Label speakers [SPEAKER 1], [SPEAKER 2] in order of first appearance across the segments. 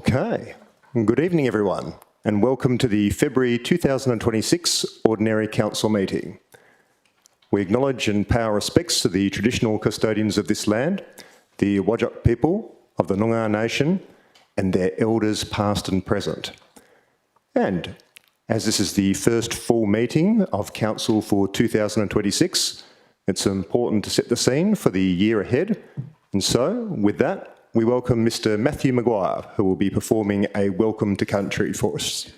[SPEAKER 1] Okay, good evening everyone and welcome to the February 2026 Ordinary Council meeting. We acknowledge and pay our respects to the traditional custodians of this land, the Whadjuk people of the Noongar Nation and their elders past and present. And as this is the first full meeting of Council for 2026, it's important to set the scene for the year ahead. And so, with that, we welcome Mr. Matthew Maguire, who will be performing a Welcome to Country for us.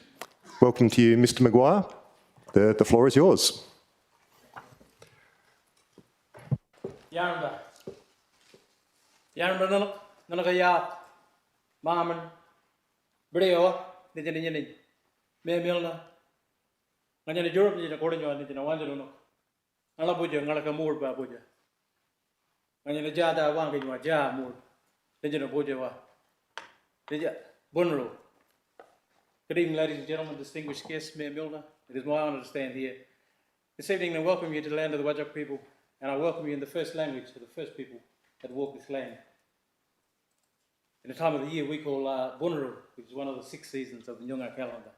[SPEAKER 1] Welcome to you, Mr. Maguire. The floor is yours.
[SPEAKER 2] Yarnba Nanaka Maman Brio, the Jenny, May Milna, and in Europe, according to the Wandaluno, Alabuja, Nalaka Moor Babuja, and in the Jada Wanga, Jah Moor. Legend of Bojawa, Bunro. Good evening, ladies and gentlemen, distinguished guests, Mayor Milner. It is my honour to stand here this evening and welcome you to the land of the Whadjuk people, and I welcome you in the first language to the first people that walk this land. In the time of the year we call Bunro, which is one of the 6 seasons of the Noongar calendar.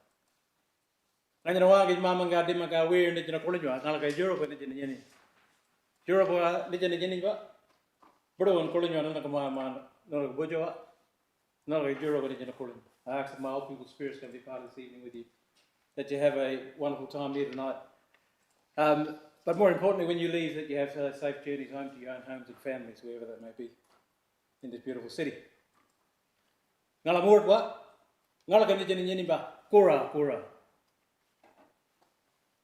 [SPEAKER 2] And in a while, Mamanga Dimaka, we're in the Jinakolija, Nalaka Europe and the Jenny. Europe, the Jenny, Bro and Colin, Nanaka. Not Bojawa, not a Euro, but in a column. I ask that my old people's spirits can be part of this evening with you, that you have a wonderful time here tonight. But more importantly, when you leave, that you have safe journeys home to your own homes and families, wherever that may be, in this beautiful city. Ngala Murtwa, Ngala Kanijin Yeniba, Kura.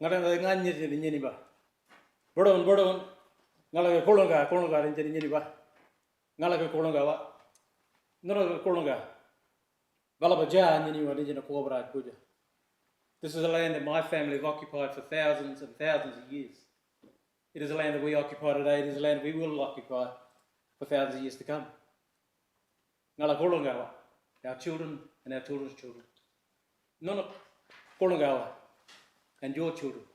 [SPEAKER 2] Ngala Ganyan in Yeniba. Burdon, Ngala Kolonga in Yeniba. Ngala Kolongawa. No Kolonga. Valabaja and you are in a Cobra Puja. This is a land that my family have occupied for thousands and thousands of years. It is a land that we occupy today, it is a land we will occupy for thousands of years to come. Ngala Kolongawa, our children and our children's children. No Kolongawa and your children.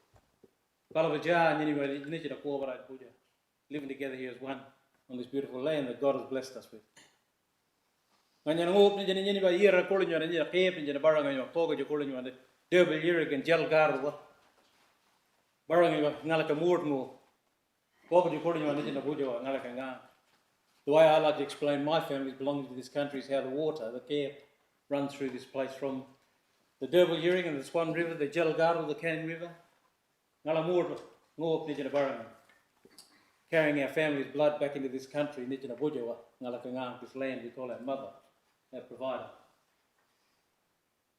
[SPEAKER 2] Valabaja and you are in a Cobra Puja. Living together here as one on this beautiful land that God has blessed us with. When you open the Jenny by year, calling you and you cape in the barang and your pocket, you're calling you on the double lyric and gel garwa. Barang Nalaka Moortmo, pocket you calling you on the Bujo, Nalaka. The way I like to explain my family belonging to this country is how the water, the care, runs through this place from the Durban Earring and the Swan River, the Gel Garwa, the Canning River, Nalamoor, North Nijana Barang. Carrying our family's blood back into this country, Nijana Bujawa, Nalakanga, this land we call our mother, our provider.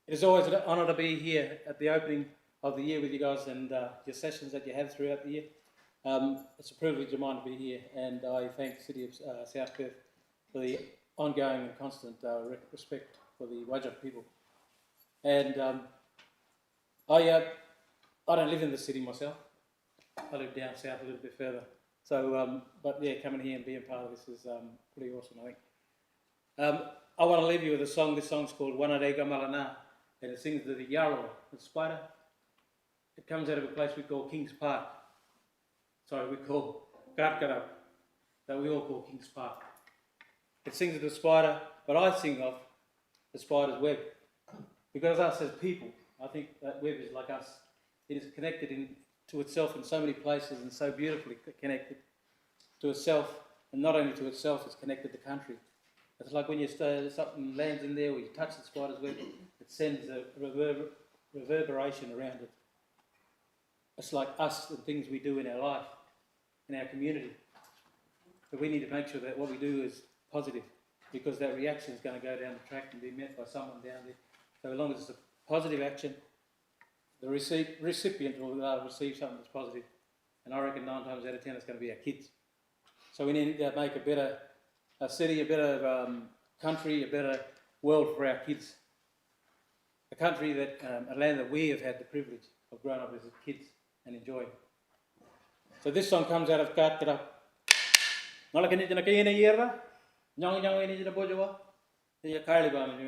[SPEAKER 2] It is always an honour to be here at the opening of the year with you guys and your sessions that you have throughout the year. It's a privilege of mine to be here, and I thank the City of South Perth for the ongoing and constant respect for the Whadjuk people. And I don't live in the city myself. I live down south a little bit further. So, but yeah, coming here and being part of this is pretty awesome, I think. I want to leave you with a song. This song's called Wanarega Malana, and it sings to the Mayoral, the spider. It comes out of a place we call Kings Park. Sorry, we call Garkarab, that we all call Kings Park. It sings of the spider, but I sing of the spider's web. Because us as people, I think that web is like us. It is connected to itself in so many places and so beautifully connected to itself, and not only to itself, it's connected to country. It's like when you something lands in there, or you touch the spider's web, it sends a reverberation around it. It's like us and things we do in our life, in our community. But we need to make sure that what we do is positive, because that reaction is going to go down the track and be met by someone down there. So as long as it's a positive action, the recipient will receive something that's positive. And I reckon 9 times out of 10 it's going to be our kids. So we need to make a better city, a better country, a better world for our kids. A country that, a land that we have had the privilege of growing up as kids and enjoying. So this song comes out of Katkara. When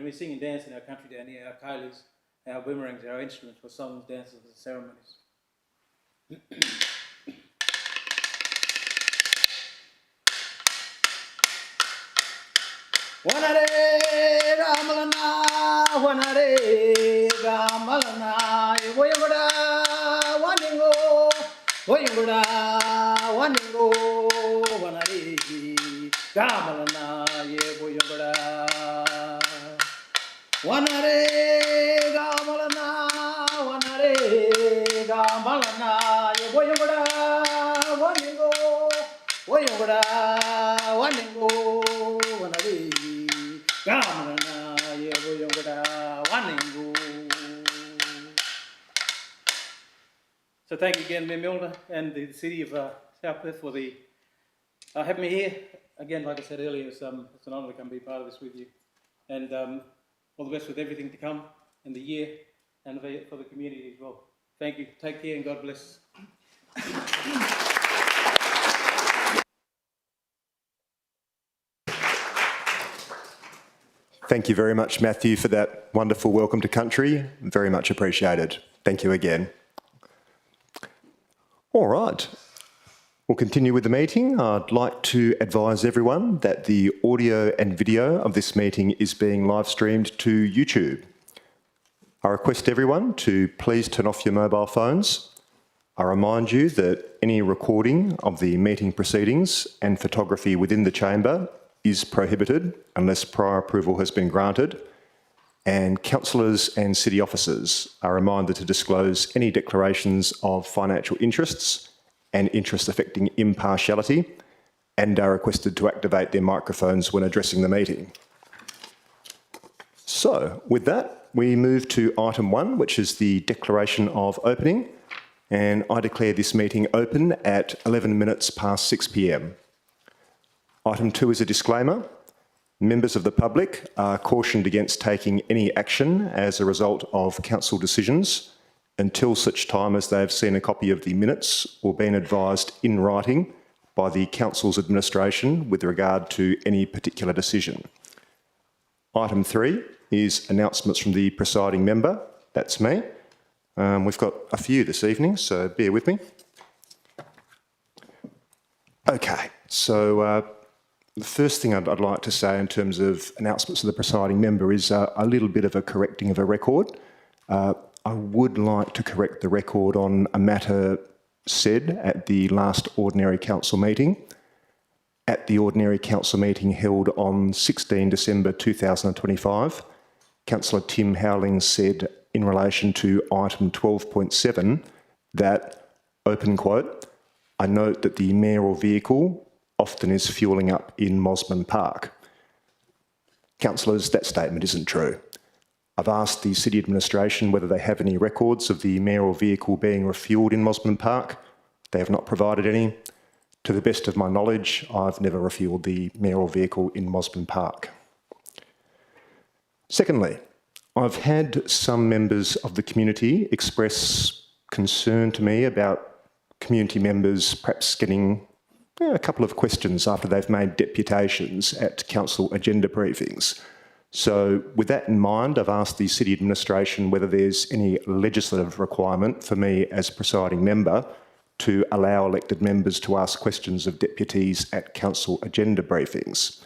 [SPEAKER 2] we sing and dance in our country down here, our kailis, our boomerangs, our instruments for songs, dances and ceremonies. Wanare Ramalana wanare gamalana boyuguda waningo boyuguda waningo wanare gamalana ye boyuguda wanare gamalana ye boyuguda waningo boyuguda waningo wanare gamalana ye boyuguda waningo. So thank you again, Mayor Milner and the City of South Perth for having me here. Again, like I said earlier, it's an honour to come be part of this with you. And all the best with everything to come in the year and for the community as well. Thank you. Take care and God bless.
[SPEAKER 1] Thank you very much, Matthew, for that wonderful welcome to country. Very much appreciated. Thank you again. All right. We'll continue with the meeting. I'd like to advise everyone that the audio and video of this meeting is being live streamed to YouTube. I request everyone to please turn off your mobile phones. I remind you that any recording of the meeting proceedings and photography within the chamber is prohibited unless prior approval has been granted, and councillors and city officers are reminded to disclose any declarations of financial interests and interests affecting impartiality, and are requested to activate their microphones when addressing the meeting. So, with that, we move to item 1, which is the declaration of opening, and I declare this meeting open at 11 minutes past 6 p.m. Item 2 is a disclaimer. Members of the public are cautioned against taking any action as a result of council decisions until such time as they have seen a copy of the minutes or been advised in writing by the council's administration with regard to any particular decision. Item 3 is announcements from the presiding member. That's me. We've got a few this evening, so bear with me. Okay, so the first thing I'd like to say in terms of announcements of the presiding member is a little bit of a correcting of a record. I would like to correct the record on a matter said at the last Ordinary Council meeting. At the Ordinary Council meeting held on 16 December 2025, Councillor Tim Howling said in relation to item 12.7 that, open quote, "I note that the mayoral vehicle often is fuelling up in Mosman Park." Councillors, that statement isn't true. I've asked the City Administration whether they have any records of the mayoral vehicle being refuelled in Mosman Park. They have not provided any. To the best of my knowledge, I've never refuelled the mayoral vehicle in Mosman Park. Secondly, I've had some members of the community express concern to me about community members perhaps getting a couple of questions after they've made deputations at council agenda briefings. So with that in mind, I've asked the City Administration whether there's any legislative requirement for me as presiding member to allow elected members to ask questions of deputies at council agenda briefings.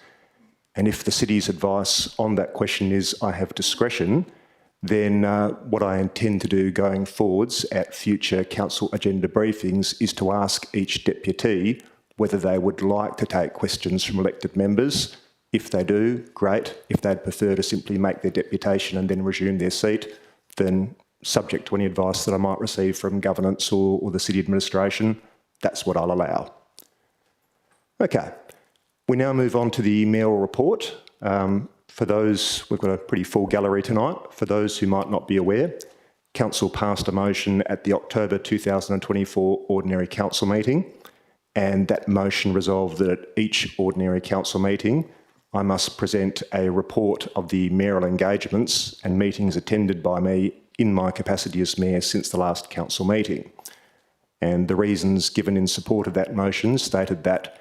[SPEAKER 1] And if the City's advice on that question is I have discretion, then what I intend to do going forwards at future council agenda briefings is to ask each deputy whether they would like to take questions from elected members. If they do, great. If they'd prefer to simply make their deputation and then resume their seat, then subject to any advice that I might receive from governance or the City Administration, that's what I'll allow. Okay, we now move on to the mayoral report. For those, we've got a pretty full gallery tonight. For those who might not be aware, Council passed a motion at the October 2024 Ordinary Council meeting, and that motion resolved that at each Ordinary Council meeting, I must present a report of the mayoral engagements and meetings attended by me in my capacity as Mayor since the last Council meeting. And the reasons given in support of that motion stated that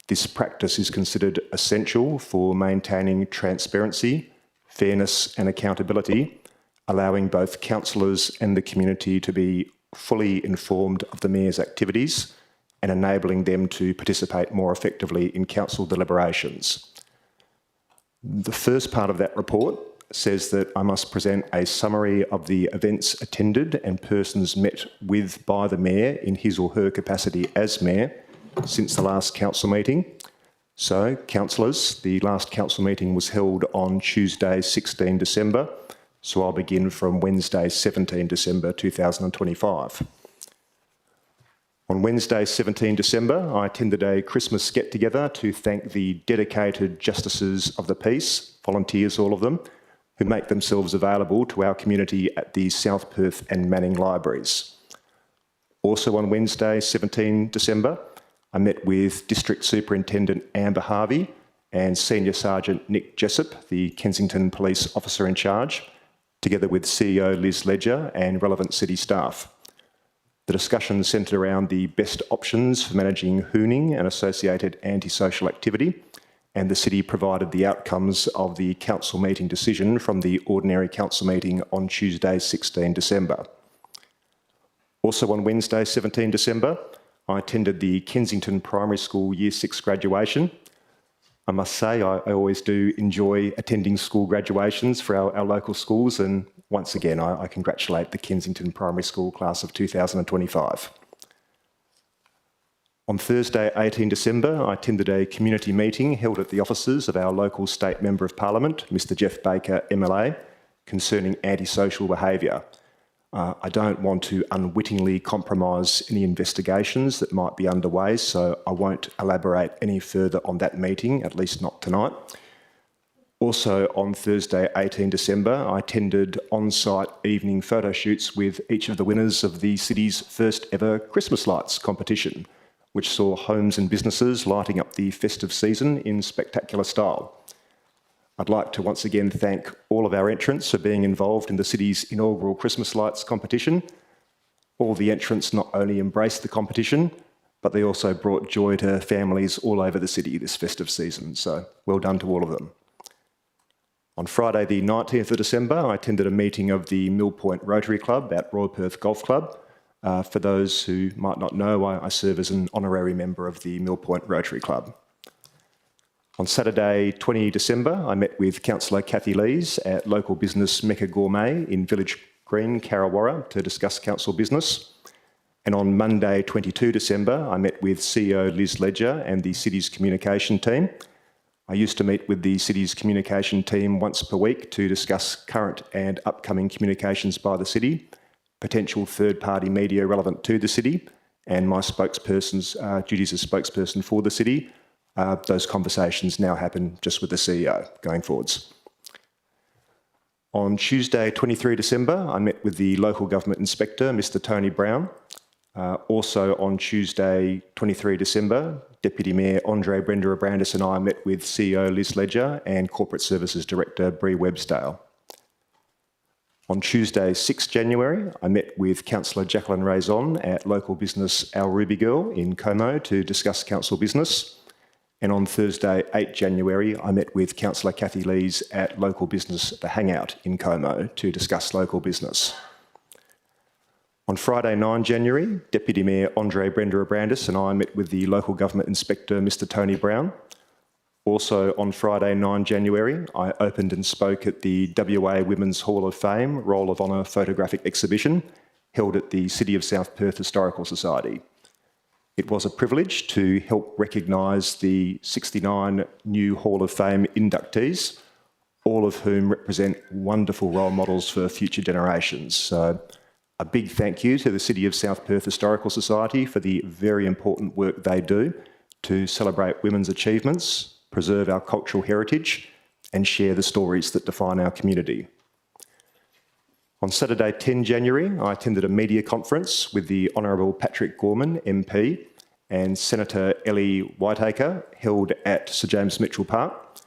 [SPEAKER 1] this practice is considered essential for maintaining transparency, fairness and accountability, allowing both councillors and the community to be fully informed of the Mayor's activities and enabling them to participate more effectively in council deliberations. The first part of that report says that I must present a summary of the events attended and persons met with by the Mayor in his or her capacity as Mayor since the last council meeting. So, councillors, the last council meeting was held on Tuesday, 16 December, so I'll begin from Wednesday, 17 December 2025. On Wednesday, 17 December, I attended a Christmas get-together to thank the dedicated justices of the peace, volunteers all of them, who make themselves available to our community at the South Perth and Manning libraries. Also on Wednesday, 17 December, I met with District Superintendent Amber Harvey and Senior Sergeant Nick Jessup, the Kensington Police Officer in charge, together with CEO Liz Ledger and relevant city staff. The discussion centred around the best options for managing hooning and associated antisocial activity, and the City provided the outcomes of the council meeting decision from the ordinary council meeting on Tuesday, 16 December. Also on Wednesday, 17 December, I attended the Kensington Primary School Year 6 graduation. I must say I always do enjoy attending school graduations for our local schools, and once again I congratulate the Kensington Primary School class of 2025. On Thursday, 18 December, I attended a community meeting held at the offices of our local State Member of Parliament, Mr Jeff Baker, MLA, concerning antisocial behaviour. I don't want to unwittingly compromise any investigations that might be underway, so I won't elaborate any further on that meeting, at least not tonight. Also on Thursday, 18 December, I attended on-site evening photo shoots with each of the winners of the city's first ever Christmas lights competition, which saw homes and businesses lighting up the festive season in spectacular style. I'd like to once again thank all of our entrants for being involved in the city's inaugural Christmas lights competition. All the entrants not only embraced the competition, but they also brought joy to families all over the city this festive season, so well done to all of them. On Friday the 19th of December, I attended a meeting of the Mill Point Rotary Club at Royal Perth Golf Club. For those who might not know, I serve as an honorary member of the Mill Point Rotary Club. On Saturday, 20 December, I met with Councillor Kathy Lees at local business Mecca Gourmet in Village Green, Carrawarra, to discuss council business. And on Monday, 22 December, I met with CEO Liz Ledger and the city's communication team. I used to meet with the city's communication team once per week to discuss current and upcoming communications by the city, potential third-party media relevant to the city, and my spokesperson's duties as spokesperson for the city. Those conversations now happen just with the CEO going forwards. On Tuesday, 23 December, I met with the local government inspector, Mr Tony Brown. Also on Tuesday, 23 December, Deputy Mayor Andre Brender-Abrandis and I met with CEO Liz Ledger and Corporate Services Director Bree Websdale. On Tuesday, 6 January, I met with Councillor Jacqueline Raison at local business Our Ruby Girl in Como to discuss council business. And on Thursday, 8 January, I met with Councillor Kathy Lees at local business The Hangout in Como to discuss local business. On Friday, 9 January, Deputy Mayor Andre Brender-Abrandis and I met with the local government inspector, Mr Tony Brown. Also on Friday, 9 January, I opened and spoke at the WA Women's Hall of Fame Roll of Honour photographic exhibition held at the City of South Perth Historical Society. It was a privilege to help recognise the 69 new Hall of Fame inductees, all of whom represent wonderful role models for future generations. So a big thank you to the City of South Perth Historical Society for the very important work they do to celebrate women's achievements, preserve our cultural heritage, and share the stories that define our community. On Saturday, 10 January, I attended a media conference with the Honourable Patrick Gorman, MP, and Senator Ellie Whiteacre, held at Sir James Mitchell Park.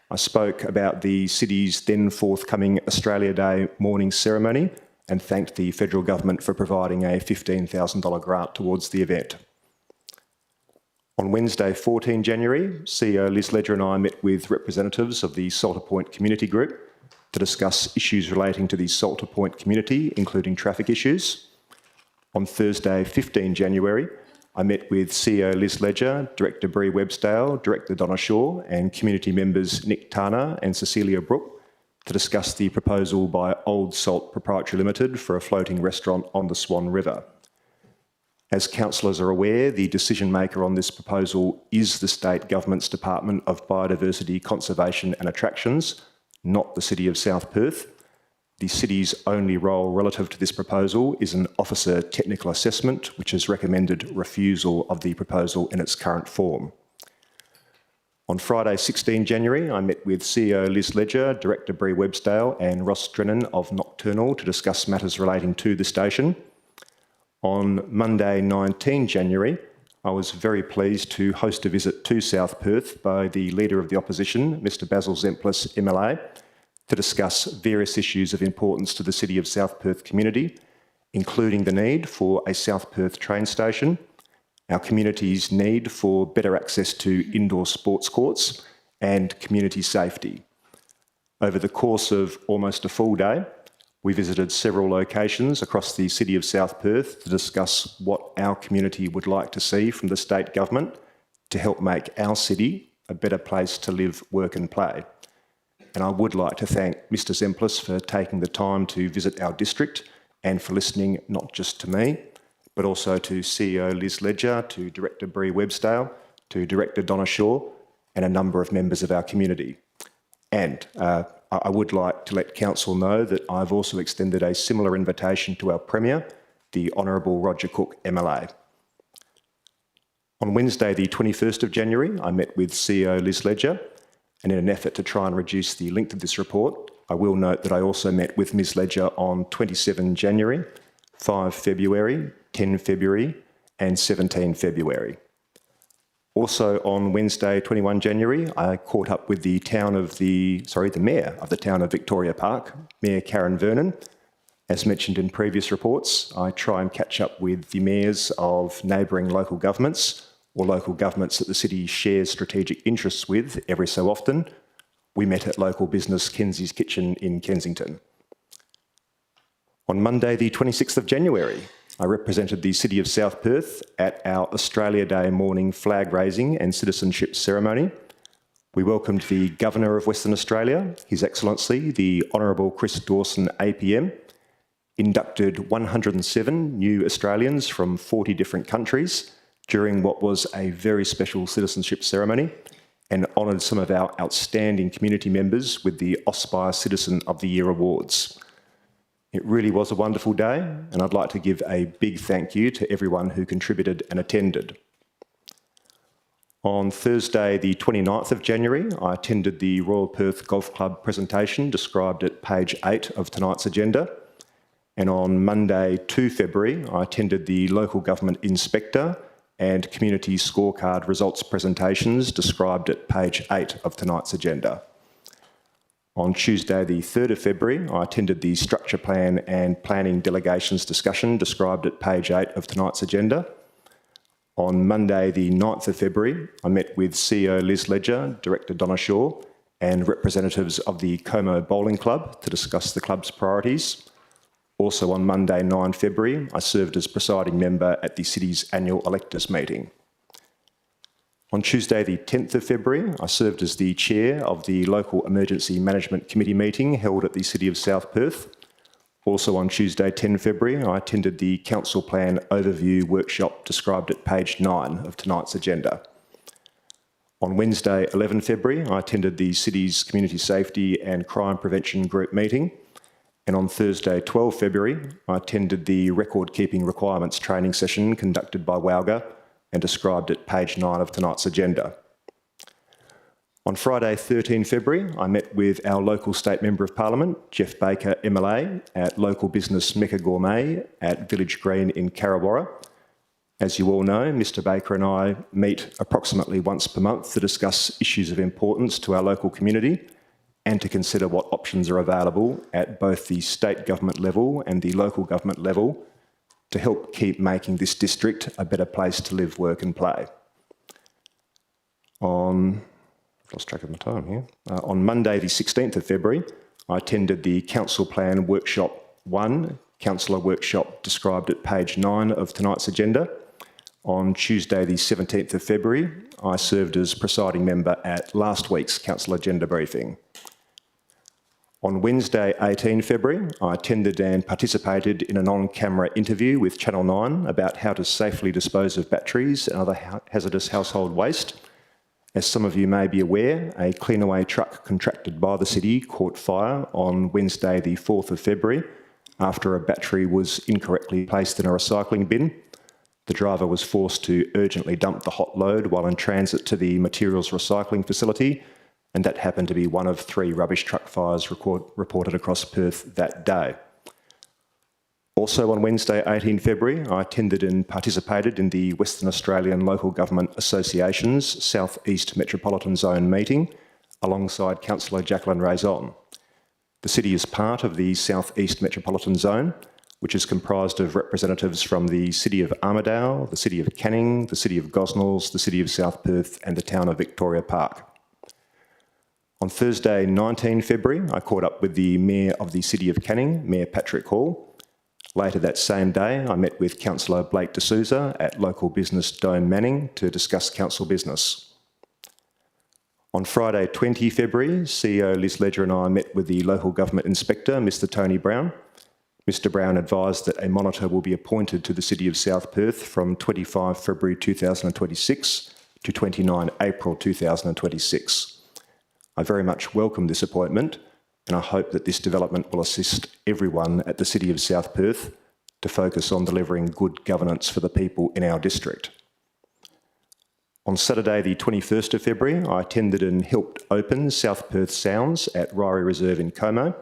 [SPEAKER 1] I spoke about the city's then forthcoming Australia Day morning ceremony and thanked the federal government for providing a $15,000 grant towards the event. On Wednesday, 14 January, CEO Liz Ledger and I met with representatives of the Salter Point Community Group to discuss issues relating to the Salter Point community, including traffic issues. On Thursday, 15 January, I met with CEO Liz Ledger, Director Bree Websdale, Director Donna Shaw, and community members Nick Tana and Cecilia Brook to discuss the proposal by Old Salt Proprietary Limited for a floating restaurant on the Swan River. As councillors are aware, the decision maker on this proposal is the State Government's Department of Biodiversity, Conservation and Attractions, not the City of South Perth. The City's only role relative to this proposal is an officer technical assessment, which has recommended refusal of the proposal in its current form. On Friday, 16 January, I met with CEO Liz Ledger, Director Bree Webstale and Ross Drennan of Nocturnal to discuss matters relating to the station. On Monday, 19 January, I was very pleased to host a visit to South Perth by the Leader of the Opposition, Mr Basil Zemplus, MLA, to discuss various issues of importance to the City of South Perth community, including the need for a South Perth train station, our community's need for better access to indoor sports courts, and community safety. Over the course of almost a full day, we visited several locations across the City of South Perth to discuss what our community would like to see from the state government to help make our city a better place to live, work and play. And I would like to thank Mr Zemplus for taking the time to visit our district and for listening not just to me, but also to CEO Liz Ledger, to Director Bree Webstale, to Director Donna Shaw, and a number of members of our community. And I would like to let Council know that I've also extended a similar invitation to our Premier, the Honourable Roger Cook, MLA. On Wednesday, the 21st of January, I met with CEO Liz Ledger, and in an effort to try and reduce the length of this report, I will note that I also met with Ms Ledger on 27 January, 5 February, 10 February and 17 February. Also on Wednesday, 21 January, I caught up with the Mayor of the town of Victoria Park, Mayor Karen Vernon. As mentioned in previous reports, I try and catch up with the mayors of neighbouring local governments or local governments that the city shares strategic interests with every so often. We met at local business Kenzie's Kitchen in Kensington. On Monday, the 26th of January, I represented the City of South Perth at our Australia Day morning flag raising and citizenship ceremony. We welcomed the Governor of Western Australia, His Excellency, the Honourable Chris Dawson APM, inducted 107 new Australians from 40 different countries during what was a very special citizenship ceremony, and honoured some of our outstanding community members with the Aspire Citizen of the Year awards. It really was a wonderful day, and I'd like to give a big thank you to everyone who contributed and attended. On Thursday, the 29th of January, I attended the Royal Perth Golf Club presentation described at page 8 of tonight's agenda. And on Monday, 2 February, I attended the Local Government Inspector and Community Scorecard results presentations described at page 8 of tonight's agenda. On Tuesday, the 3rd of February, I attended the Structure Plan and Planning Delegations discussion described at page 8 of tonight's agenda. On Monday, the 9th of February, I met with CEO Liz Ledger, Director Donna Shaw, and representatives of the Como Bowling Club to discuss the club's priorities. Also on Monday, 9 February, I served as presiding member at the city's annual electors meeting. On Tuesday, the 10th of February, I served as the chair of the Local Emergency Management Committee meeting held at the City of South Perth. Also on Tuesday, 10 February, I attended the Council Plan Overview workshop described at page 9 of tonight's agenda. On Wednesday, 11 February, I attended the City's Community Safety and Crime Prevention Group meeting. And on Thursday, 12 February, I attended the Record Keeping Requirements training session conducted by WALGA and described at page 9 of tonight's agenda. On Friday, 13 February, I met with our local State Member of Parliament, Jeff Baker, MLA, at local business Mecca Gourmet at Village Green in Carrawarra. As you all know, Mr Baker and I meet approximately once per month to discuss issues of importance to our local community and to consider what options are available at both the state government level and the local government level to help keep making this district a better place to live, work and play. I've lost track of my time here. On Monday, the 16th of February, I attended the Council Plan Workshop 1, Councillor Workshop described at page 9 of tonight's agenda. On Tuesday, the 17th of February, I served as presiding member at last week's Council Agenda briefing. On Wednesday, 18 February, I attended and participated in an on-camera interview with Channel 9 about how to safely dispose of batteries and other hazardous household waste. As some of you may be aware, a cleanaway truck contracted by the city caught fire on Wednesday, the 4th of February, after a battery was incorrectly placed in a recycling bin. The driver was forced to urgently dump the hot load while in transit to the materials recycling facility, and that happened to be one of 3 rubbish truck fires reported across Perth that day. Also on Wednesday, 18 February, I attended and participated in the Western Australian Local Government Association's South East Metropolitan Zone meeting alongside Councillor Jacqueline Raison. The city is part of the South East Metropolitan Zone, which is comprised of representatives from the City of Armidale, the City of Canning, the City of Gosnells, the City of South Perth and the town of Victoria Park. On Thursday, 19 February, I caught up with the Mayor of the City of Canning, Mayor Patrick Hall. Later that same day, I met with Councillor Blake D'Souza at local business Dome Manning to discuss council business. On Friday, 20 February, CEO Liz Ledger and I met with the local government inspector, Mr Tony Brown. Mr Brown advised that a monitor will be appointed to the City of South Perth from 25 February 2026 to 29 April 2026. I very much welcome this appointment, and I hope that this development will assist everyone at the City of South Perth to focus on delivering good governance for the people in our district. On Saturday, the 21st of February, I attended and helped open South Perth Sounds at Ryrie Reserve in Como.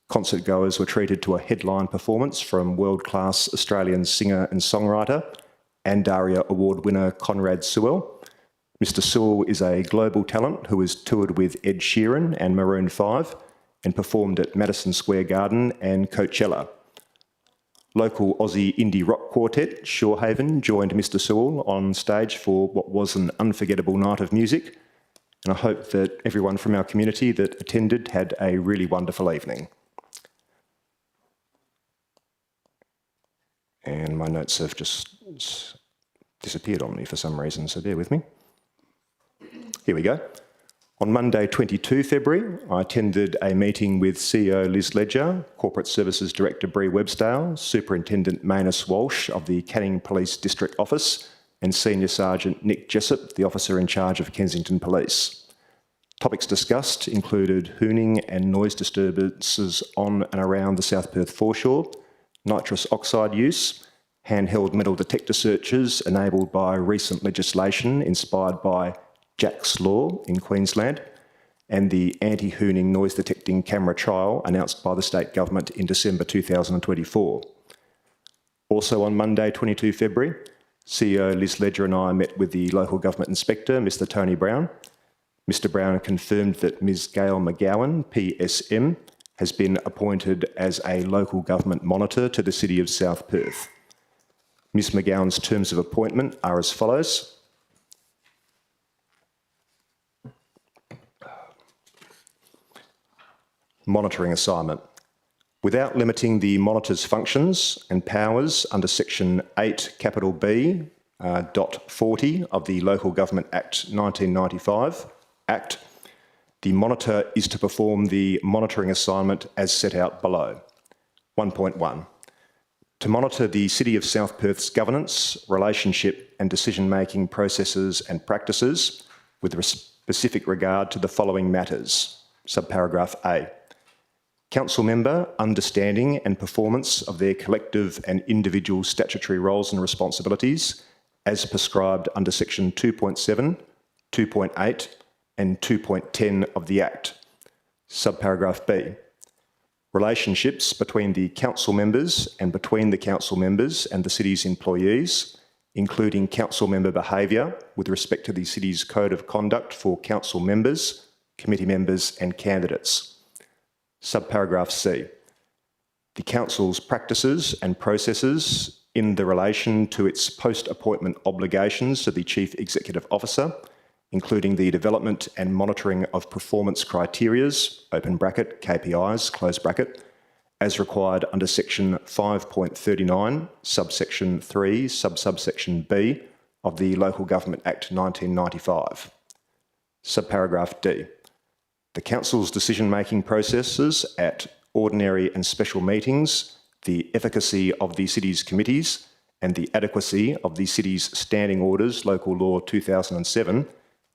[SPEAKER 1] Concert goers were treated to a headline performance from world-class Australian singer and songwriter, Andaria Award winner Conrad Sewell. Mr Sewell is a global talent who has toured with Ed Sheeran and Maroon 5 and performed at Madison Square Garden and Coachella. Local Aussie indie rock quartet Shorehaven joined Mr Sewell on stage for what was an unforgettable night of music, and I hope that everyone from our community that attended had a really wonderful evening. And my notes have just disappeared on me for some reason, so bear with me. Here we go. On Monday, 22 February, I attended a meeting with CEO Liz Ledger, Corporate Services Director Bree Webstale, Superintendent Manus Walsh of the Canning Police District Office, and Senior Sergeant Nick Jessup, the officer in charge of Kensington Police. Topics discussed included hooning and noise disturbances on and around the South Perth foreshore, nitrous oxide use, handheld metal detector searches enabled by recent legislation inspired by Jack's Law in Queensland, and the anti-hooning noise detecting camera trial announced by the state government in December 2024. Also on Monday, 22 February, CEO Liz Ledger and I met with the local government inspector, Mr Tony Brown. Mr Brown confirmed that Ms Gail McGowan, PSM, has been appointed as a local government monitor to the City of South Perth. Ms McGowan's terms of appointment are as follows. Monitoring assignment. Without limiting the monitor's functions and powers under Section 8 capital B dot 40 of the Local Government Act 1995 Act, the monitor is to perform the monitoring assignment as set out below. 1.1. To monitor the City of South Perth's governance, relationship and decision-making processes and practices with specific regard to the following matters. Subparagraph A. Council member understanding and performance of their collective and individual statutory roles and responsibilities as prescribed under Section 2.7, 2.8 and 2.10 of the Act. Subparagraph B. Relationships between the council members and between the council members and the city's employees, including council member behaviour with respect to the city's code of conduct for council members, committee members and candidates. Subparagraph C. The Council's practices and processes in the relation to its post-appointment obligations to the Chief Executive Officer, including the development and monitoring of performance criterias, open bracket, KPIs, close bracket, as required under Section 5.39, subsection 3, subsection B of the Local Government Act 1995. Subparagraph D. the Council's decision-making processes at ordinary and special meetings, the efficacy of the City's committees, and the adequacy of the City's standing orders, Local Law 2007,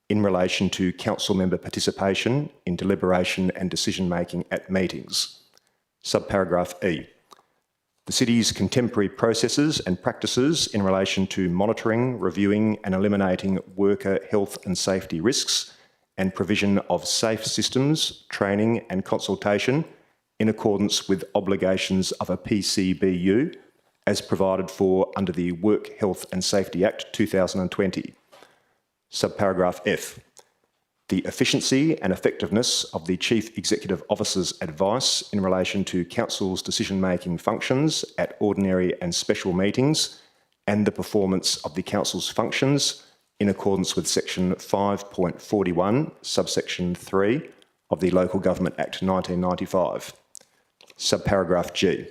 [SPEAKER 1] in relation to council member participation in deliberation and decision-making at meetings. Subparagraph E. The City's contemporary processes and practices in relation to monitoring, reviewing and eliminating worker health and safety risks and provision of safe systems, training and consultation in accordance with obligations of a PCBU as provided for under the Work Health and Safety Act 2020. Subparagraph F. The efficiency and effectiveness of the Chief Executive Officer's advice in relation to Council's decision-making functions at ordinary and special meetings and the performance of the Council's functions in accordance with Section 5.41, subsection 3 of the Local Government Act 1995. Subparagraph G.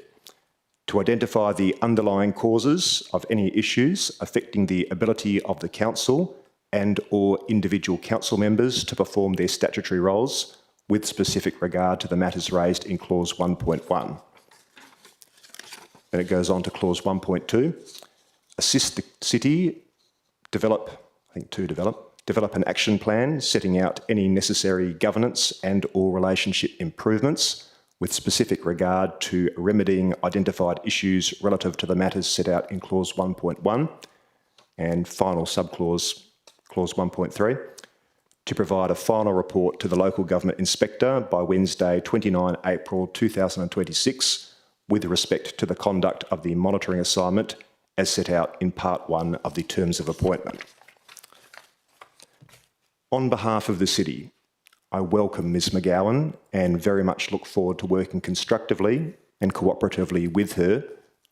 [SPEAKER 1] To identify the underlying causes of any issues affecting the ability of the Council and or individual council members to perform their statutory roles with specific regard to the matters raised in clause 1.1. Then it goes on to clause 1.2. Assist the City develop an action plan setting out any necessary governance and or relationship improvemements with specific regard to remedying identified issues relative to the matters set out in clause 1.1 and final subclause Clause 1.3, to provide a final report to the Local Government Inspector by Wednesday 29 April 2026 with respect to the conduct of the monitoring assignment as set out in Part 1 of the Terms of Appointment. On behalf of the City, I welcome Ms McGowan and very much look forward to working constructively and cooperatively with her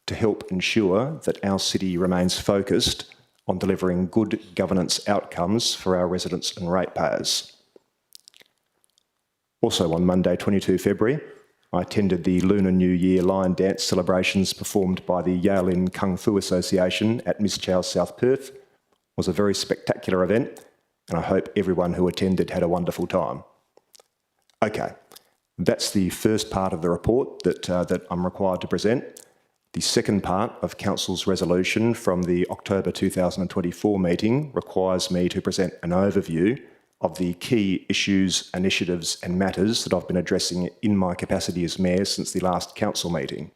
[SPEAKER 1] to help ensure that our City remains focused on delivering good governance outcomes for our residents and ratepayers. Also on Monday 22 February, I attended the Lunar New Year Lion Dance celebrations performed by the Yale In Kung Fu Association at Miss Chow's South Perth. It was a very spectacular event and I hope everyone who attended had a wonderful time. Okay, that's the first part of the report that I'm required to present. The second part of Council's resolution from the October 2024 meeting requires me to present an overview of the key issues, initiatives and matters that I've been addressing in my capacity as Mayor since the last Council meeting.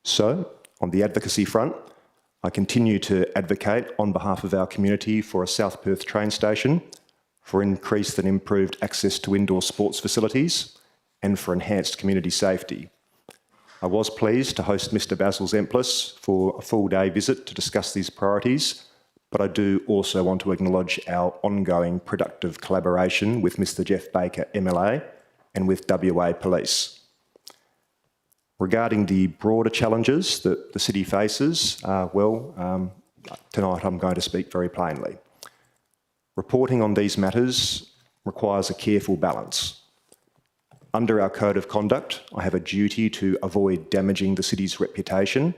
[SPEAKER 1] So, on the advocacy front, I continue to advocate on behalf of our community for a South Perth train station, for increased and improved access to indoor sports facilities and for enhanced community safety. I was pleased to host Mr Basil Zemplis for a full-day visit to discuss these priorities, but I do also want to acknowledge our ongoing productive collaboration with Mr Jeff Baker, MLA, and with WA Police. Regarding the broader challenges that the City faces, tonight I'm going to speak very plainly. Reporting on these matters requires a careful balance. Under our Code of Conduct, I have a duty to avoid damaging the City's reputation,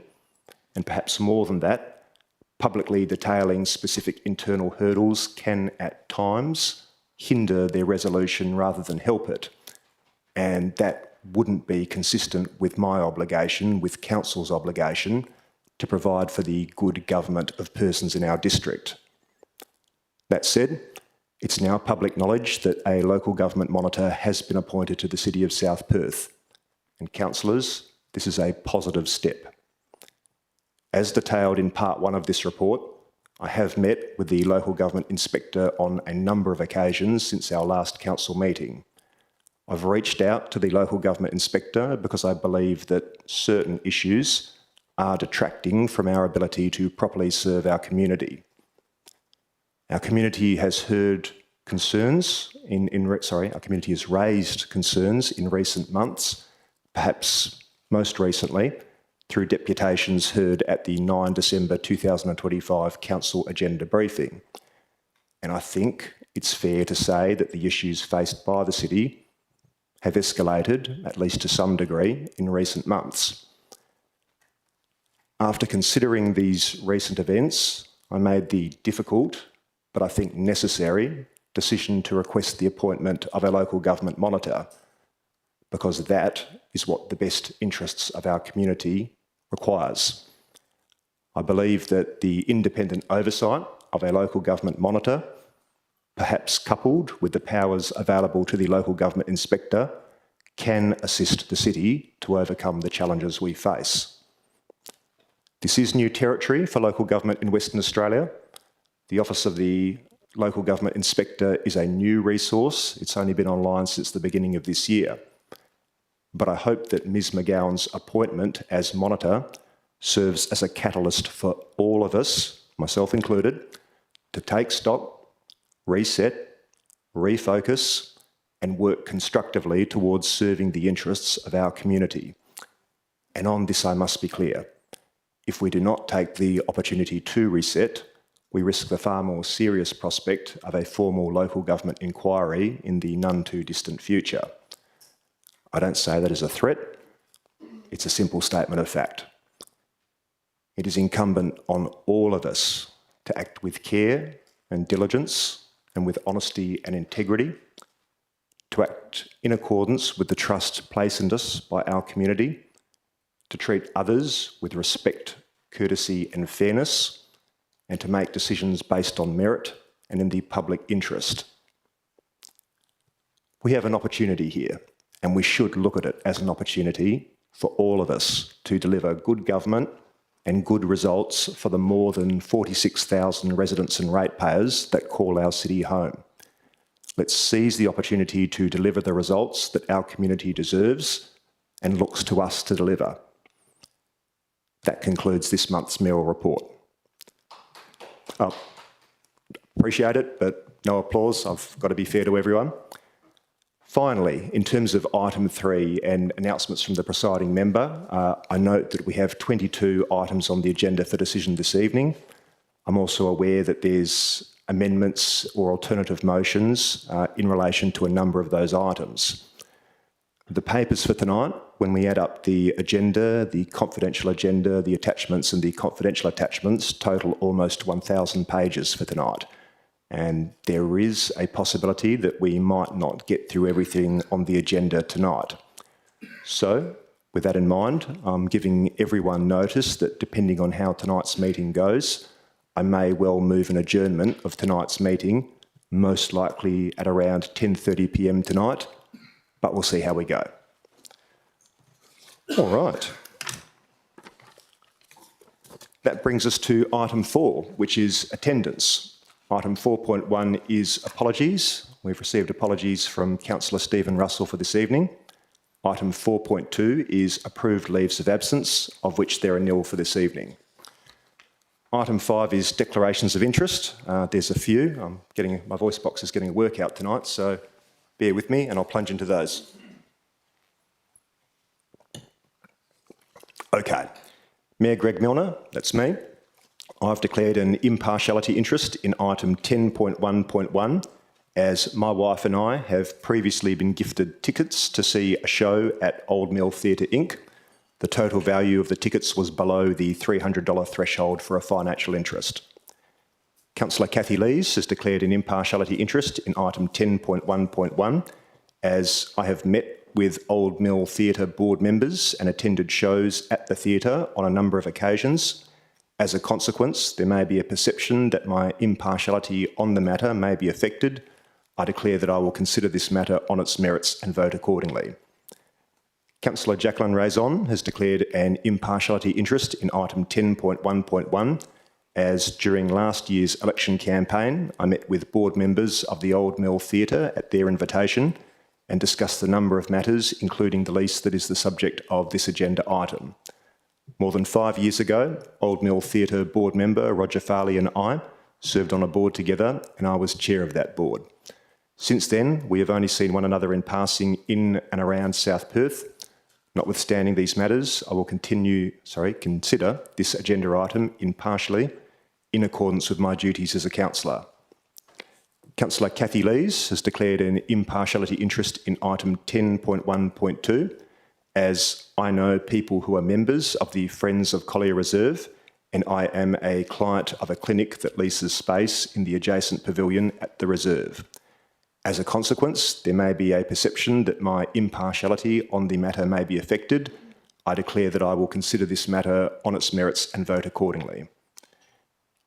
[SPEAKER 1] and perhaps more than that, publicly detailing specific internal hurdles can at times hinder their resolution rather than help it. And that wouldn't be consistent with my obligation, with Council's obligation, to provide for the good government of persons in our district. That said, it's now public knowledge that a local government monitor has been appointed to the City of South Perth. And councillors, this is a positive step. As detailed in Part 1 of this report, I have met with the Local Government Inspector on a number of occasions since our last council meeting. I've reached out to the Local Government Inspector because I believe that certain issues are detracting from our ability to properly serve our community. Our community has raised concerns in recent months, perhaps most recently through deputations heard at the 9 December 2025 Council Agenda Briefing. And I think it's fair to say that the issues faced by the City have escalated, at least to some degree, in recent months. After considering these recent events, I made the difficult but I think necessary decision to request the appointment of a local government monitor, because that is what the best interests of our community requires. I believe that the independent oversight of a local government monitor, perhaps coupled with the powers available to the local government inspector, can assist the city to overcome the challenges we face. This is new territory for local government in Western Australia. The Office of the Local Government Inspector is a new resource. It's only been online since the beginning of this year. But I hope that Ms McGowan's appointment as monitor serves as a catalyst for all of us, myself included, to take stock, reset, refocus, and work constructively towards serving the interests of our community. And on this, I must be clear. If we do not take the opportunity to reset, we risk the far more serious prospect of a formal local government inquiry in the none too distant future. I don't say that as a threat, it's a simple statement of fact. It is incumbent on all of us to act with care and diligence and with honesty and integrity, to act in accordance with the trust placed in us by our community, to treat others with respect, courtesy and fairness, and to make decisions based on merit and in the public interest. We have an opportunity here, and we should look at it as an opportunity for all of us to deliver good government and good results for the more than 46,000 residents and ratepayers that call our city home. Let's seize the opportunity to deliver the results that our community deserves and looks to us to deliver. That concludes this month's Mayoral report. Appreciate it, but no applause. I've got to be fair to everyone. Finally, in terms of item 3 and announcements from the presiding member, I note that we have 22 items on the agenda for decision this evening. I'm also aware that there's amendments or alternative motions in relation to a number of those items. The papers for tonight, when we add up the agenda, the confidential agenda, the attachments and the confidential attachments, total almost 1,000 pages for tonight. And there is a possibility that we might not get through everything on the agenda tonight. So, with that in mind, I'm giving everyone notice that depending on how tonight's meeting goes, I may well move an adjournment of tonight's meeting, most likely at around 10:30 p.m. tonight, but we'll see how we go. All right. That brings us to item 4, which is attendance. Item 4.1 is apologies. We've received apologies from Councillor Stephen Russell for this evening. Item 4.2 is approved leaves of absence, of which there are nil for this evening. Item 5 is declarations of interest. There's a few. My voice box is getting a workout tonight, so bear with me and I'll plunge into those. Okay. Mayor Greg Milner, that's me. I've declared an impartiality interest in item 10.1.1 as my wife and I have previously been gifted tickets to see a show at Old Mill Theatre Inc. The total value of the tickets was below the $300 threshold for a financial interest. Councillor Kathy Lees has declared an impartiality interest in item 10.1.1 as I have met with Old Mill Theatre board members and attended shows at the theatre on a number of occasions. As a consequence, there may be a perception that my impartiality on the matter may be affected. I declare that I will consider this matter on its merits and vote accordingly. Councillor Jacqueline Raison has declared an impartiality interest in item 10.1.1 as during last year's election campaign, I met with board members of the Old Mill Theatre at their invitation and discussed a number of matters, including the lease that is the subject of this agenda item. More than 5 years ago, Old Mill Theatre board member Roger Farley and I served on a board together, and I was chair of that board. Since then, we have only seen one another in passing in and around South Perth. Notwithstanding these matters, I will consider this agenda item impartially in accordance with my duties as a councillor. Councillor Kathy Lees has declared an impartiality interest in item 10.1.2 as I know people who are members of the Friends of Collier Reserve and I am a client of a clinic that leases space in the adjacent pavilion at the reserve. As a consequence, there may be a perception that my impartiality on the matter may be affected. I declare that I will consider this matter on its merits and vote accordingly.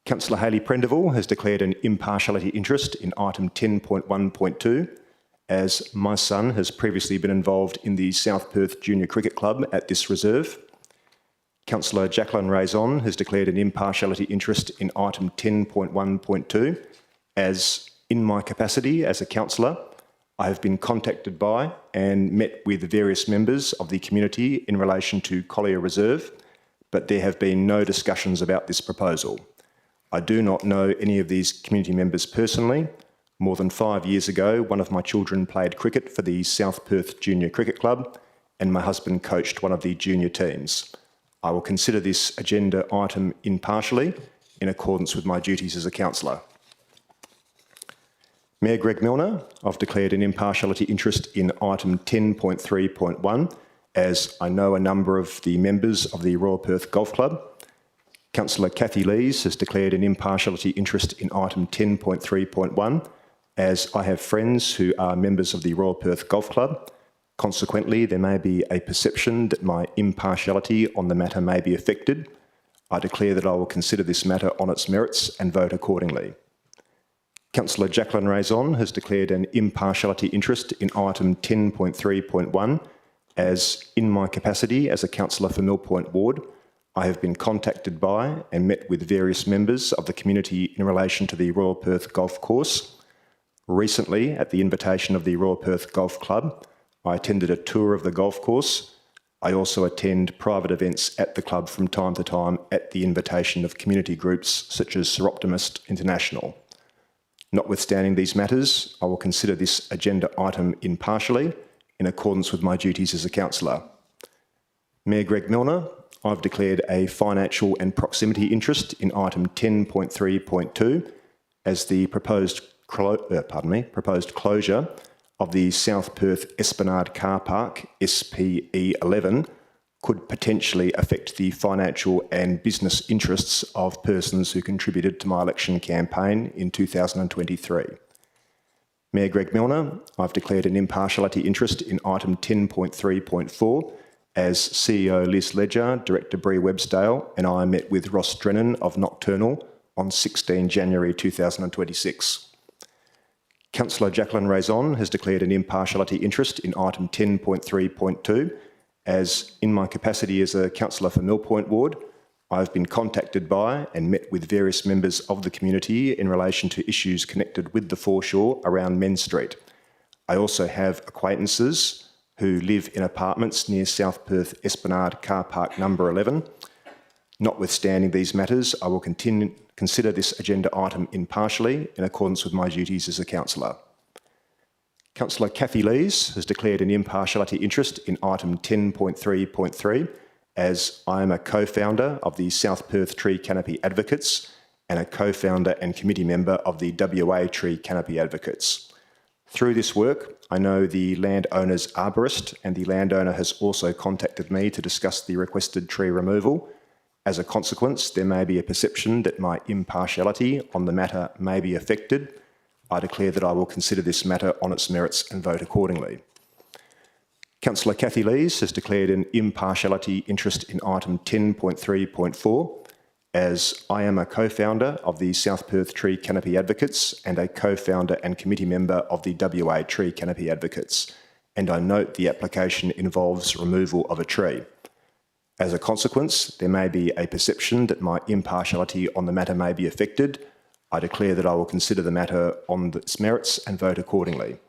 [SPEAKER 1] Councillor Hayley Prendeville has declared an impartiality interest in item 10.1.2, as my son has previously been involved in the South Perth Junior Cricket Club at this reserve. Councillor Jacqueline Raison has declared an impartiality interest in item 10.1.2, as in my capacity as a councillor, I have been contacted by and met with various members of the community in relation to Collier Reserve, but there have been no discussions about this proposal. I do not know any of these community members personally. More than 5 years ago, one of my children played cricket for the South Perth Junior Cricket Club, and my husband coached one of the junior teams. I will consider this agenda item impartially in accordance with my duties as a councillor. Mayor Greg Milner, I've declared an impartiality interest in item 10.3.1, as I know a number of the members of the Royal Perth Golf Club. Councillor Kathy Lees has declared an impartiality interest in item 10.3.1, as I have friends who are members of the Royal Perth Golf Club. Consequently, there may be a perception that my impartiality on the matter may be affected. I declare that I will consider this matter on its merits and vote accordingly. Councillor Jacqueline Raison has declared an impartiality interest in item 10.3.1, as in my capacity as a councillor for Mill Point Ward, I have been contacted by and met with various members of the community in relation to the Royal Perth Golf Course. Recently, at the invitation of the Royal Perth Golf Club, I attended a tour of the golf course. I also attend private events at the club from time to time at the invitation of community groups such as Seroptimist International. Notwithstanding these matters, I will consider this agenda item impartially in accordance with my duties as a councillor. Mayor Greg Milner, I've declared a financial and proximity interest in item 10.3.2 as the proposed closure of the South Perth Esplanade Car Park, SPE11, could potentially affect the financial and business interests of persons who contributed to my election campaign in 2023. Mayor Greg Milner, I've declared an impartiality interest in item 10.3.4 as CEO Liz Ledger, Director Bree Websdale, and I met with Ross Drennan of Nocturnal on 16 January 2026. Councillor Jacqueline Raison has declared an impartiality interest in item 10.3.2, as in my capacity as a councillor for Mill Point Ward, I have been contacted by and met with various members of the community in relation to issues connected with the foreshore around Men's Street. I also have acquaintances who live in apartments near South Perth Esplanade Car Park number 11. Notwithstanding these matters, I will consider this agenda item impartially in accordance with my duties as a councillor. Councillor Kathy Lees has declared an impartiality interest in item 10.3.3, as I am a co-founder of the South Perth Tree Canopy Advocates and a co-founder and committee member of the WA Tree Canopy Advocates. Through this work, I know the landowner's arborist, and the landowner has also contacted me to discuss the requested tree removal. As a consequence, there may be a perception that my impartiality on the matter may be affected. I declare that I will consider this matter on its merits and vote accordingly. Councillor Kathy Lees has declared an impartiality interest in item 10.3.4, as I am a co-founder of the South Perth Tree Canopy Advocates and a co-founder and committee member of the WA Tree Canopy Advocates, and I note the application involves removal of a tree. As a consequence, there may be a perception that my impartiality on the matter may be affected. I declare that I will consider the matter on its merits and vote accordingly.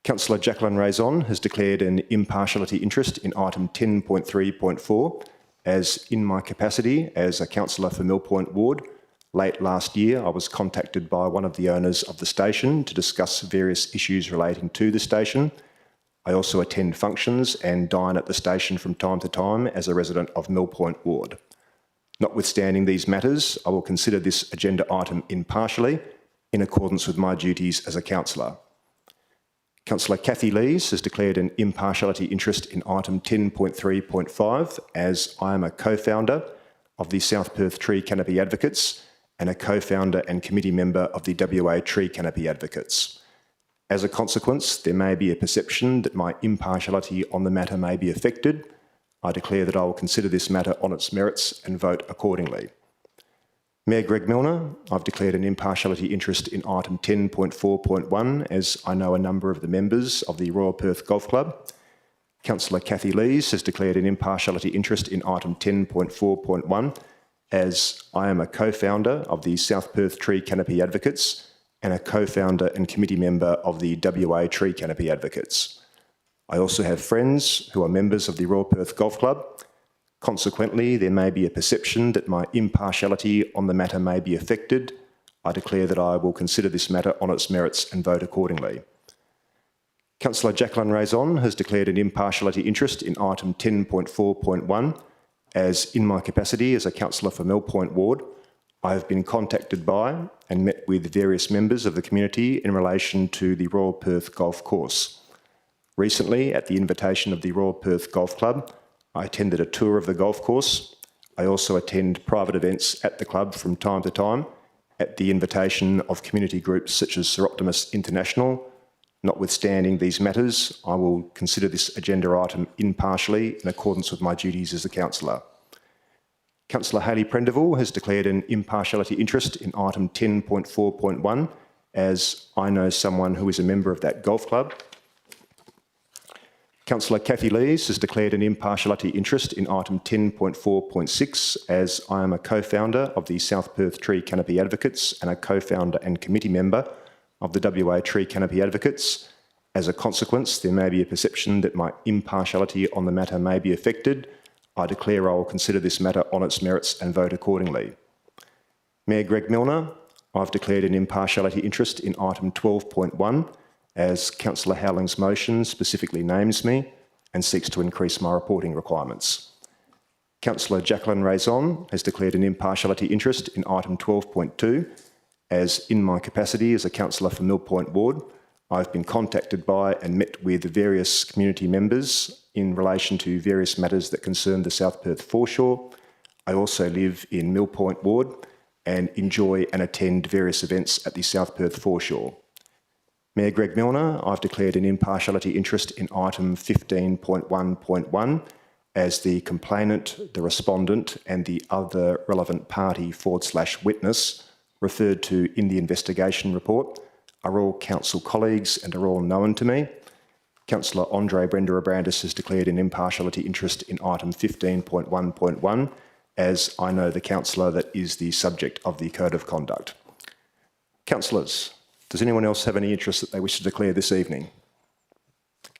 [SPEAKER 1] Councillor Jacqueline Raison has declared an impartiality interest in item 10.3.4, as in my capacity as a councillor for Mill Point Ward, late last year I was contacted by one of the owners of the station to discuss various issues relating to the station. I also attend functions and dine at the station from time to time as a resident of Mill Point Ward. Notwithstanding these matters, I will consider this agenda item impartially in accordance with my duties as a councillor. Councillor Kathy Lees has declared an impartiality interest in item 10.3.5, as I am a co-founder of the South Perth Tree Canopy Advocates and a co-founder and committee member of the WA Tree Canopy Advocates. As a consequence, there may be a perception that my impartiality on the matter may be affected. I declare that I will consider this matter on its merits and vote accordingly. Mayor Greg Milner, I've declared an impartiality interest in item 10.4.1 as I know a number of the members of the Royal Perth Golf Club. Councillor Kathy Lees has declared an impartiality interest in item 10.4.1 as I am a co-founder of the South Perth Tree Canopy Advocates and a co-founder and committee member of the WA Tree Canopy Advocates. I also have friends who are members of the Royal Perth Golf Club. Consequently, there may be a perception that my impartiality on the matter may be affected. I declare that I will consider this matter on its merits and vote accordingly. Councillor Jacqueline Raison has declared an impartiality interest in item 10.4.1 as in my capacity as a councillor for Mill Point Ward, I have been contacted by and met with various members of the community in relation to the Royal Perth Golf Course. Recently, at the invitation of the Royal Perth Golf Club, I attended a tour of the golf course. I also attend private events at the club from time to time at the invitation of community groups such as Sir Optimus International. Notwithstanding these matters, I will consider this agenda item impartially in accordance with my duties as a councillor. Councillor Hayley Prendeville has declared an impartiality interest in item 10.4.1 as I know someone who is a member of that golf club. Councillor Kathy Lees has declared an impartiality interest in item 10.4.6 as I am a co-founder of the South Perth Tree Canopy Advocates and a co-founder and committee member of the WA Tree Canopy Advocates. As a consequence, there may be a perception that my impartiality on the matter may be affected. I declare I will consider this matter on its merits and vote accordingly. Mayor Greg Milner, I've declared an impartiality interest in item 12.1 as Councillor Howling's motion specifically names me and seeks to increase my reporting requirements. Councillor Jacqueline Raison has declared an impartiality interest in item 12.2 as in my capacity as a councillor for Mill Point Ward, I've been contacted by and met with various community members in relation to various matters that concern the South Perth foreshore. I also live in Mill Point Ward and enjoy and attend various events at the South Perth foreshore. Mayor Greg Milner, I've declared an impartiality interest in item 15.1.1 as the complainant, the respondent and the other relevant party / witness referred to in the investigation report are all council colleagues and are all known to me. Councillor Andre Brender-Abrandis has declared an impartiality interest in item 15.1.1 as I know the councillor that is the subject of the Code of Conduct. Councillors, does anyone else have any interest that they wish to declare this evening?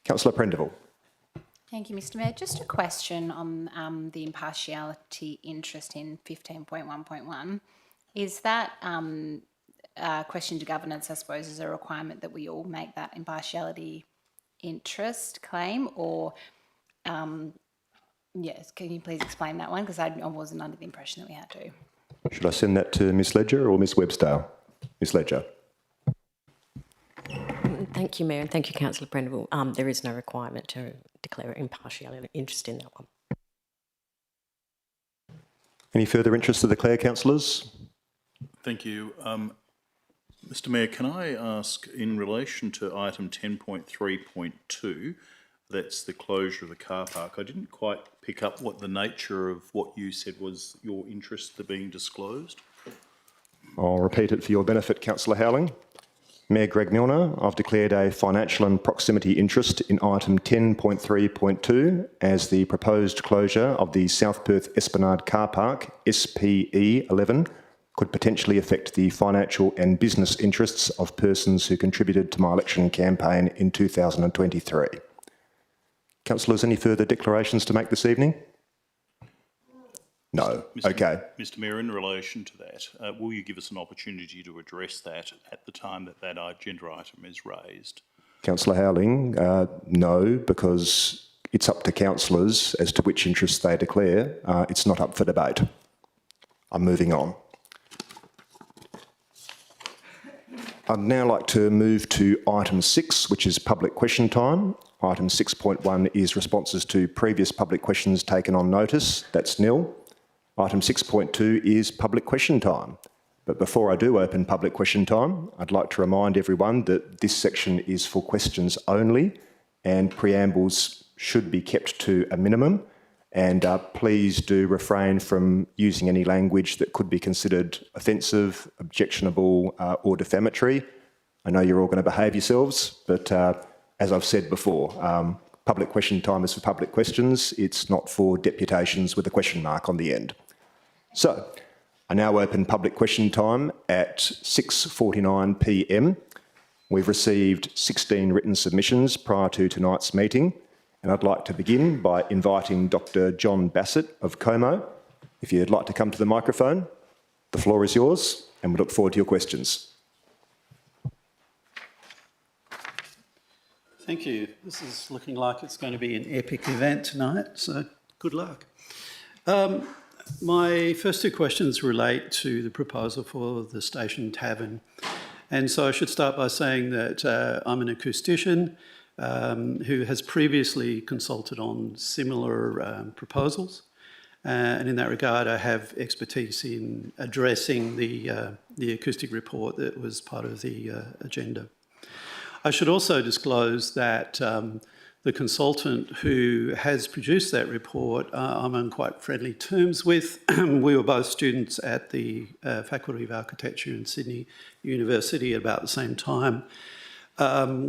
[SPEAKER 1] Councillor Prendeville.
[SPEAKER 3] Thank you, Mr Mayor. Just a question on the impartiality interest in 15.1.1. Is that question to governance, I suppose, is a requirement that we all make that impartiality interest claim, or yes, can you please explain that one? Because I wasn't under the impression that we had to.
[SPEAKER 1] Should I send that to Ms Ledger or Ms Webster? Ms Ledger.
[SPEAKER 4] Thank you, Mayor, and thank you, Councillor Prendeville. There is no requirement to declare impartiality interest in that one.
[SPEAKER 1] Any further interest to declare, councillors?
[SPEAKER 5] Thank you. Mr Mayor, can I ask, in relation to item 10.3.2, that's the closure of the car park, I didn't quite pick up what the nature of what you said was your interest to being disclosed.
[SPEAKER 1] I'll repeat it for your benefit, Councillor Howling. Mayor Greg Milner, I've declared a financial and proximity interest in item 10.3.2 as the proposed closure of the South Perth Esplanade Car Park, SPE 11, could potentially affect the financial and business interests of persons who contributed to my election campaign in 2023. Councillors, any further declarations to make this evening? No. Okay.
[SPEAKER 5] Mr Mayor, in relation to that, will you give us an opportunity to address that at the time that that agenda item is raised?
[SPEAKER 1] Councillor Howling, no, because it's up to councillors as to which interests they declare. It's not up for debate. I'm moving on. I'd now like to move to item 6, which is public question time. Item 6.1 is responses to previous public questions taken on notice. That's nil. Item 6.2 is public question time. But before I do open public question time, I'd like to remind everyone that this section is for questions only and preambles should be kept to a minimum. And please do refrain from using any language that could be considered offensive, objectionable or defamatory. I know you're all going to behave yourselves, but as I've said before, public question time is for public questions. It's not for deputations with a question mark on the end. So, I now open public question time at 6:49 p.m. We've received 16 written submissions prior to tonight's meeting, and I'd like to begin by inviting Dr. John Bassett of Como. If you'd like to come to the microphone, the floor is yours, and we look forward to your questions.
[SPEAKER 6] Thank you. This is looking like it's going to be an epic event tonight, so good luck. My first two questions relate to the proposal for the station Tavern. And so I should start by saying that I'm an acoustician who has previously consulted on similar proposals. And in that regard, I have expertise in addressing the acoustic report that was part of the agenda. I should also disclose that the consultant who has produced that report, I'm on quite friendly terms with. We were both students at the Faculty of Architecture in Sydney University at about the same time.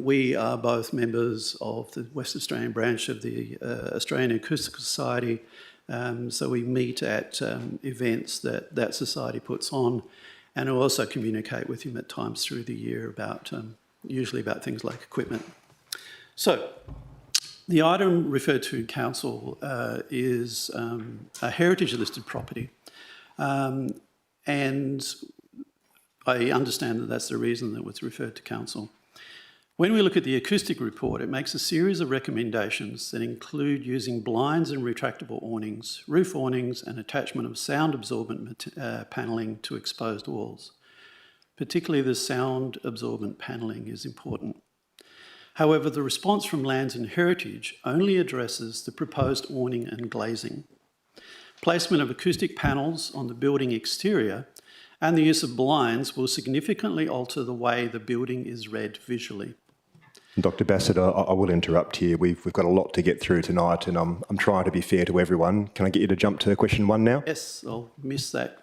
[SPEAKER 6] We are both members of the West Australian branch of the Australian Acoustical Society, so we meet at events that that society puts on, and I also communicate with him at times through the year about, usually about things like equipment. So, the item referred to in council is a heritage listed property, and I understand that that's the reason that it was referred to council. When we look at the acoustic report, it makes a series of recommendations that include using blinds and retractable awnings, roof awnings, and attachment of sound absorbent panelling to exposed walls. Particularly the sound absorbent panelling is important. However, the response from Lands and Heritage only addresses the proposed awning and glazing. Placement of acoustic panels on the building exterior and the use of blinds will significantly alter the way the building is read visually.
[SPEAKER 1] Dr. Bassett, I will interrupt here. We've got a lot to get through tonight, and I'm trying to be fair to everyone. Can I get you to jump to question one now?
[SPEAKER 6] Yes, I'll miss that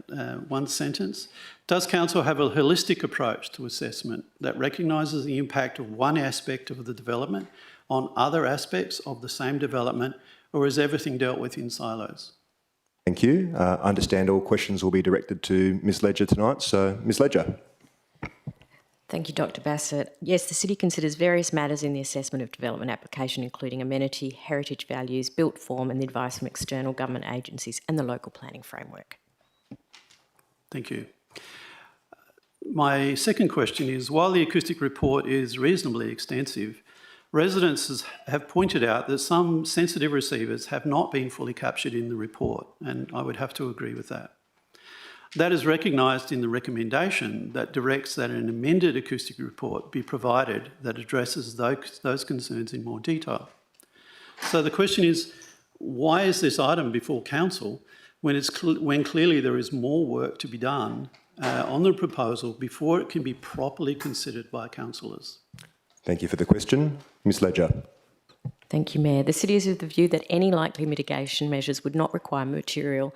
[SPEAKER 6] one sentence. Does council have a holistic approach to assessment that recognises the impact of one aspect of the development on other aspects of the same development, or is everything dealt with in silos?
[SPEAKER 1] Thank you. I understand all questions will be directed to Ms Ledger tonight, so Ms Ledger.
[SPEAKER 4] Thank you, Dr. Bassett. Yes, the City considers various matters in the assessment of development application, including amenity, heritage values, built form, and the advice from external government agencies and the local planning framework.
[SPEAKER 6] Thank you. My second question is, while the acoustic report is reasonably extensive, residents have pointed out that some sensitive receivers have not been fully captured in the report, and I would have to agree with that. That is recognised in the recommendation that directs that an amended acoustic report be provided that addresses those concerns in more detail. So the question is, why is this item before council when clearly there is more work to be done on the proposal before it can be properly considered by councillors?
[SPEAKER 1] Thank you for the question. Ms Ledger.
[SPEAKER 4] Thank you, Mayor. The City is of the view that any likely mitigation measures would not require material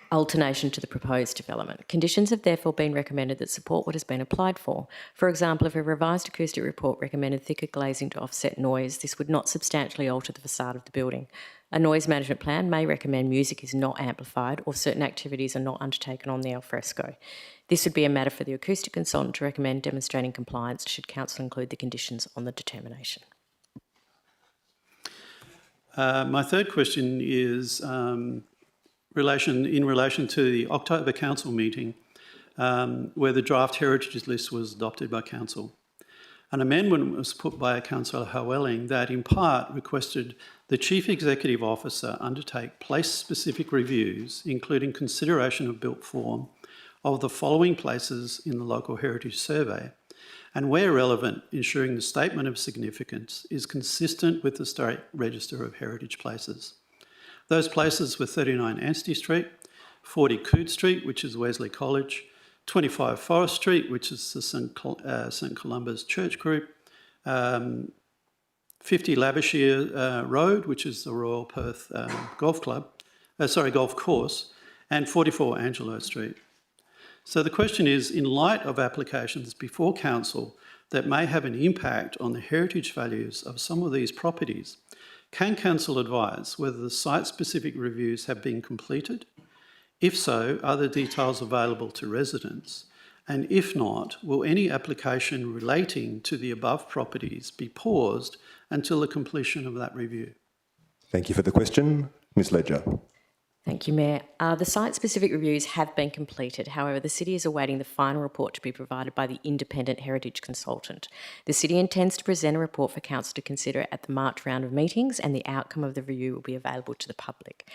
[SPEAKER 4] alternation to the proposed development. Conditions have therefore been recommended that support what has been applied for. For example, if a revised acoustic report recommended thicker glazing to offset noise, this would not substantially alter the facade of the building. A noise management plan may recommend music is not amplified or certain activities are not undertaken on the alfresco. This would be a matter for the acoustic consultant to recommend, demonstrating compliance should council include the conditions on the determination.
[SPEAKER 6] My third question is in relation to the October council meeting where the draft heritage list was adopted by council. An amendment was put by Councillor Howelling that in part requested the Chief Executive Officer undertake place-specific reviews, including consideration of built form, of the following places in the local heritage survey, and where relevant, ensuring the statement of significance is consistent with the State Register of Heritage Places. Those places were 39 Anstey Street, 40 Coode Street, which is Wesley College, 25 Forest Street, which is the St Columba's Church Group, 50 Labashire Road, which is the Royal Perth Golf Course, and 44 Angelo Street. So the question is, in light of applications before council that may have an impact on the heritage values of some of these properties, can council advise whether the site-specific reviews have been completed? If so, are the details available to residents? And if not, will any application relating to the above properties be paused until the completion of that review?
[SPEAKER 1] Thank you for the question. Ms Ledger.
[SPEAKER 4] Thank you, Mayor. The site-specific reviews have been completed. However, the City is awaiting the final report to be provided by the independent heritage consultant. The City intends to present a report for Council to consider at the March round of meetings, and the outcome of the review will be available to the public.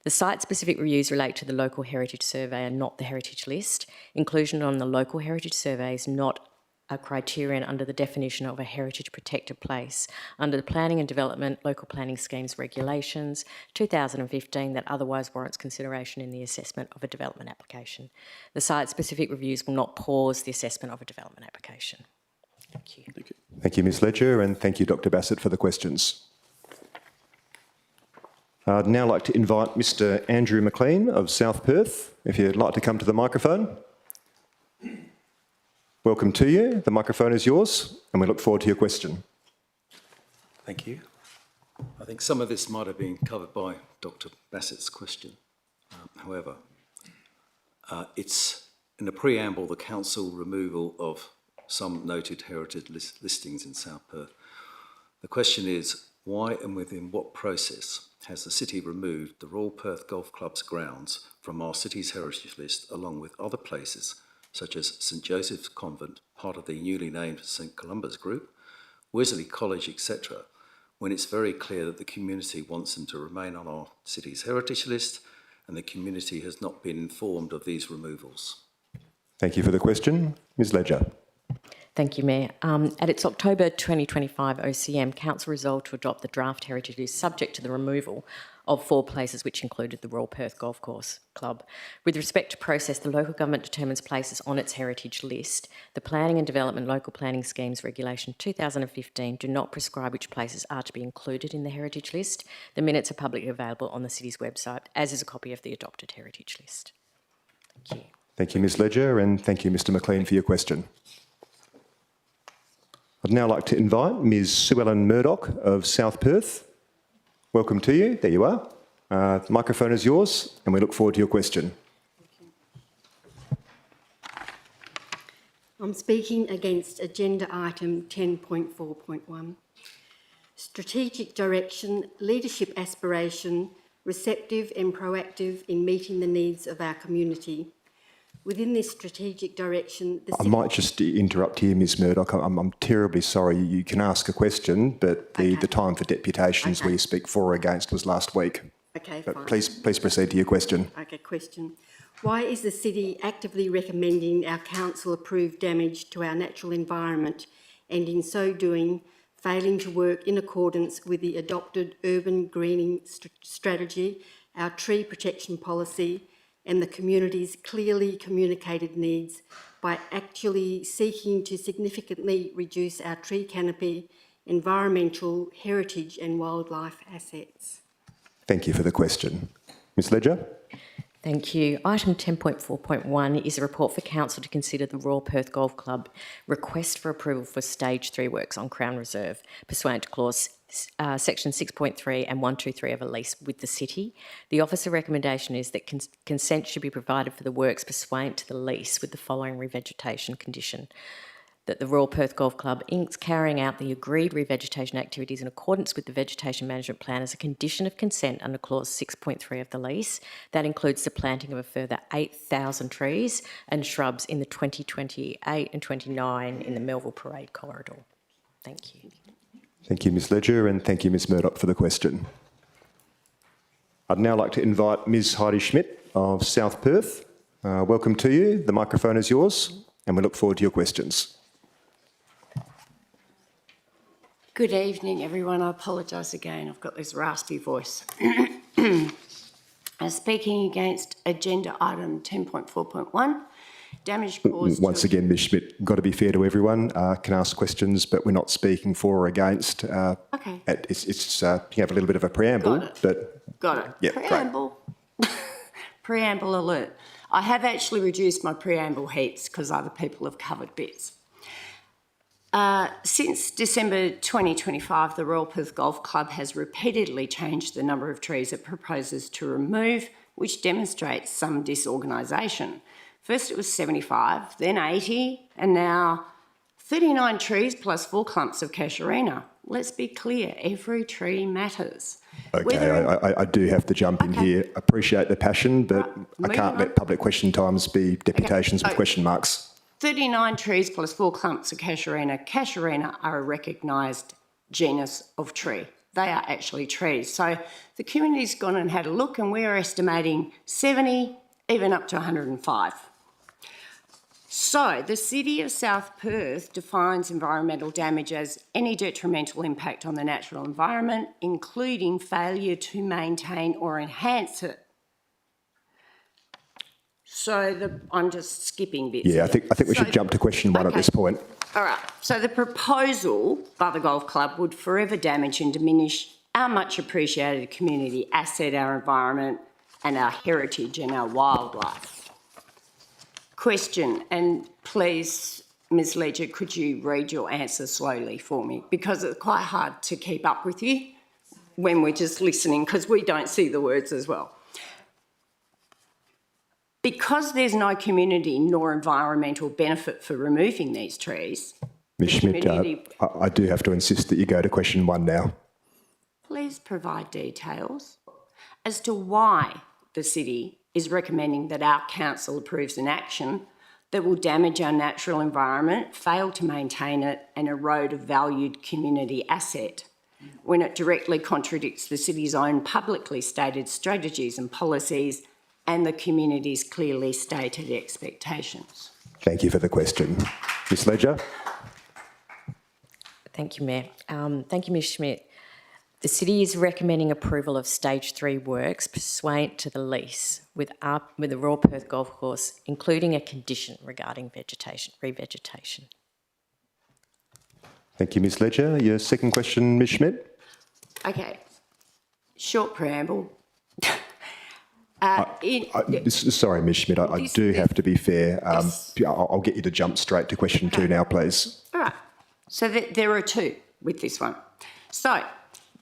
[SPEAKER 4] The site-specific reviews relate to the local heritage survey and not the heritage list. Inclusion on the local heritage survey is not a criterion under the definition of a heritage protected place under the Planning and Development Local Planning Schemes Regulations 2015 that otherwise warrants consideration in the assessment of a development application. The site-specific reviews will not pause the assessment of a development application. Thank you.
[SPEAKER 6] Thank you.
[SPEAKER 1] Thank you, Ms Ledger, and thank you, Dr Bassett, for the questions. I'd now like to invite Mr Andrew McLean of South Perth, if you'd like to come to the microphone. Welcome to you. The microphone is yours, and we look forward to your question.
[SPEAKER 7] Thank you. I think some of this might have been covered by Dr Bassett's question. However, it's in the preamble, the council removal of some noted heritage listings in South Perth. The question is, why and within what process has the City removed the Royal Perth Golf Club's grounds from our city's heritage list, along with other places such as St Joseph's Convent, part of the newly named St Columba's Group, Wesley College, etc., when it's very clear that the community wants them to remain on our city's heritage list and the community has not been informed of these removals?
[SPEAKER 1] Thank you for the question. Ms Ledger.
[SPEAKER 4] Thank you, Mayor. At its October 2025 OCM, Council resolved to adopt the draft heritage list subject to the removal of 4 places, which included the Royal Perth Golf Course Club. With respect to process, the local government determines places on its heritage list. The Planning and Development Local Planning Schemes Regulation 2015 do not prescribe which places are to be included in the heritage list. The minutes are publicly available on the City's website, as is a copy of the adopted heritage list. Thank you.
[SPEAKER 1] Thank you, Ms Ledger, and thank you, Mr McLean, for your question. I'd now like to invite Ms Sue Ellen Murdoch of South Perth. Welcome to you. There you are. The microphone is yours, and we look forward to your question.
[SPEAKER 8] I'm speaking against agenda item 10.4.1. Strategic direction, leadership aspiration, receptive and proactive in meeting the needs of our community. Within this strategic direction...
[SPEAKER 1] I might just interrupt here, Ms Murdoch. I'm terribly sorry. You can ask a question, but the time for deputations where you speak for or against was last week.
[SPEAKER 8] Okay,
[SPEAKER 1] but
[SPEAKER 8] fine.
[SPEAKER 1] Please proceed to your question.
[SPEAKER 8] Okay, question. Why is the City actively recommending our council approve damage to our natural environment and in so doing failing to work in accordance with the adopted urban greening strategy, our tree protection policy and the community's clearly communicated needs by actually seeking to significantly reduce our tree canopy, environmental, heritage and wildlife assets?
[SPEAKER 1] Thank you for the question. Ms Ledger?
[SPEAKER 4] Thank you. Item 10.4.1 is a report for Council to consider the Royal Perth Golf Club request for approval for Stage 3 works on Crown Reserve, pursuant to clause section 6.3 and 123 of a lease with the City. The officer recommendation is that consent should be provided for the works pursuant to the lease with the following revegetation condition: that the Royal Perth Golf Club Inc. carrying out the agreed revegetation activities in accordance with the Vegetation Management Plan as a condition of consent under clause 6.3 of the lease. That includes the planting of a further 8,000 trees and shrubs in the 2028 and 29 in the Melville Parade corridor. Thank you.
[SPEAKER 1] Thank you, Ms Ledger, and thank you, Ms Murdoch, for the question. I'd now like to invite Ms Heidi Schmidt of South Perth. Welcome to you. The microphone is yours, and we look forward to your questions.
[SPEAKER 9] Good evening, everyone. I apologise again. I've got this raspy voice. Speaking against agenda item 10.4.1 Damage caused
[SPEAKER 1] Once again, Ms Schmidt, got to be fair to everyone, can ask questions, but we're not speaking for or against.
[SPEAKER 9] Okay.
[SPEAKER 1] It's you have a little bit of a preamble,
[SPEAKER 9] Got it.
[SPEAKER 1] but
[SPEAKER 9] Got it.
[SPEAKER 1] yeah, great.
[SPEAKER 9] Preamble. Preamble alert. I have actually reduced my preamble heaps because other people have covered bits. Since December 2025, the Royal Perth Golf Club has repeatedly changed the number of trees it proposes to remove, which demonstrates some disorganisation. First it was 75, then 80, and now 39 trees plus 4 clumps of casuarina. Let's be clear, every tree matters.
[SPEAKER 1] Okay, I do have to jump in here. Appreciate the passion, but I can't let public question times be deputations with question marks.
[SPEAKER 9] 39 trees plus 4 clumps of casuarina. Casuarina are a recognised genus of tree. They are actually trees. So the community's gone and had a look, and we're estimating 70, even up to 105. So the City of South Perth defines environmental damage as any detrimental impact on the natural environment, including failure to maintain or enhance it. So I'm just skipping bits.
[SPEAKER 1] Yeah, I think we should jump to question 1 at this point.
[SPEAKER 9] All right. So the proposal by the golf club would forever damage and diminish our much appreciated community asset, our environment, and our heritage and our wildlife. Question, and please, Ms Ledger, could you read your answer slowly for me? Because it's quite hard to keep up with you when we're just listening, because we don't see the words as well. Because there's no community nor environmental benefit for removing these trees,
[SPEAKER 1] Ms Schmidt, I do have to insist that you go to question 1 now.
[SPEAKER 9] please provide details as to why the city is recommending that our council approves an action that will damage our natural environment, fail to maintain it, and erode a valued community asset, when it directly contradicts the city's own publicly stated strategies and policies and the community's clearly stated expectations.
[SPEAKER 1] Thank you for the question. Ms Ledger?
[SPEAKER 4] Thank you, Mayor. Thank you, Ms Schmidt. The City is recommending approval of Stage 3 works pursuant to the lease with the Royal Perth Golf Course, including a condition regarding revegetation.
[SPEAKER 1] Thank you, Ms Ledger. Your second question, Ms Schmidt?
[SPEAKER 9] Okay, short preamble.
[SPEAKER 1] Sorry, Ms Schmidt, I do have to be fair. I'll get you to jump straight to question 2 now, please.
[SPEAKER 9] All right, so there are 2 with this one. So,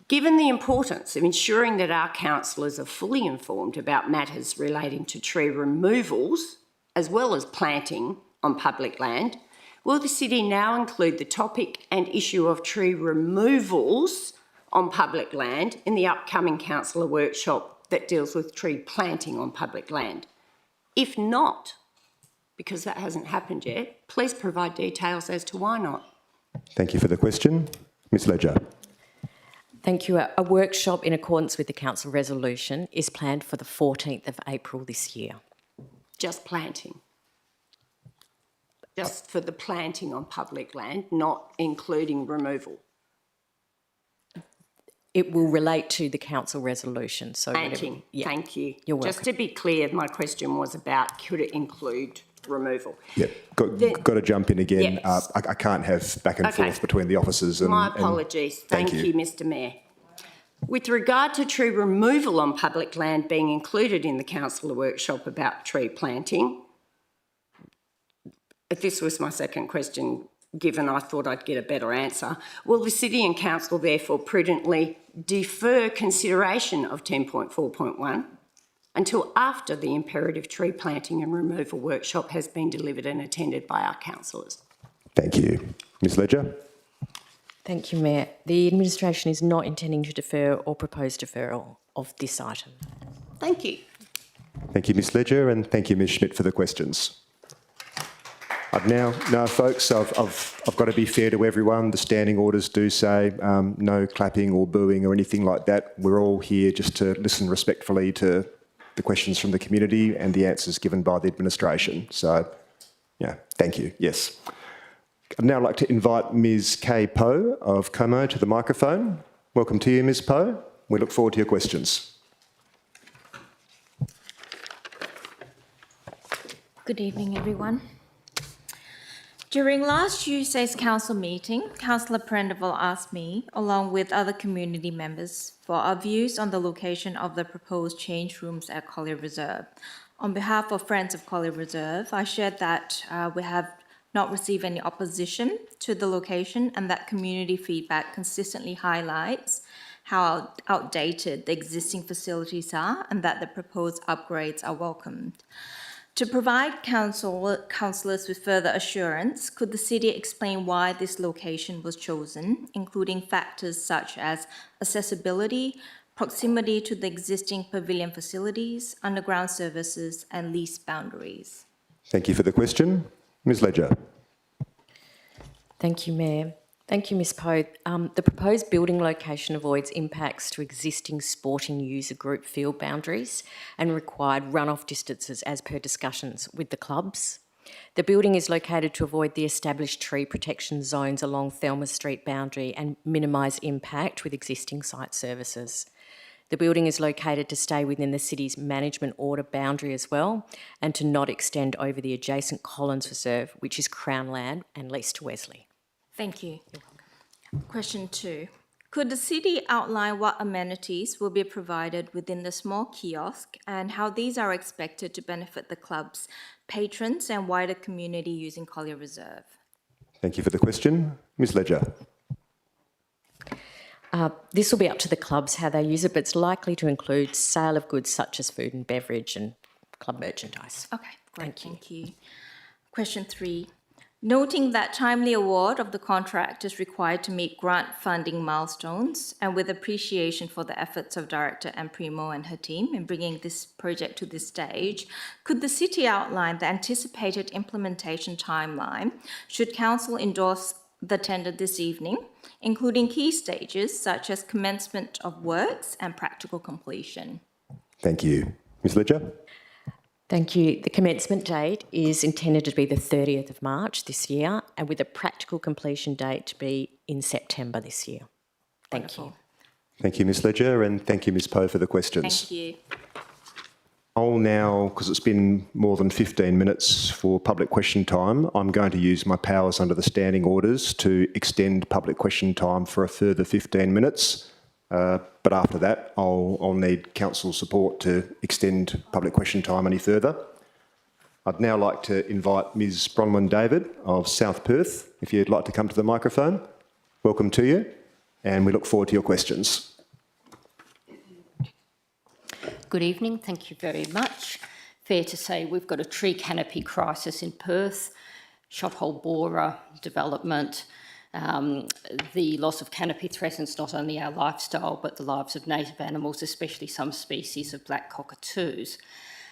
[SPEAKER 9] given the importance of ensuring that our councillors are fully informed about matters relating to tree removals, as well as planting on public land, will the city now include the topic and issue of tree removals on public land in the upcoming councillor workshop that deals with tree planting on public land? If not, because that hasn't happened yet, please provide details as to why not.
[SPEAKER 1] Thank you for the question. Ms Ledger?
[SPEAKER 4] Thank you. A workshop in accordance with the council resolution is planned for the 14th of April this year.
[SPEAKER 9] Just planting. Just for the planting on public land, not including removal.
[SPEAKER 4] It will relate to the council resolution. So
[SPEAKER 9] Planting,
[SPEAKER 4] yeah.
[SPEAKER 9] thank you.
[SPEAKER 4] You're welcome.
[SPEAKER 9] Just to be clear, my question was about could it include removal?
[SPEAKER 1] Yep, got to jump in again.
[SPEAKER 9] Yes.
[SPEAKER 1] I can't have back and
[SPEAKER 9] Okay.
[SPEAKER 1] forth between the officers.
[SPEAKER 9] My apologies. Thank you, Mr Mayor. With regard to tree removal on public land being included in the councillor workshop about tree planting, this was my second question, given I thought I'd get a better answer. Will the City and Council therefore prudently defer consideration of 10.4.1 until after the imperative tree planting and removal workshop has been delivered and attended by our councillors?
[SPEAKER 1] Thank you. Ms Ledger?
[SPEAKER 4] Thank you, Mayor. The administration is not intending to defer or propose deferral of this item.
[SPEAKER 9] Thank you.
[SPEAKER 1] Thank you, Ms Ledger, and thank you, Ms Schmidt, for the questions. Now, folks, I've got to be fair to everyone. The standing orders do say no clapping or booing or anything like that. We're all here just to listen respectfully to the questions from the community and the answers given by the administration. So, yeah, thank you. Yes. I'd now like to invite Ms Kay Poe of Como to the microphone. Welcome to you, Ms Poe. We look forward to your questions.
[SPEAKER 10] Good evening, everyone. During last Tuesday's council meeting, Councillor Prendeville asked me, along with other community members, for our views on the location of the proposed change rooms at Collier Reserve. On behalf of Friends of Collier Reserve, I shared that we have not received any opposition to the location and that community feedback consistently highlights how outdated the existing facilities are and that the proposed upgrades are welcomed. To provide councillors with further assurance, could the city explain why this location was chosen, including factors such as accessibility, proximity to the existing pavilion facilities, underground services, and lease boundaries?
[SPEAKER 1] Thank you for the question. Ms Ledger.
[SPEAKER 4] Thank you, Mayor. Thank you, Ms Poe. The proposed building location avoids impacts to existing sporting user group field boundaries and required runoff distances as per discussions with the clubs. The building is located to avoid the established tree protection zones along Thelma Street boundary and minimise impact with existing site services. The building is located to stay within the city's management order boundary as well and to not extend over the adjacent Collins Reserve, which is Crown land and leased to Wesley.
[SPEAKER 10] Thank you. Question 2. Could the city outline what amenities will be provided within the small kiosk and how these are expected to benefit the club's patrons and wider community using Collier Reserve?
[SPEAKER 1] Thank you for the question. Ms Ledger.
[SPEAKER 4] This will be up to the clubs how they use it, but it's likely to include sale of goods such as food and beverage and club merchandise.
[SPEAKER 10] Okay, great. Thank you. Question 3. Noting that timely award of the contract is required to meet grant funding milestones, and with appreciation for the efforts of Director Anne Primo and her team in bringing this project to this stage, could the city outline the anticipated implementation timeline should council endorse the tender this evening, including key stages such as commencement of works and practical completion?
[SPEAKER 1] Thank you. Ms Ledger.
[SPEAKER 4] Thank you. The commencement date is intended to be the 30th of March this year and with a practical completion date to be in September this year. Thank you.
[SPEAKER 1] Thank you, Ms Ledger, and thank you, Ms Poe, for the questions.
[SPEAKER 10] Thank you.
[SPEAKER 1] I'll now, because it's been more than 15 minutes for public question time, I'm going to use my powers under the standing orders to extend public question time for a further 15 minutes. But after that, I'll need council support to extend public question time any further. I'd now like to invite Ms Bronwyn David of South Perth, if you'd like to come to the microphone. Welcome to you, and we look forward to your questions.
[SPEAKER 11] Good evening, thank you very much. Fair to say we've got a tree canopy crisis in Perth, shothole borer development. The loss of canopy threatens not only our lifestyle but the lives of native animals, especially some species of black cockatoos.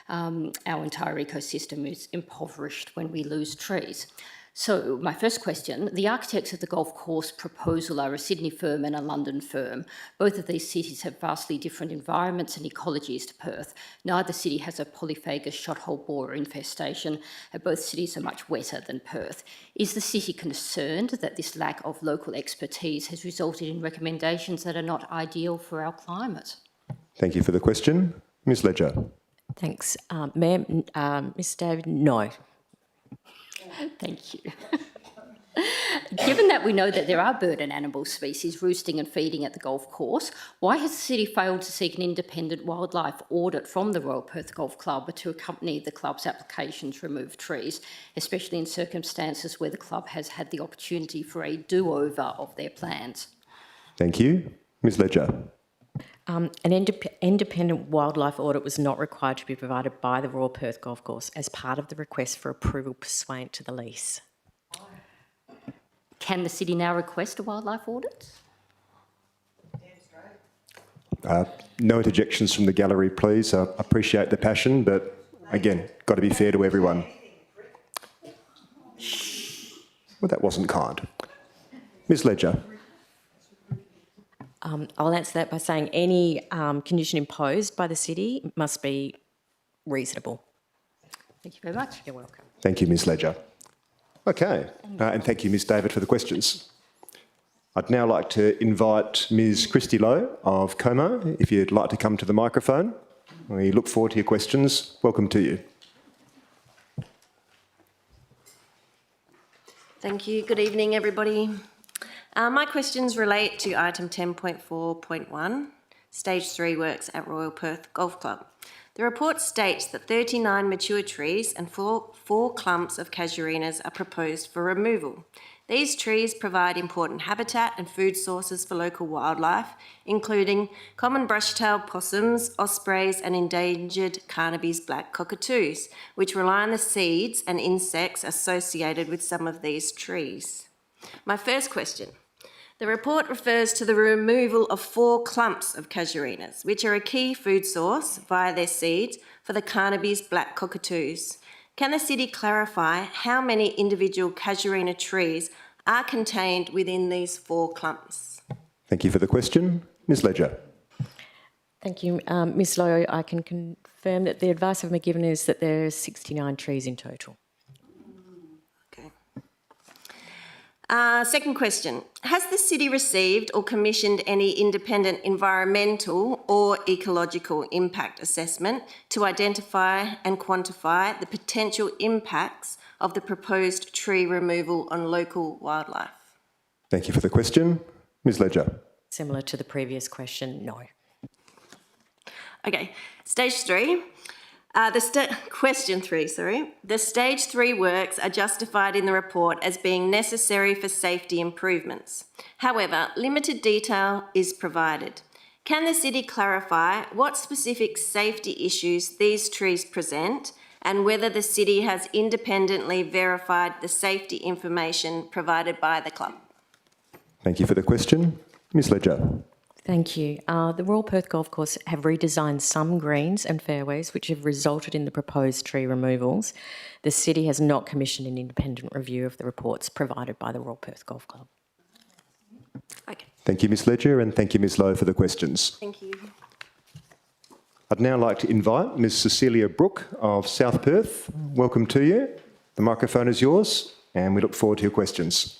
[SPEAKER 11] Our entire ecosystem is impoverished when we lose trees. So my first question, the architects of the golf course proposal are a Sydney firm and a London firm. Both of these cities have vastly different environments and ecologies to Perth. Neither city has a polyphagous shothole borer infestation, and both cities are much wetter than Perth. Is the city concerned that this lack of local expertise has resulted in recommendations that are not ideal for our climate?
[SPEAKER 1] Thank you for the question. Ms Ledger.
[SPEAKER 4] Thanks. Mayor, Ms David, no.
[SPEAKER 11] Thank you. Given that we know that there are bird and animal species roosting and feeding at the golf course, why has the city failed to seek an independent wildlife audit from the Royal Perth Golf Club to accompany the club's application to remove trees, especially in circumstances where the club has had the opportunity for a do-over of their plans?
[SPEAKER 1] Thank you. Ms Ledger.
[SPEAKER 4] An independent wildlife audit was not required to be provided by the Royal Perth Golf Course as part of the request for approval pursuant to the lease.
[SPEAKER 11] Can the city now request a wildlife audit?
[SPEAKER 1] No interjections from the gallery, please. I appreciate the passion, but again, got to be fair to everyone. Well, that wasn't kind. Ms Ledger.
[SPEAKER 4] I'll answer that by saying any condition imposed by the city must be reasonable.
[SPEAKER 11] Thank you very much.
[SPEAKER 4] You're welcome.
[SPEAKER 1] Thank you, Ms Ledger. Okay, and thank you, Ms David, for the questions. I'd now like to invite Ms Christy Lowe of Como, if you'd like to come to the microphone. We look forward to your questions. Welcome to you.
[SPEAKER 12] Thank you. Good evening, everybody. My questions relate to item 10.4.1, Stage 3 works at Royal Perth Golf Club. The report states that 39 mature trees and four clumps of casuarinas are proposed for removal. These trees provide important habitat and food sources for local wildlife, including common brush-tailed possums, ospreys and endangered Carnaby's black cockatoos, which rely on the seeds and insects associated with some of these trees. My first question. The report refers to the removal of 4 clumps of casuarinas, which are a key food source via their seeds for the Carnaby's black cockatoos. Can the City clarify how many individual casuarina trees are contained within these 4 clumps?
[SPEAKER 1] Thank you for the question. Ms Ledger.
[SPEAKER 4] Thank you. Ms Lowe, I can confirm that the advice I've been given is that there are 69 trees in total.
[SPEAKER 12] Okay. Second question. Has the City received or commissioned any independent environmental or ecological impact assessment to identify and quantify the potential impacts of the proposed tree removal on local wildlife?
[SPEAKER 1] Thank you for the question. Ms Ledger.
[SPEAKER 4] Similar to the previous question, no.
[SPEAKER 12] Okay, stage 3. Question 3, sorry. The stage 3 works are justified in the report as being necessary for safety improvements. However, limited detail is provided. Can the City clarify what specific safety issues these trees present and whether the City has independently verified the safety information provided by the club?
[SPEAKER 1] Thank you for the question. Ms Ledger.
[SPEAKER 4] Thank you. The Royal Perth Golf Course have redesigned some greens and fairways which have resulted in the proposed tree removals. The City has not commissioned an independent review of the reports provided by the Royal Perth Golf Club.
[SPEAKER 12] Okay.
[SPEAKER 1] Thank you, Ms Ledger, and thank you, Ms Lowe, for the questions.
[SPEAKER 12] Thank you.
[SPEAKER 1] I'd now like to invite Ms Cecilia Brooke of South Perth. Welcome to you. The microphone is yours, and we look forward to your questions.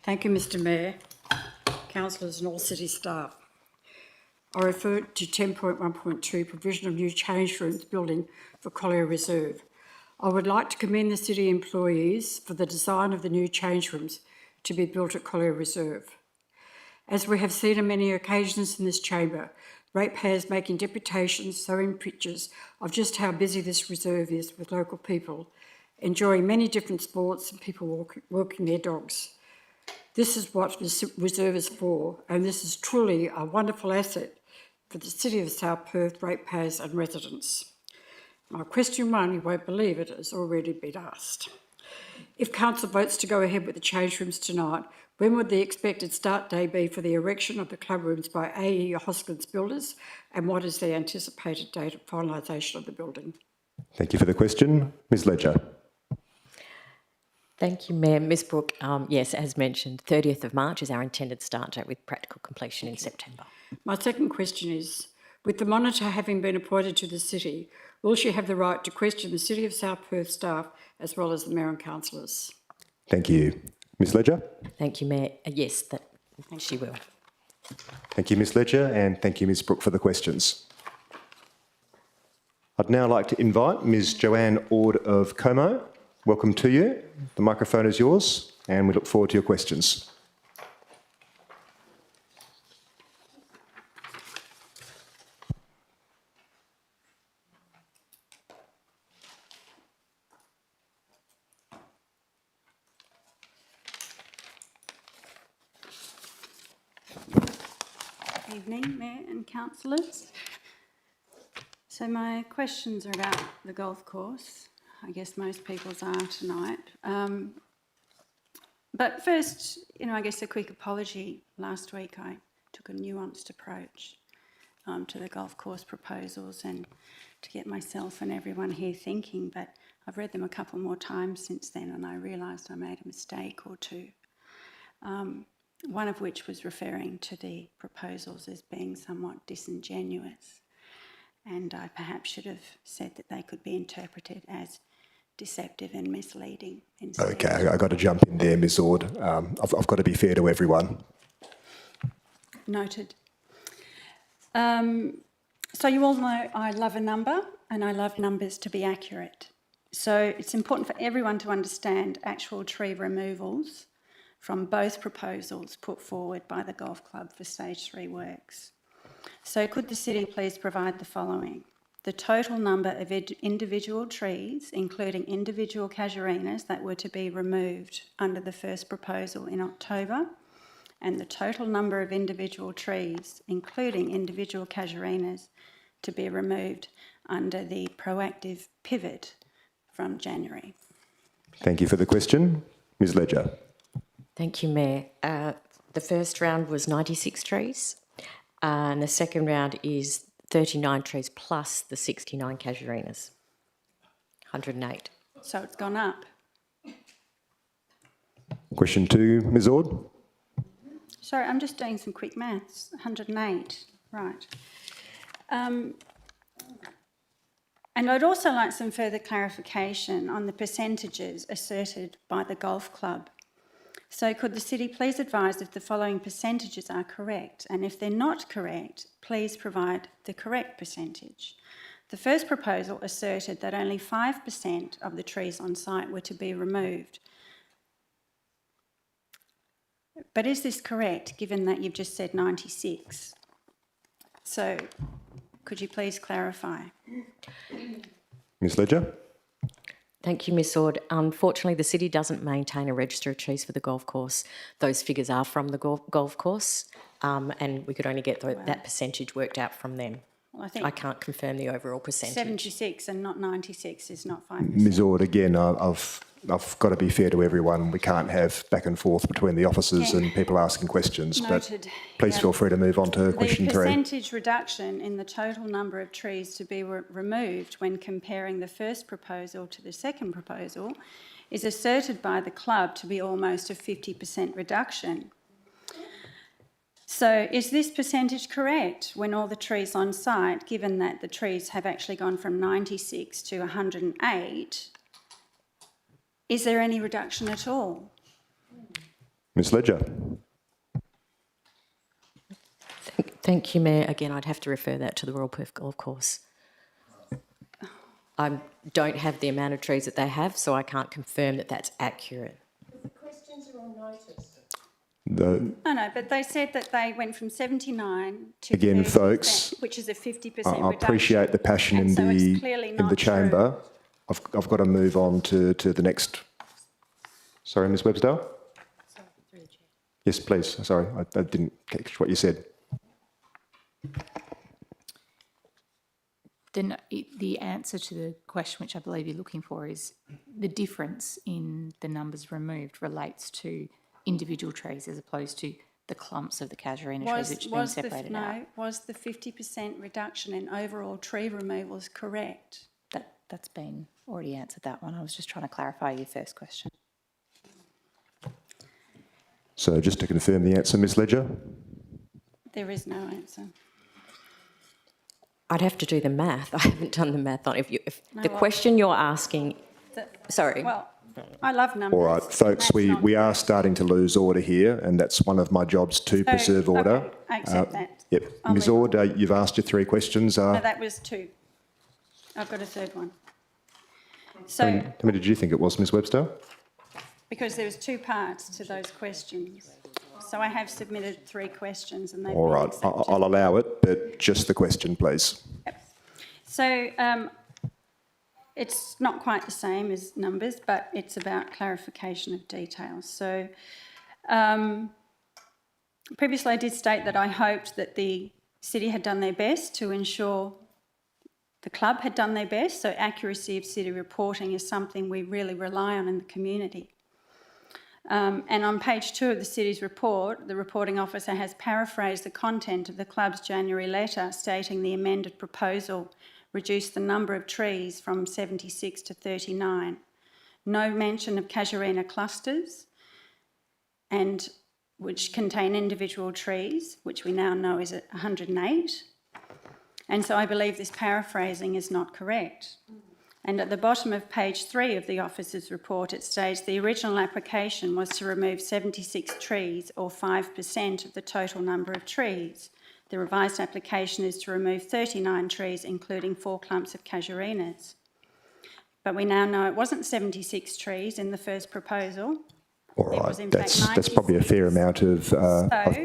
[SPEAKER 13] Thank you, Mr Mayor, councillors and all City staff. I refer to 10.1.2, provision of new change rooms building for Collier Reserve. I would like to commend the City employees for the design of the new change rooms to be built at Collier Reserve. As we have seen on many occasions in this chamber, ratepayers making deputations, showing pictures of just how busy this reserve is with local people, enjoying many different sports and people walking their dogs. This is what the reserve is for, and this is truly a wonderful asset for the City of South Perth ratepayers and residents. My question 1, you won't believe it, has already been asked. If Council votes to go ahead with the change rooms tonight, when would the expected start day be for the erection of the club rooms by AE Hoskins Builders, and what is the anticipated date of finalisation of the building?
[SPEAKER 1] Thank you for the question. Ms Ledger.
[SPEAKER 4] Thank you, Mayor. Ms Brooke, yes, as mentioned, 30th of March is our intended start date with practical completion in September.
[SPEAKER 13] My second question is, with the monitor having been appointed to the City, will she have the right to question the City of South Perth staff as well as the Mayor and councillors?
[SPEAKER 1] Thank you. Ms Ledger.
[SPEAKER 4] Thank you, Mayor. Yes, she will.
[SPEAKER 1] Thank you, Ms Ledger, and thank you, Ms Brooke, for the questions. I'd now like to invite Ms Joanne Ord of Como. Welcome to you. The microphone is yours, and we look forward to your questions.
[SPEAKER 13] Good evening, Mayor and councillors. So my questions are about the golf course. I guess most people's are tonight. But first, I guess a quick apology. Last week I took a nuanced approach to the golf course proposals and to get myself and everyone here thinking, but I've read them a couple more times since then and I realised I made a mistake or two. One of which was referring to the proposals as being somewhat disingenuous. And I perhaps should have said that they could be interpreted as
[SPEAKER 14] deceptive and misleading instead.
[SPEAKER 1] Okay, I've got to jump in there, Ms Ord. I've got to be fair to everyone.
[SPEAKER 14] Noted. So you all know I love a number and I love numbers to be accurate. So it's important for everyone to understand actual tree removals from both proposals put forward by the Golf Club for Stage 3 works. So could the City please provide the following? The total number of individual trees, including individual casuarinas that were to be removed under the first proposal in October, and the total number of individual trees, including individual casuarinas, to be removed under the proactive pivot from January.
[SPEAKER 1] Thank you for the question. Ms Ledger.
[SPEAKER 4] Thank you, Mayor. The first round was 96 trees, and the second round is 39 trees plus the 69 casuarinas, 108.
[SPEAKER 14] So it's gone up.
[SPEAKER 1] Question 2, Ms Ord.
[SPEAKER 14] Sorry, I'm just doing some quick maths. 108, right. And I'd also like some further clarification on the percentages asserted by the Golf Club. So could the City please advise if the following percentages are correct, and if they're not correct, please provide the correct percentage. The first proposal asserted that only 5% of the trees on site were to be removed. But is this correct, given that you've just said 96? So could you please clarify?
[SPEAKER 1] Ms Ledger.
[SPEAKER 4] Thank you, Ms Ord. Unfortunately, the City doesn't maintain a register of trees for the golf course. Those figures are from the golf course, and we could only get that percentage worked out from them.
[SPEAKER 14] Well, I think
[SPEAKER 4] I can't confirm the overall percentage.
[SPEAKER 14] 76 and not 96 is not 5%.
[SPEAKER 1] Ms Ord, again, I've got to be fair to everyone. We can't have back and forth between the officers and people asking questions.
[SPEAKER 14] Noted.
[SPEAKER 1] But please feel free to move on to question 3.
[SPEAKER 14] The percentage reduction in the total number of trees to be removed when comparing the first proposal to the second proposal is asserted by the club to be almost a 50% reduction. So is this percentage correct when all the trees on site, given that the trees have actually gone from 96 to 108, is there any reduction at all?
[SPEAKER 1] Ms Ledger.
[SPEAKER 4] Thank you, Mayor. Again, I'd have to refer that to the Royal Perth Golf Course. I don't have the amount of trees that they have, so I can't confirm that that's accurate.
[SPEAKER 9] The questions are on notice.
[SPEAKER 14] No, but they said that they went from 79 to
[SPEAKER 1] Again,
[SPEAKER 14] 30%,
[SPEAKER 1] folks,
[SPEAKER 14] which is a 50%
[SPEAKER 1] I
[SPEAKER 14] reduction.
[SPEAKER 1] appreciate the passion
[SPEAKER 14] And so it's
[SPEAKER 1] in
[SPEAKER 14] clearly
[SPEAKER 1] the
[SPEAKER 14] not
[SPEAKER 1] chamber. I've got to move on to the next. Sorry, Ms Webster.
[SPEAKER 3] Sorry, through the chair.
[SPEAKER 1] Yes, please. Sorry, I didn't catch what you said.
[SPEAKER 15] Then the answer to the question, which I believe you're looking for, is the difference in the numbers removed relates to individual trees as opposed to the clumps of the casuarina trees which have been separated out.
[SPEAKER 14] Was the 50% reduction in overall tree removals correct?
[SPEAKER 15] That's been already answered, that one. I was just trying to clarify your first question.
[SPEAKER 1] So just to confirm the answer, Ms Ledger.
[SPEAKER 14] There is no answer.
[SPEAKER 4] I'd have to do the math. I haven't done the math on the
[SPEAKER 14] well,
[SPEAKER 4] question you're asking. Sorry.
[SPEAKER 14] Well, I love numbers.
[SPEAKER 1] All right, folks, we are starting to lose order here, and that's one of my jobs to preserve order.
[SPEAKER 14] Okay, I accept that.
[SPEAKER 1] Yep. Ms Ord, you've asked your 3 questions.
[SPEAKER 14] No, that was 2. I've got a third one. So,
[SPEAKER 1] how many did you think it was, Ms Webster?
[SPEAKER 14] because there was 2 parts to those questions. So I have submitted 3 questions and they've
[SPEAKER 1] All
[SPEAKER 14] been
[SPEAKER 1] right,
[SPEAKER 14] accepted.
[SPEAKER 1] I'll allow it, but just the question, please.
[SPEAKER 14] Yep. So it's not quite the same as numbers, but it's about clarification of details. So previously I did state that I hoped that the City had done their best to ensure the club had done their best, so accuracy of City reporting is something we really rely on in the community. And on page 2 of the City's report, the reporting officer has paraphrased the content of the club's January letter stating the amended proposal reduced the number of trees from 76 to 39. No mention of casuarina clusters, and which contain individual trees, which we now know is at 108. And so I believe this paraphrasing is not correct. And at the bottom of page 3 of the officer's report, it states the original application was to remove 76 trees, or 5% of the total number of trees. The revised application is to remove 39 trees, including 4 clumps of casuarinas. But we now know it wasn't 76 trees in the first proposal.
[SPEAKER 1] All right, that's probably a fair amount of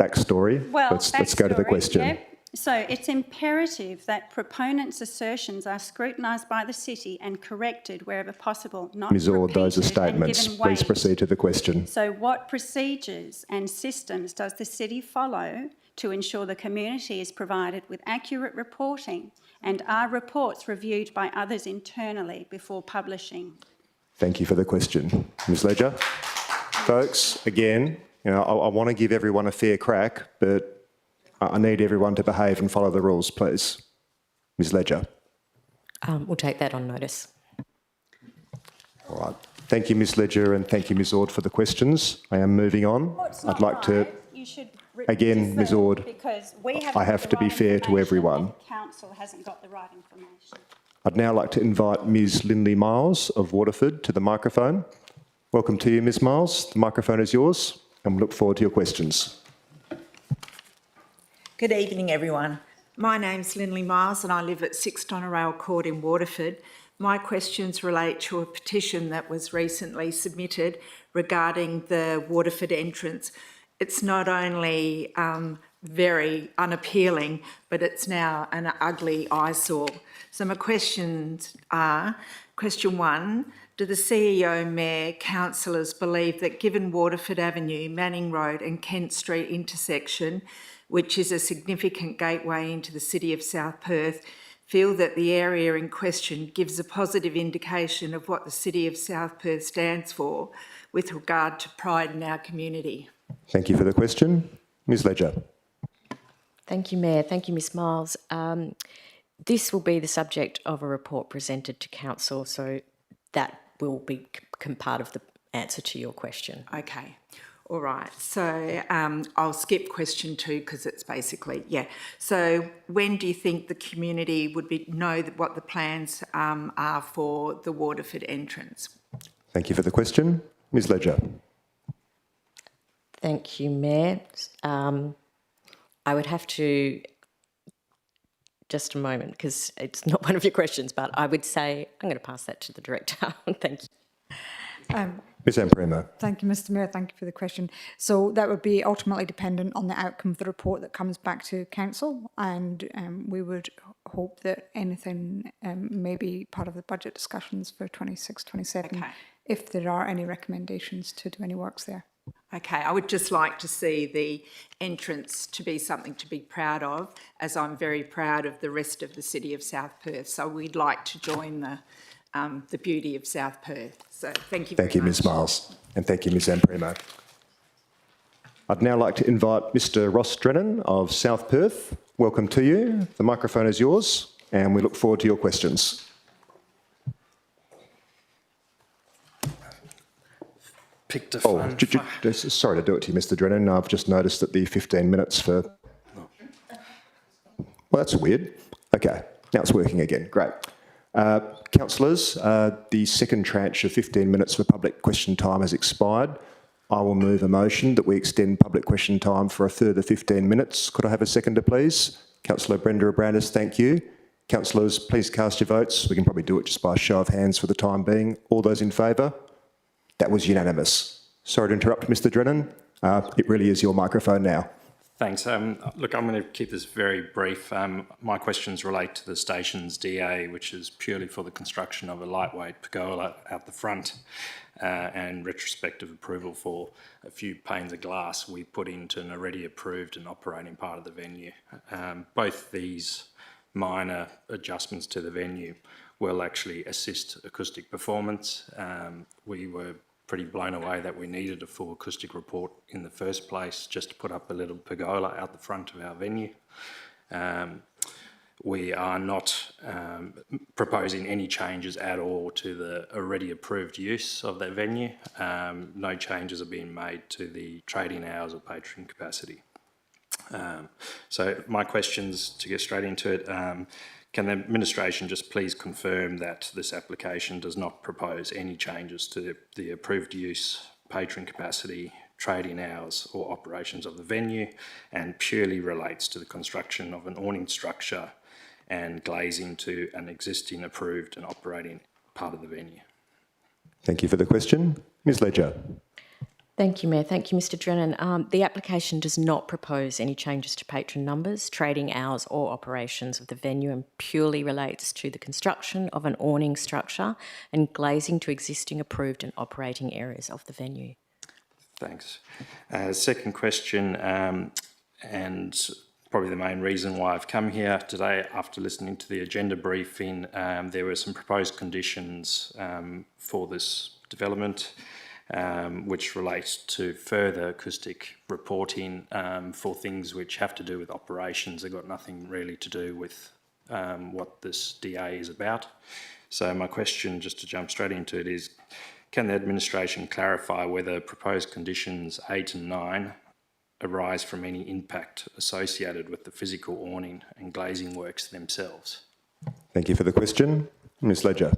[SPEAKER 1] backstory.
[SPEAKER 14] Well,
[SPEAKER 1] let's go to the question.
[SPEAKER 14] Yeah. So it's imperative that proponents' assertions are scrutinised by the city and corrected wherever possible, not
[SPEAKER 1] Ms. Ord, those are
[SPEAKER 14] repeated and
[SPEAKER 1] statements.
[SPEAKER 14] given
[SPEAKER 1] Please
[SPEAKER 14] weight.
[SPEAKER 1] proceed to the question.
[SPEAKER 14] So what procedures and systems does the city follow to ensure the community is provided with accurate reporting, and are reports reviewed by others internally before publishing?
[SPEAKER 1] Thank you for the question. Ms. Ledger. Folks, again, I want to give everyone a fair crack, but I need everyone to behave and follow the rules, please. Ms. Ledger.
[SPEAKER 4] We'll take that on notice.
[SPEAKER 1] All right. Thank you, Ms. Ledger, and thank you, Ms. Ord, for the questions. I am moving on. I'd like to... Again, Ms. Ord, I have to be fair to everyone.
[SPEAKER 14] Council hasn't got the right information.
[SPEAKER 1] I'd now like to invite Ms. Lindley Miles of Waterford to the microphone. Welcome to you, Ms. Miles. The microphone is yours, and we look forward to your questions.
[SPEAKER 16] Good evening, everyone. My name's Lindley Miles and I live at 6 Doneraile Court in Waterford. My questions relate to a petition that was recently submitted regarding the Waterford entrance. It's not only very unappealing, but it's now an ugly eyesore. So my questions are, question 1, do the CEO, Mayor, councillors believe that given Waterford Avenue, Manning Road and Kent Street intersection, which is a significant gateway into the city of South Perth, feel that the area in question gives a positive indication of what the city of South Perth stands for with regard to pride in our community?
[SPEAKER 1] Thank you for the question. Ms. Ledger.
[SPEAKER 4] Thank you, Mayor. Thank you, Ms. Miles. This will be the subject of a report presented to Council, so that will become part of the answer to your question.
[SPEAKER 16] Okay. All right, so I'll skip question 2 because it's basically, So when do you think the community would know what the plans are for the Waterford entrance?
[SPEAKER 1] Thank you for the question. Ms. Ledger.
[SPEAKER 4] Thank you, Mayor. I would have to, just a moment, because it's not one of your questions, but I would say I'm going to pass that to the Director. Thank you.
[SPEAKER 1] Ms. Amprema.
[SPEAKER 17] Thank you, Mr. Mayor. Thank you for the question. So that would be ultimately dependent on the outcome of the report that comes back to Council, and we would hope that anything may be part of the budget discussions for 26, 27, if there are any recommendations to do any works there.
[SPEAKER 16] Okay, I would just like to see the entrance to be something to be proud of, as I'm very proud of the rest of the city of South Perth. So we'd like to join the beauty of South Perth. So thank you very much.
[SPEAKER 1] Thank you, Ms. Miles, and thank you, Ms. Amprema. I'd now like to invite Mr. Ross Drennan of South Perth. Welcome to you. The microphone is yours, and we look forward to your questions.
[SPEAKER 18] Picked a fun...
[SPEAKER 1] Sorry to do it to you, Mr. Drennan. I've just noticed that the 15 minutes for... Well, that's weird. Okay, now it's working again. Great. Councillors, the second tranche of 15 minutes for public question time has expired. I will move a motion that we extend public question time for a further 15 minutes. Could I have a seconder, please? Councillor Brenda Abrandis, thank you. Councillors, please cast your votes. We can probably do it just by a show of hands for the time being. All those in favour? That was unanimous. Sorry to interrupt, Mr. Drennan. It really is your microphone now.
[SPEAKER 18] Thanks. Look, I'm going to keep this very brief. My questions relate to the station's DA, which is purely for the construction of a lightweight pergola out the front and retrospective approval for a few panes of glass we put into an already approved and operating part of the venue. Both these minor adjustments to the venue will actually assist acoustic performance. We were pretty blown away that we needed a full acoustic report in the first place just to put up a little pergola out the front of our venue. We are not proposing any changes at all to the already approved use of that venue. No changes are being made to the trading hours or patron capacity. So my questions, to get straight into it, Can the administration just please confirm that this application does not propose any changes to the approved use, patron capacity, trading hours or operations of the venue, and purely relates to the construction of an awning structure and glazing to an existing approved and operating part of the venue?
[SPEAKER 1] Thank you for the question. Ms Ledger.
[SPEAKER 4] Thank you, Mayor. Thank you, Mr Drennan. The application does not propose any changes to patron numbers, trading hours or operations of the venue, and purely relates to the construction of an awning structure and glazing to existing approved and operating areas of the venue.
[SPEAKER 18] Thanks. Second question, and probably the main reason why I've come here today after listening to the agenda briefing, there were some proposed conditions for this development, which relates to further acoustic reporting for things which have to do with operations. They've got nothing really to do with what this DA is about. So my question, just to jump straight into it, is can the administration clarify whether proposed conditions 8 and 9 arise from any impact associated with the physical awning and glazing works themselves?
[SPEAKER 1] Thank you for the question. Ms Ledger.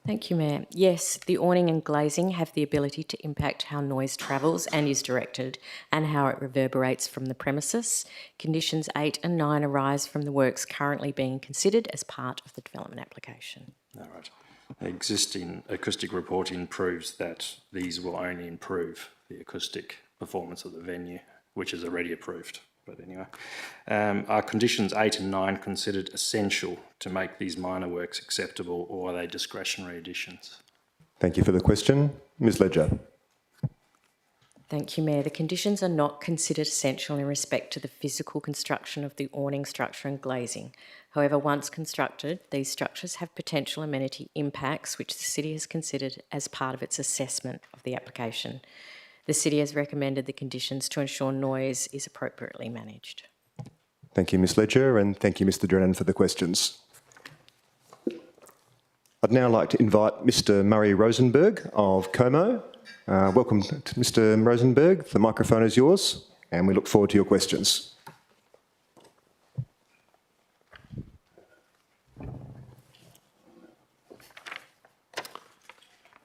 [SPEAKER 4] Thank you, Mayor. Yes, the awning and glazing have the ability to impact how noise travels and is directed and how it reverberates from the premises. Conditions 8 and 9 arise from the works currently being considered as part of the development application.
[SPEAKER 18] All right. Existing acoustic reporting proves that these will only improve the acoustic performance of the venue, which is already approved. But anyway, are conditions 8 and 9 considered essential to make these minor works acceptable, or are they discretionary additions?
[SPEAKER 1] Thank you for the question. Ms Ledger.
[SPEAKER 4] Thank you, Mayor. The conditions are not considered essential in respect to the physical construction of the awning structure and glazing. However, once constructed, these structures have potential amenity impacts which the City has considered as part of its assessment of the application. The City has recommended the conditions to ensure noise is appropriately managed.
[SPEAKER 1] Thank you, Ms Ledger, and thank you, Mr Drennan, for the questions. I'd now like to invite Mr Murray Rosenberg of Como. Welcome to Mr Rosenberg. The microphone is yours, and we look forward to your questions.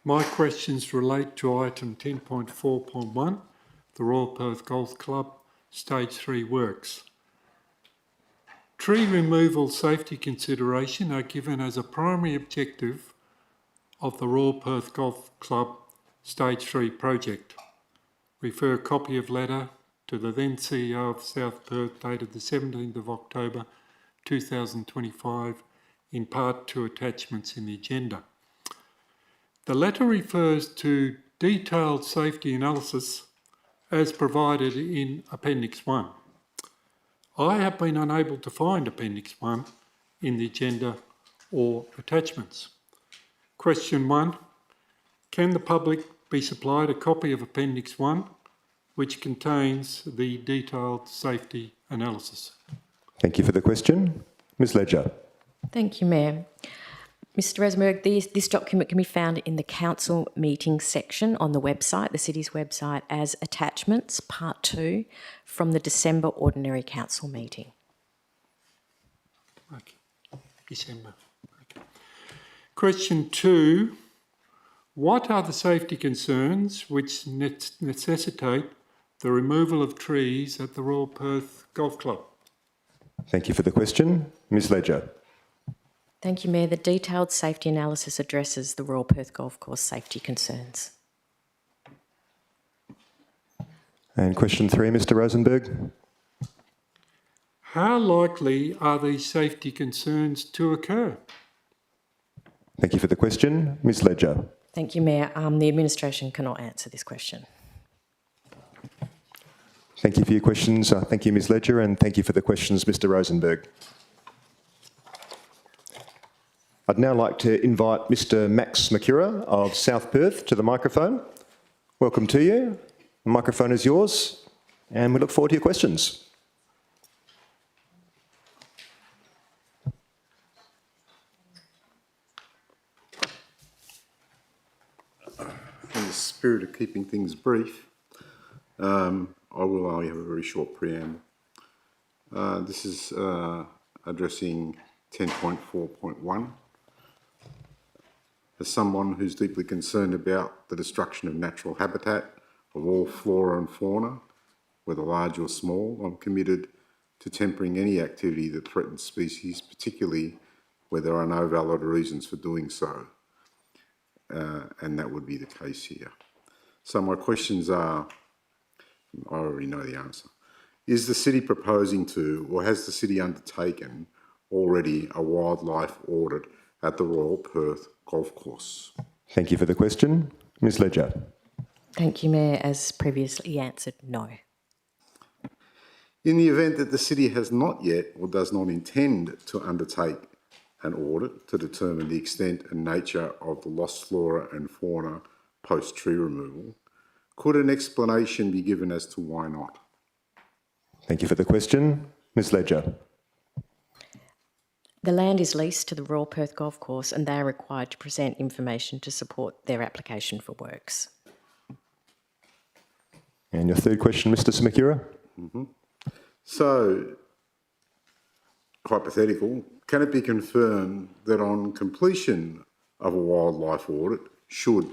[SPEAKER 19] My questions relate to item 10.4.1, the Royal Perth Golf Club Stage 3 works. Tree removal safety consideration are given as a primary objective of the Royal Perth Golf Club Stage 3 project. Refer a copy of letter to the then CEO of South Perth dated the 17th of October 2025 in part to attachments in the agenda. The letter refers to detailed safety analysis as provided in Appendix 1. I have been unable to find Appendix 1 in the agenda or attachments. Question 1. Can the public be supplied a copy of Appendix 1 which contains the detailed safety analysis?
[SPEAKER 1] Thank you for the question. Ms Ledger.
[SPEAKER 4] Thank you, Mayor. Mr Rosenberg, this document can be found in the council meeting section on the website, the City's website, as attachments, part 2, from the December Ordinary Council meeting.
[SPEAKER 19] Okay. December. Okay. Question 2. What are the safety concerns which necessitate the removal of trees at the Royal Perth Golf Club?
[SPEAKER 1] Thank you for the question. Ms Ledger.
[SPEAKER 4] Thank you, Mayor. The detailed safety analysis addresses the Royal Perth Golf Course safety concerns.
[SPEAKER 1] And question 3, Mr Rosenberg.
[SPEAKER 19] How likely are these safety concerns to occur?
[SPEAKER 1] Thank you for the question. Ms Ledger.
[SPEAKER 4] Thank you, Mayor. The administration cannot answer this question.
[SPEAKER 1] Thank you for your questions. Thank you, Ms Ledger, and thank you for the questions, Mr Rosenberg. I'd now like to invite Mr Max Makura of South Perth to the microphone. Welcome to you. The microphone is yours, and we look forward to your questions.
[SPEAKER 20] In the spirit of keeping things brief, I will only have a very short preamble. This is addressing 10.4.1. As someone who's deeply concerned about the destruction of natural habitat of all flora and fauna, whether large or small, I'm committed to tempering any activity that threatens species, particularly where there are no valid reasons for doing so. And that would be the case here. So my questions are, I already know the answer. Is the city proposing to, or has the city undertaken already a wildlife audit at the Royal Perth Golf Course?
[SPEAKER 1] Thank you for the question. Ms Ledger.
[SPEAKER 4] Thank you, Mayor. As previously answered, no.
[SPEAKER 20] In the event that the city has not yet or does not intend to undertake an audit to determine the extent and nature of the lost flora and fauna post-tree removal, could an explanation be given as to why not?
[SPEAKER 1] Thank you for the question. Ms Ledger.
[SPEAKER 4] The land is leased to the Royal Perth Golf Course and they are required to present information to support their application for works.
[SPEAKER 1] And your third question, Mr Smakura?
[SPEAKER 20] So, hypothetical, can it be confirmed that on completion of a wildlife audit, should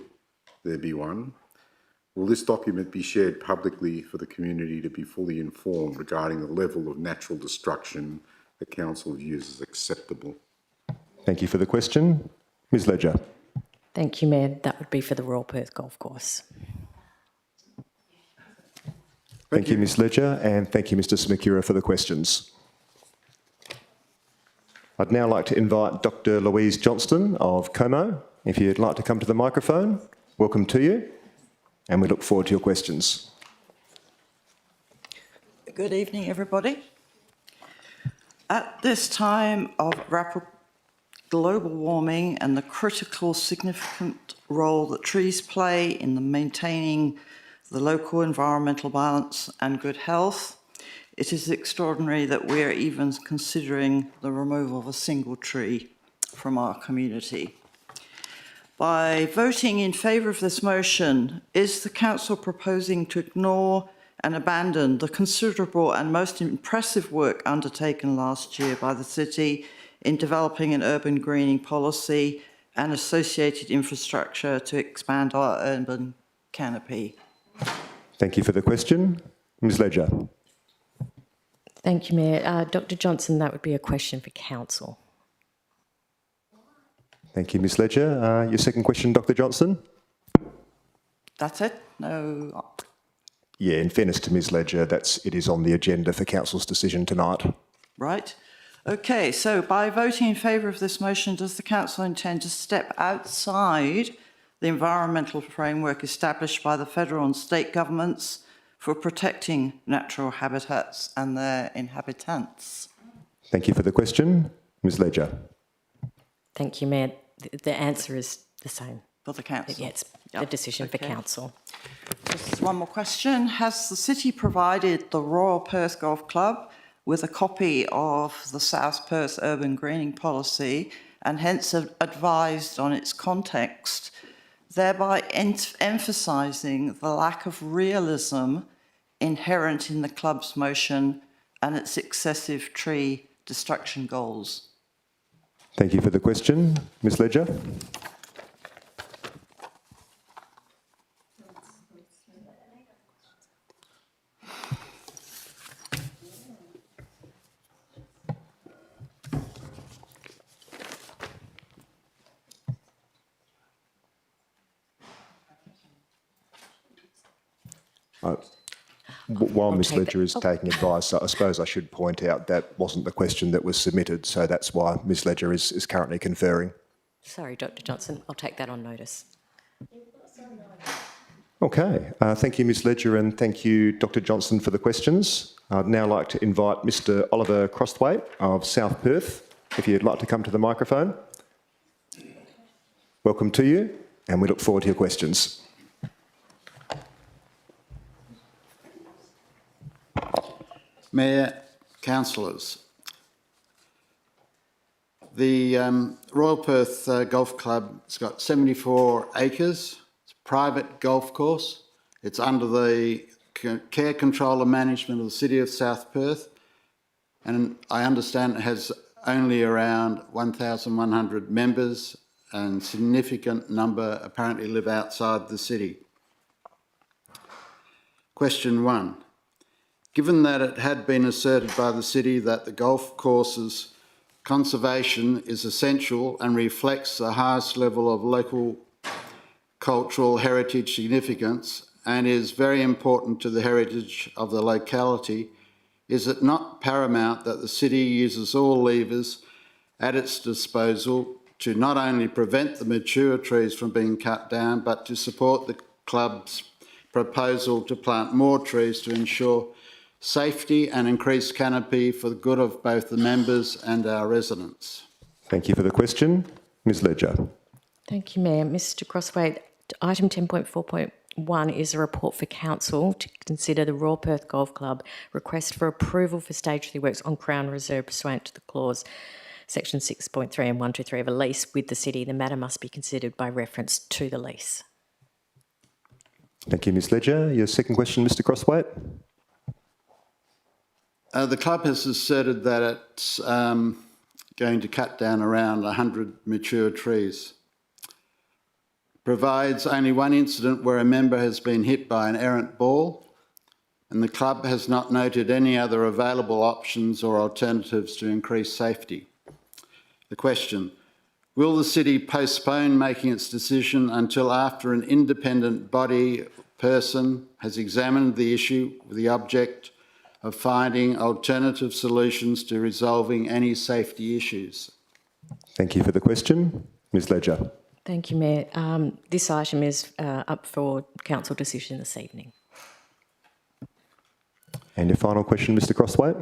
[SPEAKER 20] there be one, will this document be shared publicly for the community to be fully informed regarding the level of natural destruction the council views as acceptable?
[SPEAKER 1] Thank you for the question. Ms Ledger.
[SPEAKER 4] Thank you, Mayor. That would be for the Royal Perth Golf Course.
[SPEAKER 1] Thank you, Ms Ledger, and thank you, Mr Smakura, for the questions. I'd now like to invite Dr Louise Johnston of Como. If you'd like to come to the microphone, welcome to you, and we look forward to your questions.
[SPEAKER 21] Good evening, everybody. At this time of rapid global warming and the critical significant role that trees play in the maintaining the local environmental balance and good health, it is extraordinary that we're even considering the removal of a single tree from our community. By voting in favour of this motion, is the council proposing to ignore and abandon the considerable and most impressive work undertaken last year by the city in developing an urban greening policy and associated infrastructure to expand our urban canopy?
[SPEAKER 1] Thank you for the question. Ms Ledger.
[SPEAKER 4] Thank you, Mayor. Dr Johnson, that would be a question for council.
[SPEAKER 1] Thank you, Ms Ledger. Your second question, Dr Johnson?
[SPEAKER 21] That's it? No.
[SPEAKER 1] Yeah, in fairness to Ms Ledger, it is on the agenda for council's decision tonight.
[SPEAKER 21] Right. Okay, so by voting in favour of this motion, does the council intend to step outside the environmental framework established by the federal and state governments for protecting natural habitats and their inhabitants?
[SPEAKER 1] Thank you for the question. Ms Ledger.
[SPEAKER 4] Thank you, Mayor. The answer is the same.
[SPEAKER 21] For the council?
[SPEAKER 4] Yeah, it's a decision for council.
[SPEAKER 21] Just one more question. Has the city provided the Royal Perth Golf Club with a copy of the South Perth Urban Greening Policy and hence advised on its context, thereby emphasising the lack of realism inherent in the club's motion and its excessive tree destruction goals?
[SPEAKER 1] Thank you for the question. Ms Ledger. While Ms Ledger is taking advice, I suppose I should point out that wasn't the question that was submitted, so that's why Ms Ledger is currently conferring.
[SPEAKER 4] Sorry, Dr Johnson, I'll take that on notice.
[SPEAKER 1] Okay, thank you, Ms Ledger, and thank you, Dr Johnson, for the questions. I'd now like to invite Mr Oliver Crosthwaite of South Perth, if you'd like to come to the microphone. Welcome to you, and we look forward to your questions.
[SPEAKER 22] Mayor, councillors, the Royal Perth Golf Club has got 74 acres. It's a private golf course. It's under the care, control and management of the City of South Perth, and I understand it has only around 1,100 members, and significant number apparently live outside the city. Question 1. Given that it had been asserted by the city that the golf course's conservation is essential and reflects the highest level of local cultural heritage significance and is very important to the heritage of the locality, is it not paramount that the city uses all levers at its disposal to not only prevent the mature trees from being cut down, but to support the club's proposal to plant more trees to ensure safety and increased canopy for the good of both the members and our residents?
[SPEAKER 1] Thank you for the question. Ms Ledger.
[SPEAKER 4] Thank you, Mayor. Mr Crossway, item 10.4.1 is a report for council to consider the Royal Perth Golf Club request for approval for stage 3 works on Crown Reserve pursuant to the clause section 6.3 and 123 of a lease with the city. The matter must be considered by reference to the lease.
[SPEAKER 1] Thank you, Ms Ledger. Your second question, Mr Crossway.
[SPEAKER 22] The club has asserted that it's going to cut down around 100 mature trees. Provides only one incident where a member has been hit by an errant ball, and the club has not noted any other available options or alternatives to increase safety. The question: will the city postpone making its decision until after an independent body person has examined the issue with the object of finding alternative solutions to resolving any safety issues?
[SPEAKER 1] Thank you for the question. Ms Ledger.
[SPEAKER 4] Thank you, Mayor. This item is up for council decision this evening.
[SPEAKER 1] And your final question, Mr Crossway.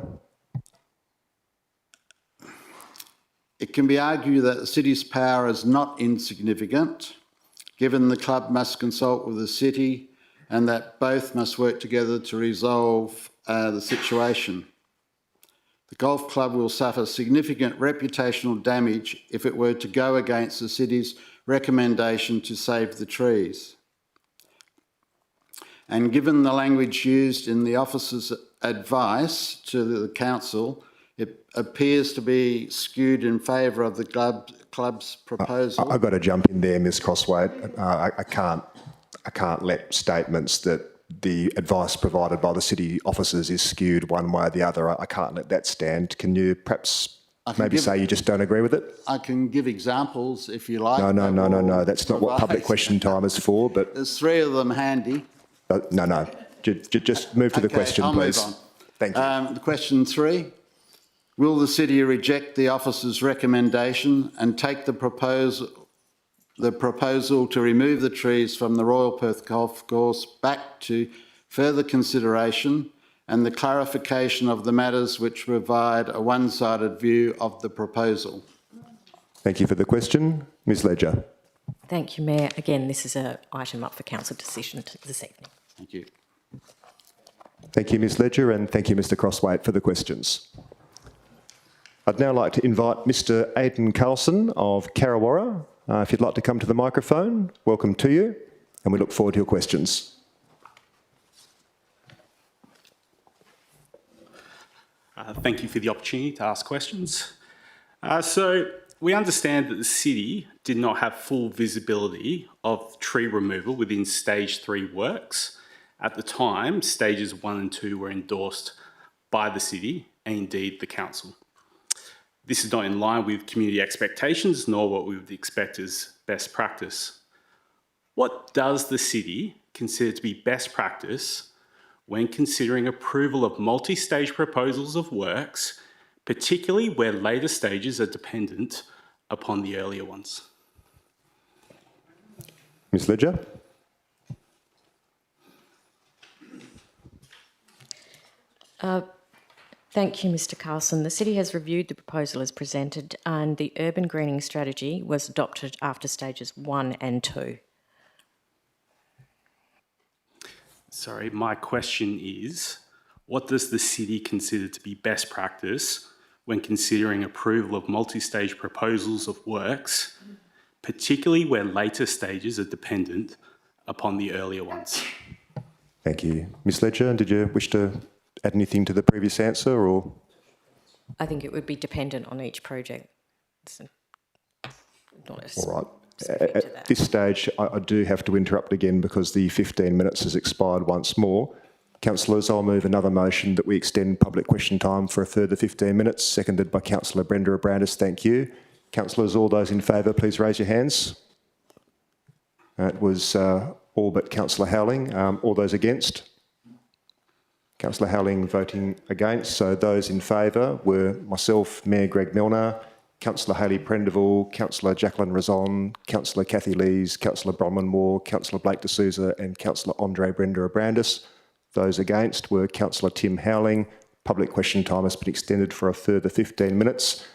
[SPEAKER 22] It can be argued that the city's power is not insignificant, given the club must consult with the city and that both must work together to resolve the situation. The golf club will suffer significant reputational damage if it were to go against the city's recommendation to save the trees. And given the language used in the officer's advice to the council, it appears to be skewed in favour of the club's proposal.
[SPEAKER 1] I've got to jump in there, Ms Crossway. I can't let statements that the advice provided by the city officers is skewed one way or the other. I can't let that stand. Can you perhaps maybe say you just don't agree with it?
[SPEAKER 22] I can give examples if you like.
[SPEAKER 1] No. That's not what public question time is for. But
[SPEAKER 22] there's 3 of them handy.
[SPEAKER 1] No. Just move to the question,
[SPEAKER 22] I'll
[SPEAKER 1] please.
[SPEAKER 22] move on.
[SPEAKER 1] Thank you.
[SPEAKER 22] The question 3. Will the city reject the officer's recommendation and take the proposal to remove the trees from the Royal Perth Golf Course back to further consideration and the clarification of the matters which provide a one-sided view of the proposal?
[SPEAKER 1] Thank you for the question. Ms Ledger.
[SPEAKER 4] Thank you, Mayor. Again, this is an item up for council decision this evening.
[SPEAKER 22] Thank you.
[SPEAKER 1] Thank you, Ms Ledger, and thank you, Mr Crossway, for the questions. I'd now like to invite Mr Aidan Carlson of Carrawarra. If you'd like to come to the microphone, welcome to you, and we look forward to your questions.
[SPEAKER 2] Thank you for the opportunity to ask questions. So we understand that the city did not have full visibility of tree removal within stage 3 works. At the time, stages 1 and 2 were endorsed by the city and indeed the council. This is not in line with community expectations, nor what we would expect as best practice. What does the city consider to be best practice when considering approval of multi-stage proposals of works, particularly where later stages are dependent upon the earlier ones?
[SPEAKER 1] Ms Ledger.
[SPEAKER 4] Thank you, Mr Carlson. The city has reviewed the proposal as presented and the urban greening strategy was adopted after stages 1 and 2.
[SPEAKER 2] Sorry, my question is, what does the city consider to be best practice when considering approval of multi-stage proposals of works, particularly where later stages are dependent upon the earlier ones?
[SPEAKER 1] Thank you. Ms Ledger, did you wish to add anything to the previous answer, or?
[SPEAKER 4] I think it would be dependent on each project. It's not a
[SPEAKER 1] All right.
[SPEAKER 4] specific to
[SPEAKER 1] At
[SPEAKER 4] that.
[SPEAKER 1] this stage, I do have to interrupt again because the 15 minutes has expired once more. Councillors, I'll move another motion that we extend public question time for a further 15 minutes, seconded by Councillor Brenda Abrandis. Thank you. Councillors, all those in favour, please raise your hands. It was all but Councillor Howling. All those against? Councillor Howling voting against. So those in favour were myself, Mayor Greg Milner, Councillor Hayley Prendeville, Councillor Jacqueline Razon, Councillor Kathy Lees, Councillor Bronwyn Moore, Councillor Blake D'Souza and Councillor Andre Brenda Abrandis. Those against were Councillor Tim Howling. Public question time has been extended for a further 15 minutes.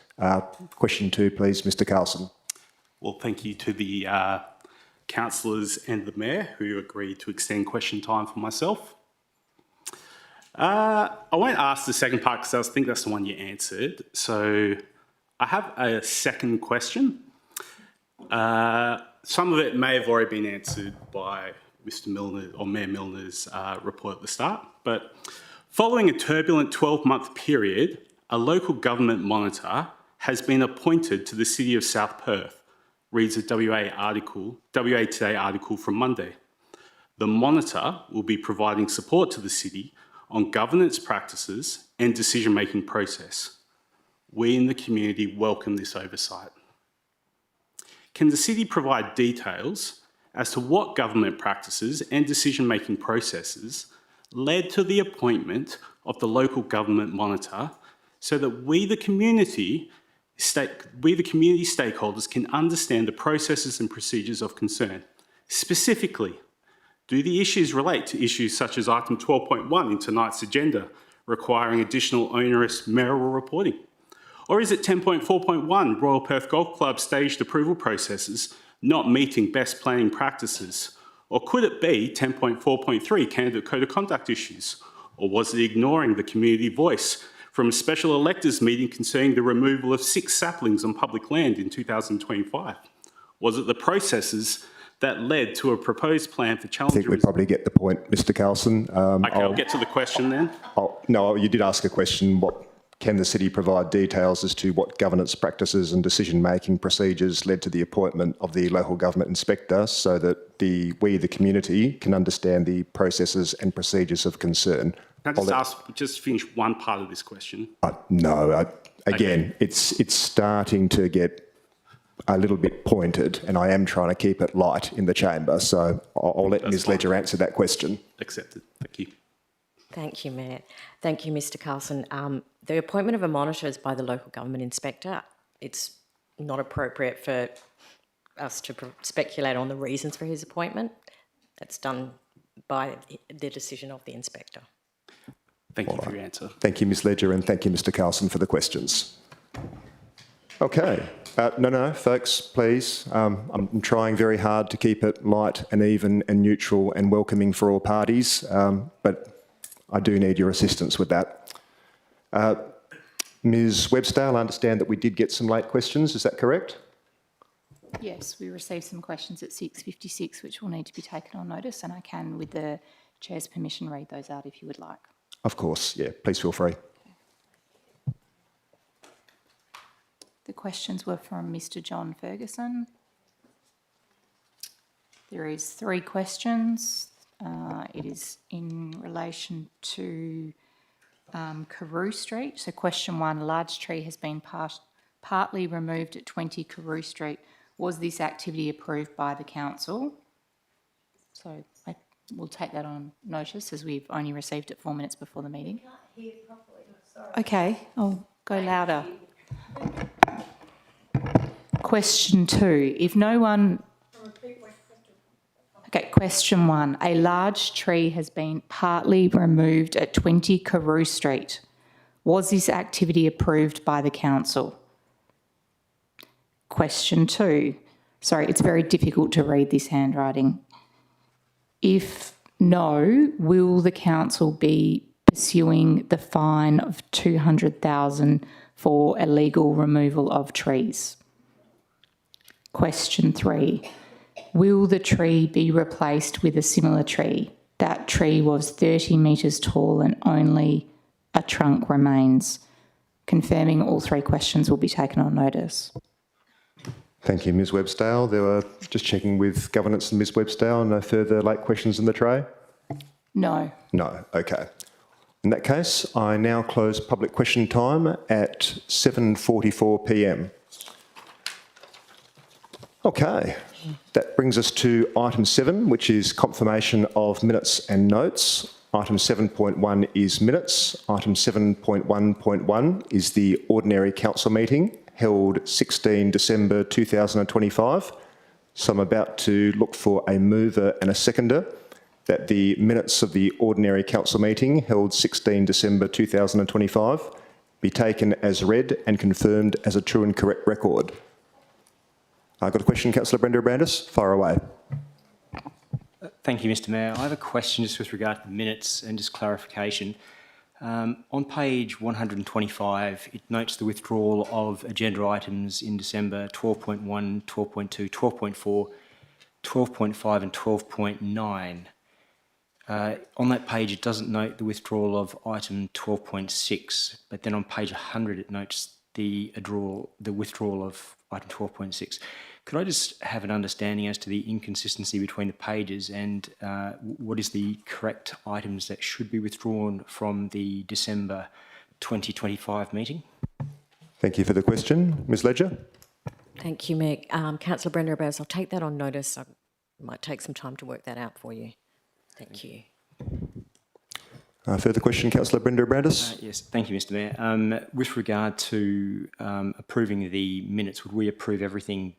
[SPEAKER 1] Question 2, please, Mr Carlson.
[SPEAKER 2] Well, thank you to the councillors and the Mayor who agreed to extend question time for myself. I won't ask the second part because I think that's the one you answered. So I have a second question. Some of it may have already been answered by Mr Milner or Mayor Milner's report at the start, but following a turbulent 12-month period, a local government monitor has been appointed to the City of South Perth, reads a WA Today article from Monday. The monitor will be providing support to the city on governance practices and decision-making process. We in the community welcome this oversight. Can the city provide details as to what government practices and decision-making processes led to the appointment of the local government monitor so that we the community stakeholders can understand the processes and procedures of concern? Specifically, do the issues relate to issues such as item 12.1 in tonight's agenda, requiring additional onerous mayoral reporting? Or is it 10.4.1, Royal Perth Golf Club staged approval processes not meeting best planning practices? Or could it be 10.4.3, candidate code of conduct issues? Or was it ignoring the community voice from a special electors meeting concerning the removal of 6 saplings on public land in 2025? Was it the processes that led to a proposed plan for
[SPEAKER 1] I
[SPEAKER 2] challenge?
[SPEAKER 1] think we probably get the point, Mr Carlson.
[SPEAKER 2] Okay, I'll get to the question then.
[SPEAKER 1] No, you did ask a question. Can the city provide details as to what governance practices and decision-making procedures led to the appointment of the local government inspector so that we, the community, can understand the processes and procedures of concern?
[SPEAKER 2] Can I just finish one part of this question?
[SPEAKER 1] Again, it's starting to get a little bit pointed, and I am trying to keep it light in the chamber. So I'll let Ms Ledger answer that question.
[SPEAKER 2] Accepted. Thank you.
[SPEAKER 4] Thank you, Mayor. Thank you, Mr Carlson. The appointment of a monitor is by the local government inspector. It's not appropriate for us to speculate on the reasons for his appointment. That's done by the decision of the inspector.
[SPEAKER 2] Thank you for your answer.
[SPEAKER 1] Thank you, Ms Ledger, and thank you, Mr Carlson, for the questions. Okay. No, folks, please. I'm trying very hard to keep it light and even and neutral and welcoming for all parties, but I do need your assistance with that. Ms Webster, I understand that we did get some late questions. Is that correct?
[SPEAKER 15] Yes, we received some questions at 6:56 which will need to be taken on notice, and I can, with the Chair's permission, read those out if you would like.
[SPEAKER 1] Of course, yeah. Please feel free.
[SPEAKER 15] The questions were from Mr John Ferguson. There is 3 questions. It is in relation to Carew Street. So question 1, a large tree has been partly removed at 20 Carew Street. Was this activity approved by the council? So I will take that on notice as we've only received it 4 minutes before the meeting.
[SPEAKER 8] I can't hear properly. Sorry.
[SPEAKER 15] Okay, I'll go louder. Question 2, if no one... Okay, question 1. A large tree has been partly removed at 20 Carew Street. Was this activity approved by the council? Question 2. Sorry, it's very difficult to read this handwriting. If no, will the council be pursuing the fine of $200,000 for illegal removal of trees? Question 3. Will the tree be replaced with a similar tree? That tree was 30 metres tall and only a trunk remains. confirming all three questions will be taken on notice.
[SPEAKER 1] Thank you, Ms Webstale. There were, just checking with governance and Ms Webstale, no further late questions in the tray?
[SPEAKER 15] No.
[SPEAKER 1] No, okay. In that case, I now close public question time at 7:44 p.m. Okay, that brings us to item 7, which is confirmation of minutes and notes. Item 7.1 is minutes. Item 7.1.1 is the ordinary council meeting held 16 December 2025. So I'm about to look for a mover and a seconder that the minutes of the ordinary council meeting held 16 December 2025 be taken as read and confirmed as a true and correct record. I've got a question, Councillor Brenda Brandis. Fire away.
[SPEAKER 5] Thank you, Mr Mayor. I have a question just with regard to the minutes and just clarification. On page 125, it notes the withdrawal of agenda items in December 12.1, 12.2, 12.4, 12.5 and 12.9. On that page, it doesn't note the withdrawal of item 12.6, but then on page 100, it notes the withdrawal of item 12.6. Could I just have an understanding as to the inconsistency between the pages and what is the correct items that should be withdrawn from the December 2025 meeting?
[SPEAKER 1] Thank you for the question. Ms Ledger?
[SPEAKER 4] Thank you, Mayor. Councillor Brenda Abels, I'll take that on notice. It might take some time to work that out for you. Thank you.
[SPEAKER 1] Further question, Councillor Brenda Brandis?
[SPEAKER 5] Yes, thank you, Mr Mayor. With regard to approving the minutes, would we approve everything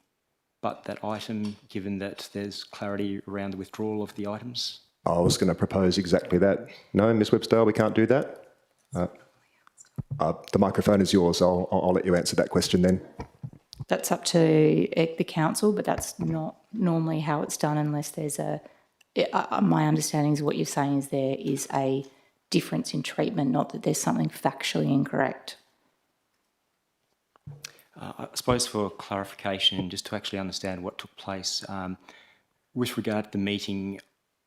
[SPEAKER 5] but that item, given that there's clarity around the withdrawal of the items?
[SPEAKER 1] I was going to propose exactly that. No, Ms Webstale, we can't do that. The microphone is yours. I'll let you answer that question then.
[SPEAKER 15] That's up to the council, but that's not normally how it's done unless there's my understanding is what you're saying is there is a difference in treatment, not that there's something factually incorrect.
[SPEAKER 5] I suppose for clarification, just to actually understand what took place, with regard to the meeting,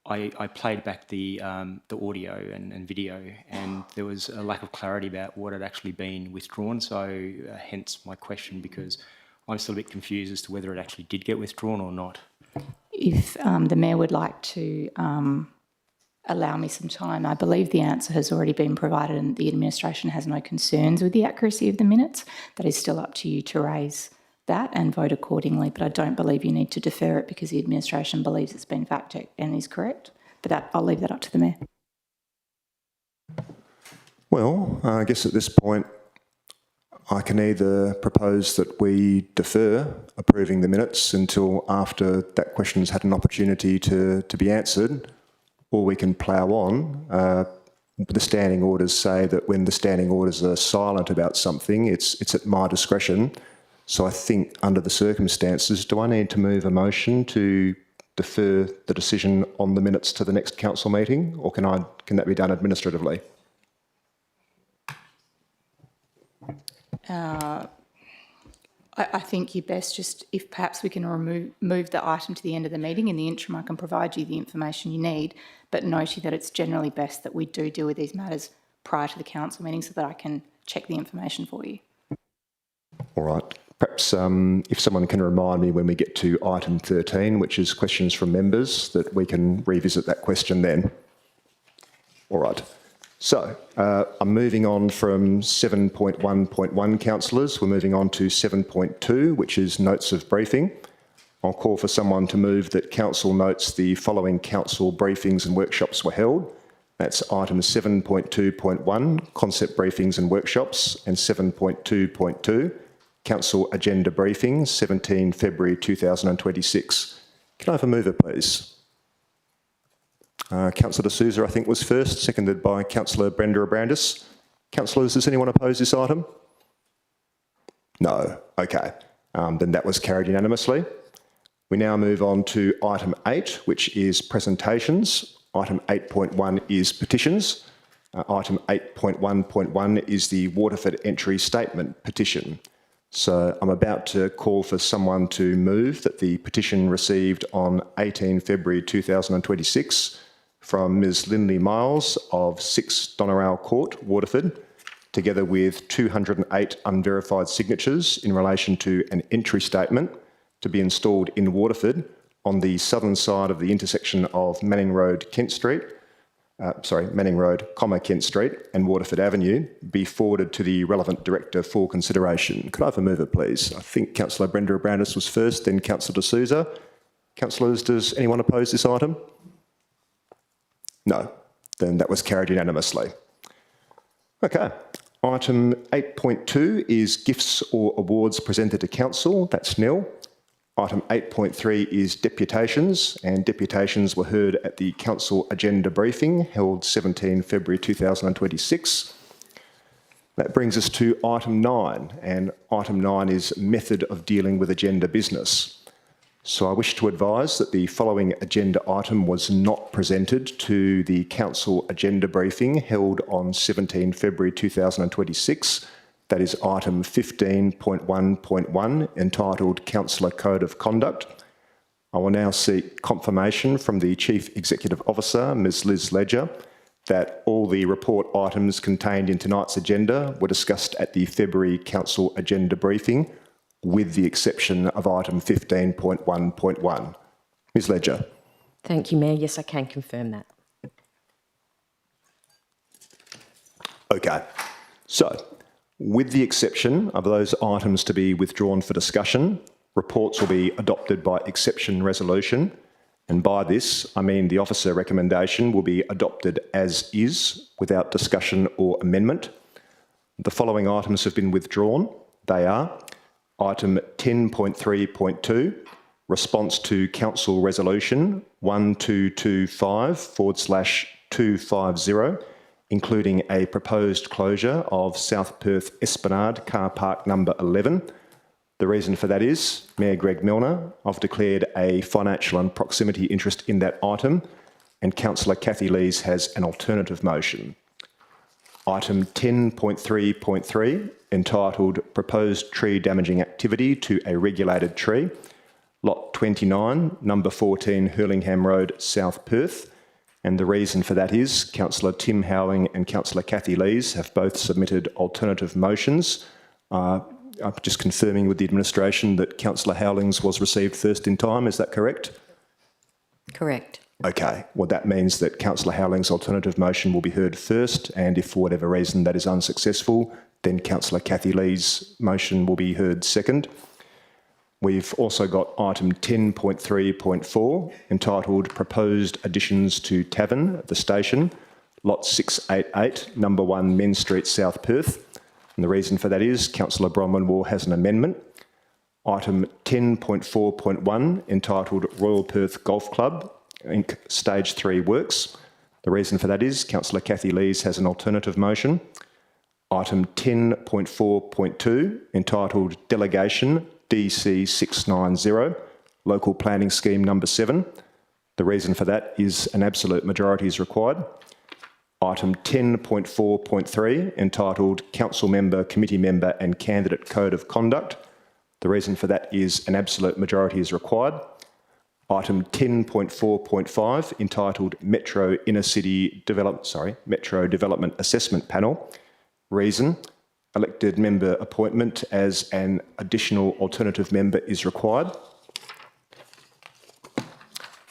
[SPEAKER 5] I played back the audio and video, and there was a lack of clarity about what had actually been withdrawn, so hence my question, because I'm still a bit confused as to whether it actually did get withdrawn or not.
[SPEAKER 15] If the Mayor would like to allow me some time, I believe the answer has already been provided and the administration has no concerns with the accuracy of the minutes. That is still up to you to raise that and vote accordingly, but I don't believe you need to defer it because the administration believes it's been fact-checked and is correct. But I'll leave that up to the Mayor.
[SPEAKER 1] Well, I guess at this point, I can either propose that we defer approving the minutes until after that question's had an opportunity to be answered, or we can plough on. The standing orders say that when the standing orders are silent about something, it's at my discretion. So I think under the circumstances, do I need to move a motion to defer the decision on the minutes to the next council meeting, or can that be done administratively?
[SPEAKER 15] I think you best just, if perhaps we can move the item to the end of the meeting. In the interim, I can provide you the information you need, but noting that it's generally best that we do deal with these matters prior to the council meeting so that I can check the information for you.
[SPEAKER 1] All right. Perhaps if someone can remind me when we get to item 13, which is questions from members, that we can revisit that question then. All right. So I'm moving on from 7.1.1, councillors. We're moving on to 7.2, which is notes of briefing. I'll call for someone to move that council notes the following council briefings and workshops were held. That's items 7.2.1, concept briefings and workshops, and 7.2.2, council agenda briefings, 17 February 2026. Can I have a mover, please? Councillor D'Souza, I think, was first, seconded by Councillor Brenda Abrandis. Councillors, does anyone oppose this item? No. Okay. Then that was carried unanimously. We now move on to item 8, which is presentations. Item 8.1 is petitions. Item 8.1.1 is the Waterford Entry Statement petition. So I'm about to call for someone to move that the petition received on 18 February 2026 from Ms Lindley Miles of 6 Doneraile Court, Waterford, together with 208 unverified signatures in relation to an entry statement to be installed in Waterford on the southern side of the intersection of Manning Road, Kent Street, Manning Road, Kent Street and Waterford Avenue, be forwarded to the relevant director for consideration. Could I have a mover, please? I think Councillor Brenda Abrandis was first, then Councillor De Souza. Councillors, does anyone oppose this item? No. Then that was carried unanimously. Okay. Item 8.2 is gifts or awards presented to council. That's nil. Item 8.3 is deputations, and deputations were heard at the council agenda briefing held 17 February 2026. That brings us to item 9, and item 9 is method of dealing with agenda business. So I wish to advise that the following agenda item was not presented to the council agenda briefing held on 17 February 2026. That is item 15.1.1, entitled Councillor Code of Conduct. I will now seek confirmation from the Chief Executive Officer, Ms Liz Ledger, that all the report items contained in tonight's agenda were discussed at the February council agenda briefing, with the exception of item 15.1.1. Ms Ledger.
[SPEAKER 4] Thank you, Mayor. Yes, I can confirm that.
[SPEAKER 1] Okay. So, with the exception of those items to be withdrawn for discussion, reports will be adopted by exception resolution. And by this, I mean the officer recommendation will be adopted as is, without discussion or amendment. The following items have been withdrawn. They are item 10.3.2, response to council resolution 1225/250, including a proposed closure of South Perth Esplanade car park number 11. The reason for that is Mayor Greg Milner, I've declared a financial and proximity interest in that item, and Councillor Kathy Lees has an alternative motion. Item 10.3.3, entitled Proposed Tree Damaging Activity to a Regulated Tree, Lot 29, number 14 Hurlingham Road, South Perth. And the reason for that is Councillor Tim Howling and Councillor Kathy Lees have both submitted alternative motions. I'm just confirming with the administration that Councillor Howling's was received first in time. Is that correct?
[SPEAKER 4] Correct.
[SPEAKER 1] Okay. Well, that means that Councillor Howling's alternative motion will be heard first, and if for whatever reason that is unsuccessful, then Councillor Kathy Lee's motion will be heard second. We've also got item 10.3.4, entitled Proposed Additions to Tavern at the Station, Lot 688, number 1 Men Street, South Perth. And the reason for that is Councillor Bronwyn has an amendment. Item 10.4.1, entitled Royal Perth Golf Club, Inc. Stage 3 Works. The reason for that is Councillor Kathy Lees has an alternative motion. Item 10.4.2, entitled Delegation DC 690, Local Planning Scheme number 7. The reason for that is an absolute majority is required. Item 10.4.3, entitled Council Member, Committee Member and Candidate Code of Conduct. The reason for that is an absolute majority is required. Item 10.4.5, entitled Metro Development Assessment Panel. Reason, elected member appointment as an additional alternative member is required.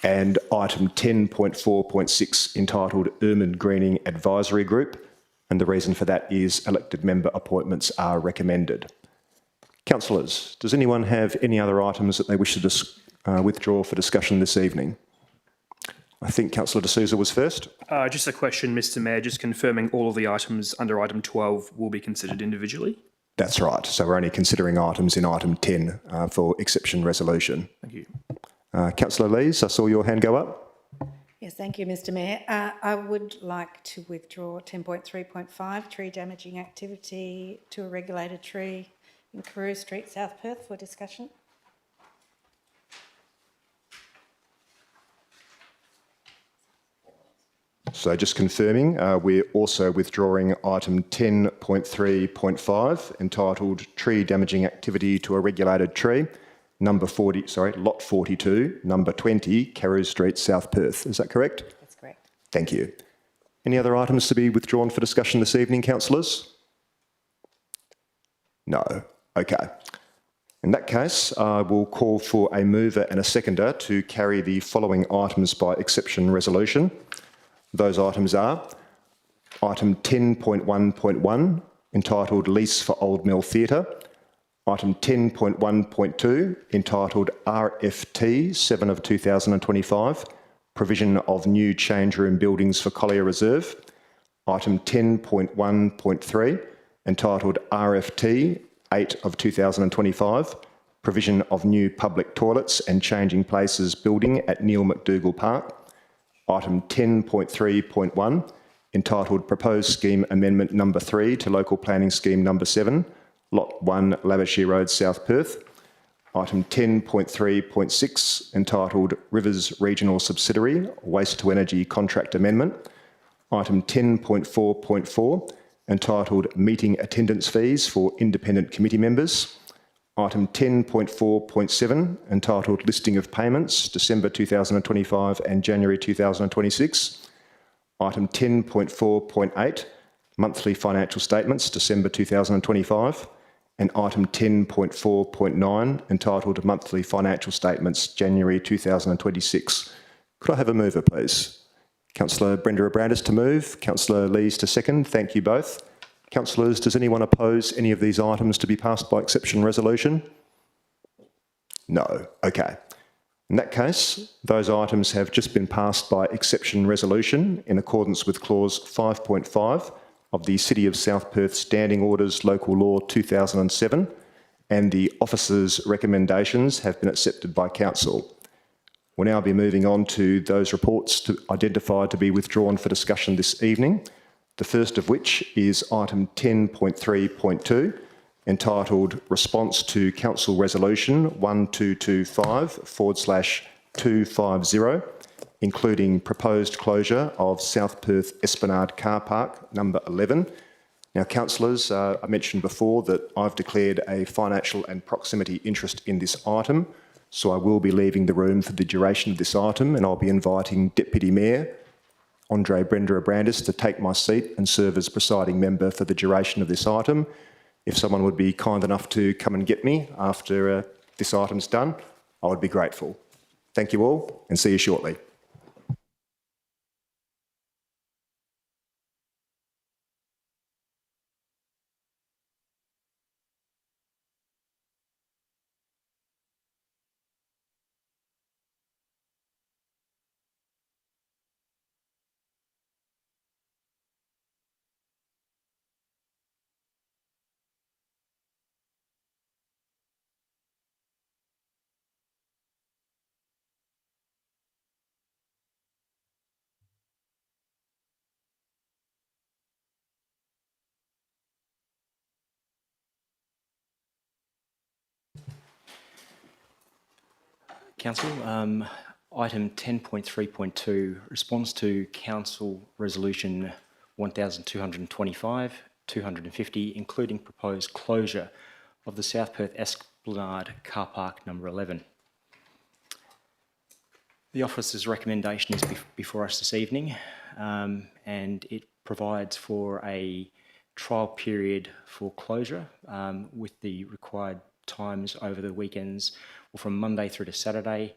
[SPEAKER 1] And item 10.4.6, entitled Urban Greening Advisory Group, and the reason for that is elected member appointments are recommended. Councillors, does anyone have any other items that they wish to withdraw for discussion this evening? I think Councillor De Souza was first.
[SPEAKER 6] Just a question, Mr Mayor, just confirming all of the items under item 12 will be considered individually?
[SPEAKER 1] That's right. So we're only considering items in item 10 for exception resolution.
[SPEAKER 6] Thank you.
[SPEAKER 1] Councillor Lees, I saw your hand go up.
[SPEAKER 7] Yes, thank you, Mr Mayor. I would like to withdraw 10.3.5, tree damaging activity to a regulated tree in Carew Street, South Perth, for discussion.
[SPEAKER 1] So just confirming, we're also withdrawing item 10.3.5, entitled Tree Damaging Activity to a Regulated Tree, lot 42, number 20, Carew Street, South Perth. Is that correct?
[SPEAKER 7] That's correct.
[SPEAKER 1] Thank you. Any other items to be withdrawn for discussion this evening, councillors? No. Okay. In that case, I will call for a mover and a seconder to carry the following items by exception resolution. Those items are item 10.1.1, entitled Lease for Old Mill Theatre, item 10.1.2, entitled RFT 7 of 2025, provision of new change room buildings for Collier Reserve, item 10.1.3, entitled RFT 8 of 2025, provision of new public toilets and changing places building at Neil McDougall Park, item 10.3.1, entitled Proposed Scheme Amendment Number 3 to Local Planning Scheme Number 7, Lot 1, Labashire Road, South Perth, item 10.3.6, entitled Rivers Regional Subsidiary Waste to Energy Contract Amendment, item 10.4.4, entitled Meeting Attendance Fees for Independent Committee Members, item 10.4.7, entitled Listing of Payments, December 2025 and January 2026, item 10.4.8, Monthly Financial Statements, December 2025, and item 10.4.9, entitled Monthly Financial Statements, January 2026. Could I have a mover, please? Councillor Brenda Abrandis to move, Councillor Lees to second. Thank you both. Councillors, does anyone oppose any of these items to be passed by exception resolution? No. Okay. In that case, those items have just been passed by exception resolution in accordance with clause 5.5 of the City of South Perth Standing Orders Local Law 2007, and the officers' recommendations have been accepted by Council. We'll now be moving on to those reports identified to be withdrawn for discussion this evening, the first of which is item 10.3.2, entitled Response to Council Resolution 1225/250, including proposed closure of South Perth Esplanade Car Park number 11. Now, councillors, I mentioned before that I've declared a financial and proximity interest in this item, so I will be leaving the room for the duration of this item, and I'll be inviting Deputy Mayor Andre Brenda Abrandis to take my seat and serve as presiding member for the duration of this item. If someone would be kind enough to come and get me after this item's done, I would be grateful. Thank you all, and see you shortly.
[SPEAKER 5] Council, item 10.3.2, response to Council Resolution 1225/250, including proposed closure of the South Perth Esplanade Car Park number 11. The officer's recommendation is before us this evening, and it provides for a trial period for closure with the required times over the weekends, or from Monday through to Saturday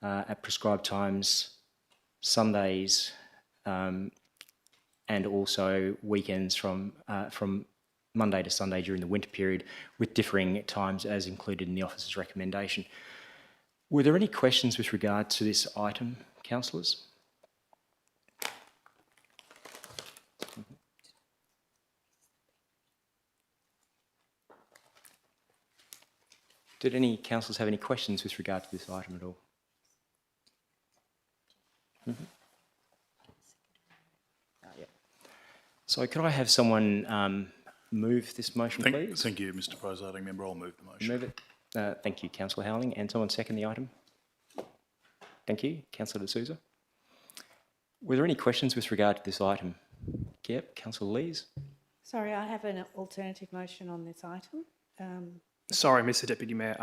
[SPEAKER 5] at prescribed times, Sundays, and also weekends from Monday to Sunday during the winter period, with differing times as included in the officer's recommendation. Were there any questions with regard to this item, councillors? Did any councillors have any questions with regard to this item at all? Yeah. So could I have someone move this motion, please?
[SPEAKER 10] Thank you, Mr. Presiding Member. I'll move the motion.
[SPEAKER 5] Move it. Thank you, Councillor Howling. And someone second the item? Thank you, Councillor De Souza. Were there any questions with regard to this item? Yep, Councillor Lees.
[SPEAKER 7] Sorry, I have an alternative motion on this item.
[SPEAKER 6] Sorry, Mr. Deputy Mayor.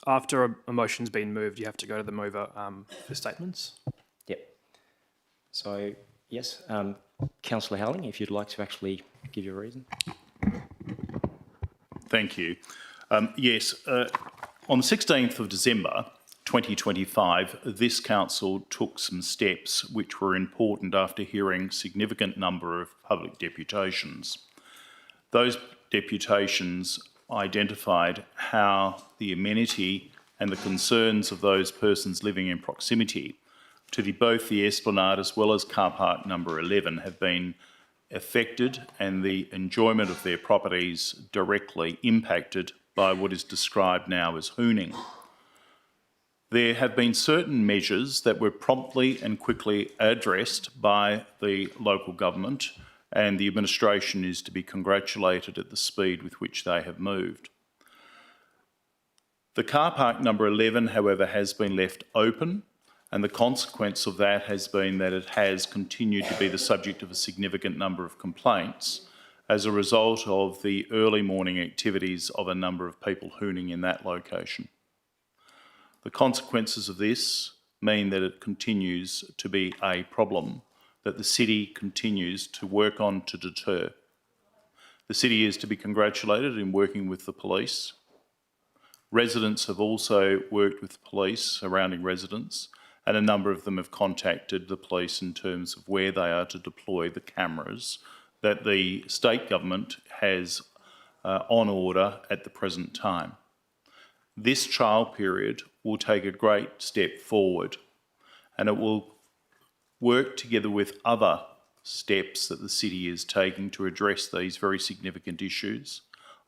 [SPEAKER 6] After a motion's been moved, you have to go to the mover for statements.
[SPEAKER 5] Yep. So, yes, Councillor Howling, if you'd like to actually give your reason.
[SPEAKER 10] Thank you. Yes, on the 16th of December 2025, this council took some steps which were important after hearing a significant number of public deputations. Those deputations identified how the amenity and the concerns of those persons living in proximity to both the Esplanade as well as car park number 11 have been affected and the enjoyment of their properties directly impacted by what is described now as hooning. There have been certain measures that were promptly and quickly addressed by the local government, and the administration is to be congratulated at the speed with which they have moved. The car park number 11, however, has been left open, and the consequence of that has been that it has continued to be the subject of a significant number of complaints as a result of the early morning activities of a number of people hooning in that location. The consequences of this mean that it continues to be a problem that the city continues to work on to deter. The city is to be congratulated in working with the police. Residents have also worked with police, surrounding residents, and a number of them have contacted the police in terms of where they are to deploy the cameras that the state government has on order at the present time. This trial period will take a great step forward, and it will work together with other steps that the city is taking to address these very significant issues.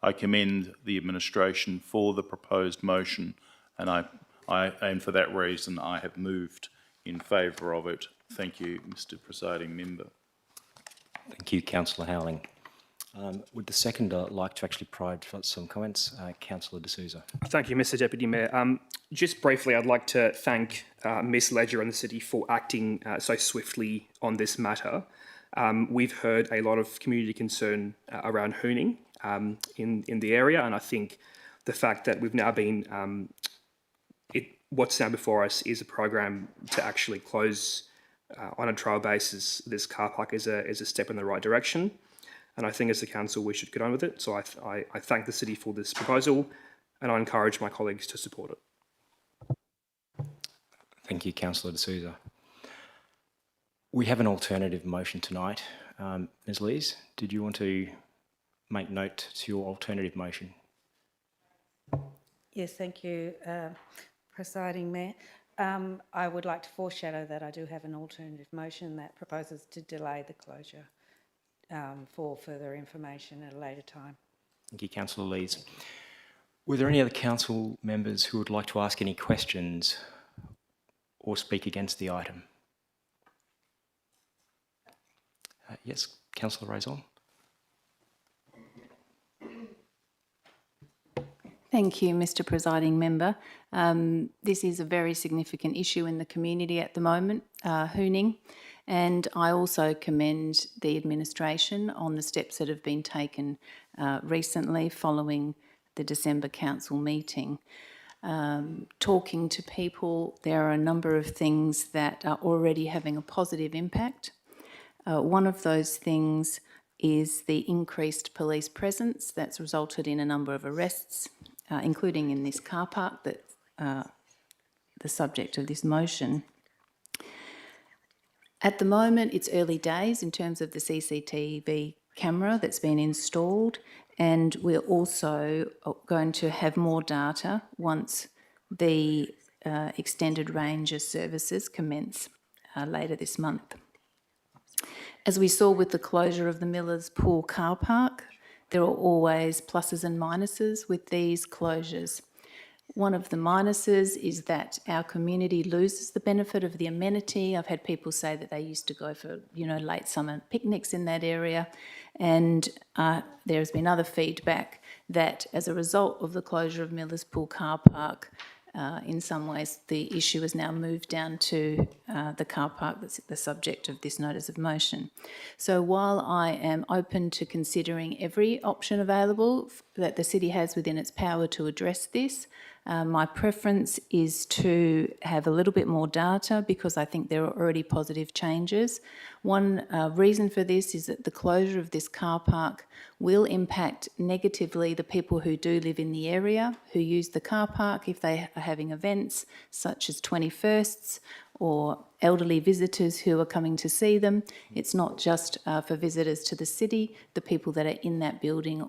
[SPEAKER 10] I commend the administration for the proposed motion, and and for that reason I have moved in favour of it. Thank you, Mr. Presiding Member.
[SPEAKER 5] Thank you, Councillor Howling. Would the seconder like to actually provide some comments? Councillor D'Souza.
[SPEAKER 6] Thank you, Mr Deputy Mayor. Just briefly, I'd like to thank Ms Ledger and the City for acting so swiftly on this matter. We've heard a lot of community concern around hooning in the area, and I think the fact that we've now been, what's now before us is a program to actually close on a trial basis this car park is a step in the right direction. And I think as a council we should get on with it. So I thank the city for this proposal, and I encourage my colleagues to support it.
[SPEAKER 5] Thank you, Councillor D'Souza. We have an alternative motion tonight. Ms Lees, did you want to make note to your alternative motion?
[SPEAKER 7] Yes, thank you, Presiding Mayor. I would like to foreshadow that I do have an alternative motion that proposes to delay the closure for further information at a later time.
[SPEAKER 5] Thank you, Councillor Lees. Were there any other council members who would like to ask any questions or speak against the item? Yes, Councillor Raison.
[SPEAKER 15] Thank you, Mr Presiding Member. This is a very significant issue in the community at the moment, hooning, and I also commend the administration on the steps that have been taken recently following the December council meeting. Talking to people, there are a number of things that are already having a positive impact. One of those things is the increased police presence that's resulted in a number of arrests, including in this car park that's the subject of this motion. At the moment, it's early days in terms of the CCTV camera that's been installed, and we're also going to have more data once the extended range of services commence later this month. As we saw with the closure of the Millers Pool car park, there are always pluses and minuses with these closures. One of the minuses is that our community loses the benefit of the amenity. I've had people say that they used to go for, late summer picnics in that area, and there has been other feedback that as a result of the closure of Millers Pool car park, in some ways the issue has now moved down to the car park that's the subject of this notice of motion. So while I am open to considering every option available that the city has within its power to address this, My preference is to have a little bit more data because I think there are already positive changes. One reason for this is that the closure of this car park will impact negatively the people who do live in the area, who use the car park if they are having events such as 21sts or elderly visitors who are coming to see them. It's not just for visitors to the city, the people that are in that building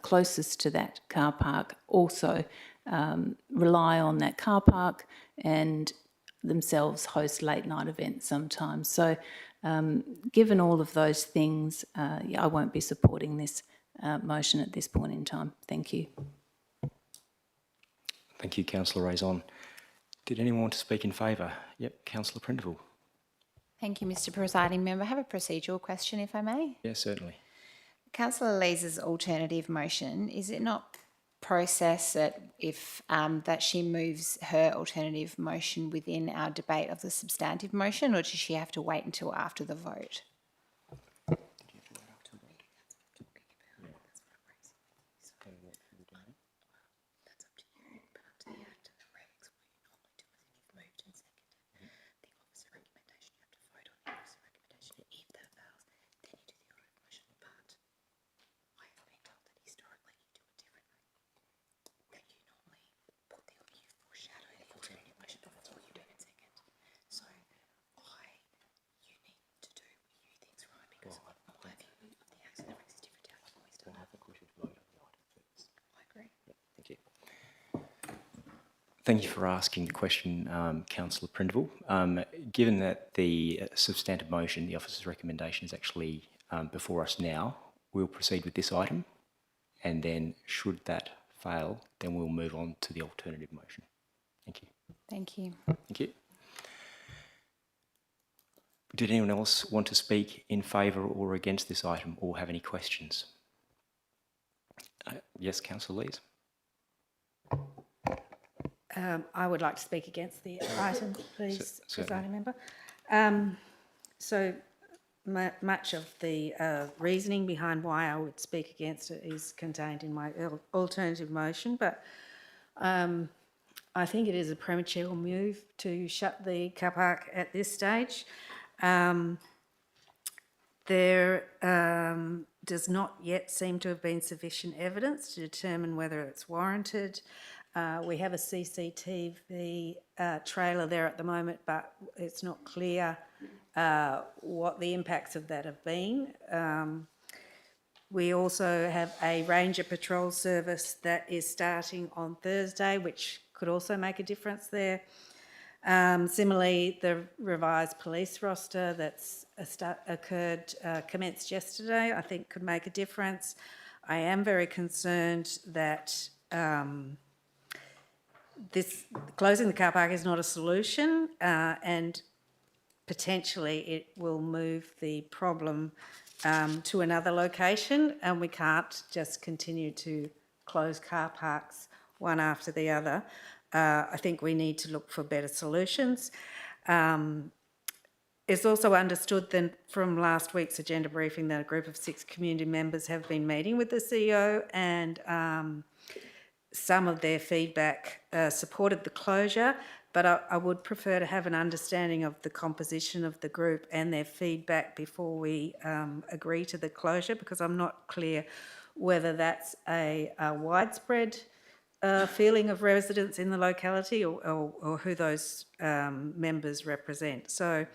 [SPEAKER 15] closest to that car park also rely on that car park and themselves host late night events sometimes. So given all of those things, I won't be supporting this motion at this point in time. Thank you.
[SPEAKER 5] Thank you, Councillor Raison. Did anyone want to speak in favour? Yep, Councillor Prindiville.
[SPEAKER 3] Thank you, Mr. Presiding Member. I have a procedural question, if I may.
[SPEAKER 5] Yes, certainly.
[SPEAKER 3] Councillor Lees's alternative motion, is it not process that if that she moves her alternative motion within our debate of the substantive motion, or does she have to wait until after the vote?
[SPEAKER 5] Thank you for asking the question, Councillor Prindiville. Given that the substantive motion, the officer's recommendation, is actually before us now, we'll proceed with this item, and then should that fail, then we'll move on to the alternative motion. Thank you.
[SPEAKER 3] Thank you.
[SPEAKER 5] Thank you. Did anyone else want to speak in favour or against this item or have any questions? Yes, Councillor Lees.
[SPEAKER 7] I would like to speak against the item, please, Presiding Member. So much of the reasoning behind why I would speak against it is contained in my alternative motion, but I think it is a premature move to shut the car park at this stage. There does not yet seem to have been sufficient evidence to determine whether it's warranted. We have a CCTV trailer there at the moment, but it's not clear what the impacts of that have been. We also have a ranger patrol service that is starting on Thursday, which could also make a difference there. Similarly, the revised police roster that's commenced yesterday, I think could make a difference. I am very concerned that closing the car park is not a solution, and potentially it will move the problem to another location, and we can't just continue to close car parks one after the other. I think we need to look for better solutions. It's also understood then from last week's agenda briefing that a group of 6 community members have been meeting with the CEO, and some of their feedback supported the closure, but I would prefer to have an understanding of the composition of the group and their feedback before we agree to the closure, because I'm not clear whether that's a widespread feeling of residents in the locality or who those members represent. So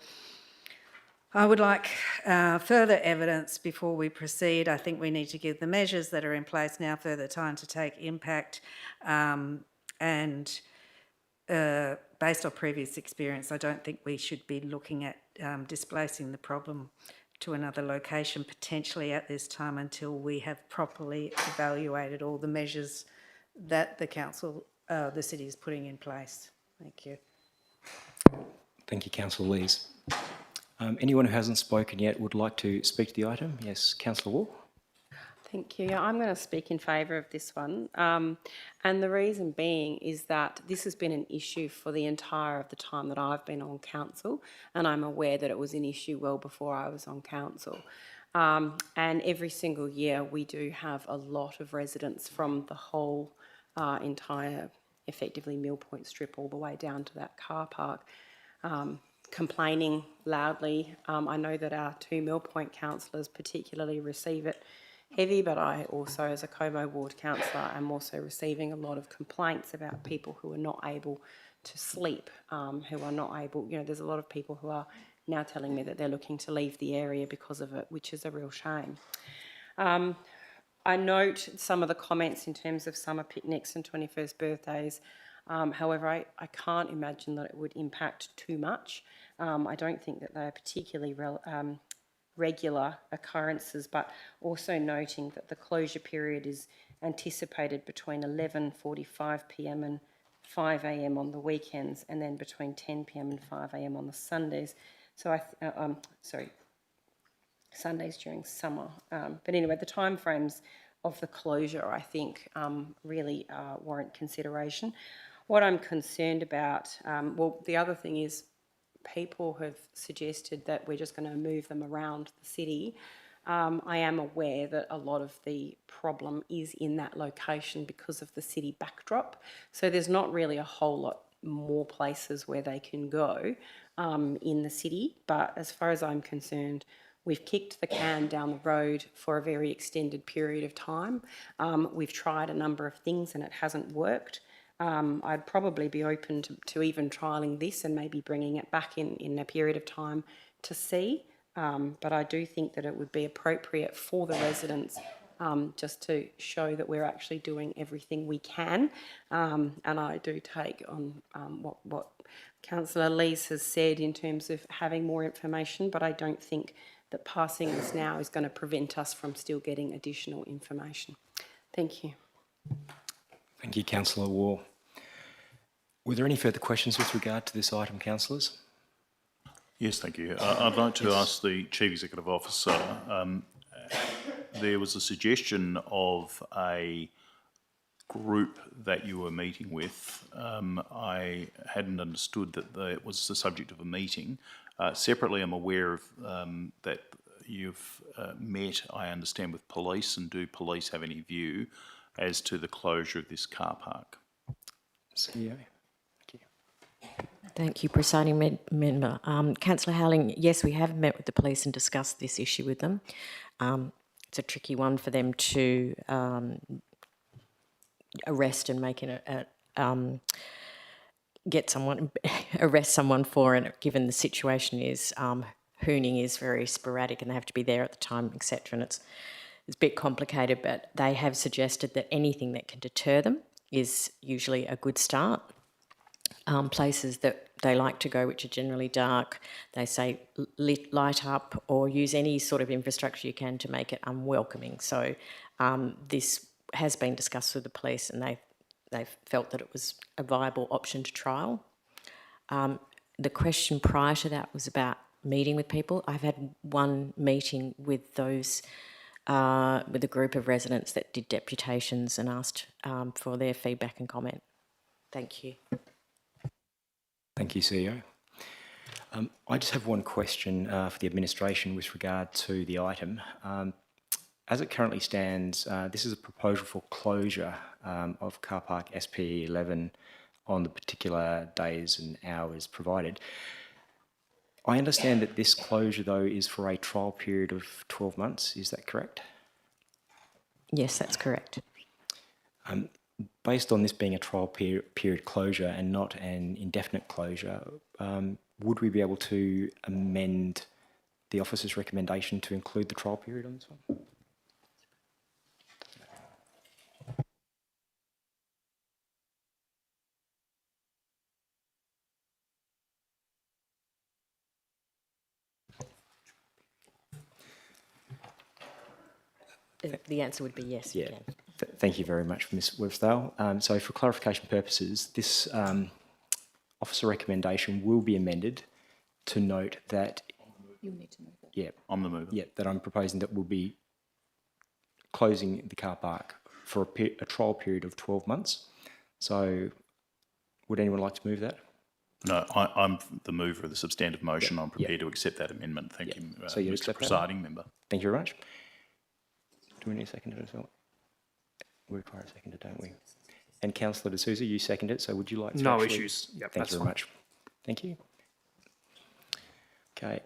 [SPEAKER 7] I would like further evidence before we proceed. I think we need to give the measures that are in place now further time to take impact, and based on previous experience, I don't think we should be looking at displacing the problem to another location potentially at this time until we have properly evaluated all the measures that the council, the city is putting in place. Thank you.
[SPEAKER 5] Thank you, Councillor Lees. Anyone who hasn't spoken yet would like to speak to the item? Yes, Councillor Wall.
[SPEAKER 11] Thank you. Yeah, I'm going to speak in favour of this one. And the reason being is that this has been an issue for the entire of the time that I've been on council, and I'm aware that it was an issue well before I was on council. And every single year we do have a lot of residents from the whole entire effectively Mill Point Strip all the way down to that car park, complaining loudly. I know that our 2 Mill Point councillors particularly receive it heavy, but I also, as a Como ward councillor, am also receiving a lot of complaints about people who are not able to sleep, who are not able, there's a lot of people who are now telling me that they're looking to leave the area because of it, which is a real shame. I note some of the comments in terms of summer picnics and 21st birthdays. However, I can't imagine that it would impact too much. I don't think that they are particularly regular occurrences, but also noting that the closure period is anticipated between 11:45 p.m. and 5 a.m. on the weekends, and then between 10 p.m. and 5 a.m. on the Sundays. So Sundays during summer. But anyway, the timeframes of the closure, I think, really warrant consideration. What I'm concerned about, well, the other thing is people have suggested that we're just going to move them around the city. I am aware that a lot of the problem is in that location because of the city backdrop. So there's not really a whole lot more places where they can go in the city. But as far as I'm concerned, we've kicked the can down the road for a very extended period of time. We've tried a number of things and it hasn't worked. I'd probably be open to even trialling this and maybe bringing it back in a period of time to see. But I do think that it would be appropriate for the residents just to show that we're actually doing everything we can. And I do take on what Councillor Lees has said in terms of having more information, but I don't think that passing this now is going to prevent us from still getting additional information. Thank you.
[SPEAKER 5] Thank you, Councillor Waugh. Were there any further questions with regard to this item, councillors?
[SPEAKER 10] Yes, thank you. I'd like to ask the Chief Executive Officer, there was a suggestion of a group that you were meeting with. I hadn't understood that it was the subject of a meeting. Separately, I'm aware of that you've met, I understand, with police, and do police have any view as to the closure of this car park?
[SPEAKER 5] CEO.
[SPEAKER 4] Thank you, Presiding Member. Councillor Howling, yes, we have met with the police and discussed this issue with them. It's a tricky one for them to arrest and make arrest someone for it, given the situation is hooning is very sporadic and they have to be there at the time, etc. And it's a bit complicated, but they have suggested that anything that can deter them is usually a good start. Places that they like to go, which are generally dark, they say light up or use any sort of infrastructure you can to make it unwelcoming. So this has been discussed with the police and they felt that it was a viable option to trial. The question prior to that was about meeting with people. I've had one meeting with those, with a group of residents that did deputations and asked for their feedback and comment. Thank you.
[SPEAKER 5] Thank you, CEO. I just have one question for the administration with regard to the item. As it currently stands, this is a proposal for closure of car park SPE 11 on the particular days and hours provided. I understand that this closure, though, is for a trial period of 12 months. Is that correct?
[SPEAKER 4] Yes, that's correct.
[SPEAKER 5] Based on this being a trial period closure and not an indefinite closure, would we be able to amend the officer's recommendation to include the trial period on this one?
[SPEAKER 4] The answer would be yes.
[SPEAKER 5] Yeah. Thank you very much, Ms. Webstale. So for clarification purposes, this officer recommendation will be amended to note that...
[SPEAKER 15] You'll need to move it.
[SPEAKER 5] Yeah.
[SPEAKER 10] I'm the mover.
[SPEAKER 5] Yeah, that I'm proposing that we'll be closing the car park for a trial period of 12 months. So would anyone like to move that?
[SPEAKER 10] No, I'm the mover of the substantive motion. Yeah. I'm prepared to accept that amendment. Thank you,
[SPEAKER 5] so you
[SPEAKER 10] Mr. Presiding Member.
[SPEAKER 5] Thank you very much. Do we need a seconder as well? We require a seconder, don't we? And Councillor D'Souza, you seconded it, so would you like to
[SPEAKER 6] No
[SPEAKER 5] actually...
[SPEAKER 6] issues. Yep,
[SPEAKER 5] Thank
[SPEAKER 6] that's
[SPEAKER 5] you very
[SPEAKER 6] fine.
[SPEAKER 5] much. Thank you. Okay.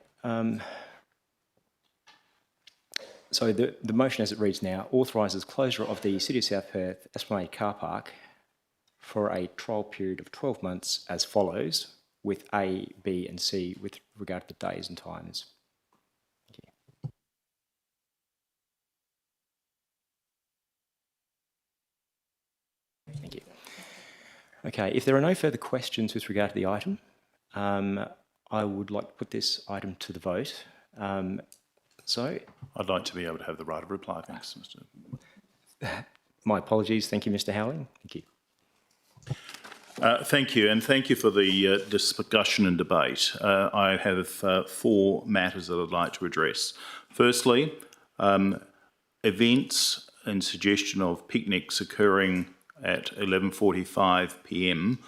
[SPEAKER 5] So the motion as it reads now authorises closure of the City of South Perth Esplanade car park for a trial period of 12 months as follows, with A, B and C with regard to the days and times. Thank you. Okay, if there are no further questions with regard to the item, I would like to put this item to the vote. So
[SPEAKER 10] I'd like to be able to have the right of reply. Thanks, Mr.
[SPEAKER 5] My apologies. Thank you, Mr. Howling. Thank you.
[SPEAKER 10] Thank you, and thank you for the discussion and debate. I have 4 matters that I'd like to address. Firstly, events and suggestion of picnics occurring at 11:45 p.m.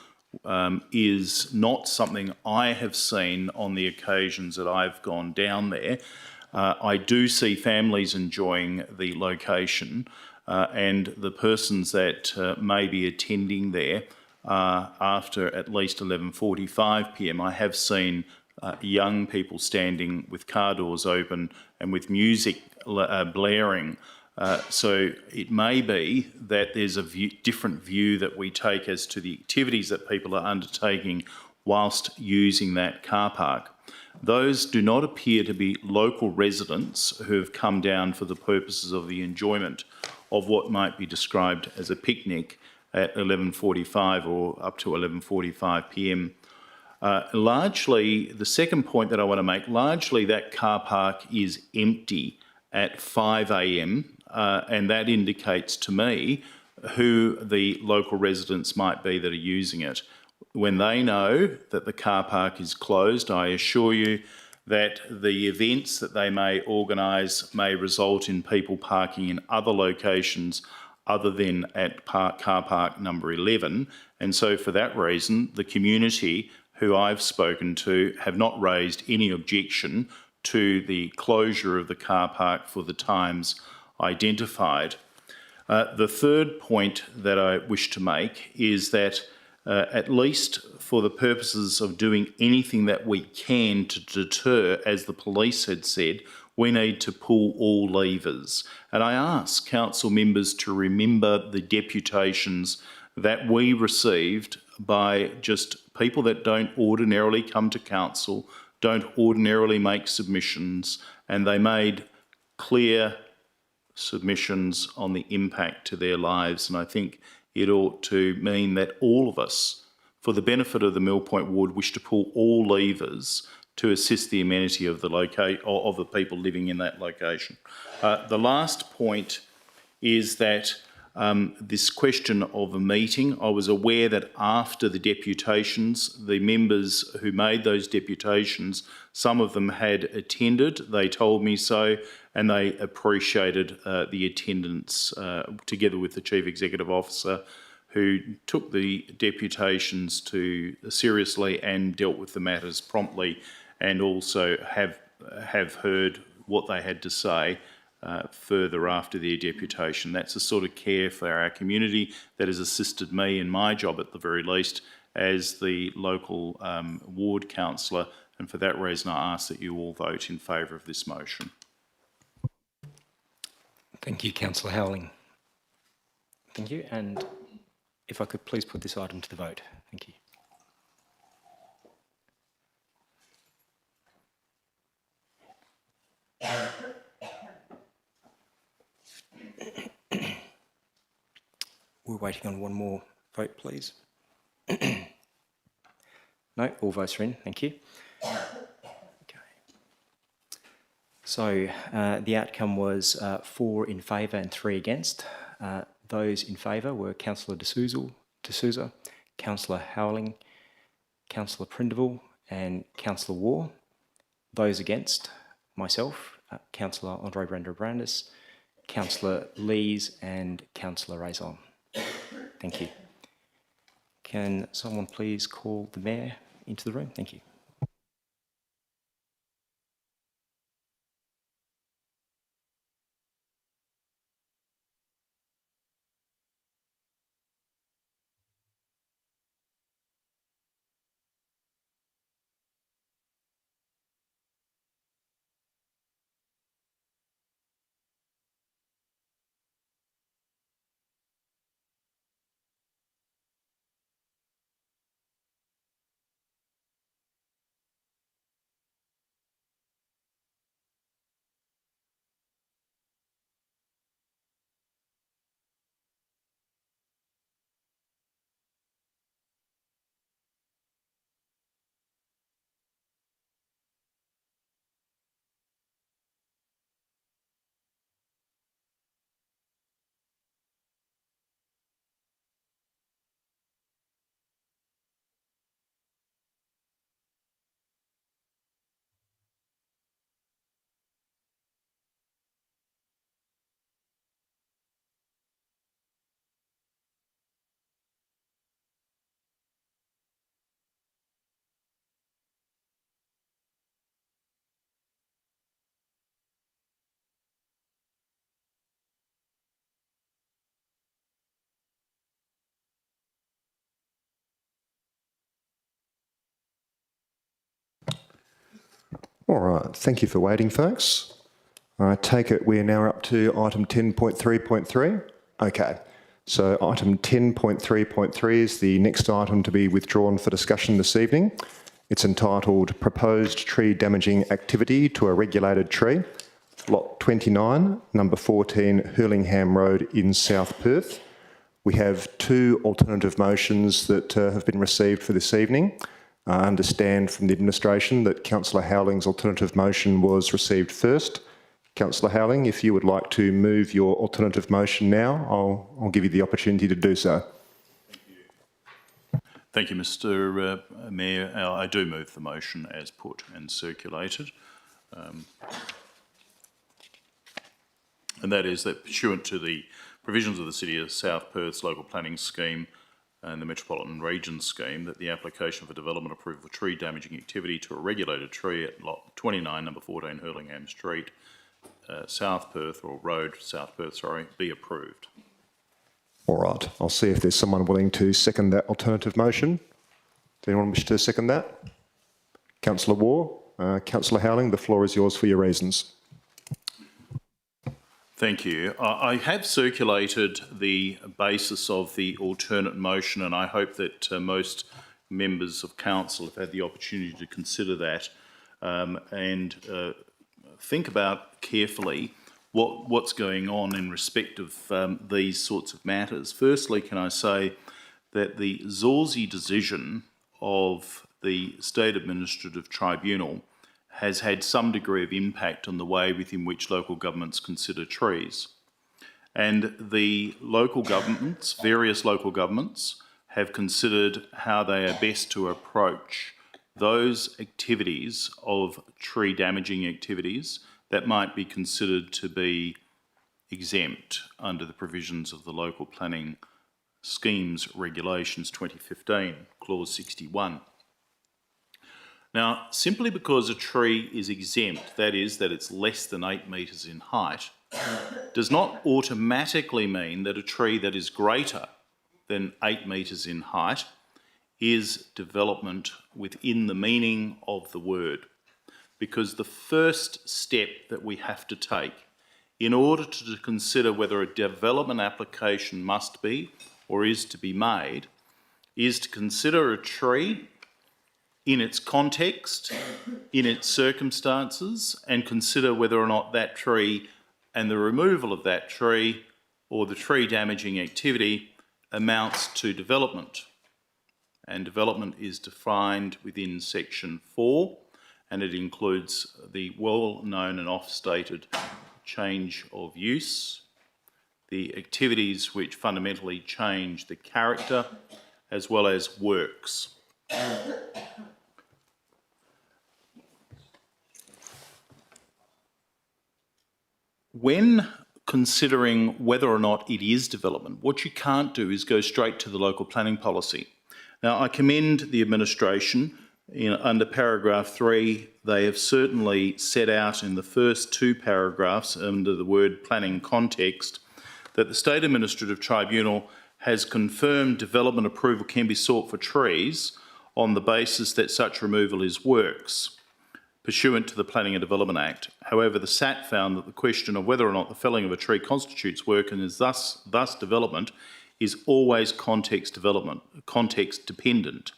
[SPEAKER 10] Is not something I have seen on the occasions that I've gone down there. I do see families enjoying the location, and the persons that may be attending there after at least 11:45 p.m. I have seen young people standing with car doors open and with music blaring. So it may be that there's a different view that we take as to the activities that people are undertaking whilst using that car park. Those do not appear to be local residents who have come down for the purposes of the enjoyment of what might be described as a picnic at 11:45 or up to 11:45 p.m. Largely, the second point that I want to make, largely that car park is empty at 5 a.m. And that indicates to me who the local residents might be that are using it. When they know that the car park is closed, I assure you that the events that they may organise may result in people parking in other locations other than at car park number 11. And so for that reason, the community who I've spoken to have not raised any objection to the closure of the car park for the times identified. The third point that I wish to make is that at least for the purposes of doing anything that we can to deter, as the police had said, we need to pull all levers. And I ask council members to remember the deputations that we received by just people that don't ordinarily come to council, don't ordinarily make submissions, and they made clear submissions on the impact to their lives. And I think it ought to mean that all of us, for the benefit of the Mill Point ward, wish to pull all levers to assist the amenity of the people living in that location. The last point is that this question of a meeting, I was aware that after the deputations, the members who made those deputations, some of them had attended, they told me so, and they appreciated the attendance together with the Chief Executive Officer, who took the deputations seriously and dealt with the matters promptly, and also have heard what they had to say further after their deputation. That's the sort of care for our community that has assisted me in my job, at the very least, as the local ward councillor, and for that reason I ask that you all vote in favour of this motion.
[SPEAKER 5] Thank you, Councillor Howling. Thank you, and if I could please put this item to the vote. Thank you. We're waiting on one more vote, please. No, all votes are in. Thank you. Okay. So the outcome was 4 in favour and 3 against. Those in favour were Councillor D'Souza, Councillor Howling, Councillor Prindiville and Councillor Waugh. Those against, myself, Councillor Andre Brandis, Councillor Lees and Councillor Raison. Thank you. Can someone please call the Mayor into the room? Thank you.
[SPEAKER 1] All right, thank you for waiting, folks. I take it we're now up to item 10.3.3. Okay, so item 10.3.3 is the next item to be withdrawn for discussion this evening. It's entitled Proposed Tree Damaging Activity to a Regulated Tree, Lot 29, number 14, Hurlingham Road in South Perth. We have two alternative motions that have been received for this evening. I understand from the administration that Councillor Howling's alternative motion was received first. Councillor Howling, if you would like to move your alternative motion now, I'll give you the opportunity to do so.
[SPEAKER 10] Thank you, Mr Mayor. I do move the motion as put and circulated. And that is that pursuant to the provisions of the City of South Perth's local planning scheme and the Metropolitan Region scheme, that the application for development approval for tree damaging activity to a regulated tree at lot 29, number 14, Hurlingham Street, South Perth, or Road, South Perth, sorry, be approved.
[SPEAKER 1] All right, I'll see if there's someone willing to second that alternative motion. Does anyone wish to second that? Councillor Waugh, Councillor Howling, the floor is yours for your reasons.
[SPEAKER 10] Thank you. I have circulated the basis of the alternate motion, and I hope that most members of council have had the opportunity to consider that and think about carefully what's going on in respect of these sorts of matters. Firstly, can I say that the Zorzi decision of the State Administrative Tribunal has had some degree of impact on the way within which local governments consider trees. And the local governments, various local governments, have considered how they are best to approach those activities of tree damaging activities that might be considered to be exempt under the provisions of the Local Planning Schemes Regulations 2015, Clause 61. Now, simply because a tree is exempt, that is, that it's less than 8 metres in height, does not automatically mean that a tree that is greater than 8 metres in height is development within the meaning of the word. Because the first step that we have to take in order to consider whether a development application must be or is to be made is to consider a tree in its context, in its circumstances, and consider whether or not that tree and the removal of that tree or the tree damaging activity amounts to development. And development is defined within section 4, and it includes the well-known and oft-stated change of use, the activities which fundamentally change the character, as well as works. When considering whether or not it is development, what you can't do is go straight to the local planning policy. Now, I commend the administration. Under paragraph 3, they have certainly set out in the first 2 paragraphs under the word planning context that the State Administrative Tribunal has confirmed development approval can be sought for trees on the basis that such removal is works pursuant to the Planning and Development Act. However, the SAT found that the question of whether or not the felling of a tree constitutes work and is thus development is always context dependent,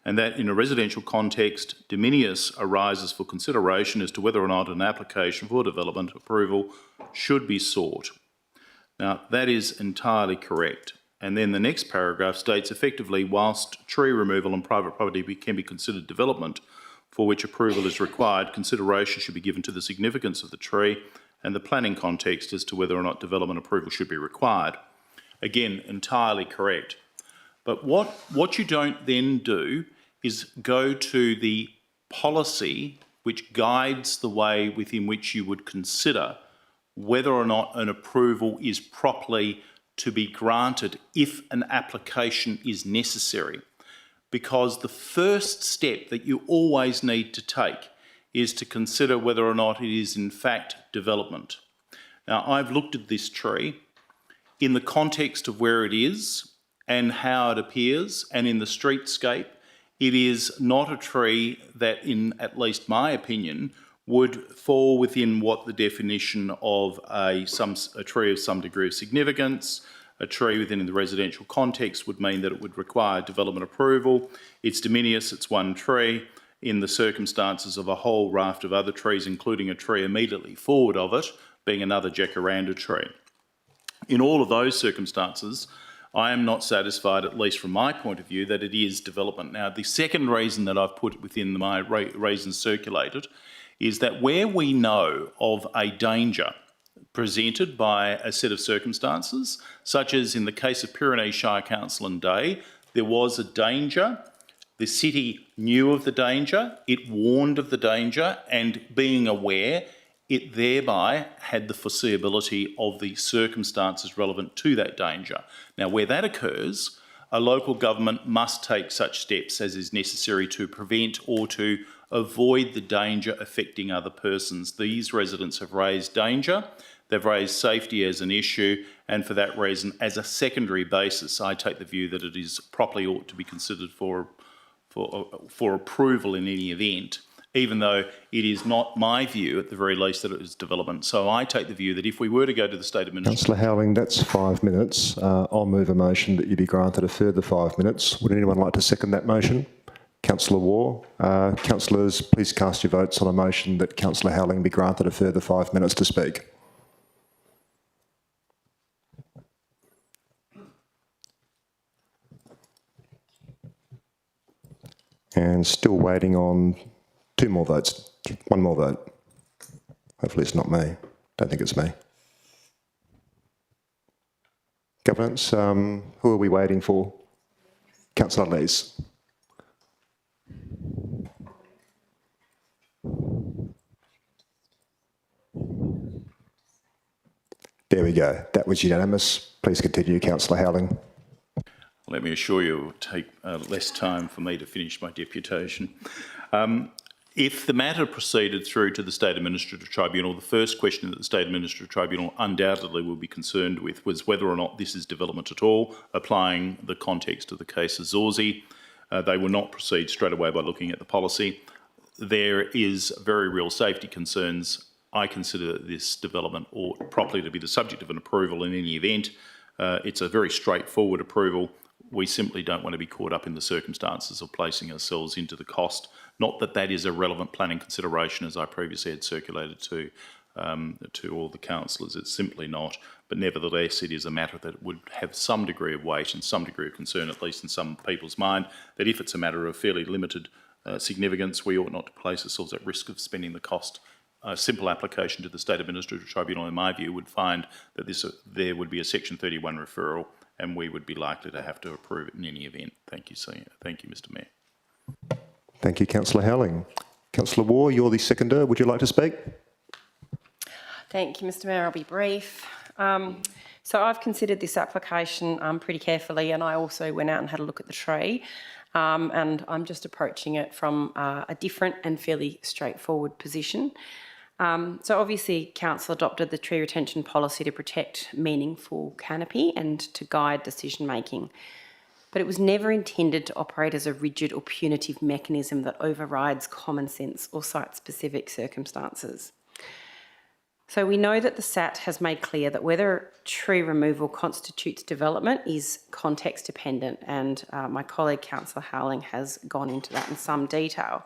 [SPEAKER 10] and that in a residential context, Dominius arises for consideration as to whether or not an application for development approval should be sought. Now, that is entirely correct. And then the next paragraph states effectively, whilst tree removal on private property can be considered development for which approval is required, consideration should be given to the significance of the tree and the planning context as to whether or not development approval should be required. Again, entirely correct. But what you don't then do is go to the policy which guides the way within which you would consider whether or not an approval is properly to be granted if an application is necessary. Because the first step that you always need to take is to consider whether or not it is in fact development. Now, I've looked at this tree in the context of where it is and how it appears, and in the streetscape. It is not a tree that, in at least my opinion, would fall within what the definition of a tree of some degree of significance. A tree within the residential context would mean that it would require development approval. It's diminutive, it's one tree. In the circumstances of a whole raft of other trees, including a tree immediately forward of it, being another jacaranda tree. In all of those circumstances, I am not satisfied, at least from my point of view, that it is development. Now, the second reason that I've put within my reasons circulated is that where we know of a danger presented by a set of circumstances, such as in the case of Pyrenees Shire Council and Day, there was a danger, the city knew of the danger, it warned of the danger, and being aware, it thereby had the foreseeability of the circumstances relevant to that danger. Now, where that occurs, a local government must take such steps as is necessary to prevent or to avoid the danger affecting other persons. These residents have raised danger, they've raised safety as an issue, and for that reason, as a secondary basis, I take the view that it is properly ought to be considered for approval in any event, even though it is not my view, at the very least, that it is development. So I take the view that if we were to go to the State Administrator...
[SPEAKER 1] Councillor Howling, that's 5 minutes. I'll move a motion that you be granted a further 5 minutes. Would anyone like to second that motion? Councillor Waugh. Councillors, please cast your votes on a motion that Councillor Howling be granted a further 5 minutes to speak. And still waiting on 2 more votes. 1 more vote. Hopefully it's not me. Don't think it's me. Governance, who are we waiting for? Councillor Lees. There we go. That was unanimous. Please continue, Councillor Howling.
[SPEAKER 10] Let me assure you it will take less time for me to finish my deputation. If the matter proceeded through to the State Administrative Tribunal, the first question that the State Administrative Tribunal undoubtedly will be concerned with was whether or not this is development at all, applying the context of the case of Zorzi. They will not proceed straight away by looking at the policy. There is very real safety concerns. I consider this development ought properly to be the subject of an approval in any event. It's a very straightforward approval. We simply don't want to be caught up in the circumstances of placing ourselves into the cost. Not that that is a relevant planning consideration, as I previously had circulated to all the councillors. It's simply not. But nevertheless, it is a matter that would have some degree of weight and some degree of concern, at least in some people's mind, that if it's a matter of fairly limited significance, we ought not to place ourselves at risk of spending the cost. A simple application to the State Administrative Tribunal, in my view, would find that there would be a Section 31 referral, and we would be likely to have to approve it in any event. Thank you, Thank you, Mr. Mayor.
[SPEAKER 1] Thank you, Councillor Howling. Councillor Waugh, you're the seconder. Would you like to speak?
[SPEAKER 11] Thank you, Mr. Mayor. I'll be brief. So I've considered this application pretty carefully, and I also went out and had a look at the tree. And I'm just approaching it from a different and fairly straightforward position. So obviously, Council adopted the tree retention policy to protect meaningful canopy and to guide decision making. But it was never intended to operate as a rigid or punitive mechanism that overrides common sense or site-specific circumstances. So we know that the SAT has made clear that whether tree removal constitutes development is context dependent, and my colleague Councillor Howling has gone into that in some detail.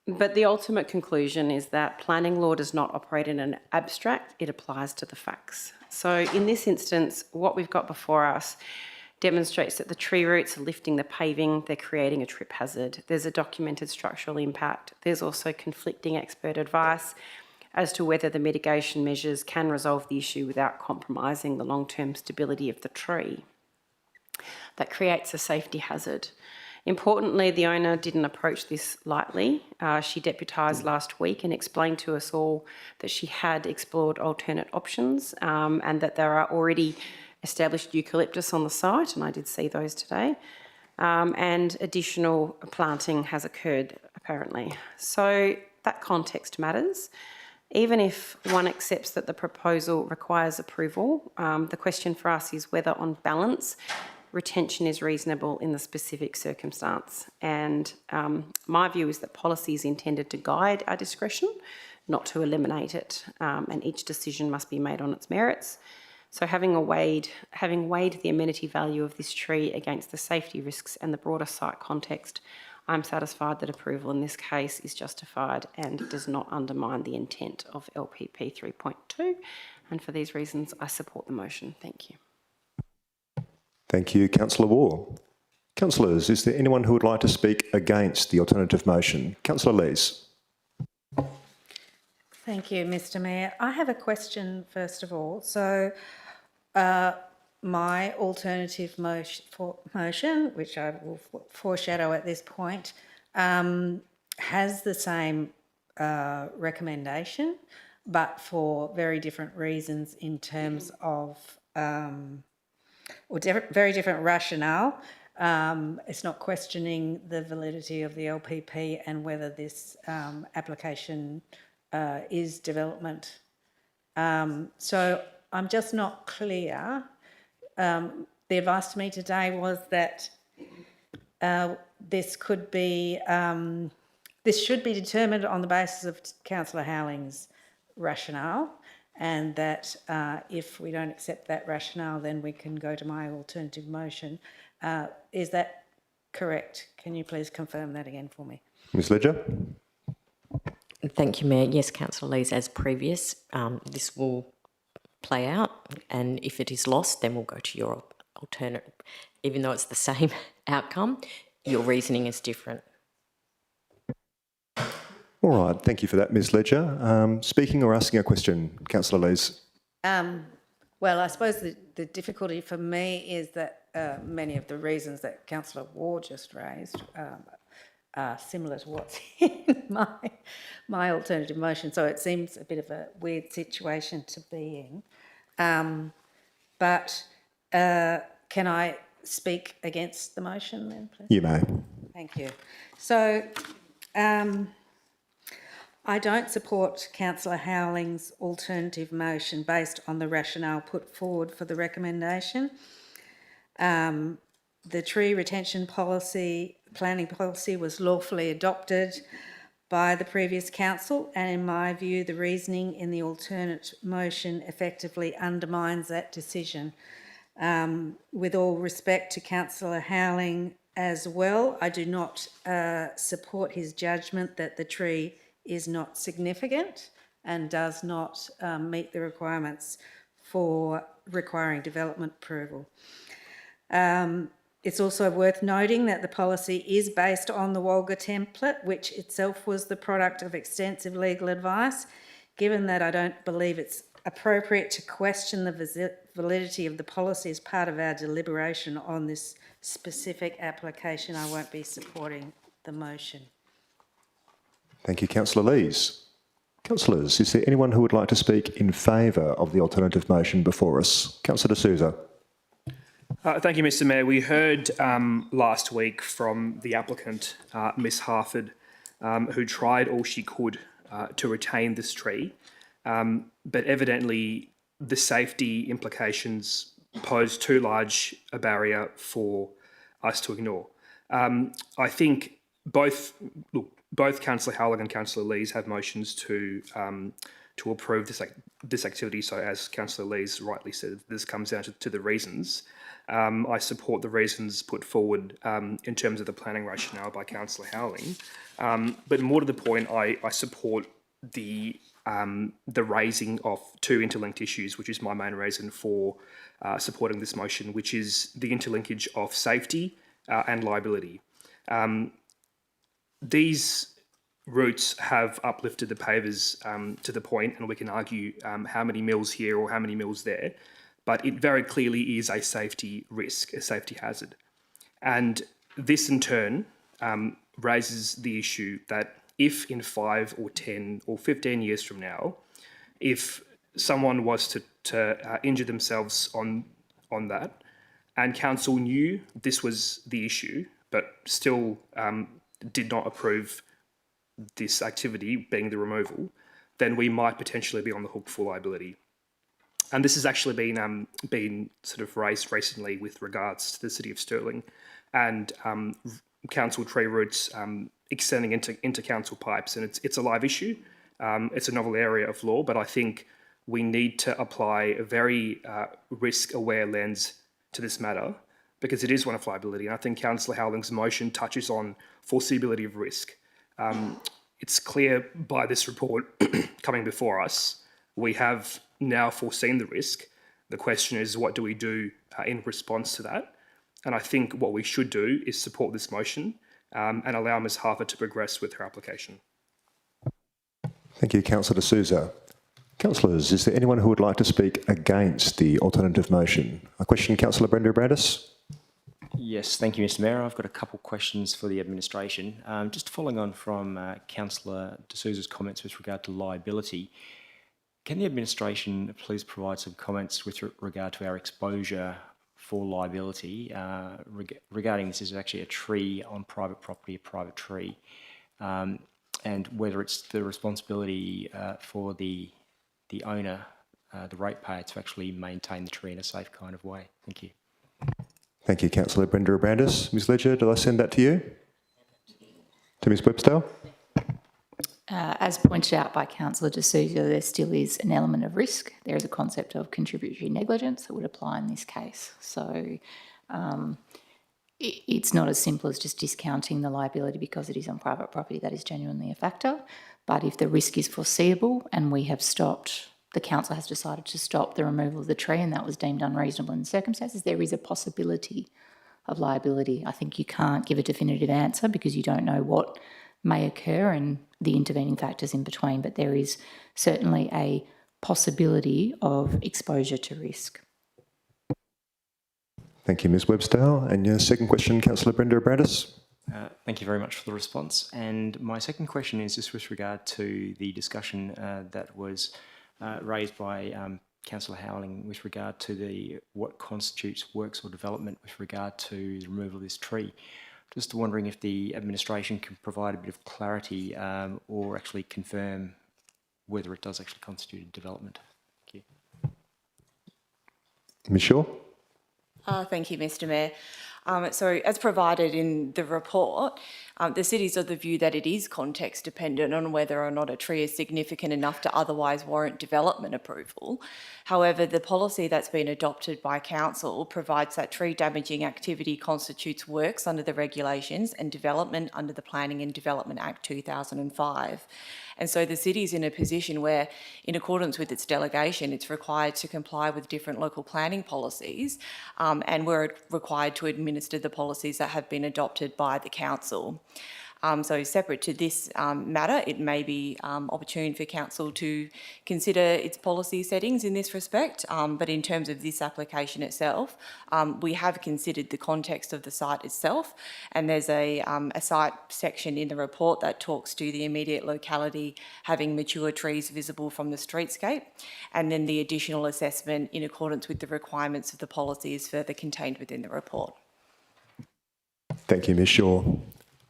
[SPEAKER 11] But the ultimate conclusion is that planning law does not operate in an abstract, it applies to the facts. So in this instance, what we've got before us demonstrates that the tree roots are lifting the paving, they're creating a trip hazard. There's a documented structural impact. There's also conflicting expert advice as to whether the mitigation measures can resolve the issue without compromising the long-term stability of the tree. That creates a safety hazard. Importantly, the owner didn't approach this lightly. She deputised last week and explained to us all that she had explored alternate options and that there are already established eucalyptus on the site, and I did see those today, and additional planting has occurred apparently. So that context matters. Even if one accepts that the proposal requires approval, the question for us is whether on balance retention is reasonable in the specific circumstance. And my view is that policy is intended to guide our discretion, not to eliminate it, and each decision must be made on its merits. So having weighed the amenity value of this tree against the safety risks and the broader site context, I'm satisfied that approval in this case is justified and does not undermine the intent of LPP 3.2. And for these reasons, I support the motion. Thank you.
[SPEAKER 1] Thank you, Councillor Waugh. Councillors, is there anyone who would like to speak against the alternative motion? Councillor Lees.
[SPEAKER 7] Thank you, Mr Mayor. I have a question, first of all. So, my alternative motion, which I will foreshadow at this point, has the same recommendation, but for very different reasons in terms of, very different rationale. It's not questioning the validity of the LPP and whether this application is development. So I'm just not clear. The advice to me today was that this should be determined on the basis of Councillor Howling's rationale, and that if we don't accept that rationale, then we can go to my alternative motion. Is that correct? Can you please confirm that again for me?
[SPEAKER 1] Ms Ledger.
[SPEAKER 4] Thank you, Mayor. Yes, Councillor Lees, as previous, this will play out, and if it is lost, then we'll go to your alternate. Even though it's the same outcome, your reasoning is different.
[SPEAKER 1] All right, thank you for that, Ms Ledger. Speaking or asking a question, Councillor Lees.
[SPEAKER 7] Well, I suppose the difficulty for me is that many of the reasons that Councillor Waugh just raised are similar to what's in my alternative motion. So it seems a bit of a weird situation to be in. But can I speak against the motion then, please?
[SPEAKER 1] You may.
[SPEAKER 7] Thank you. So I don't support Councillor Howling's alternative motion based on the rationale put forward for the recommendation. The tree retention planning policy was lawfully adopted by the previous council, and in my view, the reasoning in the alternate motion effectively undermines that decision. With all respect to Councillor Howling as well, I do not support his judgment that the tree is not significant and does not meet the requirements for requiring development approval. It's also worth noting that the policy is based on the Walga template, which itself was the product of extensive legal advice. Given that I don't believe it's appropriate to question the validity of the policy as part of our deliberation on this specific application, I won't be supporting the motion.
[SPEAKER 1] Thank you, Councillor Lees. Councillors, is there anyone who would like to speak in favour of the alternative motion before us? Councillor D'Souza.
[SPEAKER 6] Thank you, Mr Mayor. We heard last week from the applicant, Ms Harford, who tried all she could to retain this tree, but evidently the safety implications pose too large a barrier for us to ignore. I think both Councillor Howling and Councillor Lees have motions to approve this activity. So as Councillor Lees rightly said, this comes down to the reasons. I support the reasons put forward in terms of the planning rationale by Councillor Howling. But more to the point, I support the raising of two interlinked issues, which is my main reason for supporting this motion, which is the interlinkage of safety and liability. These routes have uplifted the pavers to the point, and we can argue how many mills here or how many mills there, but it very clearly is a safety risk, a safety hazard. And this in turn raises the issue that if in 5 or 10 or 15 years from now, if someone was to injure themselves on that, and council knew this was the issue, but still did not approve this activity being the removal, then we might potentially be on the hook for liability. And this has actually been sort of raised recently with regards to the City of Stirling and council tree roots extending into council pipes. And it's a live issue. It's a novel area of law, but I think we need to apply a very risk-aware lens to this matter because it is one of liability. And I think Councillor Howling's motion touches on foreseeability of risk. It's clear by this report coming before us, we have now foreseen the risk. The question is, what do we do in response to that? And I think what we should do is support this motion and allow Ms Harper to progress with her application.
[SPEAKER 1] Thank you, Councillor D'Souza. Councillors, is there anyone who would like to speak against the alternative motion? A question, Councillor Brenda Brandis.
[SPEAKER 5] Yes, thank you, Mr Mayor. I've got a couple of questions for the administration. Just following on from Councillor D'Souza's comments with regard to liability, can the administration please provide some comments with regard to our exposure for liability regarding this is actually a tree on private property, a private tree, and whether it's the responsibility for the owner, the ratepayer, to actually maintain the tree in a safe kind of way? Thank you.
[SPEAKER 1] Thank you, Councillor Brenda Brandis. Ms Ledger, did I send that to you? To Ms Webster?
[SPEAKER 15] As pointed out by Councillor D'Souza, there still is an element of risk. There is a concept of contributory negligence that would apply in this case. So it's not as simple as just discounting the liability because it is on private property. That is genuinely a factor. But if the risk is foreseeable and we have stopped, the council has decided to stop the removal of the tree and that was deemed unreasonable in the circumstances, there is a possibility of liability. I think you can't give a definitive answer because you don't know what may occur and the intervening factors in between, but there is certainly a possibility of exposure to risk.
[SPEAKER 1] Thank you, Ms Webster. And your second question, Councillor Brenda Brandis.
[SPEAKER 5] Thank you very much for the response. And my second question is just with regard to the discussion that was raised by Councillor Howling with regard to what constitutes works or development with regard to the removal of this tree. Just wondering if the administration can provide a bit of clarity or actually confirm whether it does actually constitute a development. Thank you.
[SPEAKER 1] Ms Shaw?
[SPEAKER 12] Thank you, Mr Mayor. So as provided in the report, the city is of the view that it is context dependent on whether or not a tree is significant enough to otherwise warrant development approval. However, the policy that's been adopted by council provides that tree damaging activity constitutes works under the regulations and development under the Planning and Development Act 2005. And so the city is in a position where, in accordance with its delegation, it's required to comply with different local planning policies, and we're required to administer the policies that have been adopted by the council. So separate to this matter, it may be opportune for council to consider its policy settings in this respect, but in terms of this application itself, we have considered the context of the site itself, and there's a site section in the report that talks to the immediate locality having mature trees visible from the streetscape, and then the additional assessment in accordance with the requirements of the policy is further contained within the report.
[SPEAKER 1] Thank you, Ms Shaw.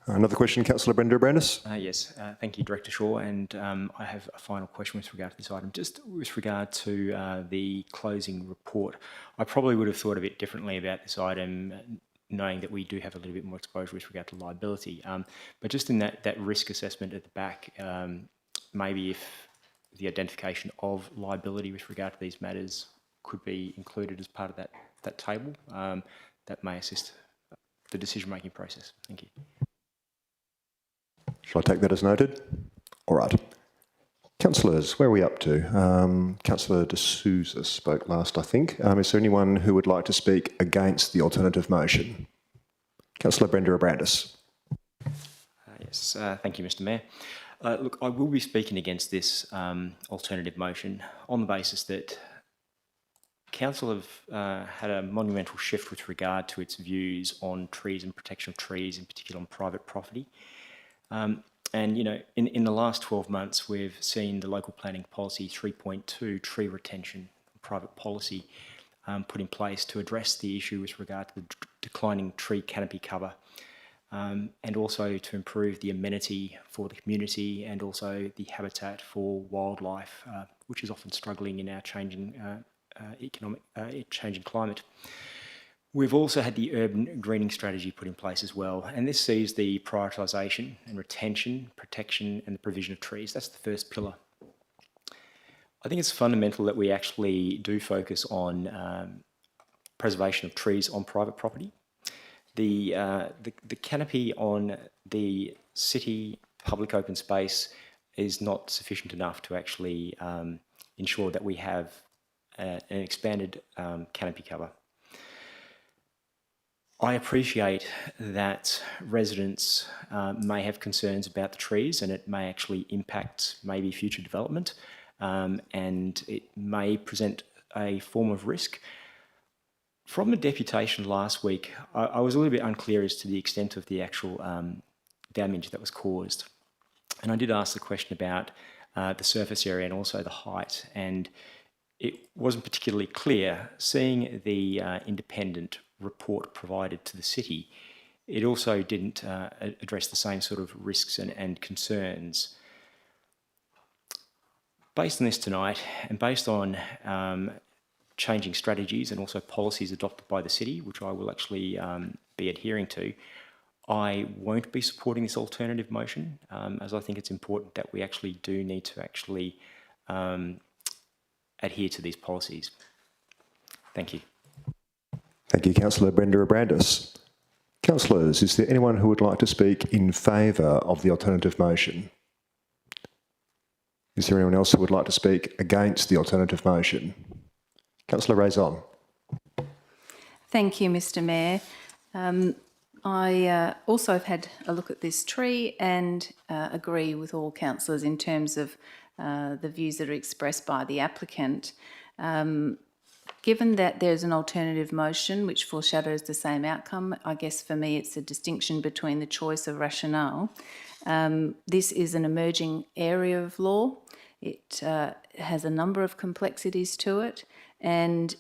[SPEAKER 1] Another question, Councillor Brenda Brandis.
[SPEAKER 5] Yes, thank you, Director Shaw. And I have a final question with regard to this item. Just with regard to the closing report, I probably would have thought a bit differently about this item, knowing that we do have a little bit more exposure with regard to liability. But just in that risk assessment at the back, maybe if the identification of liability with regard to these matters could be included as part of that table, that may assist the decision-making process. Thank you.
[SPEAKER 1] Shall I take that as noted? All right. Councillors, where are we up to? Councillor D'Souza spoke last, I think. Is there anyone who would like to speak against the alternative motion? Councillor Brenda Brandis.
[SPEAKER 5] Yes, thank you, Mr Mayor. Look, I will be speaking against this alternative motion on the basis that Council have had a monumental shift with regard to its views on trees and protection of trees, in particular on private property. And, you know, in the last 12 months, we've seen the local planning policy 3.2, tree retention, private policy, put in place to address the issue with regard to the declining tree canopy cover, and also to improve the amenity for the community and also the habitat for wildlife, which is often struggling in our changing changing climate. We've also had the urban greening strategy put in place as well, and this sees the prioritisation and retention, protection and the provision of trees. That's the first pillar. I think it's fundamental that we actually do focus on preservation of trees on private property. The canopy on the city public open space is not sufficient enough to actually ensure that we have an expanded canopy cover. I appreciate that residents may have concerns about the trees and it may actually impact maybe future development and it may present a form of risk. From the deputation last week, I was a little bit unclear as to the extent of the actual damage that was caused. And I did ask the question about the surface area and also the height, and it wasn't particularly clear. Seeing the independent report provided to the city, it also didn't address the same sort of risks and concerns. Based on this tonight, and based on changing strategies and also policies adopted by the city, which I will actually be adhering to, I won't be supporting this alternative motion, as I think it's important that we actually do need to actually adhere to these policies. Thank you.
[SPEAKER 1] Thank you, Councillor Brenda Abrandis. Councillors, is there anyone who would like to speak in favour of the alternative motion? Is there anyone else who would like to speak against the alternative motion? Councillor Raison.
[SPEAKER 9] Thank you, Mr Mayor. I also have had a look at this tree and agree with all councillors in terms of the views that are expressed by the applicant. Given that there's an alternative motion which foreshadows the same outcome, I guess for me it's a distinction between the choice of rationale. This is an emerging area of law. It has a number of complexities to it, and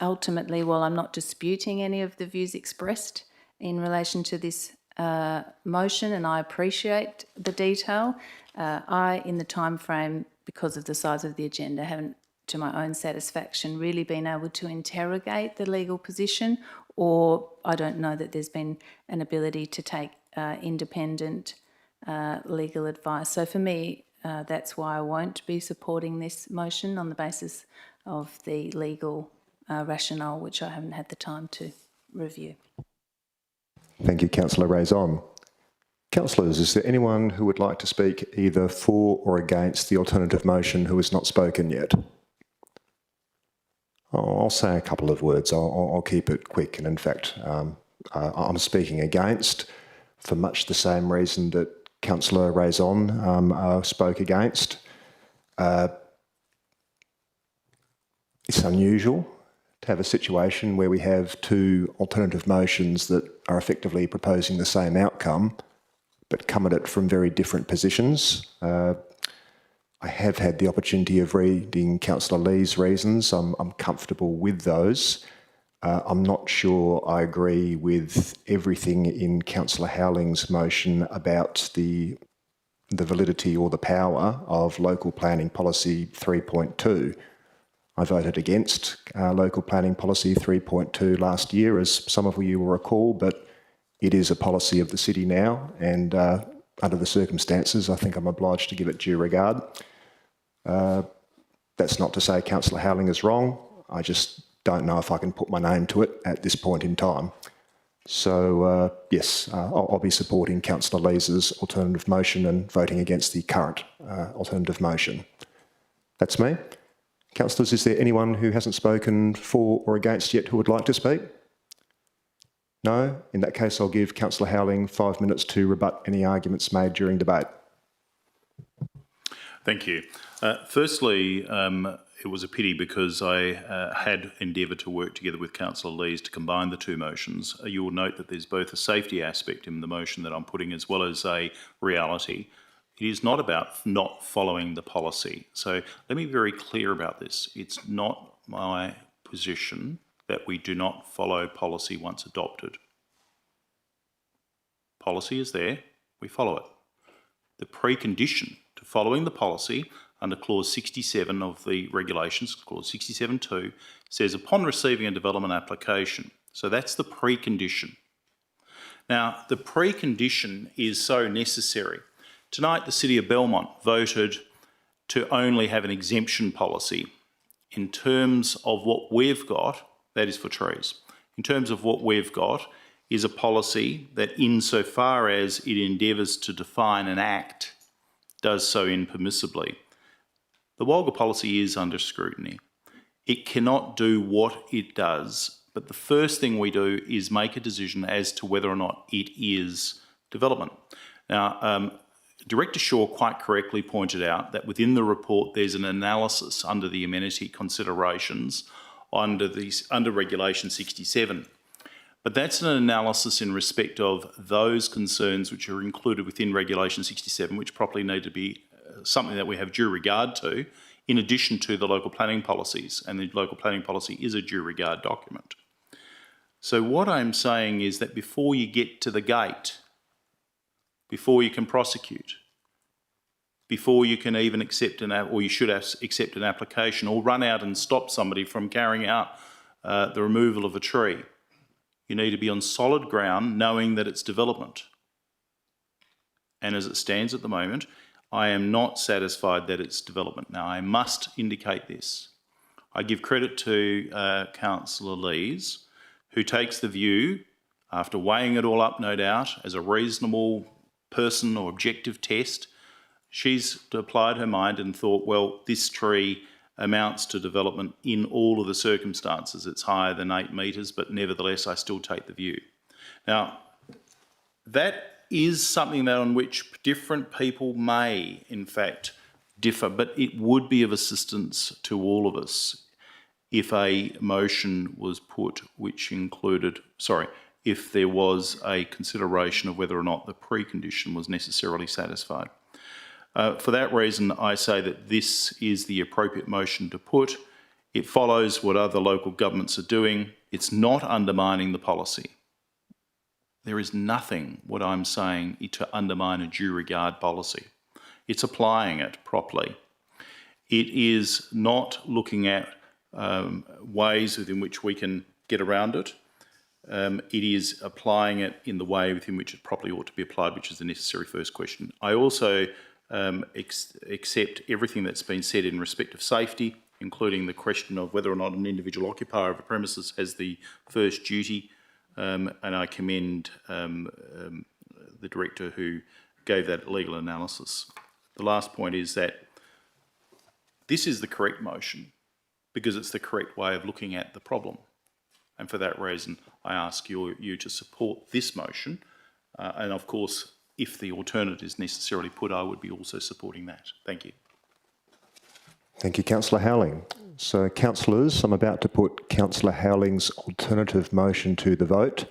[SPEAKER 9] ultimately, while I'm not disputing any of the views expressed in relation to this motion, and I appreciate the detail, in the time frame, because of the size of the agenda, haven't, to my own satisfaction, really been able to interrogate the legal position, or I don't know that there's been an ability to take independent legal advice. So for me, that's why I won't be supporting this motion on the basis of the legal rationale, which I haven't had the time to review.
[SPEAKER 1] Thank you, Councillor Raison. Councillors, is there anyone who would like to speak either for or against the alternative motion who has not spoken yet? I'll say a couple of words. I'll keep it quick. And in fact, I'm speaking against for much the same reason that Councillor Raison spoke against. It's unusual to have a situation where we have two alternative motions that are effectively proposing the same outcome, but come at it from very different positions. I have had the opportunity of reading Councillor Lee's reasons. I'm comfortable with those. I'm not sure I agree with everything in Councillor Howling's motion about the validity or the power of local planning policy 3.2. I voted against local planning policy 3.2 last year, as some of you will recall, but it is a policy of the city now, and under the circumstances, I think I'm obliged to give it due regard. That's not to say Councillor Howling is wrong. I just don't know if I can put my name to it at this point in time. So, yes, I'll be supporting Councillor Lee's alternative motion and voting against the current alternative motion. That's me. Councillors, is there anyone who hasn't spoken for or against yet who would like to speak? No? In that case, I'll give Councillor Howling 5 minutes to rebut any arguments made during debate.
[SPEAKER 10] Thank you. Firstly, it was a pity because I had endeavoured to work together with Councillor Lees to combine the two motions. You will note that there's both a safety aspect in the motion that I'm putting as well as a reality. It is not about not following the policy. So let me be very clear about this. It's not my position that we do not follow policy once adopted. Policy is there, we follow it. The precondition to following the policy under clause 67 of the regulations, clause 67.2, says upon receiving a development application. So that's the precondition. Now, the precondition is so necessary. Tonight, the City of Belmont voted to only have an exemption policy. In terms of what we've got, that is for trees, in terms of what we've got is a policy that insofar as it endeavours to define an act, does so impermissibly. The Walga policy is under scrutiny. It cannot do what it does, but the first thing we do is make a decision as to whether or not it is development. Now, Director Shaw quite correctly pointed out that within the report there's an analysis under the amenity considerations under Regulation 67. But that's an analysis in respect of those concerns which are included within Regulation 67, which probably need to be something that we have due regard to, in addition to the local planning policies, and the local planning policy is a due regard document. So what I'm saying is that before you get to the gate, before you can prosecute, before you can even accept or you should accept an application or run out and stop somebody from carrying out the removal of a tree, you need to be on solid ground knowing that it's development. And as it stands at the moment, I am not satisfied that it's development. Now, I must indicate this. I give credit to Councillor Lees, who takes the view, after weighing it all up, no doubt, as a reasonable person or objective test, she's applied her mind and thought, well, this tree amounts to development in all of the circumstances. It's higher than 8 metres, but nevertheless, I still take the view. Now, that is something that on which different people may, in fact, differ, but it would be of assistance to all of us if a motion was put which included, if there was a consideration of whether or not the precondition was necessarily satisfied. For that reason, I say that this is the appropriate motion to put. It follows what other local governments are doing. It's not undermining the policy. There is nothing, what I'm saying, to undermine a due regard policy. It's applying it properly. It is not looking at ways within which we can get around it. It is applying it in the way within which it properly ought to be applied, which is the necessary first question. I also accept everything that's been said in respect of safety, including the question of whether or not an individual occupier of a premises has the first duty, and I commend the Director who gave that legal analysis. The last point is that this is the correct motion because it's the correct way of looking at the problem. And for that reason, I ask you to support this motion. And of course, if the alternate is necessarily put, I would be also supporting that. Thank you.
[SPEAKER 1] Thank you, Councillor Howling. So, councillors, I'm about to put Councillor Howling's alternative motion to the vote.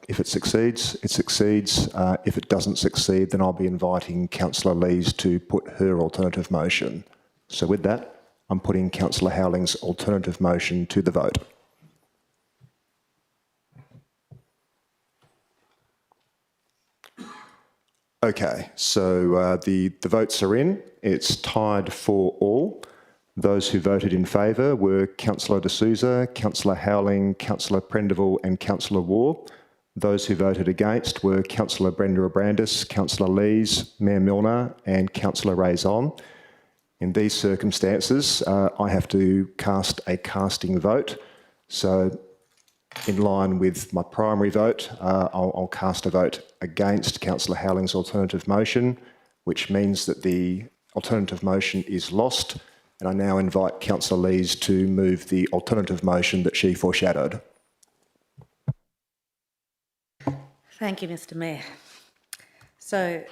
[SPEAKER 1] If it succeeds, it succeeds. If it doesn't succeed, then I'll be inviting Councillor Lees to put her alternative motion. So with that, I'm putting Councillor Howling's alternative motion to the vote. Okay, so the votes are in. It's tied for all. Those who voted in favour were Councillor D'Souza, Councillor Howling, Councillor Prendeville and Councillor Waugh. Those who voted against were Councillor Brenda Abrandis, Councillor Lees, Mayor Milner and Councillor Raison. In these circumstances, I have to cast a casting vote. So in line with my primary vote, I'll cast a vote against Councillor Howling's alternative motion, which means that the alternative motion is lost. And I now invite Councillor Lees to move the alternative motion that she foreshadowed.
[SPEAKER 7] Thank you, Mr. Mayor. So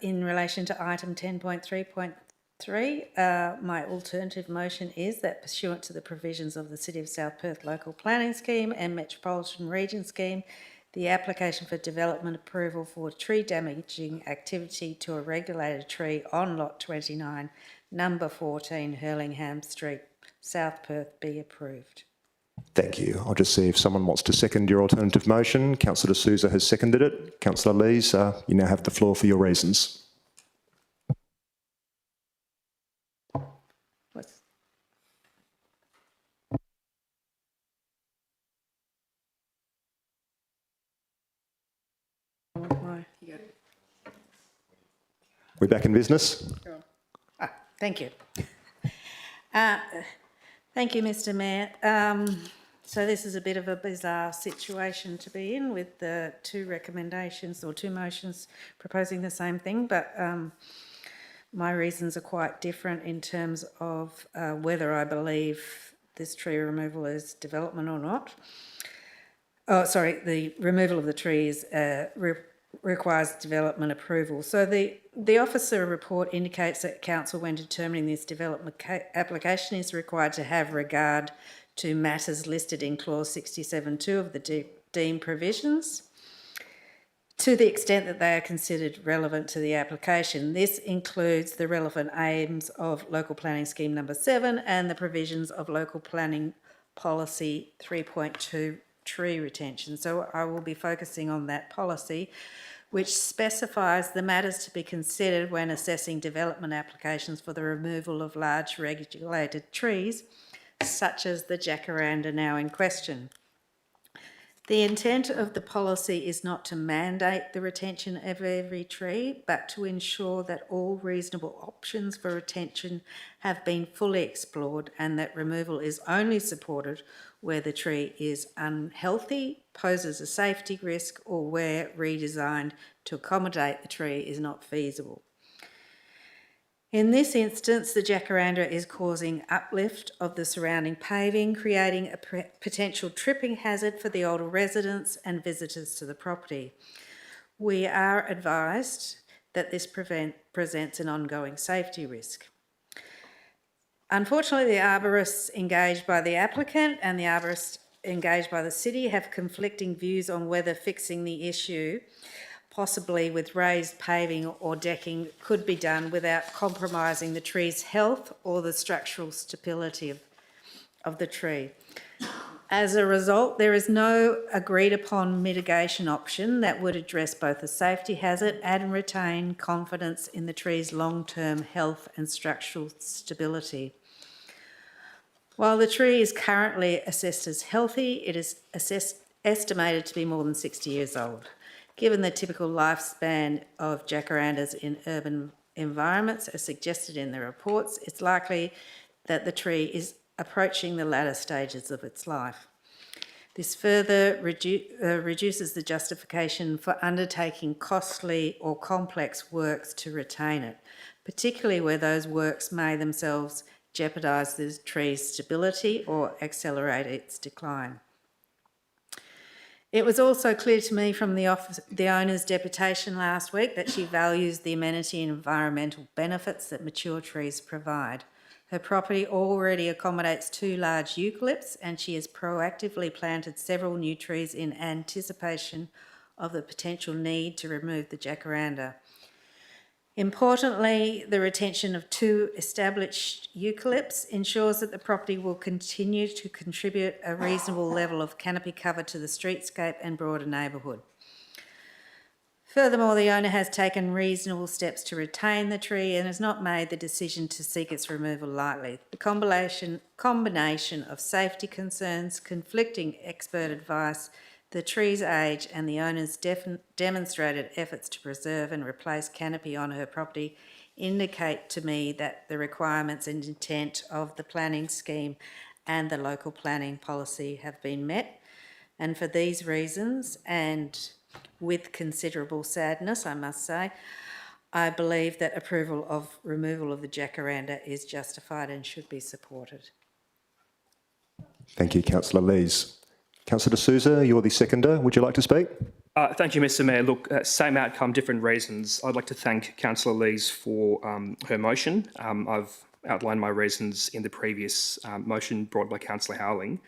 [SPEAKER 7] in relation to item 10.3.3, my alternative motion is that pursuant to the provisions of the City of South Perth Local Planning Scheme and Metropolitan Region Scheme, the application for development approval for tree damaging activity to a regulated tree on lot 29, number 14, Hurlingham Street, South Perth, be approved.
[SPEAKER 1] Thank you. I'll just see if someone wants to second your alternative motion. Councillor D'Souza has seconded it. Councillor Lees, you now have the floor for your reasons. We're back in business.
[SPEAKER 7] Thank you. Thank you, Mr. Mayor. So this is a bit of a bizarre situation to be in with the two recommendations or two motions proposing the same thing, but my reasons are quite different in terms of whether I believe this tree removal is development or not. Oh, sorry, the removal of the trees requires development approval. So the officer report indicates that council, when determining this development application, is required to have regard to matters listed in clause 67.2 of the deemed provisions, to the extent that they are considered relevant to the application. This includes the relevant aims of Local Planning Scheme number 7 and the provisions of Local Planning Policy 3.2 tree retention. So I will be focusing on that policy, which specifies the matters to be considered when assessing development applications for the removal of large regulated trees, such as the jacaranda now in question. The intent of the policy is not to mandate the retention of every tree, but to ensure that all reasonable options for retention have been fully explored and that removal is only supported where the tree is unhealthy, poses a safety risk, or where redesigned to accommodate the tree is not feasible. In this instance, the jacaranda is causing uplift of the surrounding paving, creating a potential tripping hazard for the older residents and visitors to the property. We are advised that this presents an ongoing safety risk. Unfortunately, the arborists engaged by the applicant and the arborists engaged by the city have conflicting views on whether fixing the issue, possibly with raised paving or decking, could be done without compromising the tree's health or the structural stability of the tree. As a result, there is no agreed upon mitigation option that would address both the safety hazard and retain confidence in the tree's long-term health and structural stability. While the tree is currently assessed as healthy, it is estimated to be more than 60 years old. Given the typical lifespan of jacarandas in urban environments, as suggested in the reports, it's likely that the tree is approaching the latter stages of its life. This further reduces the justification for undertaking costly or complex works to retain it, particularly where those works may themselves jeopardise the tree's stability or accelerate its decline. It was also clear to me from the owner's deputation last week that she values the amenity and environmental benefits that mature trees provide. Her property already accommodates 2 large eucalypts, and she has proactively planted several new trees in anticipation of the potential need to remove the jacaranda. Importantly, the retention of 2 established eucalypts ensures that the property will continue to contribute a reasonable level of canopy cover to the streetscape and broader neighbourhood. Furthermore, the owner has taken reasonable steps to retain the tree and has not made the decision to seek its removal lightly. The combination of safety concerns, conflicting expert advice, the tree's age and the owner's demonstrated efforts to preserve and replace canopy on her property indicate to me that the requirements and intent of the planning scheme and the local planning policy have been met. And for these reasons, and with considerable sadness, I must say, I believe that approval of removal of the jacaranda is justified and should be supported.
[SPEAKER 1] Thank you, Councillor Lees. Councillor D'Souza, you're the seconder. Would you like to speak?
[SPEAKER 6] Thank you, Mr. Mayor. Look, same outcome, different reasons. I'd like to thank Councillor Lees for her motion. I've outlined my reasons in the previous motion brought by Councillor Howling.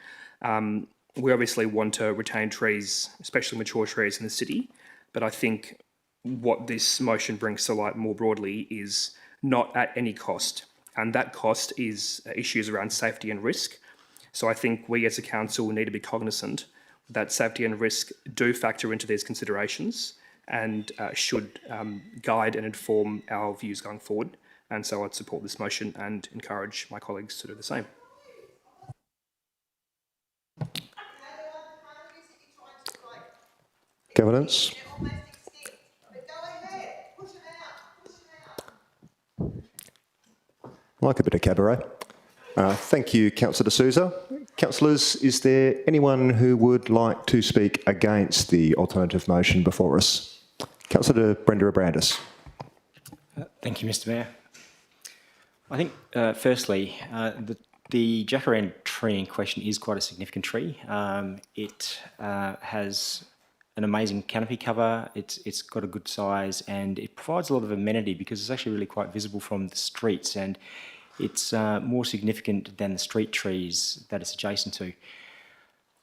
[SPEAKER 6] We obviously want to retain trees, especially mature trees in the city, but I think what this motion brings to light more broadly is not at any cost, and that cost is issues around safety and risk. So I think we as a council need to be cognisant that safety and risk do factor into these considerations and should guide and inform our views going forward. And so I'd support this motion and encourage my colleagues to do the same.
[SPEAKER 1] Governance. I like a bit of cabaret. Thank you, Councillor D'Souza. Councillors, is there anyone who would like to speak against the alternative motion before us? Councillor Brenda Abrandis.
[SPEAKER 5] Thank you, Mr Mayor. I think, firstly, the jacaranda tree in question is quite a significant tree. It has an amazing canopy cover, it's got a good size, and it provides a lot of amenity because it's actually really quite visible from the streets, and it's more significant than the street trees that it's adjacent to.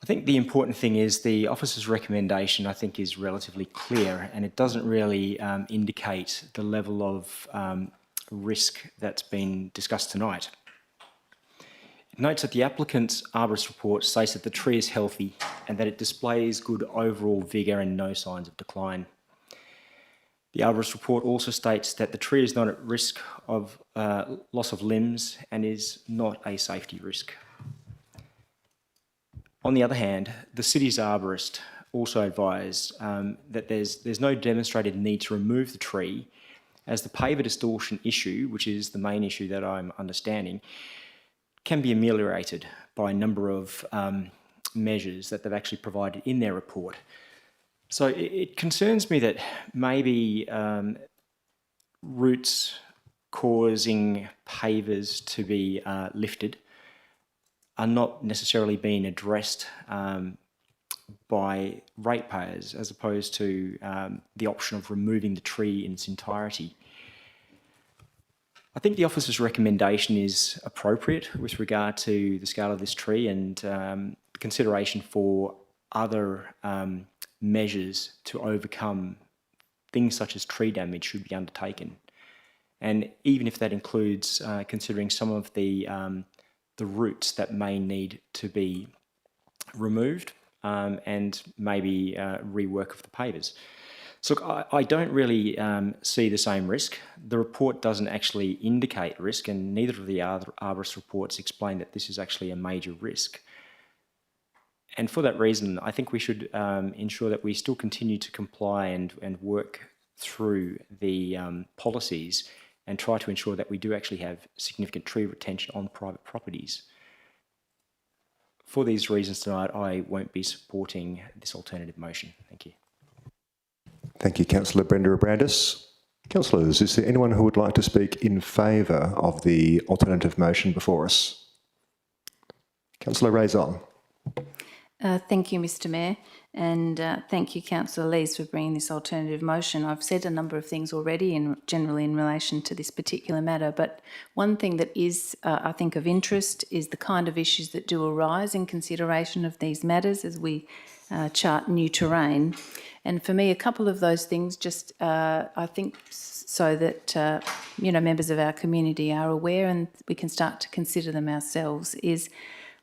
[SPEAKER 5] I think the important thing is the officer's recommendation, I think, is relatively clear, and it doesn't really indicate the level of risk that's been discussed tonight. It notes that the applicant's arborist report states that the tree is healthy and that it displays good overall vigour and no signs of decline. The arborist report also states that the tree is not at risk of loss of limbs and is not a safety risk. On the other hand, the city's arborist also advised that there's no demonstrated need to remove the tree, as the paver distortion issue, which is the main issue that I'm understanding, can be ameliorated by a number of measures that they've actually provided in their report. So it concerns me that maybe roots causing pavers to be lifted are not necessarily being addressed by ratepayers, as opposed to the option of removing the tree in its entirety. I think the officer's recommendation is appropriate with regard to the scale of this tree, and consideration for other measures to overcome things such as tree damage should be undertaken. And even if that includes considering some of the roots that may need to be removed and maybe rework of the pavers. So look, I don't really see the same risk. The report doesn't actually indicate risk, and neither of the arborist reports explain that this is actually a major risk. And for that reason, I think we should ensure that we still continue to comply and work through the policies and try to ensure that we do actually have significant tree retention on private properties. For these reasons tonight, I won't be supporting this alternative motion. Thank you.
[SPEAKER 1] Thank you, Councillor Brenda Abrandis. Councillors, is there anyone who would like to speak in favour of the alternative motion before us? Councillor Raison.
[SPEAKER 9] Thank you, Mr Mayor, and thank you, Councillor Lees, for bringing this alternative motion. I've said a number of things already generally in relation to this particular matter, but one thing that is, I think, of interest is the kind of issues that do arise in consideration of these matters as we chart new terrain. And for me, a couple of those things, just I think, so that members of our community are aware and we can start to consider them ourselves, is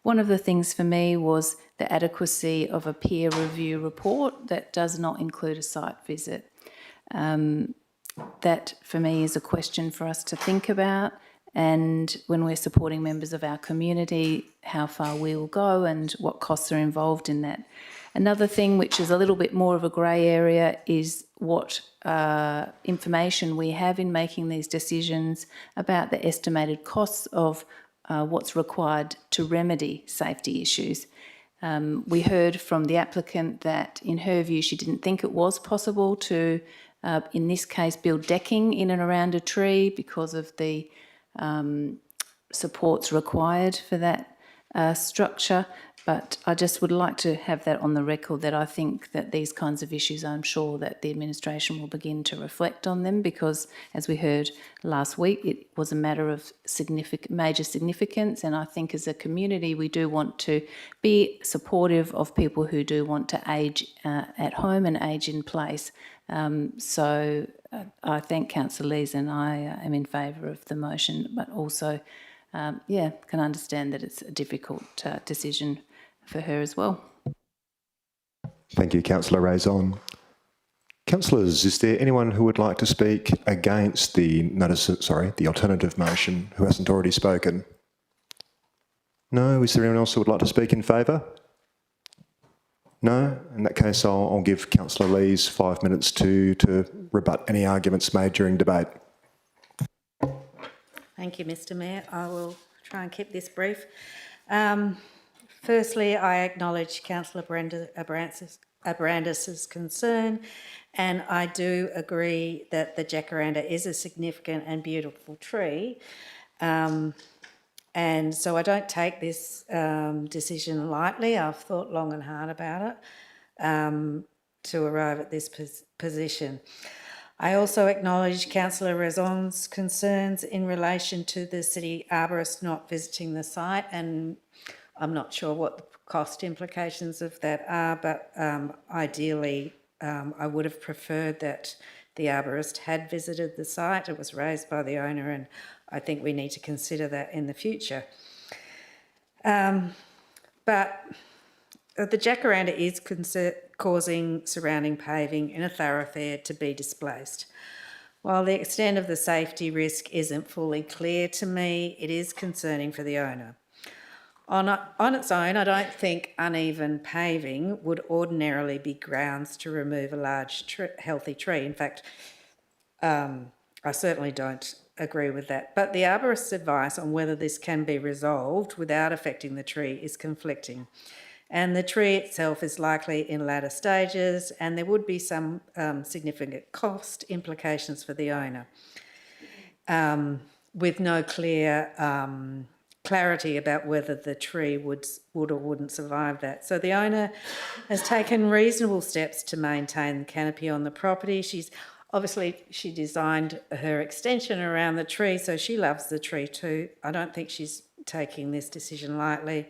[SPEAKER 9] one of the things for me was the adequacy of a peer review report that does not include a site visit. That for me is a question for us to think about, and when we're supporting members of our community, how far we will go and what costs are involved in that. Another thing which is a little bit more of a grey area is what information we have in making these decisions about the estimated costs of what's required to remedy safety issues. We heard from the applicant that in her view she didn't think it was possible to, in this case, build decking in and around a tree because of the supports required for that structure. But I just would like to have that on the record, that I think that these kinds of issues, I'm sure that the administration will begin to reflect on them, because as we heard last week, it was a matter of major significance, and I think as a community we do want to be supportive of people who do want to age at home and age in place. So I thank Councillor Lees, and I am in favour of the motion, but also can understand that it's a difficult decision for her as well.
[SPEAKER 1] Thank you, Councillor Raison. Councillors, is there anyone who would like to speak against the alternative motion who hasn't already spoken? No? Is there anyone else who would like to speak in favour? No? In that case, I'll give Councillor Lees 5 minutes to rebut any arguments made during debate.
[SPEAKER 7] Thank you, Mr Mayor. I will try and keep this brief. Firstly, I acknowledge Councillor Abrandis's concern, and I do agree that the jacaranda is a significant and beautiful tree. And so I don't take this decision lightly. I've thought long and hard about it to arrive at this position. I also acknowledge Councillor Razon's concerns in relation to the city arborist not visiting the site, and I'm not sure what the cost implications of that are, but ideally I would have preferred that the arborist had visited the site. It was raised by the owner, and I think we need to consider that in the future. But the jacaranda is causing surrounding paving in a thoroughfare to be displaced. While the extent of the safety risk isn't fully clear to me, it is concerning for the owner. On its own, I don't think uneven paving would ordinarily be grounds to remove a large healthy tree. In fact, I certainly don't agree with that. But the arborist's advice on whether this can be resolved without affecting the tree is conflicting. And the tree itself is likely in latter stages, and there would be some significant cost implications for the owner, with no clear clarity about whether the tree would or wouldn't survive that. So the owner has taken reasonable steps to maintain the canopy on the property. She designed her extension around the tree, so she loves the tree too. I don't think she's taking this decision lightly.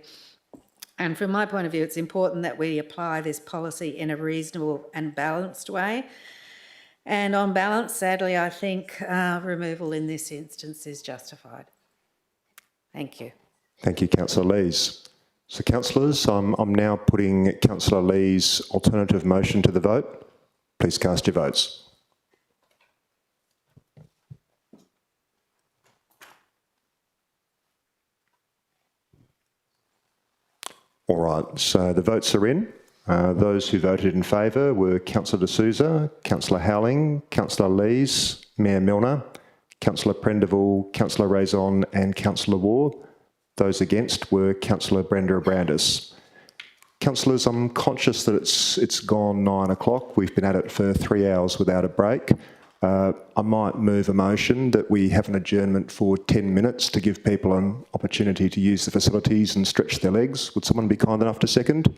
[SPEAKER 7] And from my point of view, it's important that we apply this policy in a reasonable and balanced way. And on balance, sadly, I think removal in this instance is justified. Thank you.
[SPEAKER 1] Thank you, Councillor Lees. So, councillors, I'm now putting Councillor Lees' alternative motion to the vote. Please cast your votes. All right, so the votes are in. Those who voted in favour were Councillor De Souza, Councillor Howling, Councillor Lees, Mayor Milner, Councillor Prendeville, Councillor Razon and Councillor Ward. Those against were Councillor Abrandis. Councillors, I'm conscious that it's gone 9 o'clock. We've been at it for 3 hours without a break. I might move a motion that we have an adjournment for 10 minutes to give people an opportunity to use the facilities and stretch their legs. Would someone be kind enough to second?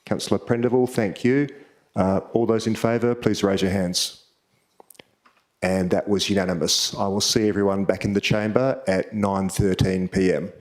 [SPEAKER 1] Councillor Prendeville, thank you. All those in favour, please raise your hands. And that was unanimous. I will see everyone back in the chamber at 9:13 p.m.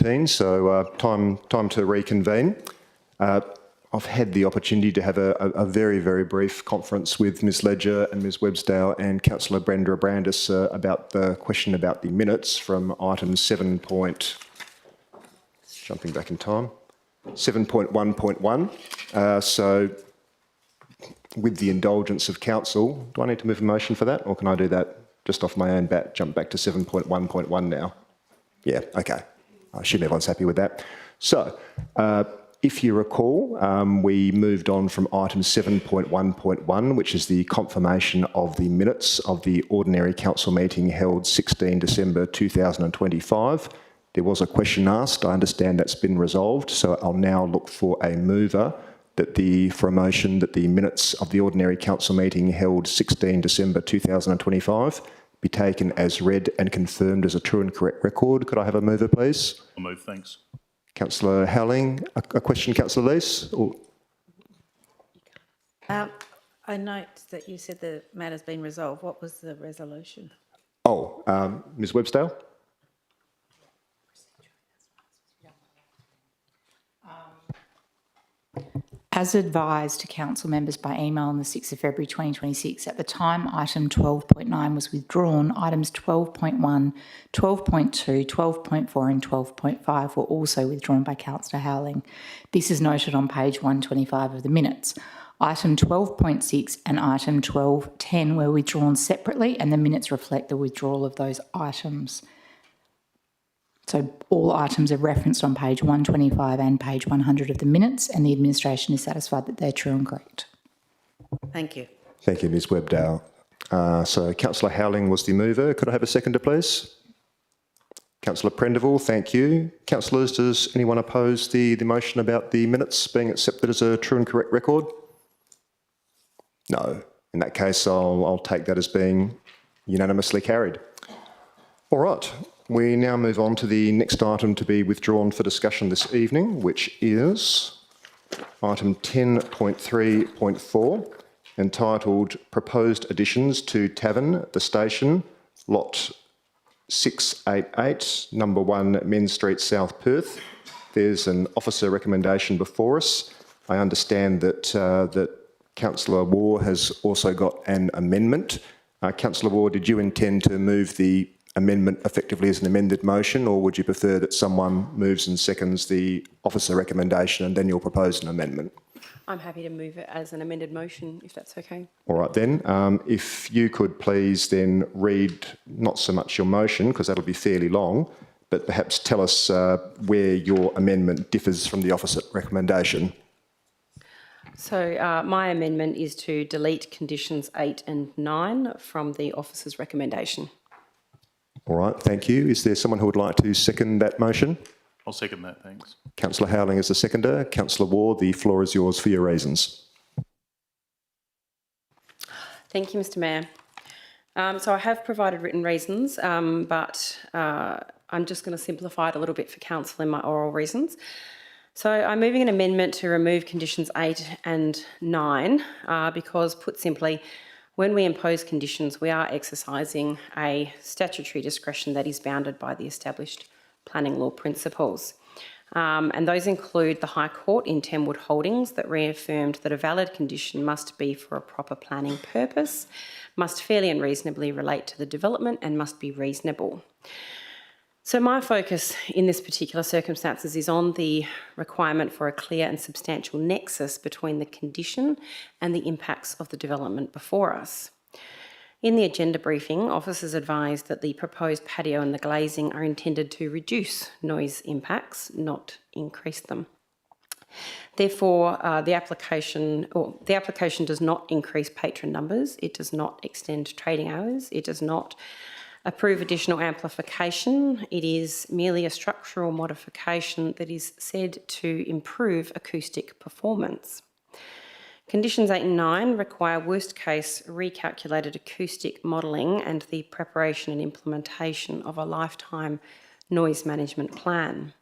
[SPEAKER 1] 2019, so time to reconvene. I've had the opportunity to have a very, very brief conference with Ms Ledger and Ms Websdale and Councillor Brenda Brandis about the question about the minutes from item 7.1.1. So with the indulgence of council, do I need to move a motion for that, or can I do that just off my own bat, jump back to 7.1.1 now? Yeah, okay. I assume everyone's happy with that. So, if you recall, we moved on from item 7.1.1, which is the confirmation of the minutes of the ordinary council meeting held 16 December 2025. There was a question asked. I understand that's been resolved, so I'll now look for a mover for a motion that the minutes of the ordinary council meeting held 16 December 2025 be taken as read and confirmed as a true and correct record. Could I have a mover, please?
[SPEAKER 10] I'll move, thanks.
[SPEAKER 1] Councillor Howling, a question, Councillor Lees? Or...
[SPEAKER 7] I note that you said the matter's been resolved. What was the resolution?
[SPEAKER 1] Oh, Ms Websdale?
[SPEAKER 15] As advised to council members by email on the 6th of February 2026, at the time item 12.9 was withdrawn, items 12.1, 12.2, 12.4 and 12.5 were also withdrawn by Councillor Howling. This is noted on page 125 of the minutes. Item 12.6 and item 12.10 were withdrawn separately, and the minutes reflect the withdrawal of those items. So all items are referenced on page 125 and page 100 of the minutes, and the administration is satisfied that they're true and correct.
[SPEAKER 7] Thank you.
[SPEAKER 1] Thank you, Ms Webdale. So Councillor Howling was the mover. Could I have a seconder, please? Councillor Prendeville, thank you. Councillors, does anyone oppose the motion about the minutes being accepted as a true and correct record? No. In that case, I'll take that as being unanimously carried. All right. We now move on to the next item to be withdrawn for discussion this evening, which is item 10.3.4, entitled Proposed Additions to Tavern, the Station, Lot 688, number 1, Menn Street, South Perth. There's an officer recommendation before us. I understand that Councillor Waugh has also got an amendment. Councillor Waugh, did you intend to move the amendment effectively as an amended motion, or would you prefer that someone moves and seconds the officer recommendation and then you'll propose an amendment?
[SPEAKER 11] I'm happy to move it as an amended motion, if that's okay.
[SPEAKER 1] All right then. If you could please then read not so much your motion, because that'll be fairly long, but perhaps tell us where your amendment differs from the officer recommendation.
[SPEAKER 11] So my amendment is to delete conditions 8 and 9 from the officer's recommendation.
[SPEAKER 1] All right, thank you. Is there someone who would like to second that motion?
[SPEAKER 10] I'll second that, thanks.
[SPEAKER 1] Councillor Howling is the seconder. Councillor Waugh, the floor is yours for your reasons.
[SPEAKER 11] Thank you, Mr Mayor. So I have provided written reasons, but I'm just going to simplify it a little bit for council in my oral reasons. So I'm moving an amendment to remove conditions 8 and 9 because, put simply, when we impose conditions, we are exercising a statutory discretion that is bounded by the established planning law principles. And those include the High Court in Tenwood Holdings that reaffirmed that a valid condition must be for a proper planning purpose, must fairly and reasonably relate to the development, and must be reasonable. So my focus in this particular circumstances is on the requirement for a clear and substantial nexus between the condition and the impacts of the development before us. In the agenda briefing, officers advised that the proposed patio and the glazing are intended to reduce noise impacts, not increase them. Therefore, the application does not increase patron numbers, it does not extend trading hours, it does not approve additional amplification. It is merely a structural modification that is said to improve acoustic performance. Conditions 8 and 9 require worst-case recalculated acoustic modelling and the preparation and implementation of a lifetime noise management plan.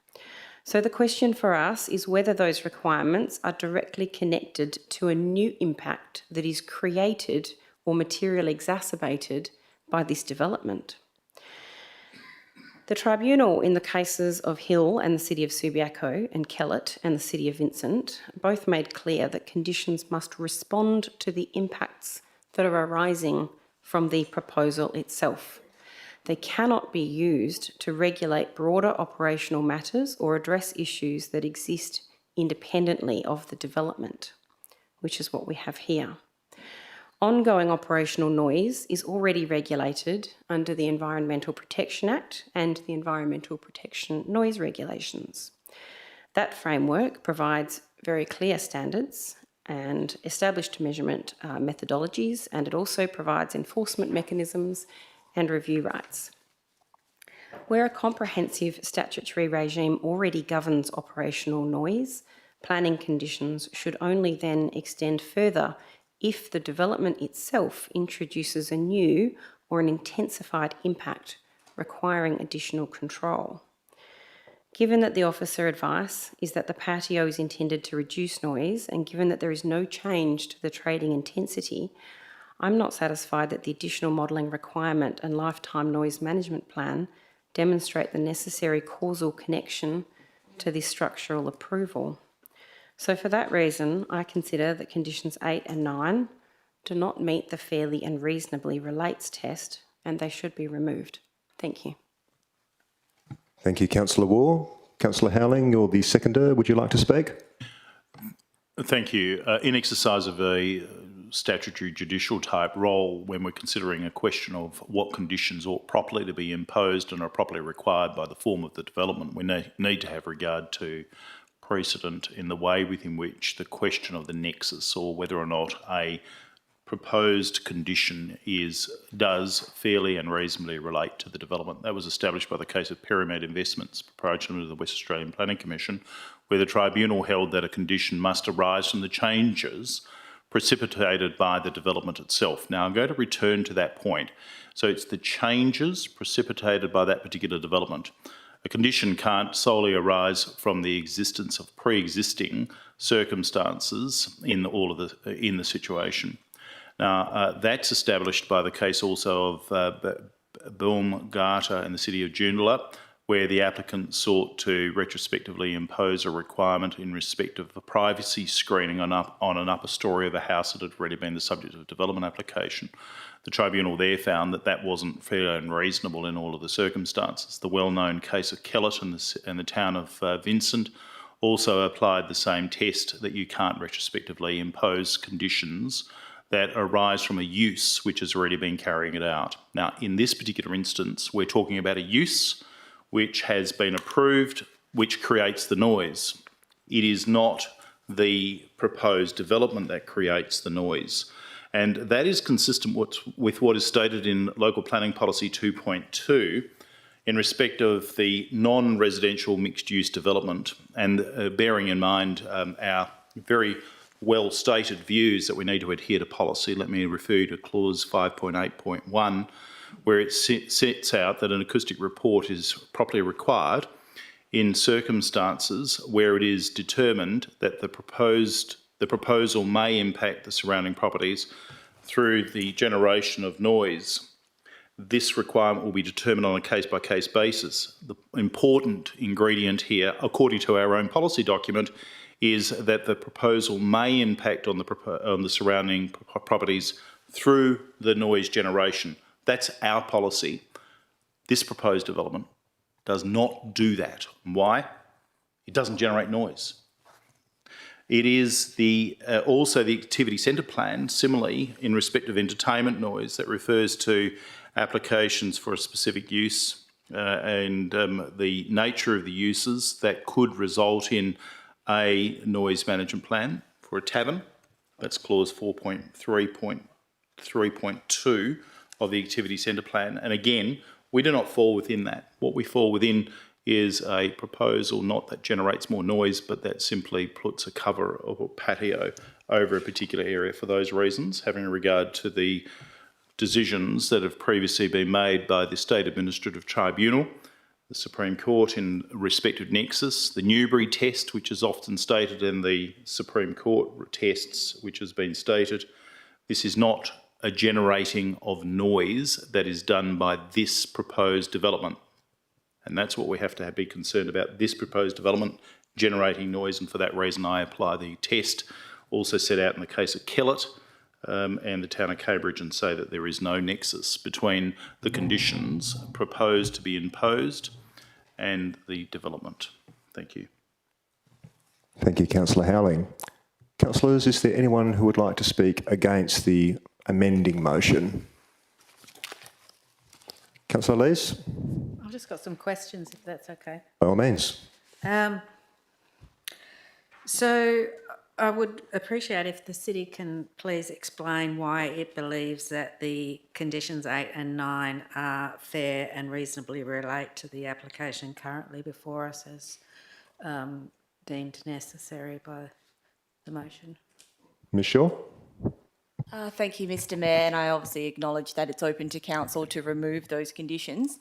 [SPEAKER 11] So the question for us is whether those requirements are directly connected to a new impact that is created or materially exacerbated by this development. The tribunal in the cases of Hill and the City of Subiaco and Kellett and the City of Vincent both made clear that conditions must respond to the impacts that are arising from the proposal itself. They cannot be used to regulate broader operational matters or address issues that exist independently of the development, which is what we have here. Ongoing operational noise is already regulated under the Environmental Protection Act and the Environmental Protection Noise Regulations. That framework provides very clear standards and established measurement methodologies, and it also provides enforcement mechanisms and review rights. Where a comprehensive statutory regime already governs operational noise, planning conditions should only then extend further if the development itself introduces a new or an intensified impact requiring additional control. Given that the officer advice is that the patio is intended to reduce noise, and given that there is no change to the trading intensity, I'm not satisfied that the additional modelling requirement and lifetime noise management plan demonstrate the necessary causal connection to this structural approval. So for that reason, I consider that conditions 8 and 9 do not meet the fairly and reasonably relates test, and they should be removed. Thank you.
[SPEAKER 1] Thank you, Councillor Waugh. Councillor Howling, you're the seconder. Would you like to speak?
[SPEAKER 10] Thank you. In exercise of a statutory judicial type role, when we're considering a question of what conditions ought properly to be imposed and are properly required by the form of the development, we need to have regard to precedent in the way within which the question of the nexus, or whether or not a proposed condition does fairly and reasonably relate to the development. That was established by the case of Pyramid Investments, proprietary to the West Australian Planning Commission, where the tribunal held that a condition must arise from the changes precipitated by the development itself. Now, I'm going to return to that point. So it's the changes precipitated by that particular development. A condition can't solely arise from the existence of pre-existing circumstances in the situation. Now, that's established by the case also of Baumgarter and the City of Joondalup, where the applicant sought to retrospectively impose a requirement in respect of a privacy screening on an upper storey of a house that had already been the subject of a development application. The tribunal there found that that wasn't fair and reasonable in all of the circumstances. The well-known case of Kellett and the town of Vincent also applied the same test, that you can't retrospectively impose conditions that arise from a use which has already been carrying it out. Now, in this particular instance, we're talking about a use which has been approved, which creates the noise. It is not the proposed development that creates the noise. And that is consistent with what is stated in Local Planning Policy 2.2 in respect of the non-residential mixed-use development, and bearing in mind our very well-stated views that we need to adhere to policy. Let me refer you to clause 5.8.1, where it sets out that an acoustic report is properly required in circumstances where it is determined that the proposal may impact the surrounding properties through the generation of noise. This requirement will be determined on a case-by-case basis. The important ingredient here, according to our own policy document, is that the proposal may impact on the surrounding properties through the noise generation. That's our policy. This proposed development does not do that. Why? It doesn't generate noise. It is also the activity centre plan, similarly in respect of entertainment noise, that refers to applications for a specific use and the nature of the uses that could result in a noise management plan for a tavern. That's clause 4.3.2 of the activity centre plan. And again, we do not fall within that. What we fall within is a proposal not that generates more noise, but that simply puts a cover or a patio over a particular area for those reasons, having regard to the decisions that have previously been made by the State Administrative Tribunal, the Supreme Court in respect of nexus, the Newbury test, which is often stated in the Supreme Court tests, which has been stated. This is not a generating of noise that is done by this proposed development. And that's what we have to be concerned about, this proposed development generating noise, and for that reason I apply the test also set out in the case of Kellett and the town of Cambridge, and say that there is no nexus between the conditions proposed to be imposed and the development. Thank you.
[SPEAKER 1] Thank you, Councillor Howling. Councillors, is there anyone who would like to speak against the amending motion? Councillor Lees?
[SPEAKER 7] I've just got some questions, if that's okay.
[SPEAKER 1] By all means.
[SPEAKER 7] So I would appreciate if the city can please explain why it believes that the conditions 8 and 9 are fair and reasonably relate to the application currently before us as deemed necessary by the motion.
[SPEAKER 1] Ms Shaw?
[SPEAKER 12] Thank you, Mr Mayor, and I obviously acknowledge that it's open to council to remove those conditions.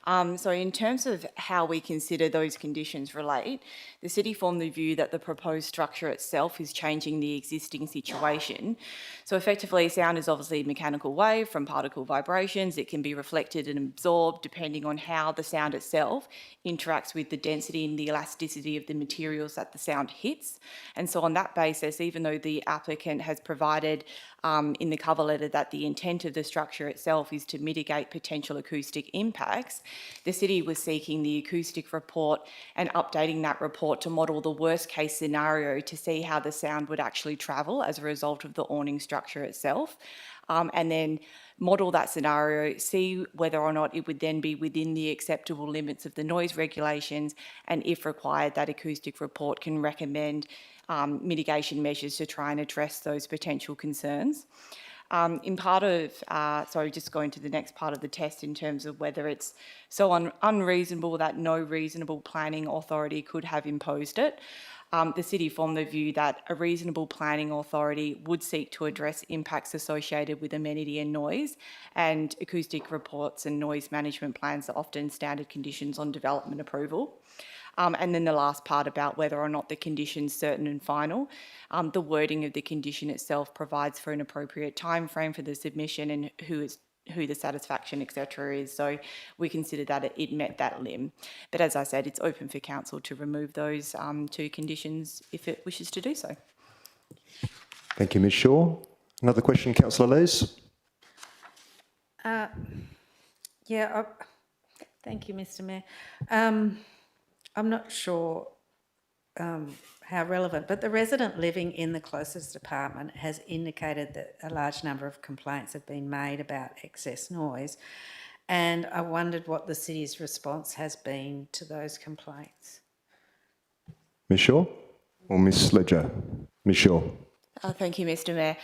[SPEAKER 12] So in terms of how we consider those conditions relate, the city formed the view that the proposed structure itself is changing the existing situation. So effectively, sound is obviously a mechanical wave from particle vibrations. It can be reflected and absorbed depending on how the sound itself interacts with the density and the elasticity of the materials that the sound hits. And so on that basis, even though the applicant has provided in the cover letter that the intent of the structure itself is to mitigate potential acoustic impacts, the city was seeking the acoustic report and updating that report to model the worst case scenario to see how the sound would actually travel as a result of the awning structure itself, and then model that scenario, see whether or not it would then be within the acceptable limits of the noise regulations, and if required, that acoustic report can recommend mitigation measures to try and address those potential concerns. In part of, just going to the next part of the test in terms of whether it's so unreasonable that no reasonable planning authority could have imposed it, the city formed the view that a reasonable planning authority would seek to address impacts associated with amenity and noise, and acoustic reports and noise management plans are often standard conditions on development approval. And then the last part about whether or not the condition's certain and final. The wording of the condition itself provides for an appropriate time frame for the submission and who the satisfaction, etc. is. So we consider that it met that limb. But as I said, it's open for council to remove those two conditions if it wishes to do so.
[SPEAKER 1] Thank you, Ms Shaw. Another question, Councillor Lees?
[SPEAKER 7] Thank you, Mr Mayor. I'm not sure how relevant, but the resident living in the closest apartment has indicated that a large number of complaints have been made about excess noise, and I wondered what the city's response has been to those complaints.
[SPEAKER 1] Ms Shaw or Ms Ledger? Ms Shaw.
[SPEAKER 12] Thank you, Mr Mayor.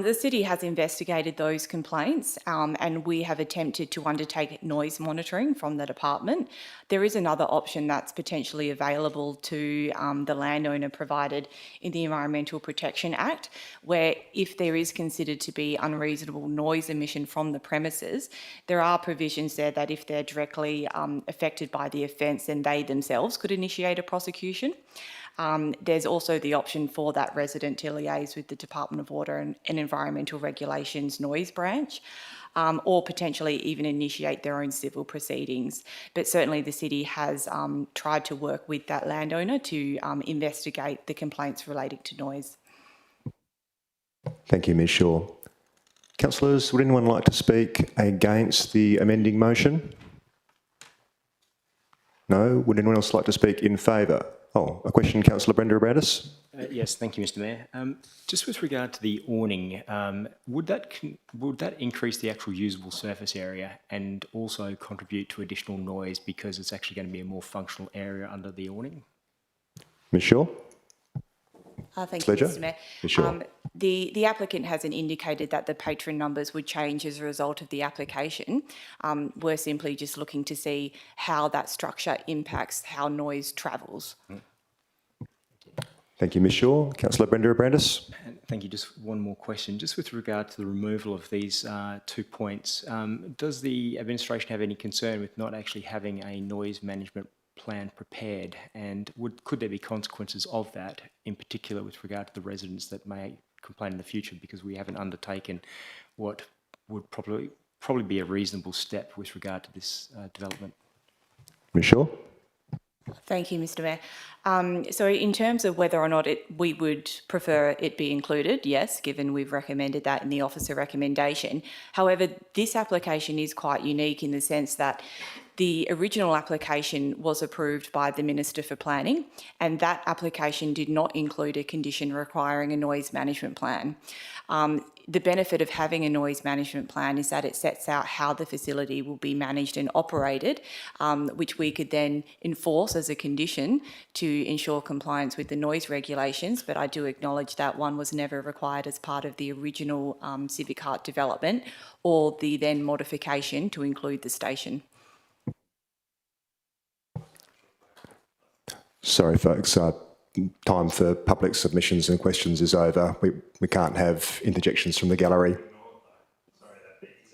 [SPEAKER 12] The city has investigated those complaints and we have attempted to undertake noise monitoring from the department. There is another option that's potentially available to the landowner provided in the Environmental Protection Act, where if there is considered to be unreasonable noise emission from the premises, there are provisions there that if they're directly affected by the offence, then they themselves could initiate a prosecution. There's also the option for that resident to liaise with the Department of Water and Environmental Regulations noise branch, or potentially even initiate their own civil proceedings. But certainly the city has tried to work with that landowner to investigate the complaints relating to noise.
[SPEAKER 1] Thank you, Ms Shaw. Councillors, would anyone like to speak against the amending motion? No? Would anyone else like to speak in favour? Oh, a question, Councillor Brenda Abrandis.
[SPEAKER 5] Yes, thank you, Mr Mayor. Just with regard to the awning, would that increase the actual usable surface area and also contribute to additional noise because it's actually going to be a more functional area under the awning?
[SPEAKER 1] Ms Shaw?
[SPEAKER 12] Thank you, Mr Mayor.
[SPEAKER 1] Sure.
[SPEAKER 12] The applicant hasn't indicated that the patron numbers would change as a result of the application. We're simply just looking to see how that structure impacts how noise travels.
[SPEAKER 1] Thank you, Ms Shaw. Councillor Brenda Abrandis.
[SPEAKER 5] Thank you. Just one more question. Just with regard to the removal of these 2 points, does the administration have any concern with not actually having a noise management plan prepared, and could there be consequences of that, in particular with regard to the residents that may complain in the future because we haven't undertaken what would probably be a reasonable step with regard to this development?
[SPEAKER 1] Ms Shaw?
[SPEAKER 12] Thank you, Mr Mayor. So in terms of whether or not we would prefer it be included, yes, given we've recommended that in the officer recommendation. However, this application is quite unique in the sense that the original application was approved by the Minister for Planning, and that application did not include a condition requiring a noise management plan. The benefit of having a noise management plan is that it sets out how the facility will be managed and operated, which we could then enforce as a condition to ensure compliance with the noise regulations. But I do acknowledge that one was never required as part of the original Civic Heart development or the then modification to include the station.
[SPEAKER 1] Sorry, folks. Time for public submissions and questions is over. We can't have interjections from the gallery.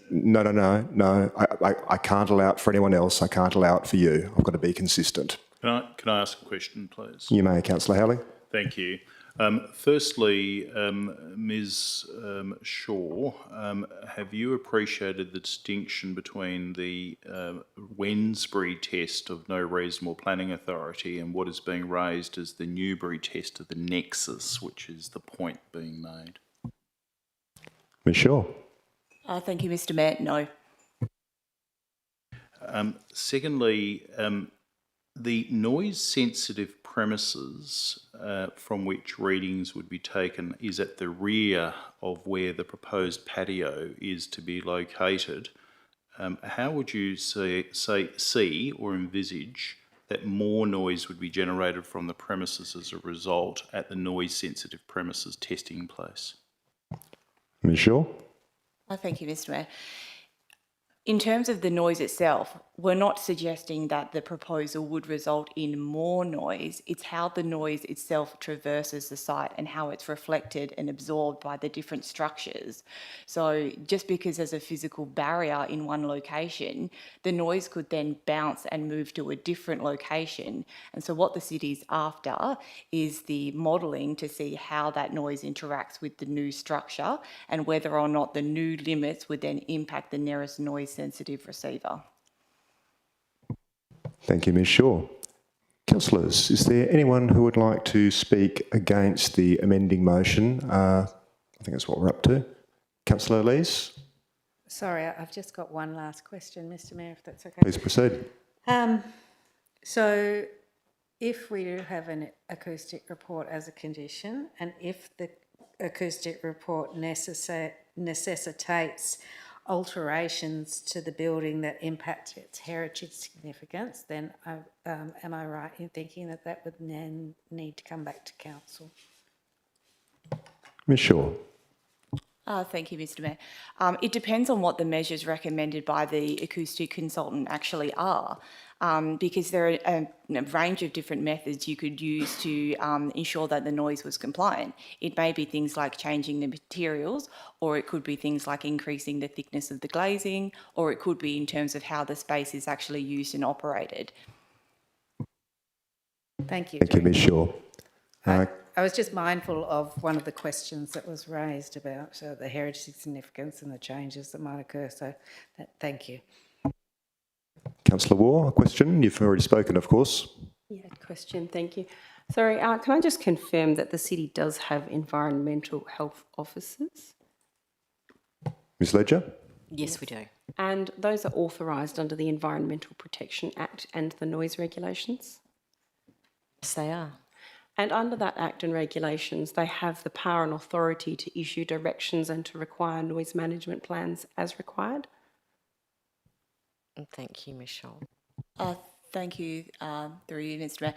[SPEAKER 1] No. I can't allow it for anyone else. I can't allow it for you. I've got to be consistent.
[SPEAKER 10] Can I ask a question, please?
[SPEAKER 1] You may, Councillor Howley.
[SPEAKER 10] Thank you. Firstly, Ms Shaw, have you appreciated the distinction between the Wednesbury test of no reasonable planning authority and what is being raised as the Newbury test of the nexus, which is the point being made?
[SPEAKER 1] Ms Shaw?
[SPEAKER 12] Thank you, Mr Mayor. No.
[SPEAKER 10] Secondly, the noise-sensitive premises from which readings would be taken is at the rear of where the proposed patio is to be located. How would you see or envisage that more noise would be generated from the premises as a result at the noise-sensitive premises testing place?
[SPEAKER 1] Ms Shaw?
[SPEAKER 12] Thank you, Mr Mayor. In terms of the noise itself, we're not suggesting that the proposal would result in more noise. It's how the noise itself traverses the site and how it's reflected and absorbed by the different structures. So just because there's a physical barrier in one location, the noise could then bounce and move to a different location. And so what the city's after is the modelling to see how that noise interacts with the new structure and whether or not the new limits would then impact the nearest noise-sensitive receiver.
[SPEAKER 1] Thank you, Ms Shaw. Councillors, is there anyone who would like to speak against the amending motion? I think that's what we're up to. Councillor Elise?
[SPEAKER 7] Sorry, I've just got one last question, Mr Mayor, if that's okay.
[SPEAKER 1] Please proceed.
[SPEAKER 7] So if we do have an acoustic report as a condition, and if the acoustic report necessitates alterations to the building that impact its heritage significance, then am I right in thinking that that would then need to come back to council?
[SPEAKER 1] Ms Shaw?
[SPEAKER 12] Thank you, Mr Mayor. It depends on what the measures recommended by the acoustic consultant actually are, because there are a range of different methods you could use to ensure that the noise was compliant. It may be things like changing the materials, or it could be things like increasing the thickness of the glazing, or it could be in terms of how the space is actually used and operated.
[SPEAKER 7] Thank you.
[SPEAKER 1] Thank you, Ms Shaw.
[SPEAKER 7] I was just mindful of one of the questions that was raised about the heritage significance and the changes that might occur, so thank you.
[SPEAKER 1] Councillor Waugh, a question? You've already spoken, of course.
[SPEAKER 11] Yeah, question, thank you. Sorry, can I just confirm that the city does have environmental health officers?
[SPEAKER 1] Ms Ledger?
[SPEAKER 4] Yes, we do.
[SPEAKER 11] And those are authorised under the Environmental Protection Act and the noise regulations?
[SPEAKER 4] Yes, they are.
[SPEAKER 11] And under that Act and regulations, they have the power and authority to issue directions and to require noise management plans as required?
[SPEAKER 4] Thank you, Michelle.
[SPEAKER 12] Thank you, through you, Mr Mayor.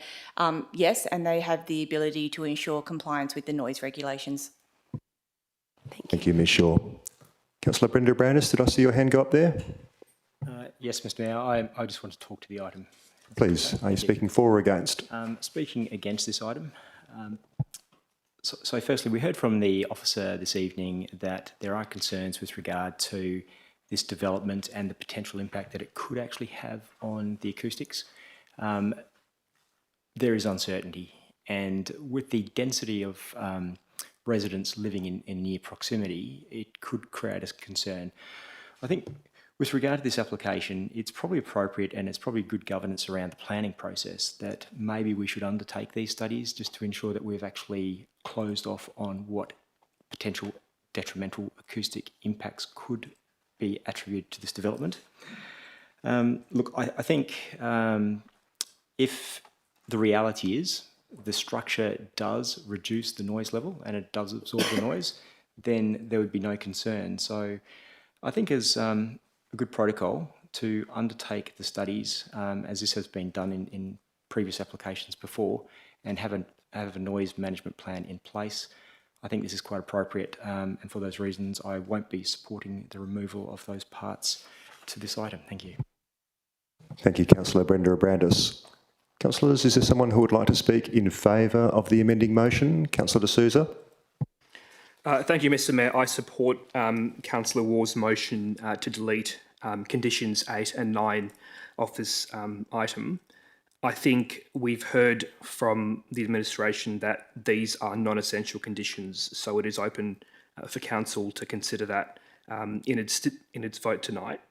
[SPEAKER 12] Yes, and they have the ability to ensure compliance with the noise regulations.
[SPEAKER 1] Thank you, Ms Shaw. Councillor Brenda Brandis, did I see your hand go up there?
[SPEAKER 5] Yes, Mr Mayor, I just want to talk to the item.
[SPEAKER 1] Please, are you speaking for or against?
[SPEAKER 5] Speaking against this item. So firstly, we heard from the officer this evening that there are concerns with regard to this development and the potential impact that it could actually have on the acoustics. There is uncertainty, and with the density of residents living in near proximity, it could create a concern. I think With regard to this application, it's probably appropriate and it's probably good governance around the planning process that maybe we should undertake these studies just to ensure that we've actually closed off on what potential detrimental acoustic impacts could be attributed to this development. Look, I think if the reality is the structure does reduce the noise level and it does absorb the noise, then there would be no concern. So I think as a good protocol to undertake the studies, as this has been done in previous applications before, and have a noise management plan in place, I think this is quite appropriate. And for those reasons, I won't be supporting the removal of those parts to this item. Thank you.
[SPEAKER 1] Thank you, Councillor Brenda Abrandis. Councillors, is there someone who would like to speak in favour of the amending motion? Councillor De Souza.
[SPEAKER 6] Thank you, Mr Mayor. I support Councillor Waugh's motion to delete conditions 8 and 9 of this item. I think we've heard from the administration that these are non-essential conditions, so it is open for council to consider that in its vote tonight.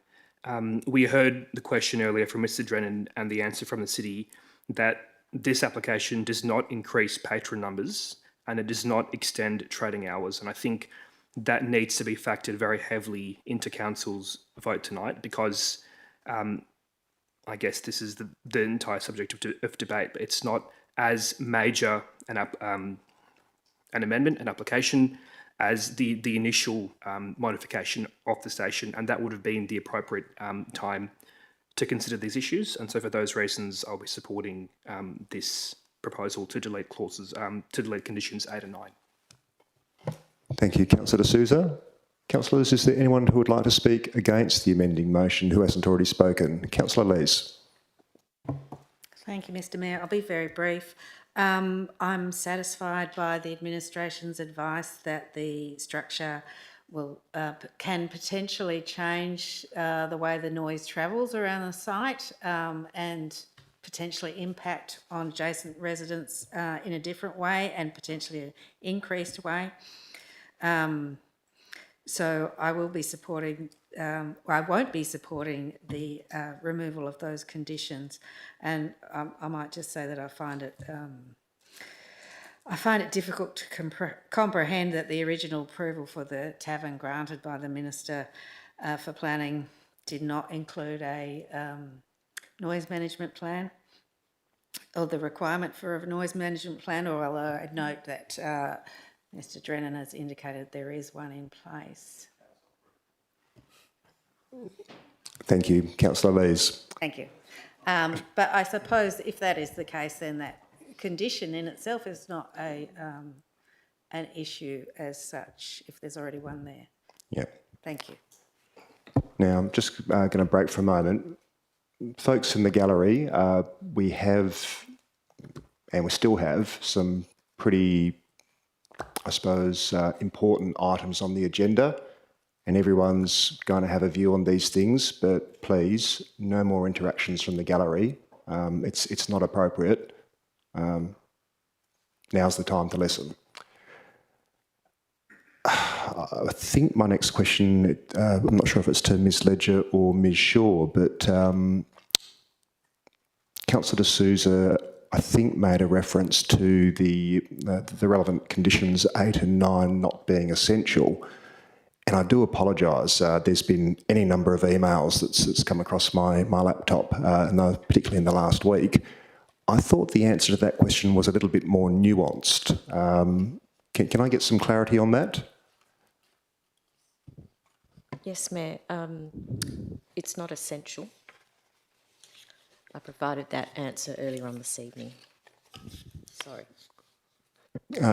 [SPEAKER 6] We heard the question earlier from Mr Drennan and the answer from the city that this application does not increase patron numbers and it does not extend trading hours. And I think that needs to be factored very heavily into council's vote tonight, because I guess this is the entire subject of debate, but it's not as major an amendment, an application, as the initial modification of the station, and that would have been the appropriate time to consider these issues. And so for those reasons, I'll be supporting this proposal to delete to delete conditions 8 and 9.
[SPEAKER 1] Thank you, Councillor De Souza. Councillors, is there anyone who would like to speak against the amending motion who hasn't already spoken? Councillor Lees.
[SPEAKER 7] Thank you, Mr Mayor. I'll be very brief. I'm satisfied by the administration's advice that the structure will can potentially change the way the noise travels around the site and potentially impact on adjacent residents in a different way and potentially an increased way. So I will be supporting, I won't be supporting the removal of those conditions. And I might just say that I find it difficult to comprehend that the original approval for the tavern granted by the Minister for Planning did not include a noise management plan, or the requirement for a noise management plan, or although I note that Mr Drennan has indicated there is one in place.
[SPEAKER 1] Thank you, Councillor Lees.
[SPEAKER 7] Thank you. But I suppose if that is the case, then that condition in itself is not an issue as such, if there's already one there.
[SPEAKER 1] Yeah.
[SPEAKER 7] Thank you.
[SPEAKER 1] Now, I'm just going to break for a moment. Folks in the gallery, we have, and we still have, some pretty, I suppose, important items on the agenda, and everyone's going to have a view on these things, but please, no more interactions from the gallery. It's not appropriate. Now's the time to listen. I think my next question, I'm not sure if it's to Ms Ledger or Ms Shaw, but Councillor De Souza, I think, made a reference to the relevant conditions 8 and 9 not being essential. And I do apologise. There's been any number of emails that's come across my laptop, particularly in the last week. I thought the answer to that question was a little bit more nuanced. Can I get some clarity on that?
[SPEAKER 4] Yes, Mayor. It's not essential. I provided that answer earlier on this evening. Sorry.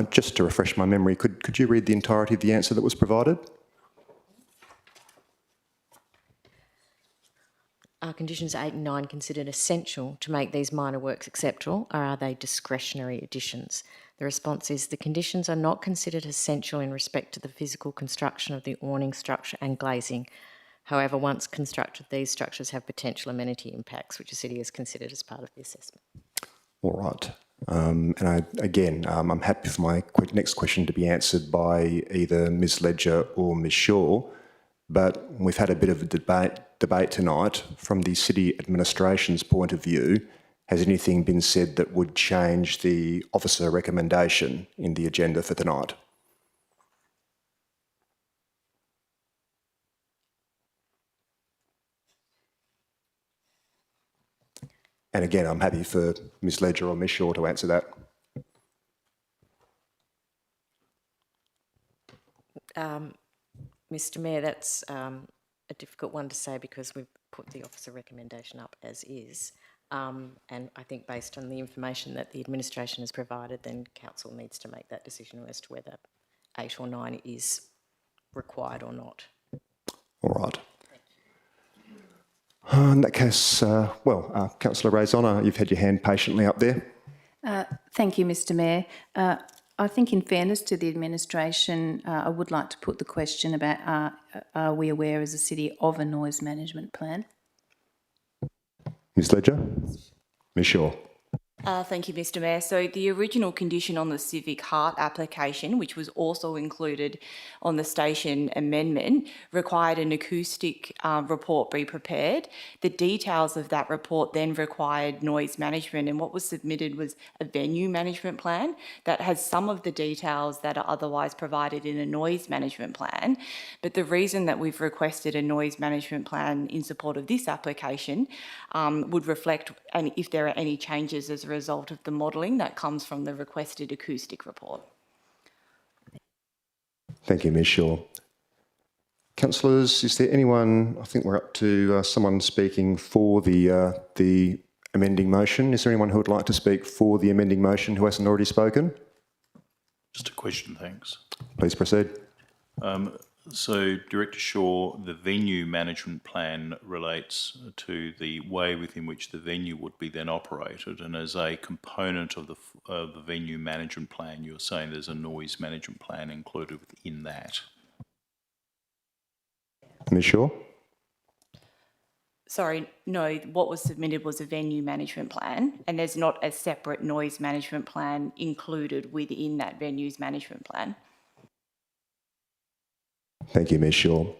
[SPEAKER 1] Just to refresh my memory, could you read the entirety of the answer that was provided?
[SPEAKER 4] Are conditions 8 and 9 considered essential to make these minor works acceptable, or are they discretionary additions? The response is the conditions are not considered essential in respect to the physical construction of the awning structure and glazing. However, once constructed, these structures have potential amenity impacts, which the City has considered as part of the assessment.
[SPEAKER 1] All right. I'm happy for my next question to be answered by either Ms Ledger or Ms Shaw, but we've had a bit of a debate debate tonight, from the city administration's point of view, has anything been said that would change the officer recommendation in the agenda for tonight? And again, I'm happy for Ms Ledger or Ms Shaw to answer that.
[SPEAKER 4] Mr Mayor, that's a difficult one to say because we've put the officer recommendation up as is. And I think based on the information that the administration has provided, then council needs to make that decision as to whether 8 or 9 is required or not.
[SPEAKER 1] All right. In that case, Councillor Raison, you've had your hand patiently up there.
[SPEAKER 9] Thank you, Mr Mayor. I think in fairness to the administration, I would like to put the question about are we aware as a city of a noise management plan?
[SPEAKER 1] Ms Ledger? Ms Shaw?
[SPEAKER 12] Thank you, Mr Mayor. So the original condition on the Civic Heart application, which was also included on the station amendment, required an acoustic report be prepared. The details of that report then required noise management, and what was submitted was a venue management plan that has some of the details that are otherwise provided in a noise management plan. But the reason that we've requested a noise management plan in support of this application would reflect if there are any changes as a result of the modelling that comes from the requested acoustic report.
[SPEAKER 1] Thank you, Ms Shaw. Councillors, is there anyone, I think we're up to someone speaking for the amending motion. Is there anyone who would like to speak for the amending motion who hasn't already spoken?
[SPEAKER 10] Just a question, thanks.
[SPEAKER 1] Please proceed.
[SPEAKER 10] So, Director Shaw, the venue management plan relates to the way within which the venue would be then operated, and as a component of the venue management plan, you're saying there's a noise management plan included within that.
[SPEAKER 1] Ms Shaw?
[SPEAKER 12] Sorry, no, what was submitted was a venue management plan, and there's not a separate noise management plan included within that venues management plan.
[SPEAKER 1] Thank you, Ms Shaw.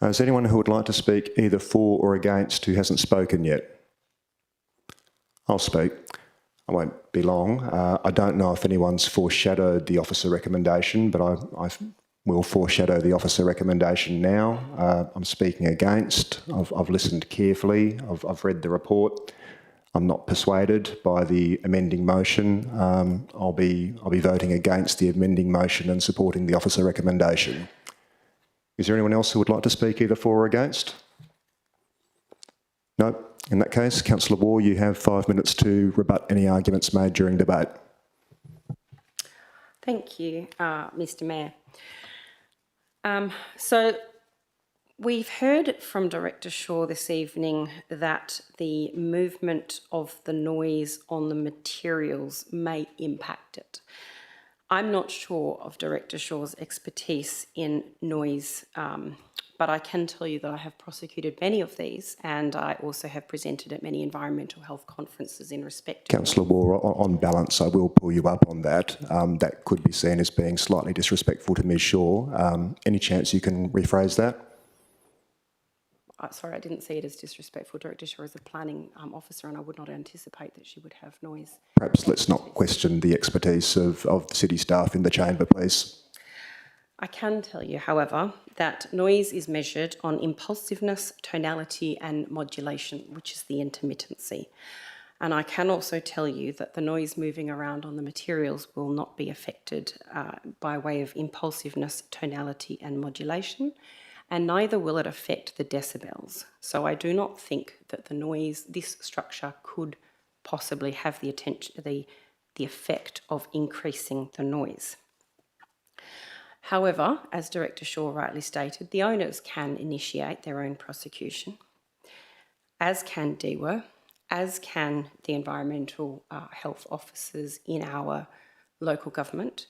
[SPEAKER 1] Is there anyone who would like to speak either for or against who hasn't spoken yet? I'll speak. I won't be long. I don't know if anyone's foreshadowed the officer recommendation, but I will foreshadow the officer recommendation now. I'm speaking against. I've listened carefully. I've read the report. I'm not persuaded by the amending motion. I'll be voting against the amending motion and supporting the officer recommendation. Is there anyone else who would like to speak either for or against? No. In that case, Councillor Waugh, you have 5 minutes to rebut any arguments made during debate.
[SPEAKER 11] Thank you, Mr Mayor. So we've heard from Director Shaw this evening that the movement of the noise on the materials may impact it. I'm not sure of Director Shaw's expertise in noise, but I can tell you that I have prosecuted many of these, and I also have presented at many environmental health conferences in respect to...
[SPEAKER 1] Councillor Waugh, on balance, I will pull you up on that. That could be seen as being slightly disrespectful to Ms Shaw. Any chance you can rephrase that?
[SPEAKER 11] Sorry, I didn't see it as disrespectful. Director Shaw is a planning officer, and I would not anticipate that she would have noise.
[SPEAKER 1] Perhaps let's not question the expertise of the city staff in the chamber, please.
[SPEAKER 11] I can tell you, however, that noise is measured on impulsiveness, tonality and modulation, which is the intermittency. And I can also tell you that the noise moving around on the materials will not be affected by way of impulsiveness, tonality and modulation, and neither will it affect the decibels. So I do not think that the noise, this structure could possibly have the effect of increasing the noise. However, as Director Shaw rightly stated, the owners can initiate their own prosecution, as can DEWA, as can the environmental health officers in our local government.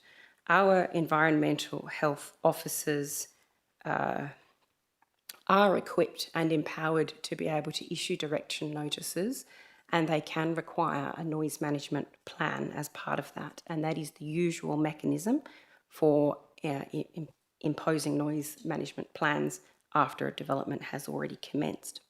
[SPEAKER 11] Our environmental health officers are equipped and empowered to be able to issue direction notices, and they can require a noise management plan as part of that. And that is the usual mechanism for imposing noise management plans after a development has already commenced.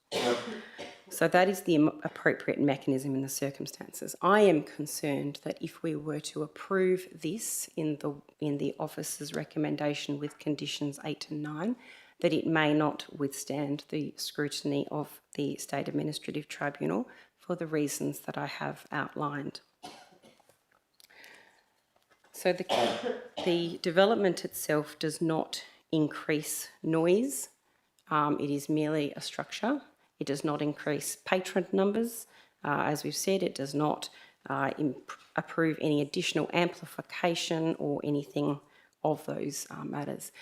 [SPEAKER 11] So that is the appropriate mechanism in the circumstances. I am concerned that if we were to approve this in the officer's recommendation with conditions 8 and 9, that it may not withstand the scrutiny of the State Administrative Tribunal for the reasons that I have outlined. So the development itself does not increase noise. It is merely a structure. It does not increase patron numbers. As we've said, it does not approve any additional amplification or anything of those matters.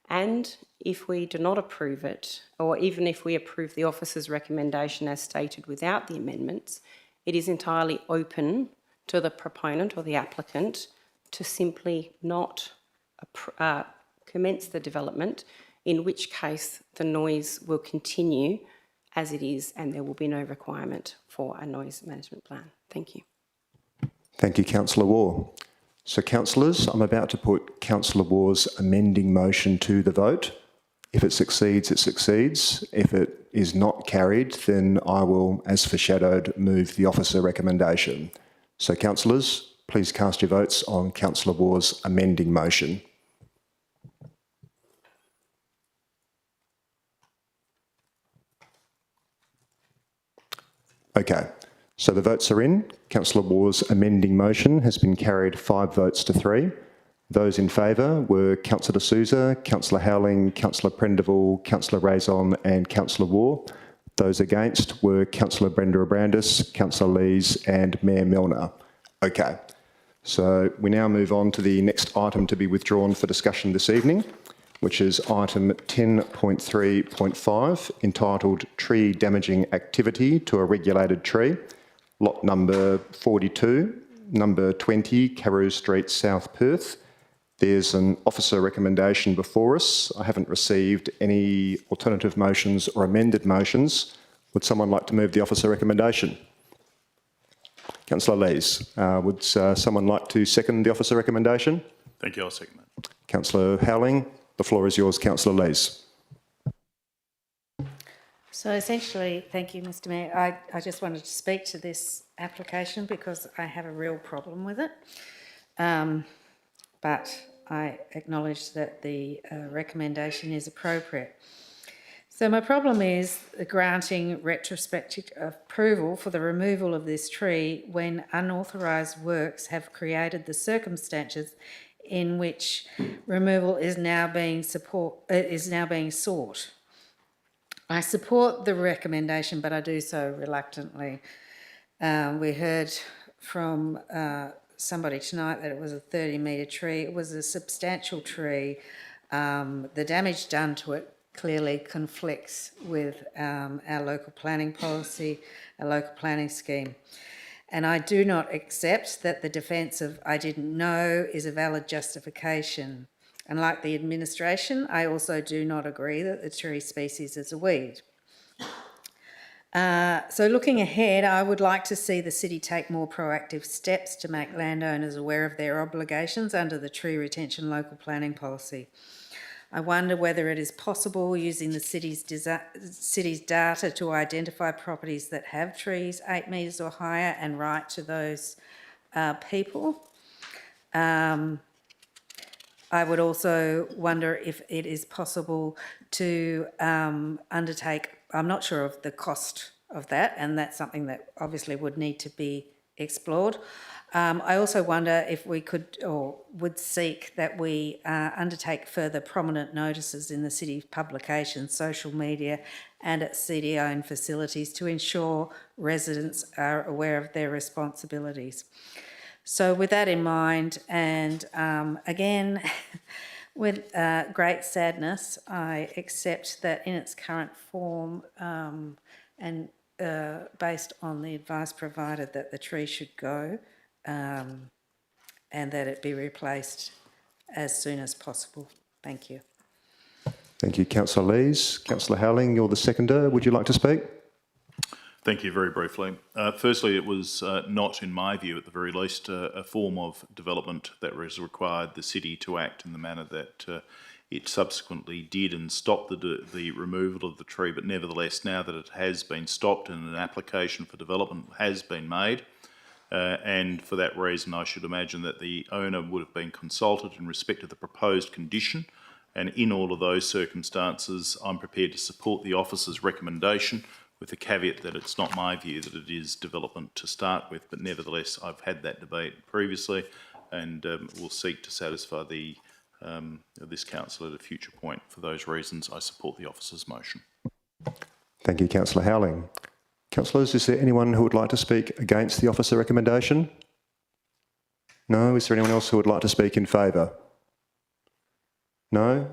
[SPEAKER 11] And if we do not approve it, or even if we approve the officer's recommendation as stated without the amendments, it is entirely open to the proponent or the applicant to simply not commence the development, in which case the noise will continue as it is and there will be no requirement for a noise management plan. Thank you.
[SPEAKER 1] Thank you, Councillor Waugh. So, councillors, I'm about to put Councillor Waugh's amending motion to the vote. If it succeeds, it succeeds. If it is not carried, then I will, as foreshadowed, move the officer recommendation. So, councillors, please cast your votes on Councillor Waugh's amending motion. Okay, so the votes are in. Councillor Waugh's amending motion has been carried 5 votes to 3. Those in favour were Councillor Sousa, Councillor Howling, Councillor Prendeville, Councillor Raison and Councillor Waugh. Those against were Councillor Brenda Abrandis, Councillor Lees and Mayor Milner. Okay, so we now move on to the next item to be withdrawn for discussion this evening, which is item 10.3.5, entitled Tree Damaging Activity to a Regulated Tree, lot number 42, number 20, Carew Street, South Perth. There's an officer recommendation before us. I haven't received any alternative motions or amended motions. Would someone like to move the officer recommendation? Councillor Lees, would someone like to second the officer recommendation?
[SPEAKER 10] Thank you, I'll second that.
[SPEAKER 1] Councillor Howling, the floor is yours, Councillor Lees.
[SPEAKER 7] So essentially, thank you, Mr Mayor. I just wanted to speak to this application because I have a real problem with it. But I acknowledge that the recommendation is appropriate. So my problem is granting retrospective approval for the removal of this tree when unauthorised works have created the circumstances in which removal is now being sought. I support the recommendation, but I do so reluctantly. We heard from somebody tonight that it was a 30-metre tree. It was a substantial tree. The damage done to it clearly conflicts with our local planning policy, our local planning scheme. And I do not accept that the defence of "I didn't know" is a valid justification. And like the administration, I also do not agree that the tree species is a weed. So looking ahead, I would like to see the city take more proactive steps to make landowners aware of their obligations under the tree retention local planning policy. I wonder whether it is possible, using the city's data, to identify properties that have trees 8 metres or higher and write to those people. I would also wonder if it is possible to undertake, I'm not sure of the cost of that, and that's something that obviously would need to be explored. I also wonder if we could or would seek that we undertake further prominent notices in the city's publications, social media and at city-owned facilities to ensure residents are aware of their responsibilities. So with that in mind, and again, with great sadness, I accept that in its current form and based on the advice provided that the tree should go, and that it be replaced as soon as possible. Thank you.
[SPEAKER 1] Thank you, Councillor Lees. Councillor Howling, you're the seconder. Would you like to speak?
[SPEAKER 10] Thank you. Very briefly. Firstly, it was not, in my view, at the very least, a form of development that was required the city to act in the manner that it subsequently did and stopped the removal of the tree, but nevertheless, now that it has been stopped and an application for development has been made, and for that reason I should imagine that the owner would have been consulted in respect of the proposed condition, and in all of those circumstances I'm prepared to support the officer's recommendation, with the caveat that it's not my view that it is development to start with, but nevertheless I've had that debate previously and will seek to satisfy this council at a future point. For those reasons, I support the officer's motion.
[SPEAKER 1] Thank you, Councillor Howling. Councillors, is there anyone who would like to speak against the officer recommendation? No? Is there anyone else who would like to speak in favour? No?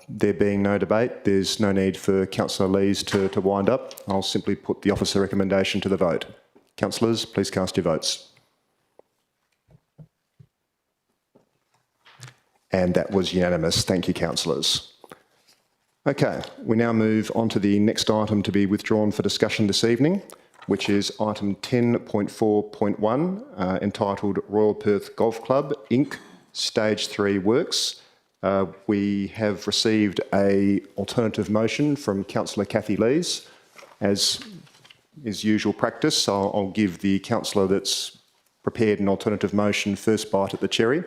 [SPEAKER 1] There being no debate, there's no need for Councillor Lees to wind up. I'll simply put the officer recommendation to the vote. Councillors, please cast your votes. And that was unanimous. Thank you, councillors. Okay, we now move on to the next item to be withdrawn for discussion this evening, which is item 10.4.1, entitled Royal Perth Golf Club, Inc. Stage 3 Works. We have received an alternative motion from Councillor Kathy Lees. As is usual practice, I'll give the councillor that's prepared an alternative motion first bite at the cherry.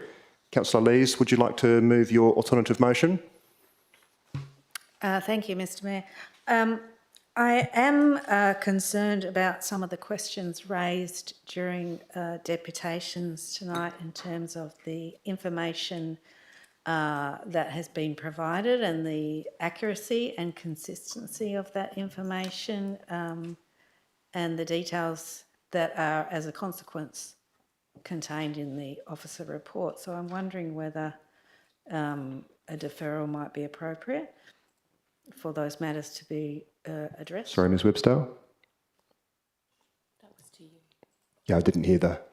[SPEAKER 1] Councillor Lees, would you like to move your alternative motion?
[SPEAKER 7] Thank you, Mr Mayor. I am concerned about some of the questions raised during deputations tonight in terms of the information that has been provided and the accuracy and consistency of that information and the details that are, as a consequence, contained in the officer report. So I'm wondering whether a deferral might be appropriate for those matters to be addressed.
[SPEAKER 1] Sorry, Ms Webster.
[SPEAKER 9] That was to you.
[SPEAKER 1] Yeah, I didn't hear that.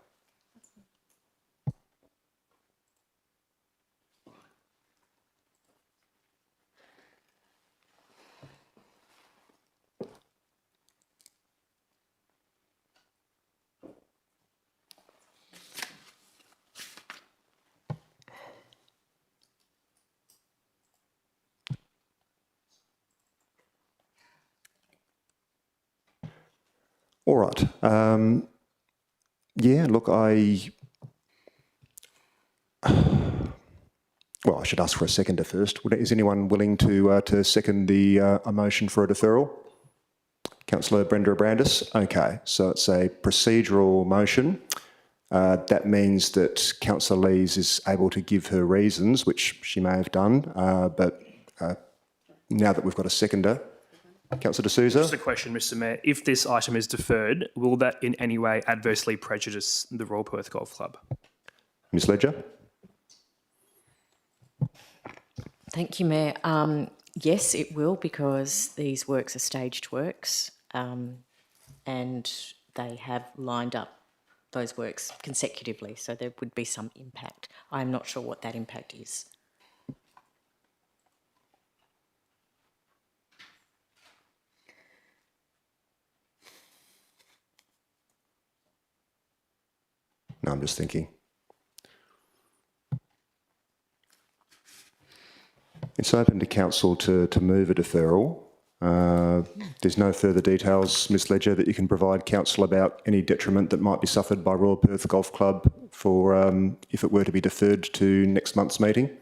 [SPEAKER 1] All right. Yeah, look, I should ask for a seconder first. Is anyone willing to second the a motion for a deferral? Councillor Brenda Brandis. Okay, so it's a procedural motion. That means that Councillor Lees is able to give her reasons, which she may have done, but now that we've got a seconder, Councillor D'Souza.
[SPEAKER 6] Just a question, Mr Mayor. If this item is deferred, will that in any way adversely prejudice the Royal Perth Golf Club?
[SPEAKER 1] Ms Ledger.
[SPEAKER 4] Thank you, Mayor. Yes, it will, because these works are staged works and they have lined up those works consecutively, so there would be some impact. I'm not sure what that impact is.
[SPEAKER 1] No, I'm just thinking. It's open to council to move a deferral. There's no further details, Ms Ledger, that you can provide council about any detriment that might be suffered by Royal Perth Golf Club for if it were to be deferred to next month's meeting?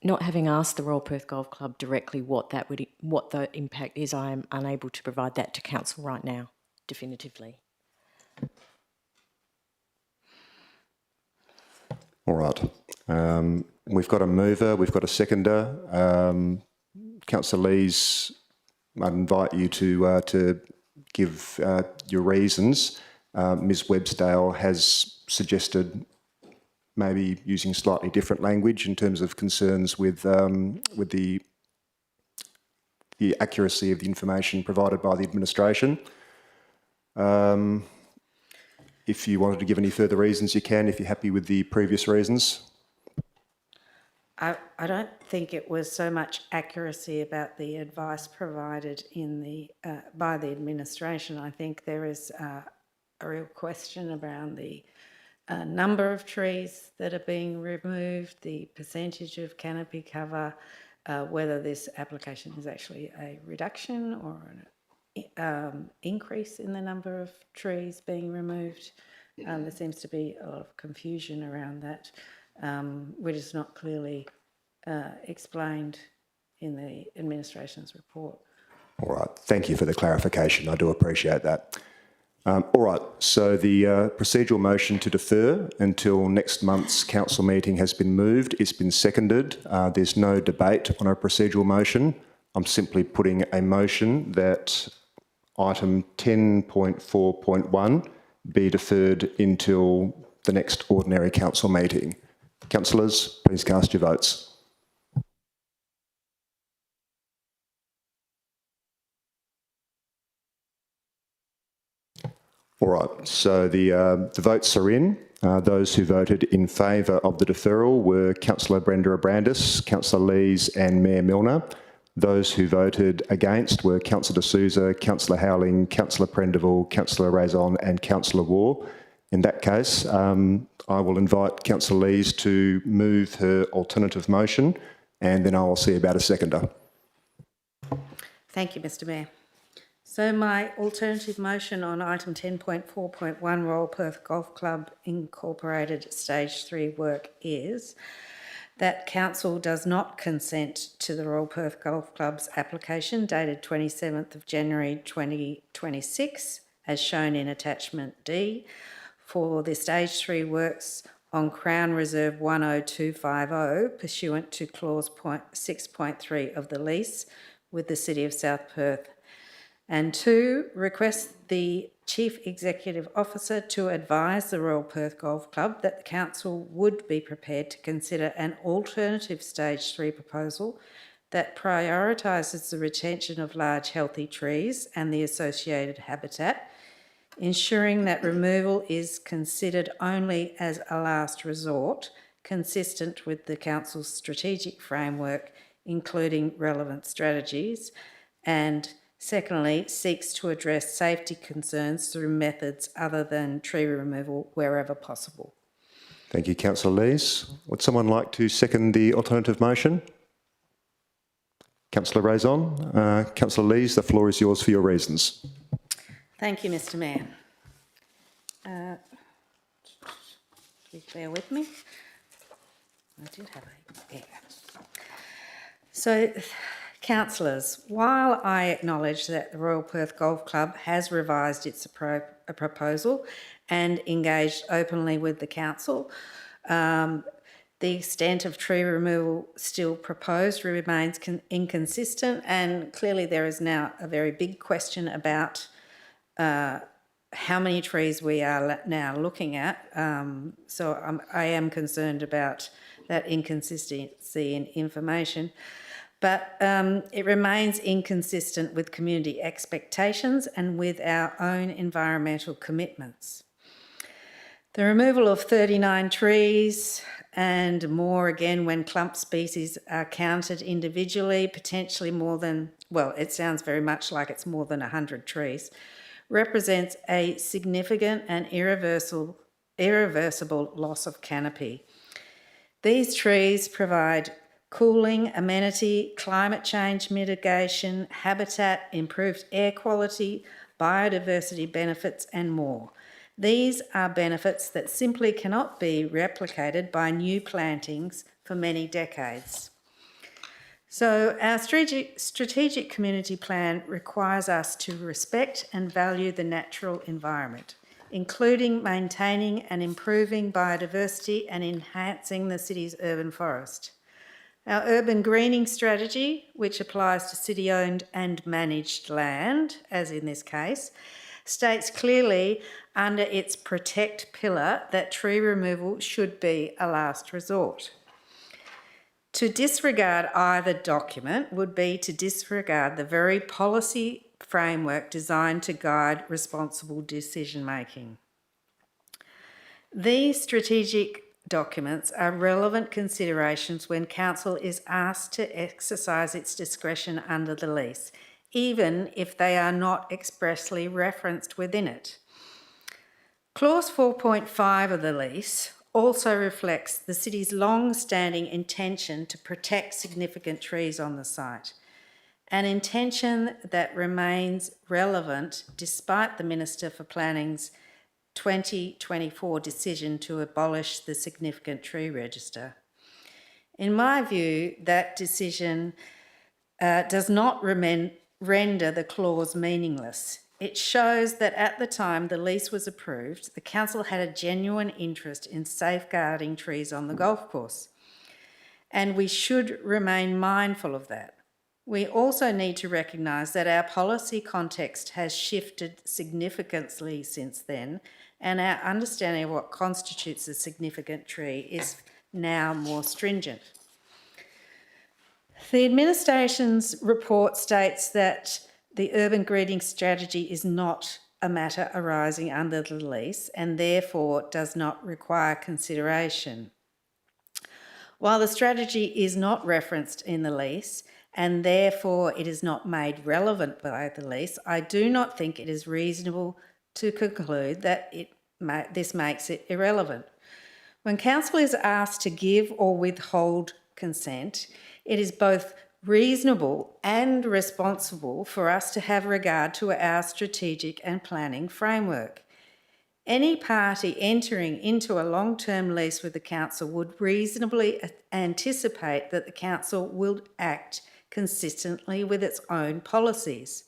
[SPEAKER 4] Not having asked the Royal Perth Golf Club directly what the impact is, I am unable to provide that to council right now, definitively.
[SPEAKER 1] All right. We've got a mover, we've got a seconder. Councillor Lees, I'd invite you to give your reasons. Ms Websdale has suggested maybe using slightly different language in terms of concerns with the accuracy of the information provided by the administration. If you wanted to give any further reasons, you can, if you're happy with the previous reasons.
[SPEAKER 7] I don't think it was so much accuracy about the advice provided in the by the administration. I think there is a real question around the number of trees that are being removed, the percentage of canopy cover, whether this application is actually a reduction or an increase in the number of trees being removed. There seems to be a lot of confusion around that, which is not clearly explained in the administration's report.
[SPEAKER 1] All right, thank you for the clarification. I do appreciate that. All right, so the procedural motion to defer until next month's council meeting has been moved. It's been seconded. There's no debate on a procedural motion. I'm simply putting a motion that item 10.4.1 be deferred until the next ordinary council meeting. Councillors, please cast your votes. All right, so the votes are in. Those who voted in favour of the deferral were Councillor Brenda Abrandis, Councillor Lees and Mayor Milner. Those who voted against were Councillor D'Souza, Councillor Howling, Councillor Prendeville, Councillor Raison and Councillor Waugh. In that case, I will invite Councillor Lees to move her alternative motion and then I will see about a seconder.
[SPEAKER 7] Thank you, Mr Mayor. So my alternative motion on item 10.4.1 Royal Perth Golf Club Incorporated Stage 3 work is that Council does not consent to the Royal Perth Golf Club's application dated 27th of January 2026 as shown in attachment D for the Stage 3 works on Crown Reserve 10250 pursuant to clause 6.3 of the lease with the City of South Perth. And 2, request the Chief Executive Officer to advise the Royal Perth Golf Club that the Council would be prepared to consider an alternative Stage 3 proposal that prioritises the retention of large healthy trees and the associated habitat, ensuring that removal is considered only as a last resort, consistent with the Council's strategic framework, including relevant strategies, and secondly, seeks to address safety concerns through methods other than tree removal wherever possible.
[SPEAKER 1] Thank you, Councillor Lees. Would someone like to second the alternative motion? Councillor Raison. Councillor Lees, the floor is yours for your reasons.
[SPEAKER 7] Thank you, Mr Mayor. Please bear with me. I did have a... Yeah. So, councillors, while I acknowledge that the Royal Perth Golf Club has revised its proposal and engaged openly with the council, the extent of tree removal still proposed remains inconsistent, and clearly there is now a very big question about how many trees we are now looking at. So I am concerned about that inconsistency in information. But it remains inconsistent with community expectations and with our own environmental commitments. The removal of 39 trees and more again when clump species are counted individually, potentially more than, well, it sounds very much like it's more than 100 trees, represents a significant and irreversible loss of canopy. These trees provide cooling, amenity, climate change mitigation, habitat, improved air quality, biodiversity benefits and more. These are benefits that simply cannot be replicated by new plantings for many decades. So our strategic community plan requires us to respect and value the natural environment, including maintaining and improving biodiversity and enhancing the city's urban forest. Our urban greening strategy, which applies to city-owned and managed land, as in this case, states clearly under its protect pillar that tree removal should be a last resort. To disregard either document would be to disregard the very policy framework designed to guide responsible decision-making. These strategic documents are relevant considerations when council is asked to exercise its discretion under the lease, even if they are not expressly referenced within it. Clause 4.5 of the lease also reflects the city's long-standing intention to protect significant trees on the site, an intention that remains relevant despite the Minister for Planning's 2024 decision to abolish the significant tree register. In my view, that decision does not render the clause meaningless. It shows that at the time the lease was approved, the council had a genuine interest in safeguarding trees on the golf course, and we should remain mindful of that. We also need to recognise that our policy context has shifted significantly since then, and our understanding of what constitutes a significant tree is now more stringent. The administration's report states that the urban greening strategy is not a matter arising under the lease and therefore does not require consideration. While the strategy is not referenced in the lease and therefore it is not made relevant by the lease, I do not think it is reasonable to conclude that this makes it irrelevant. When council is asked to give or withhold consent, it is both reasonable and responsible for us to have regard to our strategic and planning framework. Any party entering into a long-term lease with the council would reasonably anticipate that the council will act consistently with its own policies.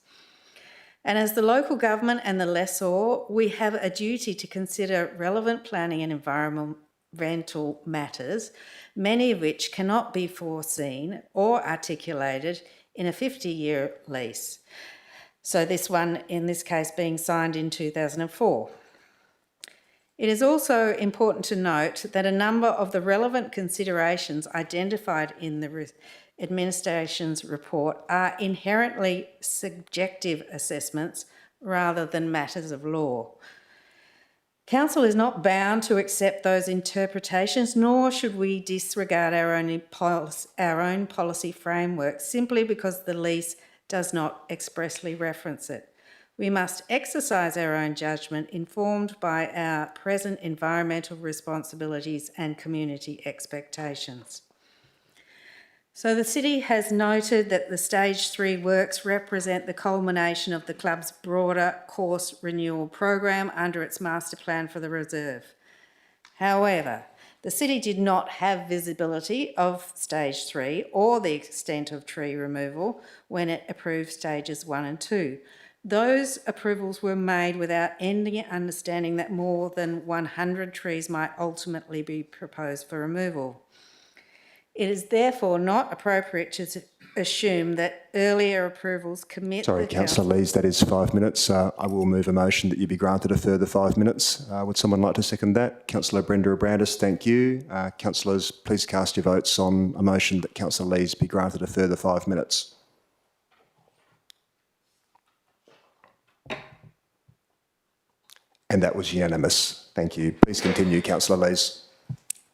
[SPEAKER 7] And as the local government and the lessor, we have a duty to consider relevant planning and environmental matters, many of which cannot be foreseen or articulated in a 50-year lease. So this one, in this case, being signed in 2004. It is also important to note that a number of the relevant considerations identified in the administration's report are inherently subjective assessments rather than matters of law. Council is not bound to accept those interpretations, nor should we disregard our own policy framework simply because the lease does not expressly reference it. We must exercise our own judgment informed by our present environmental responsibilities and community expectations. So the city has noted that the Stage 3 works represent the culmination of the club's broader course renewal program under its master plan for the reserve. However, the city did not have visibility of Stage 3 or the extent of tree removal when it approved Stages 1 and 2. Those approvals were made without any understanding that more than 100 trees might ultimately be proposed for removal. It is therefore not appropriate to assume that earlier approvals commit
[SPEAKER 1] Sorry, Councillor Lees, that is 5 minutes. I will move a motion that you be granted a further 5 minutes. Would someone like to second that? Councillor Brenda Abrandis, thank you. Councillors, please cast your votes on a motion that Councillor Lees be granted a further 5 minutes. And that was unanimous. Thank you. Please continue, Councillor Lees.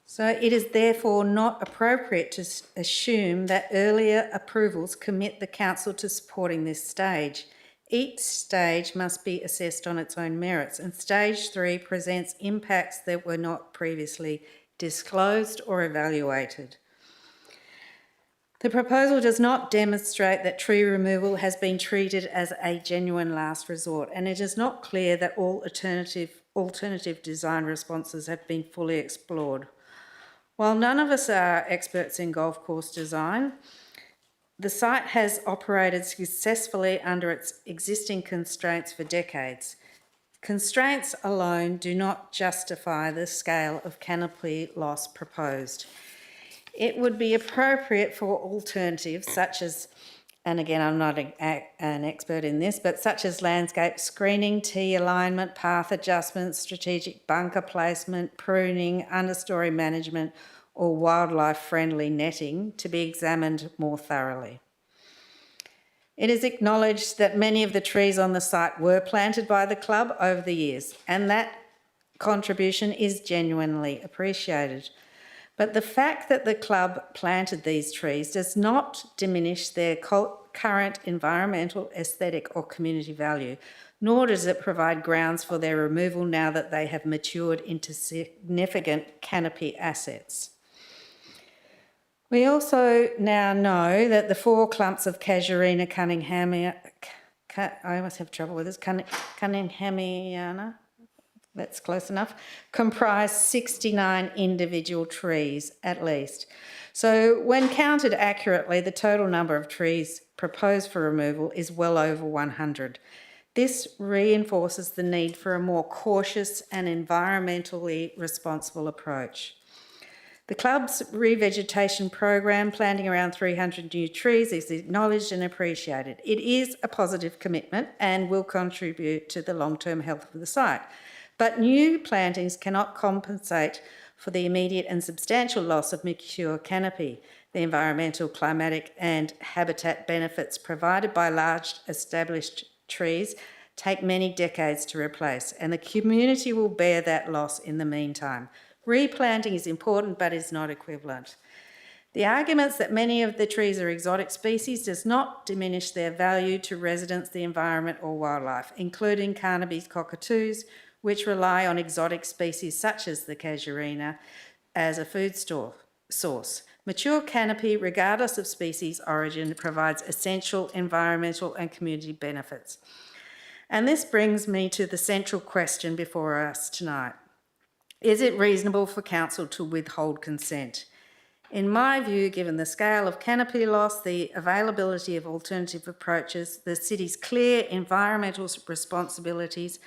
[SPEAKER 7] So it is therefore not appropriate to assume that earlier approvals commit the council to supporting this stage. Each stage must be assessed on its own merits, and Stage 3 presents impacts that were not previously disclosed or evaluated. The proposal does not demonstrate that tree removal has been treated as a genuine last resort, and it is not clear that all alternative design responses have been fully explored. While none of us are experts in golf course design, the site has operated successfully under its existing constraints for decades. Constraints alone do not justify the scale of canopy loss proposed. It would be appropriate for alternatives such as, and again I'm not an expert in this, but such as landscape screening, tee alignment, path adjustment, strategic bunker placement, pruning, understory management or wildlife-friendly netting to be examined more thoroughly. It is acknowledged that many of the trees on the site were planted by the club over the years, and that contribution is genuinely appreciated. But the fact that the club planted these trees does not diminish their current environmental, aesthetic or community value, nor does it provide grounds for their removal now that they have matured into significant canopy assets. We also now know that the 4 clumps of Casuarina cunninghamia, I always have trouble with this, Cunninghamiana, that's close enough, comprise 69 individual trees at least. So when counted accurately, the total number of trees proposed for removal is well over 100. This reinforces the need for a more cautious and environmentally responsible approach. The club's revegetation program, planting around 300 new trees, is acknowledged and appreciated. It is a positive commitment and will contribute to the long-term health of the site. But new plantings cannot compensate for the immediate and substantial loss of mature canopy. The environmental, climatic and habitat benefits provided by large established trees take many decades to replace, and the community will bear that loss in the meantime. Replanting is important but is not equivalent. The arguments that many of the trees are exotic species does not diminish their value to residents, the environment or wildlife, including Carnaby's cockatoos, which rely on exotic species such as the Casuarina as a food source. Mature canopy, regardless of species origin, provides essential environmental and community benefits. And this brings me to the central question before us tonight. Is it reasonable for council to withhold consent? In my view, given the scale of canopy loss, the availability of alternative approaches, the city's clear environmental responsibilities,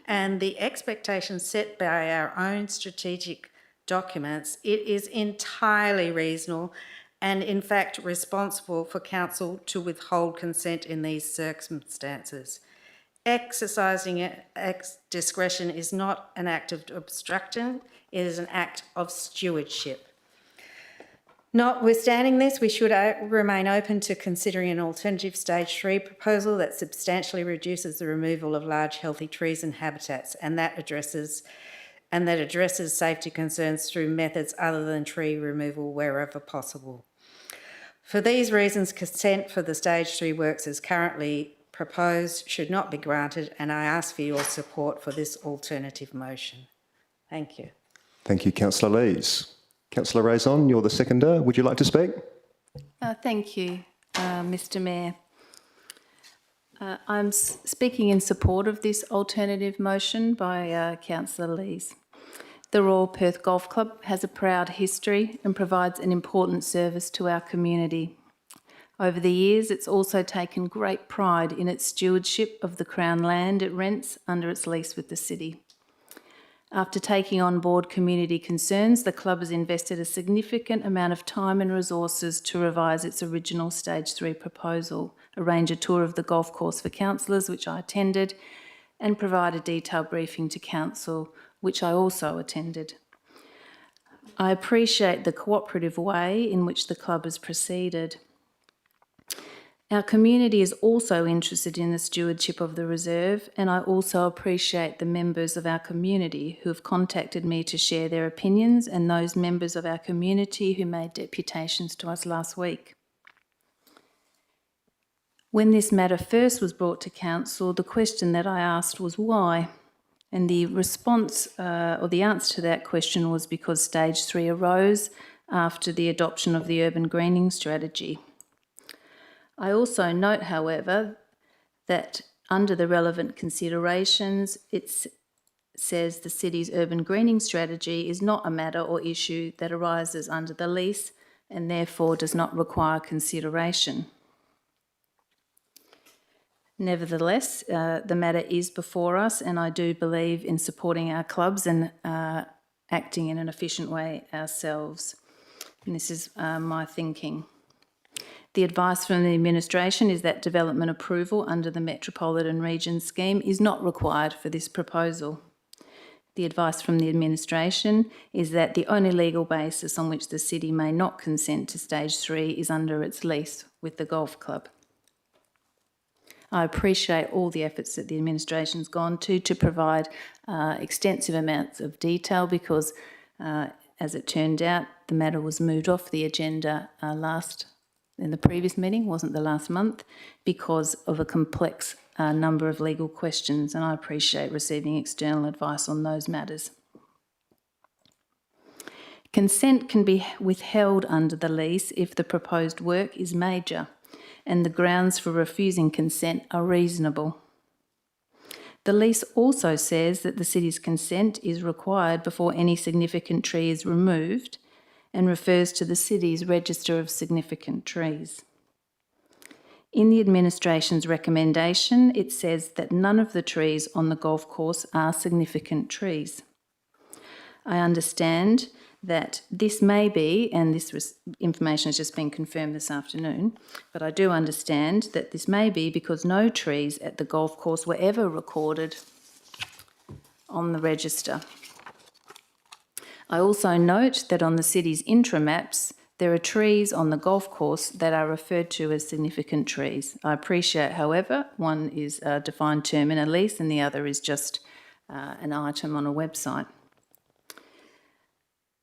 [SPEAKER 7] and the expectations set by our own strategic documents, it is entirely reasonable and in fact responsible for council to withhold consent in these circumstances. Exercising discretion is not an act of obstruction, it is an act of stewardship. Notwithstanding this, we should remain open to considering an alternative stage 3 proposal that substantially reduces the removal of large healthy trees and habitats, and that addresses safety concerns through methods other than tree removal wherever possible. For these reasons, consent for the stage 3 works as currently proposed should not be granted, and I ask for your support for this alternative motion. Thank you.
[SPEAKER 1] Thank you, Councillor Lees. Councillor Raison, you're the seconder. Would you like to speak?
[SPEAKER 9] Thank you, Mr Mayor. I'm speaking in support of this alternative motion by Councillor Lees. The Royal Perth Golf Club has a proud history and provides an important service to our community. Over the years, it's also taken great pride in its stewardship of the Crown land it rents under its lease with the city. After taking on board community concerns, the club has invested a significant amount of time and resources to revise its original Stage 3 proposal, arrange a tour of the golf course for councillors, which I attended, and provide a detailed briefing to council, which I also attended. I appreciate the cooperative way in which the club has proceeded. Our community is also interested in the stewardship of the reserve, and I also appreciate the members of our community who have contacted me to share their opinions, and those members of our community who made deputations to us last week. When this matter first was brought to council, the question that I asked was why? And the response or the answer to that question was because Stage 3 arose after the adoption of the urban greening strategy. I also note, however, that under the relevant considerations, it says the city's urban greening strategy is not a matter or issue that arises under the lease and therefore does not require consideration. Nevertheless, the matter is before us, and I do believe in supporting our clubs and acting in an efficient way ourselves. And this is my thinking. The advice from the administration is that development approval under the Metropolitan Region scheme is not required for this proposal. The advice from the administration is that the only legal basis on which the city may not consent to Stage 3 is under its lease with the golf club. I appreciate all the efforts that the administration's gone to provide extensive amounts of detail because, as it turned out, the matter was moved off the agenda last in the previous meeting, wasn't the last month, because of a complex number of legal questions, and I appreciate receiving external advice on those matters. Consent can be withheld under the lease if the proposed work is major and the grounds for refusing consent are reasonable. The lease also says that the city's consent is required before any significant tree is removed and refers to the city's register of significant trees. In the administration's recommendation, it says that none of the trees on the golf course are significant trees. I understand that this may be, and this information has just been confirmed this afternoon, but I do understand that this may be because no trees at the golf course were ever recorded on the register. I also note that on the city's intra-maps, there are trees on the golf course that are referred to as significant trees. I appreciate, however, one is a defined term in a lease and the other is just an item on a website.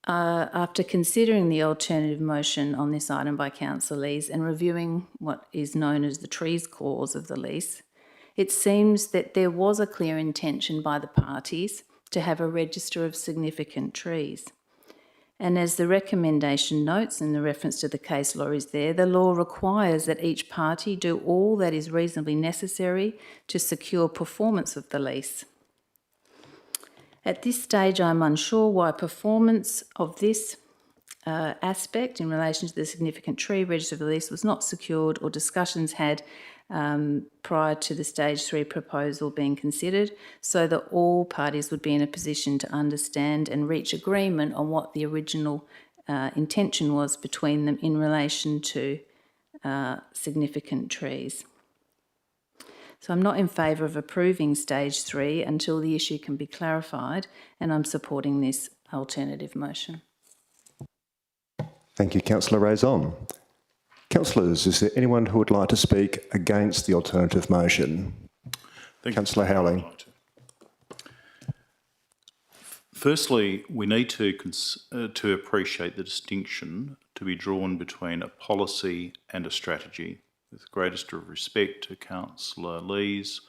[SPEAKER 9] After considering the alternative motion on this item by Councillor Lees and reviewing what is known as the trees clause of the lease, it seems that there was a clear intention by the parties to have a register of significant trees. And as the recommendation notes, and the reference to the case law is there, the law requires that each party do all that is reasonably necessary to secure performance of the lease. At this stage, I'm unsure why performance of this aspect in relation to the significant tree register of the lease was not secured or discussions had prior to the stage 3 proposal being considered, so that all parties would be in a position to understand and reach agreement on what the original intention was between them in relation to significant trees. So I'm not in favour of approving stage 3 until the issue can be clarified, and I'm supporting this alternative motion.
[SPEAKER 1] Thank you, Councillor Raison. Councillors, is there anyone who would like to speak against the alternative motion? Councillor Howling.
[SPEAKER 10] Firstly, we need to appreciate the distinction to be drawn between a policy and a strategy. With the greatest of respect to Councillor Lees,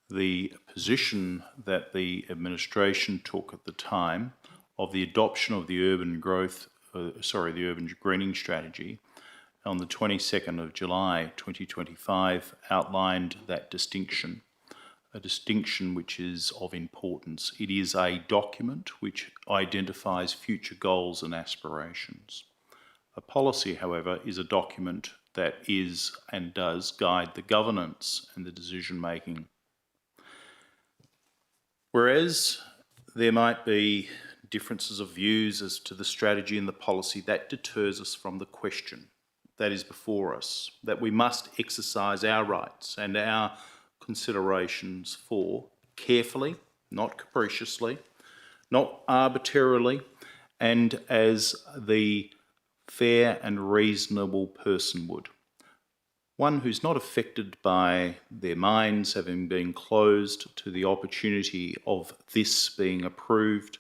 [SPEAKER 10] the position that the administration took at the time of the adoption of the urban greening strategy on the 22nd of July 2025 outlined that distinction, a distinction which is of importance. It is a document which identifies future goals and aspirations. A policy, however, is a document that is and does guide the governance and the decision-making. Whereas there might be differences of views as to the strategy and the policy, that deters us from the question that is before us, that we must exercise our rights and our considerations for carefully, not capriciously, not arbitrarily, and as the fair and reasonable person would. One who's not affected by their minds having been closed to the opportunity of this being approved,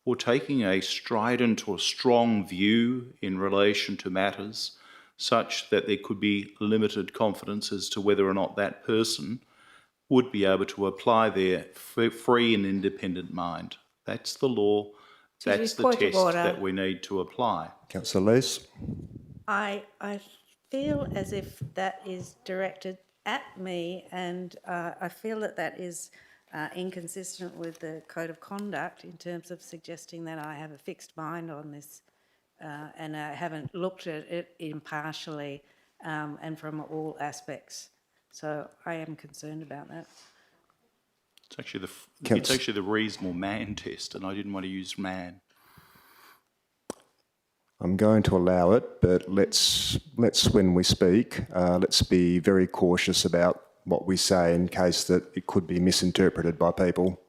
[SPEAKER 10] or taking a strident or strong view in relation to matters such that there could be limited confidence as to whether or not that person would be able to apply their free and independent mind. That's the law. That's the test that we need to apply.
[SPEAKER 1] Councillor Lees.
[SPEAKER 7] I feel as if that is directed at me, and I feel that that is inconsistent with the Code of Conduct in terms of suggesting that I have a fixed mind on this and I haven't looked at it impartially and from all aspects. So I am concerned about that.
[SPEAKER 10] It's actually the reasonable man test, and I didn't want to use man.
[SPEAKER 1] I'm going to allow it, but let's when we speak, let's be very cautious about what we say in case that it could be misinterpreted by people.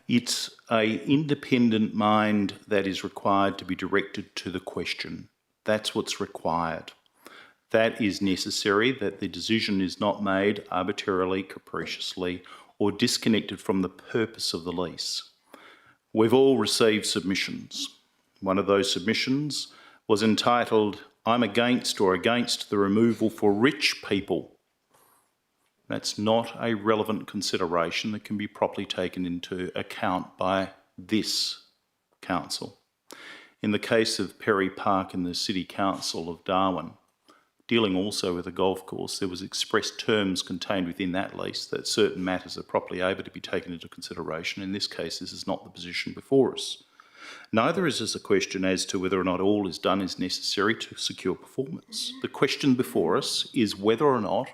[SPEAKER 10] It's an independent mind that is required to be directed to the question. That's what's required. That is necessary, that the decision is not made arbitrarily, capriciously, or disconnected from the purpose of the lease. We've all received submissions. One of those submissions was entitled, I'm against the removal for rich people. That's not a relevant consideration that can be properly taken into account by this council. In the case of Perry Park in the City Council of Darwin, dealing also with a golf course, there was expressed terms contained within that lease that certain matters are properly able to be taken into consideration. In this case, this is not the position before us. Neither is this a question as to whether or not all is done is necessary to secure performance. The question before us is whether or not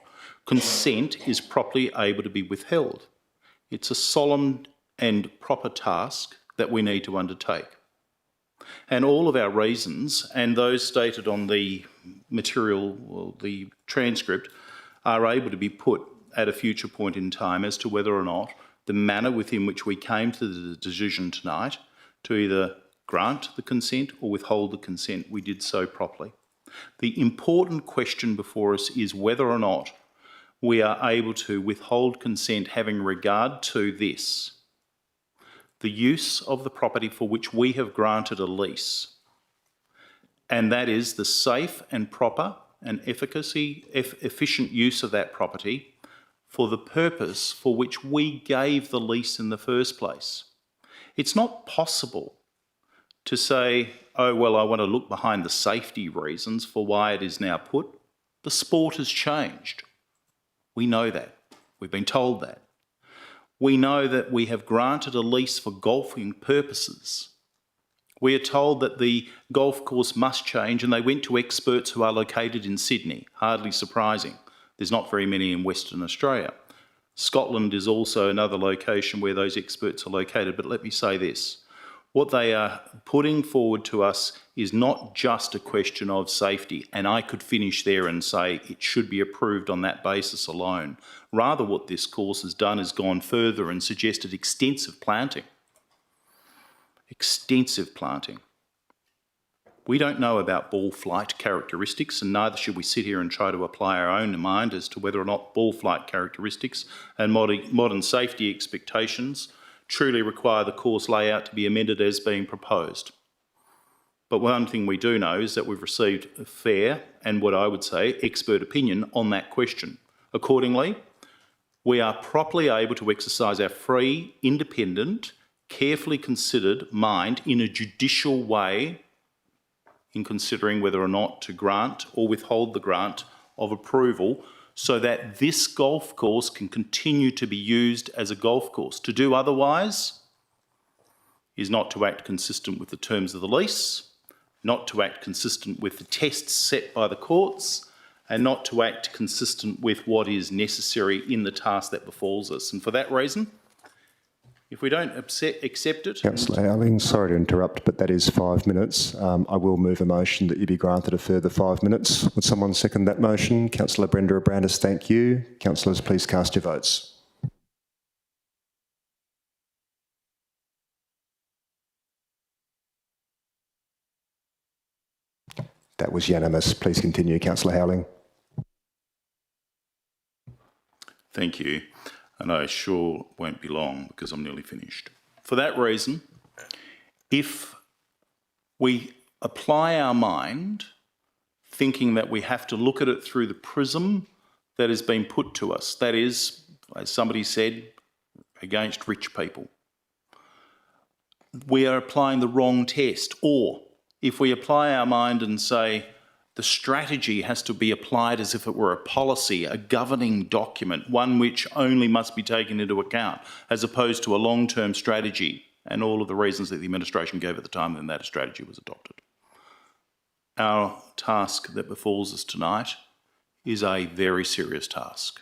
[SPEAKER 10] consent is properly able to be withheld. It's a solemn and proper task that we need to undertake. And all of our reasons, and those stated on the material or the transcript, are able to be put at a future point in time as to whether or not the manner within which we came to the decision tonight to either grant the consent or withhold the consent, we did so properly. The important question before us is whether or not we are able to withhold consent having regard to this: the use of the property for which we have granted a lease, and that is the safe and proper and efficient use of that property for the purpose for which we gave the lease in the first place. It's not possible to say, oh, well, I want to look behind the safety reasons for why it is now put. The sport has changed. We know that. We've been told that. We know that we have granted a lease for golfing purposes. We are told that the golf course must change, and they went to experts who are located in Sydney. Hardly surprising. There's not very many in Western Australia. Scotland is also another location where those experts are located. But let me say this. What they are putting forward to us is not just a question of safety, and I could finish there and say it should be approved on that basis alone. Rather, what this course has done is gone further and suggested extensive planting. Extensive planting. We don't know about ball flight characteristics, and neither should we sit here and try to apply our own mind as to whether or not ball flight characteristics and modern safety expectations truly require the course layout to be amended as being proposed. But one thing we do know is that we've received a fair and what I would say expert opinion on that question. Accordingly, we are properly able to exercise our free, independent, carefully considered mind in a judicial way in considering whether or not to grant or withhold the grant of approval so that this golf course can continue to be used as a golf course. To do otherwise is not to act consistent with the terms of the lease, not to act consistent with the tests set by the courts, and not to act consistent with what is necessary in the task that befalls us. And for that reason, if we don't accept it...
[SPEAKER 1] Councillor Howling, sorry to interrupt, but that is 5 minutes. I will move a motion that you be granted a further 5 minutes. Would someone second that motion? Councillor Brenda Abrandis, thank you. Councillors, please cast your votes. That was unanimous. Please continue, Councillor Howling.
[SPEAKER 10] Thank you. And I sure won't be long because I'm nearly finished. For that reason, if we apply our mind thinking that we have to look at it through the prism that has been put to us, that is, as somebody said, against rich people, we are applying the wrong test. Or if we apply our mind and say, the strategy has to be applied as if it were a policy, a governing document, one which only must be taken into account, as opposed to a long-term strategy and all of the reasons that the administration gave at the time when that strategy was adopted. Our task that befalls us tonight is a very serious task.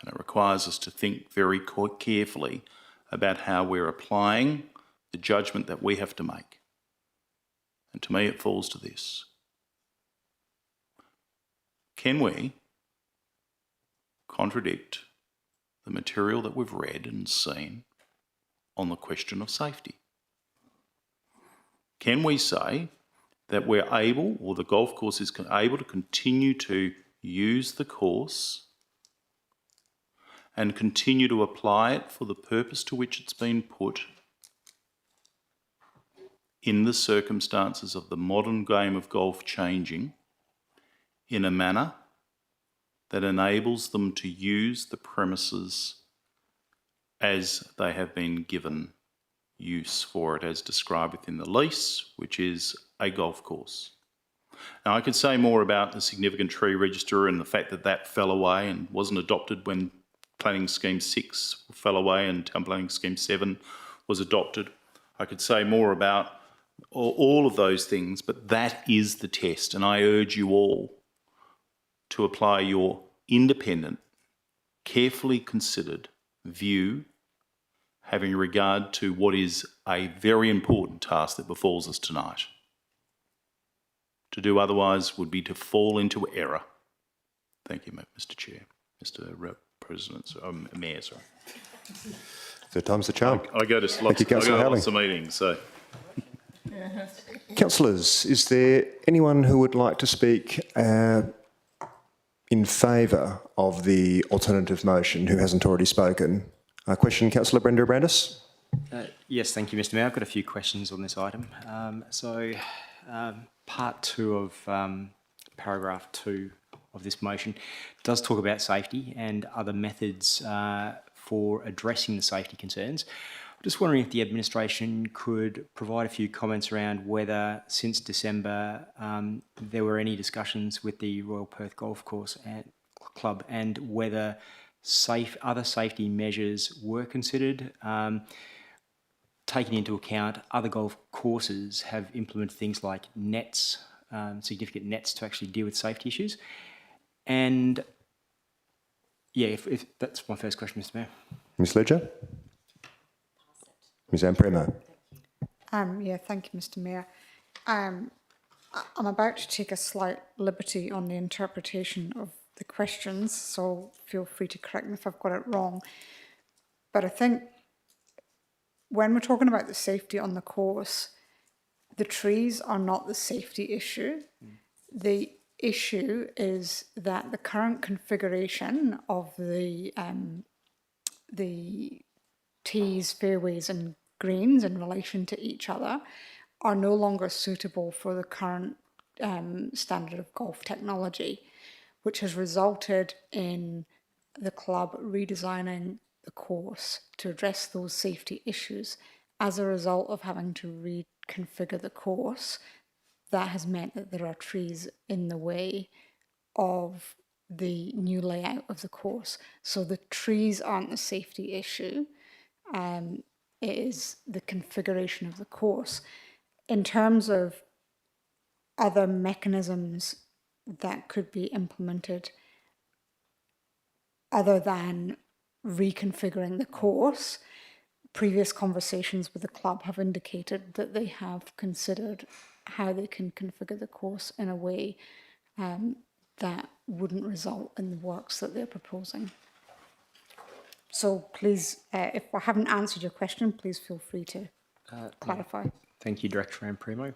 [SPEAKER 10] And it requires us to think very carefully about how we're applying the judgment that we have to make. And to me, it falls to this. Can we contradict the material that we've read and seen on the question of safety? Can we say that we're able, or the golf course is able to continue to use the course and continue to apply it for the purpose to which it's been put in the circumstances of the modern game of golf changing in a manner that enables them to use the premises as they have been given use for it as described within the lease, which is a golf course. Now, I could say more about the significant tree register and the fact that that fell away and wasn't adopted when Planning Scheme 6 fell away and Town Planning Scheme 7 was adopted. I could say more about all of those things, but that is the test, and I urge you all to apply your independent, carefully considered view, having regard to what is a very important task that befalls us tonight. To do otherwise would be to fall into error. Thank you, Mr. Chair, Mr. President, Mayor, sorry.
[SPEAKER 1] Third time's the charm.
[SPEAKER 10] I go to lots of meetings, so.
[SPEAKER 1] Councillors, is there anyone who would like to speak in favour of the alternative motion who hasn't already spoken? Question, Councillor Brenda Brandis.
[SPEAKER 5] Yes, thank you, Mr. Mayor. I've got a few questions on this item. Part 2 of paragraph 2 of this motion does talk about safety and other methods for addressing the safety concerns. I'm just wondering if the administration could provide a few comments around whether since December there were any discussions with the Royal Perth Golf Course and Club and whether other safety measures were considered. Taking into account other golf courses have implemented things like nets, significant nets to actually deal with safety issues. And yeah, if that's my first question, Mr. Mayor.
[SPEAKER 1] Ms. Ledger. Ms. Ampremo.
[SPEAKER 17] Yeah, thank you, Mr. Mayor. I'm about to take a slight liberty on the interpretation of the questions, so feel free to correct me if I've got it wrong. But I think when we're talking about the safety on the course, the trees are not the safety issue. The issue is that the current configuration of the tees, fairways and greens in relation to each other are no longer suitable for the current standard of golf technology, which has resulted in the club redesigning the course to address those safety issues. As a result of having to reconfigure the course, that has meant that there are trees in the way of the new layout of the course. So the trees aren't the safety issue, it is the configuration of the course. In terms of other mechanisms that could be implemented other than reconfiguring the course, previous conversations with the club have indicated that they have considered how they can configure the course in a way that wouldn't result in the works that they're proposing. So please, if I haven't answered your question, please feel free to clarify.
[SPEAKER 5] Thank you, Director Ampremo.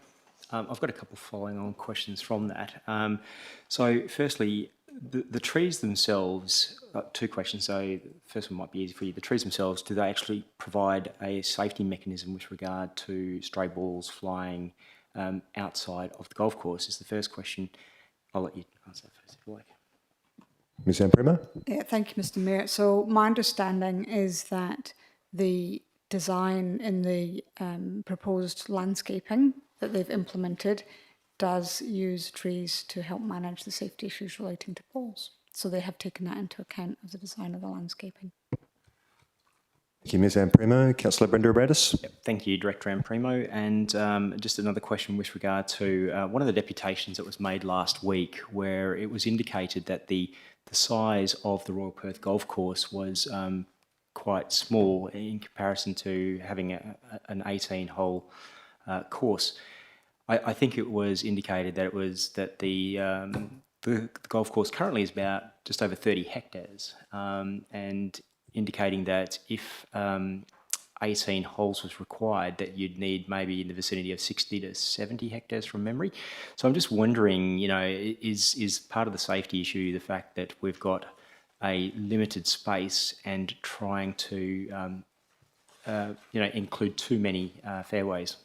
[SPEAKER 5] I've got a couple following on questions from that. So firstly, the trees themselves, two questions. So the first one might be easy for you. The trees themselves, do they actually provide a safety mechanism with regard to stray balls flying outside of the golf course is the first question. I'll let you answer that first if you like.
[SPEAKER 1] Ms. Ampremo?
[SPEAKER 17] Yeah, thank you, Mr. Mayor. So my understanding is that the design in the proposed landscaping that they've implemented does use trees to help manage the safety issues relating to balls. So they have taken that into account as the design of the landscaping.
[SPEAKER 1] Thank you, Ms. Ampremo. Councillor Brenda Abradis.
[SPEAKER 5] Yep, thank you, Director Ampremo. And just another question with regard to one of the deputations that was made last week, where it was indicated that the size of the Royal Perth Golf Course was quite small in comparison to having an 18-hole course. I think it was indicated that it was that the golf course currently is about just over 30 hectares, and indicating that if 18 holes was required, that you'd need maybe in the vicinity of 60 to 70 hectares from memory. So I'm just wondering, you know, is part of the safety issue the fact that we've got a limited space and trying to, include too many fairways?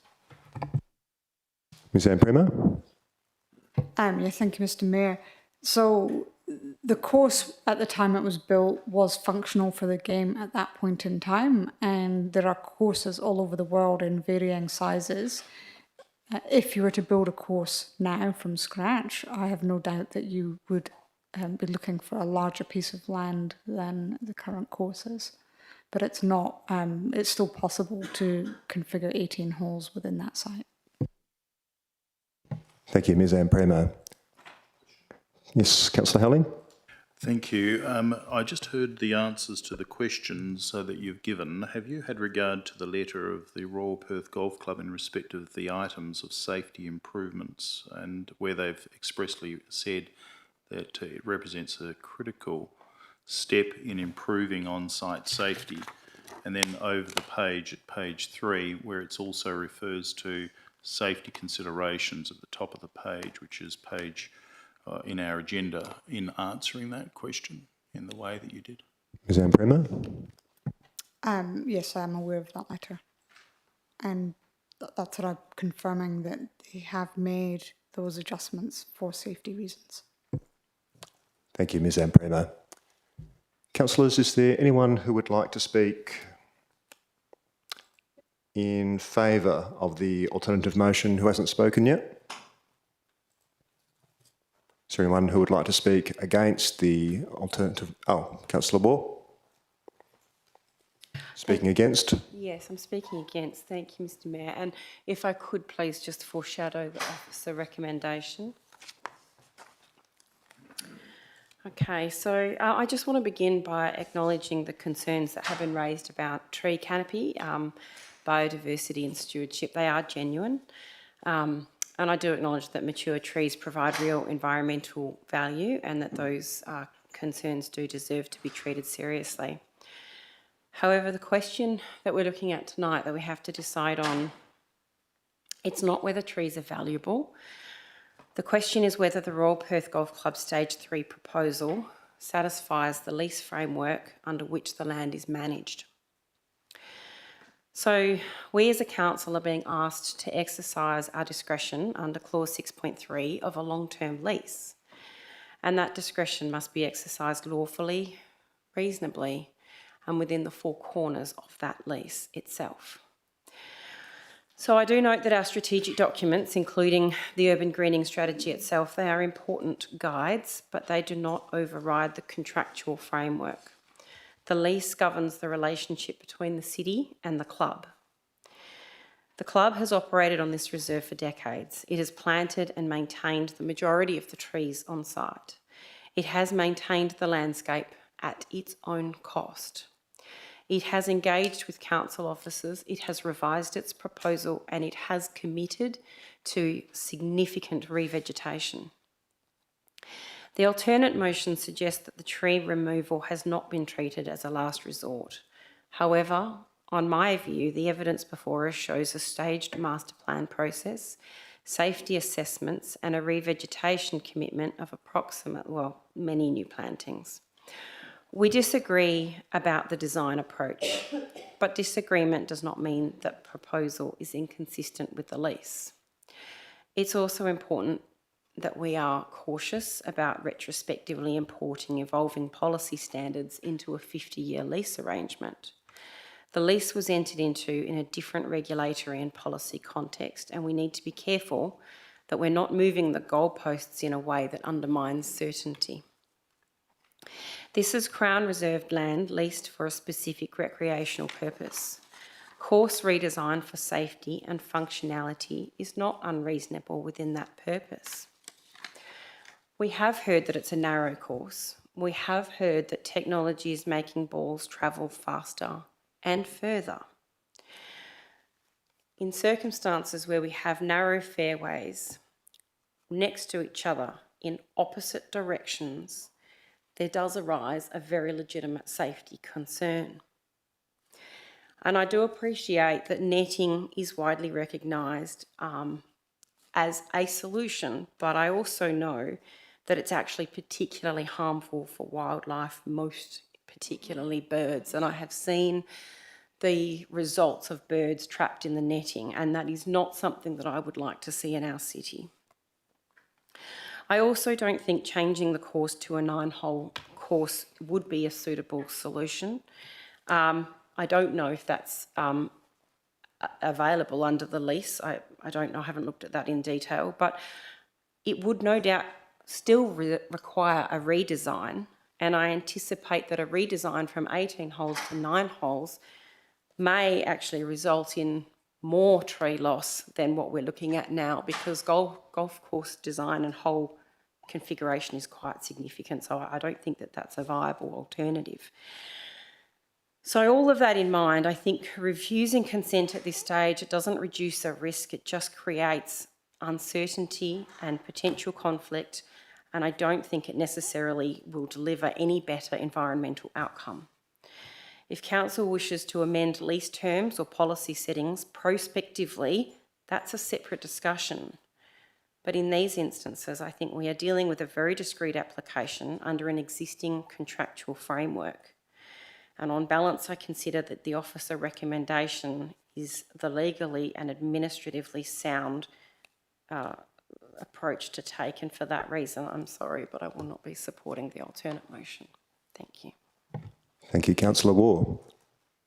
[SPEAKER 1] Ms Amprema?
[SPEAKER 17] Yeah, thank you, Mr. Mayor. So the course at the time it was built was functional for the game at that point in time, and there are courses all over the world in varying sizes. If you were to build a course now from scratch, I have no doubt that you would be looking for a larger piece of land than the current courses. But it's not, it's still possible to configure 18 holes within that site.
[SPEAKER 1] Thank you, Ms Amprema. Yes, Councillor Howling?
[SPEAKER 10] Thank you. I just heard the answers to the questions that you've given. Have you had regard to the letter of the Royal Perth Golf Club in respect of the items of safety improvements, and where they've expressly said that it represents a critical step in improving on-site safety? And then over the page, at page 3, where it also refers to safety considerations at the top of the page, which is page in our agenda, in answering that question in the way that you did.
[SPEAKER 1] Ms Amprema?
[SPEAKER 17] Yes, I am aware of that letter. And that's what I'm confirming, that they have made those adjustments for safety reasons.
[SPEAKER 1] Thank you, Ms Amprema. Councillors, is there anyone who would like to speak in favour of the alternative motion who hasn't spoken yet? Is there anyone who would like to speak against the alternative? Oh, Councillor Waugh. Speaking against?
[SPEAKER 11] Yes, I'm speaking against. Thank you, Mr. Mayor. And if I could please just foreshadow the officer recommendation. Okay, so I just want to begin by acknowledging the concerns that have been raised about tree canopy, biodiversity and stewardship. They are genuine. And I do acknowledge that mature trees provide real environmental value, and that those concerns do deserve to be treated seriously. However, the question that we're looking at tonight that we have to decide on, it's not whether trees are valuable. The question is whether the Royal Perth Golf Club Stage 3 proposal satisfies the lease framework under which the land is managed. So we as a council are being asked to exercise our discretion under clause 6.3 of a long-term lease. And that discretion must be exercised lawfully, reasonably, and within the four corners of that lease itself. So I do note that our strategic documents, including the urban greening strategy itself, they are important guides, but they do not override the contractual framework. The lease governs the relationship between the city and the club. The club has operated on this reserve for decades. It has planted and maintained the majority of the trees on site. It has maintained the landscape at its own cost. It has engaged with council officers, it has revised its proposal, and it has committed to significant revegetation. The alternate motion suggests that the tree removal has not been treated as a last resort. However, on my view, the evidence before us shows a staged master plan process, safety assessments, and a revegetation commitment of many new plantings. We disagree about the design approach, but disagreement does not mean that proposal is inconsistent with the lease. It's also important that we are cautious about retrospectively importing evolving policy standards into a 50-year lease arrangement. The lease was entered into in a different regulatory and policy context, and we need to be careful that we're not moving the goalposts in a way that undermines certainty. This is Crown reserved land leased for a specific recreational purpose. Course redesign for safety and functionality is not unreasonable within that purpose. We have heard that it's a narrow course. We have heard that technology is making balls travel faster and further. In circumstances where we have narrow fairways next to each other in opposite directions, there does arise a very legitimate safety concern. And I do appreciate that netting is widely recognised as a solution, but I also know that it's actually particularly harmful for wildlife, most particularly birds. And I have seen the results of birds trapped in the netting, and that is not something that I would like to see in our city. I also don't think changing the course to a 9-hole course would be a suitable solution. I don't know if that's available under the lease. I don't know, I haven't looked at that in detail, but it would no doubt still require a redesign, and I anticipate that a redesign from 18 holes to 9 holes may actually result in more tree loss than what we're looking at now, because golf course design and hole configuration is quite significant, so I don't think that that's a viable alternative. So all of that in mind, I think refusing consent at this stage, it doesn't reduce the risk, it just creates uncertainty and potential conflict, and I don't think it necessarily will deliver any better environmental outcome. If council wishes to amend lease terms or policy settings prospectively, that's a separate discussion. But in these instances, I think we are dealing with a very discrete application under an existing contractual framework. And on balance, I consider that the officer recommendation is the legally and administratively sound approach to take, and for that reason, I'm sorry, but I will not be supporting the alternate motion. Thank you.
[SPEAKER 1] Thank you, Councillor Waugh.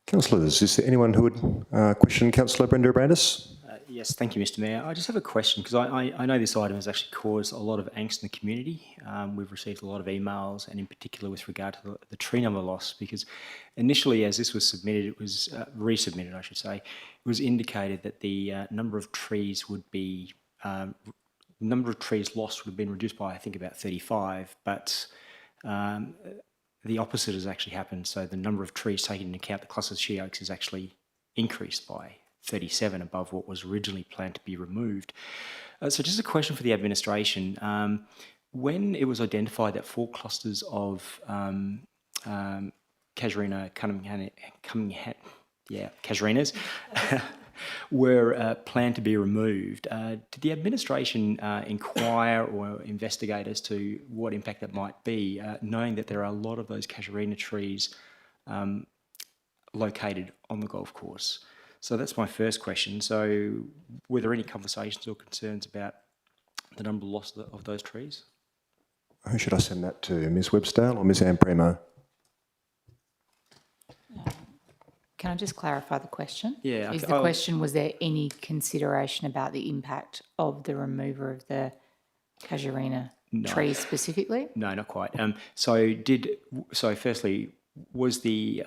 [SPEAKER 1] Councillors, is there anyone who would question Councillor Brenda Brandis?
[SPEAKER 5] Yes, thank you, Mr Mayor. I just have a question, because I know this item has actually caused a lot of angst in the community. We've received a lot of emails, and in particular with regard to the tree number loss, because initially as this was submitted, it was resubmitted, I should say, it was indicated that the number of trees would be, number of trees lost would have been reduced by, I think, about 35, but the opposite has actually happened. So the number of trees taken into account, the cluster of she oaks, is actually increased by 37 above what was originally planned to be removed. So just a question for the administration. When it was identified that 4 clusters of casuarina casuarinas were planned to be removed, did the administration inquire or investigate as to what impact that might be, knowing that there are a lot of those casuarina trees located on the golf course? So that's my first question. So were there any conversations or concerns about the number lost of those trees?
[SPEAKER 1] Who should I send that to, Ms Webstale or Ms Amprimo?
[SPEAKER 15] Can I just clarify the question?
[SPEAKER 5] Yeah.
[SPEAKER 15] Is the question, was there any consideration about the impact of the removal of the casuarina trees specifically?
[SPEAKER 5] No, not quite. So firstly, was the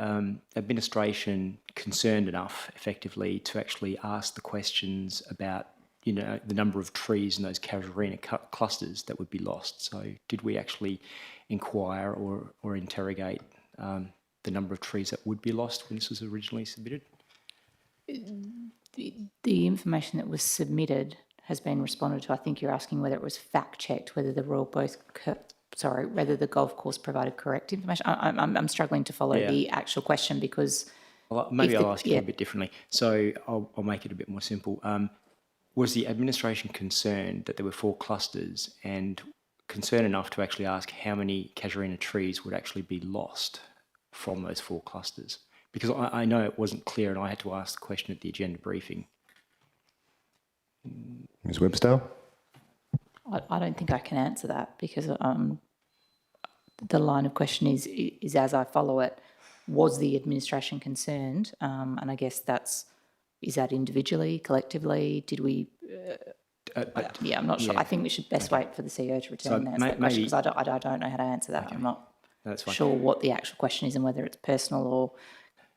[SPEAKER 5] administration concerned enough, effectively, to actually ask the questions about, you know, the number of trees in those casuarina clusters that would be lost? So did we actually inquire or interrogate the number of trees that would be lost when this was originally submitted?
[SPEAKER 15] The information that was submitted has been responded to. I think you're asking whether it was fact-checked, whether the whether the golf course provided correct information. I'm struggling to follow the actual question, because...
[SPEAKER 5] Well, maybe I'll ask you a bit differently. So I'll make it a bit more simple. Was the administration concerned that there were 4 clusters, and concerned enough to actually ask how many casuarina trees would actually be lost from those 4 clusters? Because I know it wasn't clear, and I had to ask the question at the agenda briefing.
[SPEAKER 1] Ms Webstale?
[SPEAKER 15] I don't think I can answer that, because the line of question is as I follow it, was the administration concerned? And I guess is that individually, collectively? Did we... I'm not sure. I think we should best wait for the CEO to return and answer that question, because I don't know how to answer that. Okay. I'm not sure what the actual question is and whether it's personal or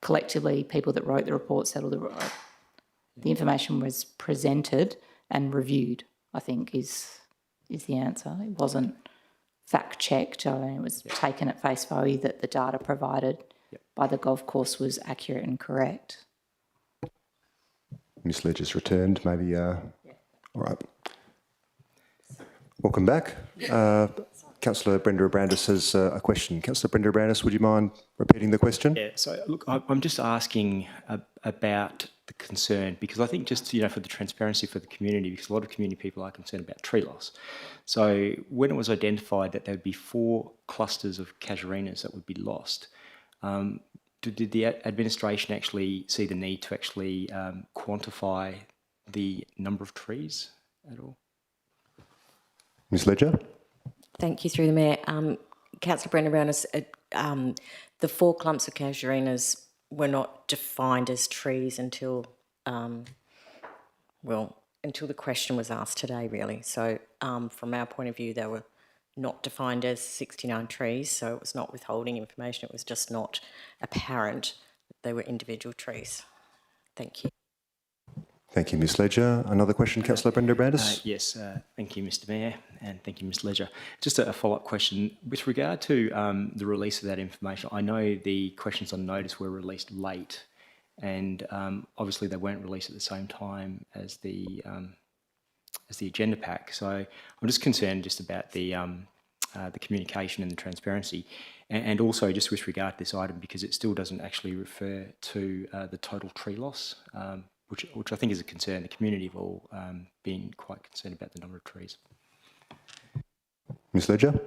[SPEAKER 15] collectively people that wrote the report settled the report. The information was presented and reviewed, I think, is the answer. It wasn't fact-checked. It was taken at face value that the data provided by the golf course was accurate and correct.
[SPEAKER 1] Ms Ledger's returned, maybe... All right. Welcome back. Councillor Brenda Brandis has a question. Councillor Brenda Brandis, would you mind repeating the question?
[SPEAKER 5] Yeah, so look, I'm just asking about the concern, because I think just, you know, for the transparency for the community, because a lot of community people are concerned about tree loss. So when it was identified that there would be 4 clusters of casuarinas that would be lost, did the administration actually see the need to actually quantify the number of trees at all?
[SPEAKER 1] Ms Ledger?
[SPEAKER 4] Thank you, through the Mayor. Councillor Brendan Brown, the 4 clumps of casuarinas were not defined as trees until, until the question was asked today, really. So from our point of view, they were not defined as 69 trees, so it was not withholding information, it was just not apparent that they were individual trees. Thank you.
[SPEAKER 1] Thank you, Ms Ledger. Another question, Councillor Brenda Brandis?
[SPEAKER 5] Yes, thank you, Mr Mayor, and thank you, Ms Ledger. Just a follow-up question. With regard to the release of that information, I know the questions on notice were released late, and obviously they weren't released at the same time as the agenda pack. So I'm just concerned just about the communication and the transparency, and also just with regard to this item, because it still doesn't actually refer to the total tree loss, which I think is a concern. The community have all been quite concerned about the number of trees.
[SPEAKER 1] Ms Ledger?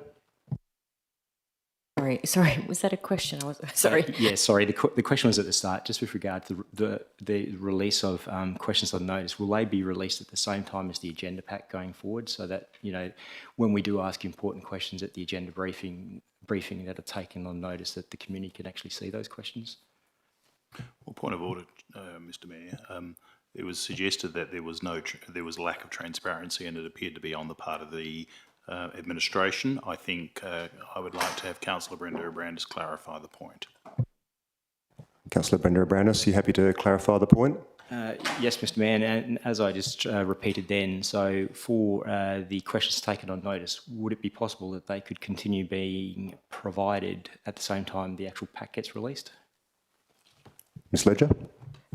[SPEAKER 4] Sorry, was that a question? Sorry.
[SPEAKER 5] Sorry. The question was at the start, just with regard to the release of questions on notice. Will they be released at the same time as the agenda pack going forward, so that, you know, when we do ask important questions at the agenda briefing that are taken on notice, that the community can actually see those questions?
[SPEAKER 10] Well, point of order, Mr Mayor. It was suggested that there was lack of transparency, and it appeared to be on the part of the administration. I think I would like to have Councillor Brenda Brandis clarify the point.
[SPEAKER 1] Councillor Brenda Brandis, are you happy to clarify the point?
[SPEAKER 5] Yes, Mr Mayor, and as I just repeated then, so for the questions taken on notice, would it be possible that they could continue being provided at the same time the actual pack gets released?
[SPEAKER 1] Ms Ledger?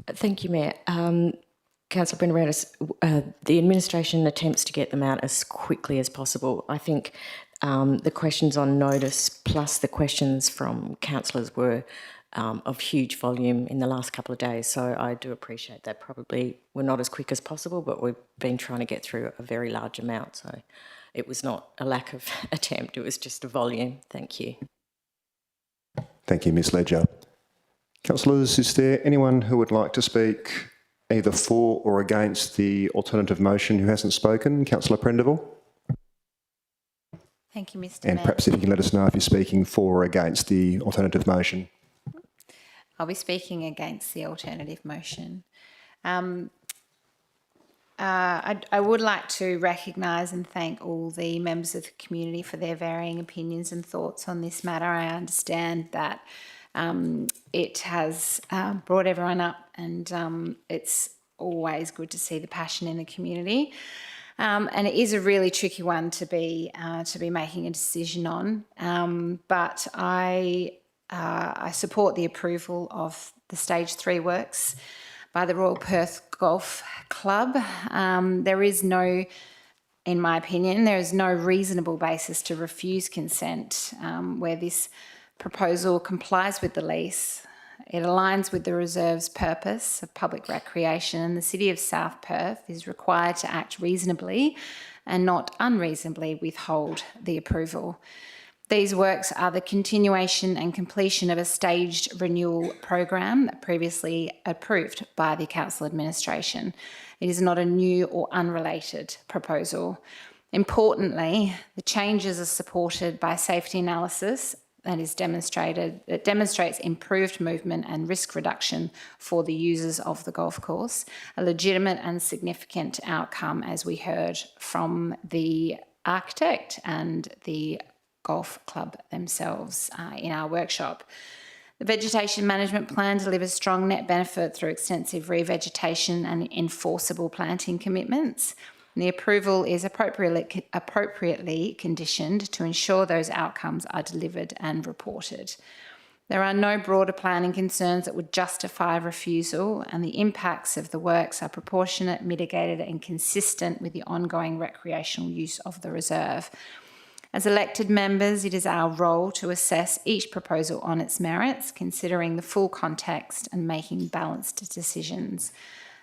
[SPEAKER 4] Thank you, Mayor. Councillor Brendan Brown, the administration attempts to get them out as quickly as possible. I think the questions on notice plus the questions from councillors were of huge volume in the last couple of days, so I do appreciate that. Probably we're not as quick as possible, but we've been trying to get through a very large amount, so it was not a lack of attempt, it was just a volume. Thank you.
[SPEAKER 1] Thank you, Ms Ledger. Councillors, is there anyone who would like to speak either for or against the alternative motion who hasn't spoken? Councillor Prendeville?
[SPEAKER 3] Thank you, Mr
[SPEAKER 1] And
[SPEAKER 3] Mayor.
[SPEAKER 1] perhaps if you can let us know if you're speaking for or against the alternative motion.
[SPEAKER 3] I'll be speaking against the alternative motion. I would like to recognise and thank all the members of the community for their varying opinions and thoughts on this matter. I understand that it has brought everyone up, and it's always good to see the passion in the community. And it is a really tricky one to be making a decision on. But I support the approval of the Stage 3 works by the Royal Perth Golf Club. There is no, in my opinion, there is no reasonable basis to refuse consent where this proposal complies with the lease. It aligns with the reserve's purpose of public recreation, and the City of South Perth is required to act reasonably and not unreasonably withhold the approval. These works are the continuation and completion of a staged renewal program previously approved by the Council Administration. It is not a new or unrelated proposal. Importantly, the changes are supported by safety analysis that demonstrates improved movement and risk reduction for the users of the golf course, a legitimate and significant outcome, as we heard from the architect and the golf club themselves in our workshop. The vegetation management plan delivers strong net benefit through extensive revegetation and enforceable planting commitments. And the approval is appropriately conditioned to ensure those outcomes are delivered and reported. There are no broader planning concerns that would justify refusal, and the impacts of the works are proportionate, mitigated, and consistent with the ongoing recreational use of the reserve. As elected members, it is our role to assess each proposal on its merits, considering the full context and making balanced decisions.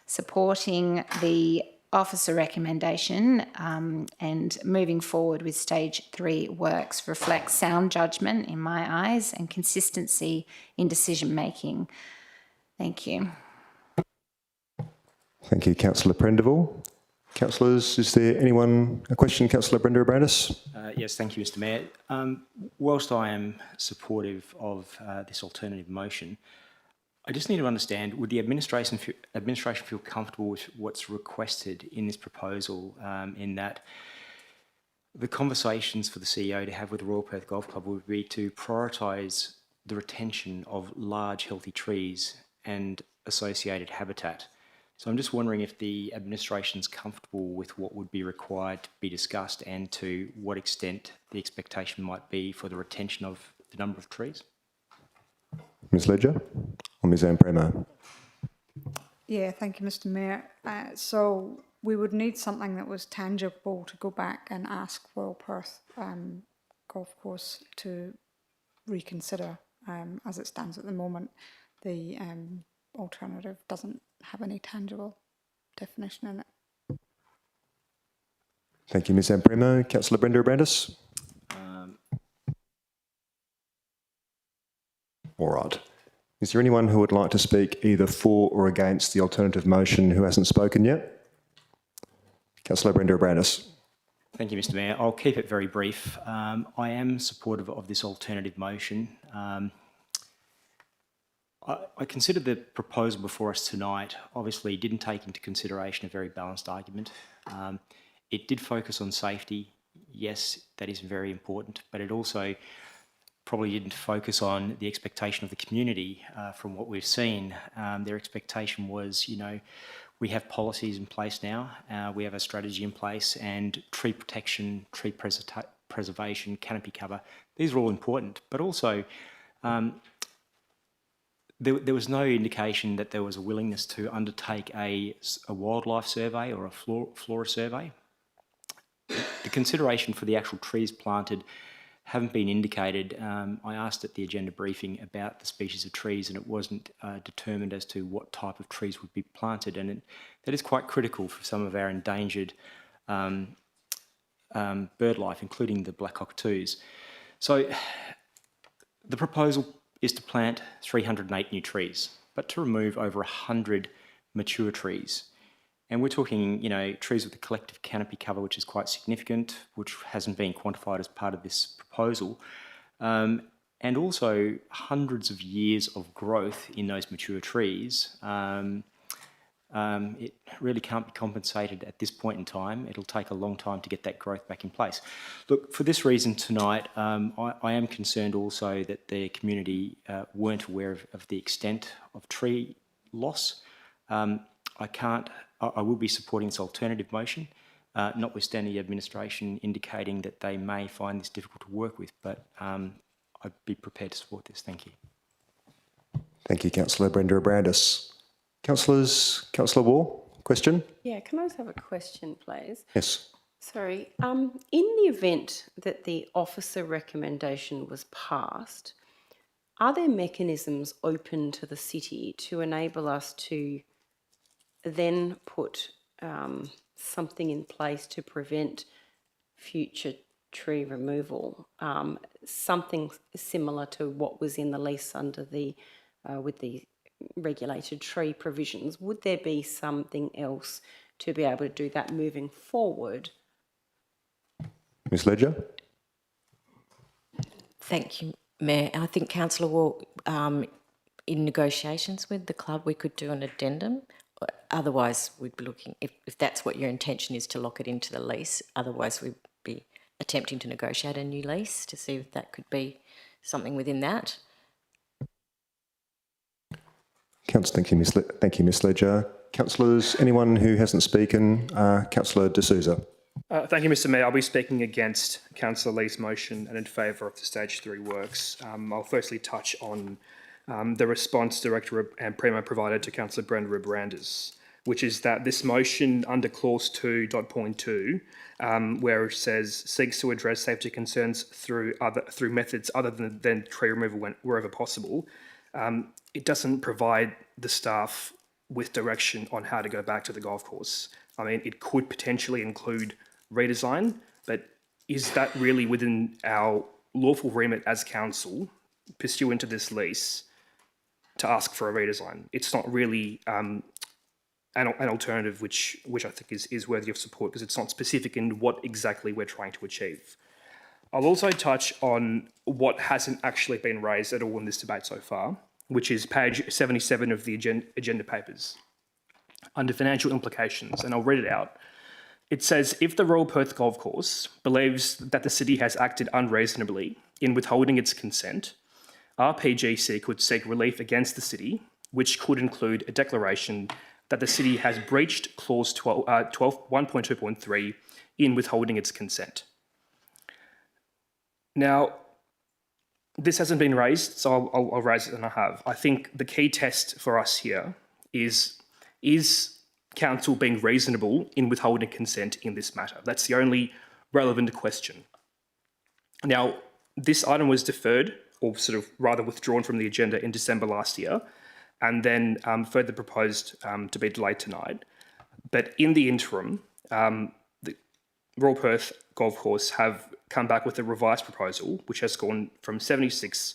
[SPEAKER 3] Supporting the officer recommendation and moving forward with stage 3 works reflects sound judgment in my eyes and consistency in decision making. Thank you.
[SPEAKER 1] Thank you, Councillor Prendeville. Councillors, is there a question, Councillor Brenda Abrandis?
[SPEAKER 5] Yes, thank you, Mr Mayor. Whilst I am supportive of this alternative motion, I just need to understand, would the administration feel comfortable with what's requested in this proposal, in that the conversations for the CEO to have with the Royal Perth Golf Club would be to prioritise the retention of large, healthy trees and associated habitat? So I'm just wondering if the administration's comfortable with what would be required to be discussed and to what extent the expectation might be for the retention of the number of trees.
[SPEAKER 1] Ms Ledger or Ms Ampremo?
[SPEAKER 17] Yeah, thank you, Mr Mayor. So we would need something that was tangible to go back and ask Royal Perth Golf Course to reconsider. As it stands at the moment, the alternative doesn't have any tangible definition in it.
[SPEAKER 1] Thank you, Ms Ampremo. Councillor Brenda Abrandis? All right. Is there anyone who would like to speak either for or against the alternative motion who hasn't spoken yet? Councillor Brenda Abrandis.
[SPEAKER 5] Thank you, Mr Mayor. I'll keep it very brief. I am supportive of this alternative motion. I consider the proposal before us tonight obviously didn't take into consideration a very balanced argument. It did focus on safety. Yes, that is very important, but it also probably didn't focus on the expectation of the community. From what we've seen, their expectation was, you know, we have policies in place now, we have a strategy in place, and tree protection, tree preservation, canopy cover, these are all important, but also there was no indication that there was a willingness to undertake a wildlife survey or a flora survey. The consideration for the actual trees planted haven't been indicated. I asked at the agenda briefing about the species of trees, and it wasn't determined as to what type of trees would be planted, and that is quite critical for some of our endangered bird life, including the black cockatoos. So the proposal is to plant 308 new trees, but to remove over 100 mature trees. And we're talking, you know, trees with a collective canopy cover, which is quite significant, which hasn't been quantified as part of this proposal. And also hundreds of years of growth in those mature trees. It really can't be compensated at this point in time. It'll take a long time to get that growth back in place. Look, for this reason tonight, I am concerned also that the community weren't aware of the extent of tree loss. I will be supporting this alternative motion, notwithstanding the administration indicating that they may find this difficult to work with, but I'd be prepared to support this. Thank you.
[SPEAKER 1] Thank you, Councillor Brenda Abrandis. Councillors, Councillor Waugh, question?
[SPEAKER 11] Yeah, can I just have a question, please?
[SPEAKER 1] Yes.
[SPEAKER 11] Sorry. In the event that the officer recommendation was passed, are there mechanisms open to the city to enable us to then put something in place to prevent future tree removal, something similar to what was in the lease under the with the regulated tree provisions? Would there be something else to be able to do that moving forward?
[SPEAKER 1] Ms Ledger?
[SPEAKER 4] Thank you, Mayor. I think Councillor Waugh, in negotiations with the club, we could do an addendum. Otherwise, we'd be looking, if that's what your intention is, to lock it into the lease. Otherwise, we'd be attempting to negotiate a new lease to see if that could be something within that.
[SPEAKER 1] Thank you, Ms Ledger. Councillors, anyone who hasn't spoken? Councillor D'Souza.
[SPEAKER 6] Thank you, Mr Mayor. I'll be speaking against Councillor Lee's motion and in favour of the Stage 3 works. I'll firstly touch on the response Director Ampremo provided to Councillor Brenda Abrandis, which is that this motion under clause 2.2, where it says seeks to address safety concerns through methods other than tree removal wherever possible, it doesn't provide the staff with direction on how to go back to the golf course. I mean, it could potentially include redesign, but is that really within our lawful remit as council, pursuant to this lease, to ask for a redesign? It's not really an alternative which I think is worthy of support, because it's not specific in what exactly we're trying to achieve. I'll also touch on what hasn't actually been raised at all in this debate so far, which is page 77 of the agenda papers, under financial implications, and I'll read it out. It says, if the Royal Perth Golf Course believes that the city has acted unreasonably in withholding its consent, RPGC could seek relief against the city, which could include a declaration that the city has breached clause 1.2.3 in withholding its consent. Now, this hasn't been raised, so I'll raise it, and I have. I think the key test for us here is council being reasonable in withholding consent in this matter? That's the only relevant question. Now, this item was deferred, or sort of rather withdrawn from the agenda in December last year, and then further proposed to be delayed tonight. But in the interim, the Royal Perth Golf Course have come back with a revised proposal, which has gone from 76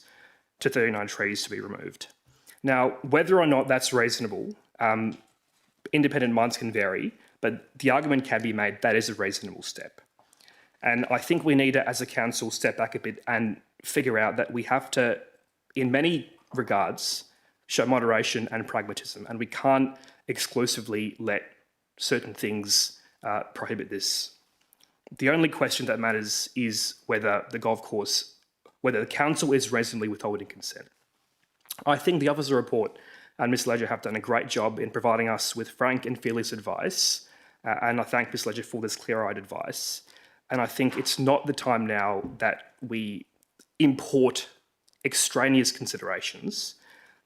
[SPEAKER 6] to 39 trees to be removed. Now, whether or not that's reasonable, independent minds can vary, but the argument can be made that is a reasonable step. And I think we need to, as a council, step back a bit and figure out that we have to, in many regards, show moderation and pragmatism, and we can't exclusively let certain things prohibit this. The only question that matters is whether the council is reasonably withholding consent. I think the officer report and Ms. Ledger have done a great job in providing us with frank and fearless advice, and I thank Ms. Ledger for this clear-eyed advice. And I think it's not the time now that we import extraneous considerations,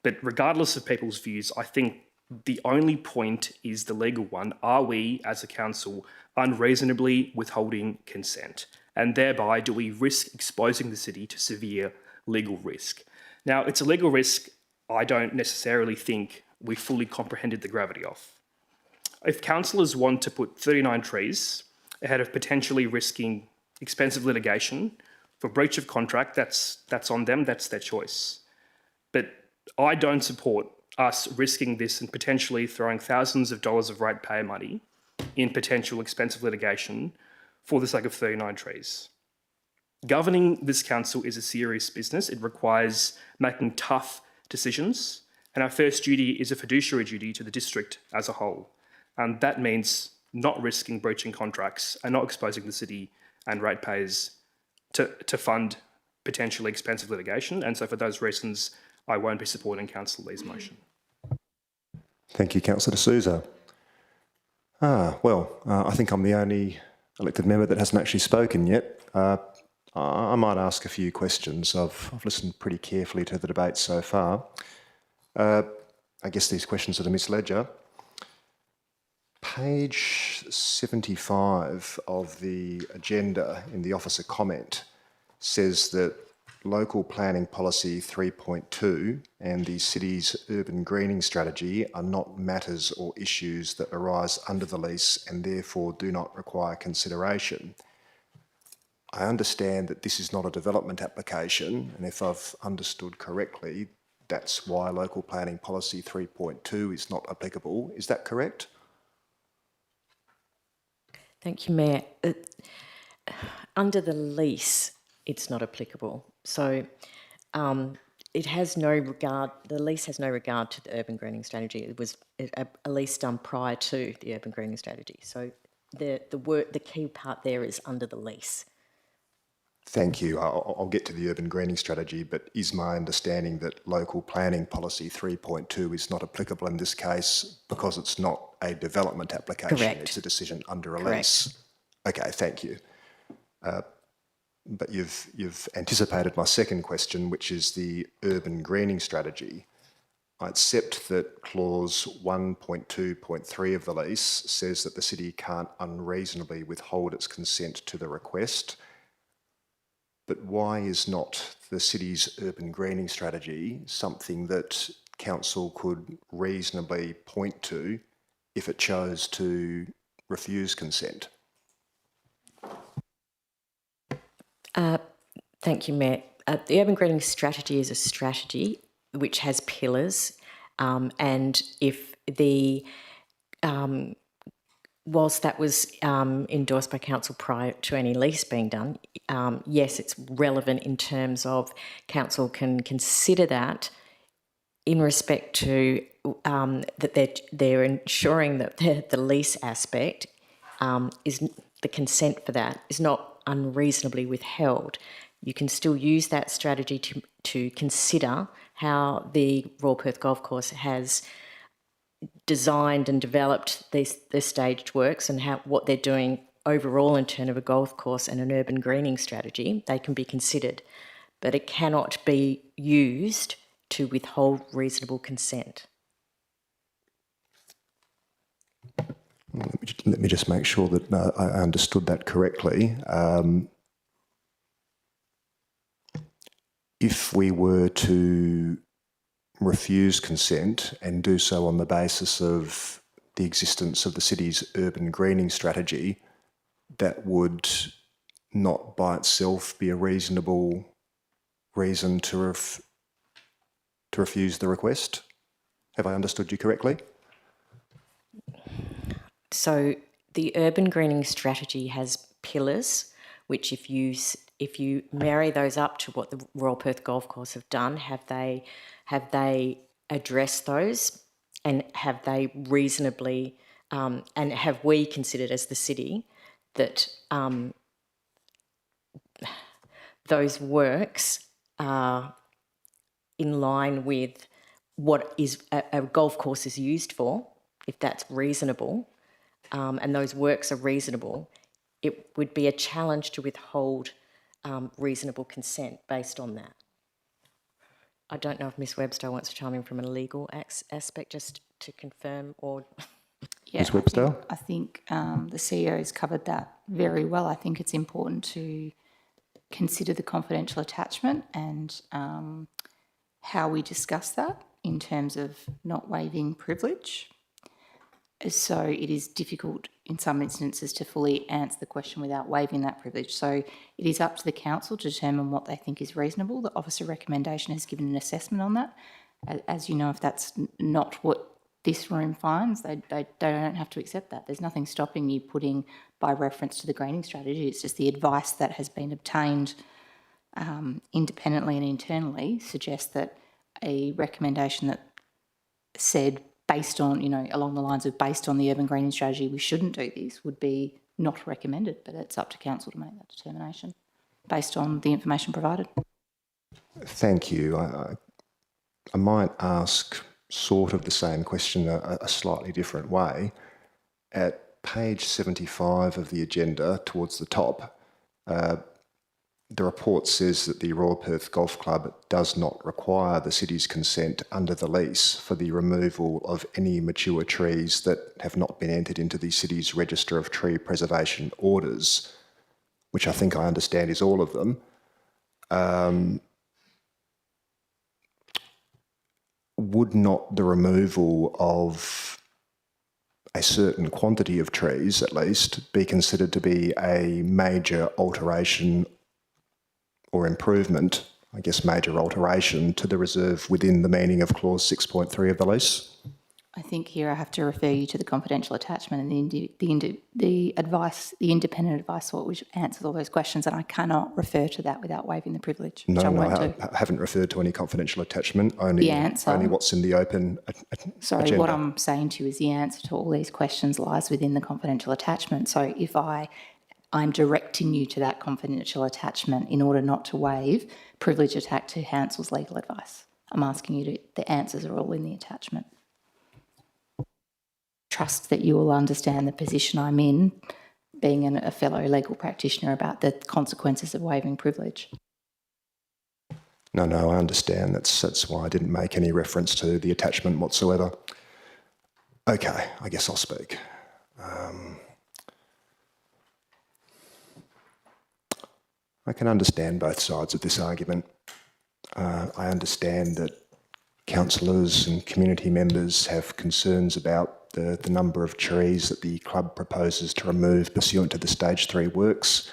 [SPEAKER 6] but regardless of people's views, I think the only point is the legal one. Are we, as a council, unreasonably withholding consent? And thereby, do we risk exposing the city to severe legal risk? Now, it's a legal risk I don't necessarily think we fully comprehended the gravity of. If councillors want to put 39 trees ahead of potentially risking expensive litigation for breach of contract, that's on them, that's their choice. But I don't support us risking this and potentially throwing thousands of dollars of ratepayer money in potential expensive litigation for the sake of 39 trees. Governing this council is a serious business. It requires making tough decisions, and our first duty is a fiduciary duty to the district as a whole. And that means not risking breaching contracts and not exposing the city and ratepayers to fund potentially expensive litigation. And so for those reasons, I won't be supporting Councillor Lee's motion.
[SPEAKER 1] Thank you, Councillor D'Souza. I think I'm the only elected member that hasn't actually spoken yet. I might ask a few questions. I've listened pretty carefully to the debate so far. I guess these questions are to Ms. Ledger. Page 75 of the agenda in the officer comment says that local planning policy 3.2 and the city's urban greening strategy are not matters or issues that arise under the lease and therefore do not require consideration. I understand that this is not a development application, and if I've understood correctly, that's why local planning policy 3.2 is not applicable. Is that correct?
[SPEAKER 4] Thank you, Mayor. Under the lease, it's not applicable. So it has no regard, the lease has no regard to the urban greening strategy. It was a lease done prior to the urban greening strategy. So the key part there is under the lease.
[SPEAKER 1] Thank you. I'll get to the urban greening strategy, but is my understanding that local planning policy 3.2 is not applicable in this case because it's not a development application?
[SPEAKER 4] Correct.
[SPEAKER 1] It's a decision under a
[SPEAKER 4] Correct.
[SPEAKER 1] lease. Okay, thank you. But you've anticipated my second question, which is the urban greening strategy. I accept that clause 1.2.3 of the lease says that the city can't unreasonably withhold its consent to the request. But why is not the city's urban greening strategy something that council could reasonably point to if it chose to refuse consent?
[SPEAKER 4] Thank you, Mayor. The urban greening strategy is a strategy which has pillars, and if the whilst that was endorsed by council prior to any lease being done, yes, it's relevant in terms of council can consider that in respect to that they're ensuring that the lease aspect is the consent for that is not unreasonably withheld. You can still use that strategy to consider how the Royal Perth Golf Course has designed and developed the staged works and what they're doing overall in terms of a golf course and an urban greening strategy. They can be considered, but it cannot be used to withhold reasonable consent.
[SPEAKER 1] Let me just make sure that I understood that correctly. If we were to refuse consent and do so on the basis of the existence of the city's urban greening strategy, that would not by itself be a reasonable reason to refuse the request? Have I understood you correctly?
[SPEAKER 4] So the urban greening strategy has pillars, which if you marry those up to what the Royal Perth Golf Course have done, have they addressed those, and have they reasonably and have we considered as the city that those works are in line with what is a golf course is used for, if that's reasonable, and those works are reasonable, it would be a challenge to withhold reasonable consent based on that. I don't know if Ms Webster wants to chime in from a legal aspect just to confirm or...
[SPEAKER 15] Yeah,
[SPEAKER 1] Ms Webster?
[SPEAKER 15] I think the CEO has covered that very well. I think it's important to consider the confidential attachment and how we discuss that in terms of not waiving privilege. So it is difficult in some instances to fully answer the question without waiving that privilege. So it is up to the council to determine what they think is reasonable. The officer recommendation has given an assessment on that. As you know, if that's not what this room finds, they don't have to accept that. There's nothing stopping you putting by reference to the greening strategy. It's just the advice that has been obtained independently and internally suggests that a recommendation that said based on, along the lines of based on the urban greening strategy, we shouldn't do this would be not recommended, but it's up to council to make that determination based on the information provided.
[SPEAKER 1] Thank you. I might ask sort of the same question a slightly different way. At page 75 of the agenda, towards the top, the report says that the Royal Perth Golf Club does not require the city's consent under the lease for the removal of any mature trees that have not been entered into the city's register of tree preservation orders, which I think I understand is all of them. Would not the removal of a certain quantity of trees, at least, be considered to be a major alteration or improvement, I guess major alteration, to the reserve within the meaning of clause 6.3 of the lease?
[SPEAKER 15] I think here I have to refer you to the confidential attachment and the advice, the independent advice which answers all those questions, and I cannot refer to that without waiving the privilege.
[SPEAKER 1] No, I haven't referred to any confidential attachment, only,
[SPEAKER 15] the answer,
[SPEAKER 1] only what's in the open
[SPEAKER 15] Sorry,
[SPEAKER 1] agenda.
[SPEAKER 15] What I'm saying to you is the answer to all these questions lies within the confidential attachment. So if I'm directing you to that confidential attachment in order not to waive privilege attached to council's legal advice. I'm asking you the answers are all in the attachment. Trust that you will understand the position I'm in, being a fellow legal practitioner, about the consequences of waiving privilege.
[SPEAKER 1] No, I understand. That's why I didn't make any reference to the attachment whatsoever. Okay, I guess I'll speak. I can understand both sides of this argument. I understand that councillors and community members have concerns about the number of trees that the club proposes to remove pursuant to the Stage 3 works.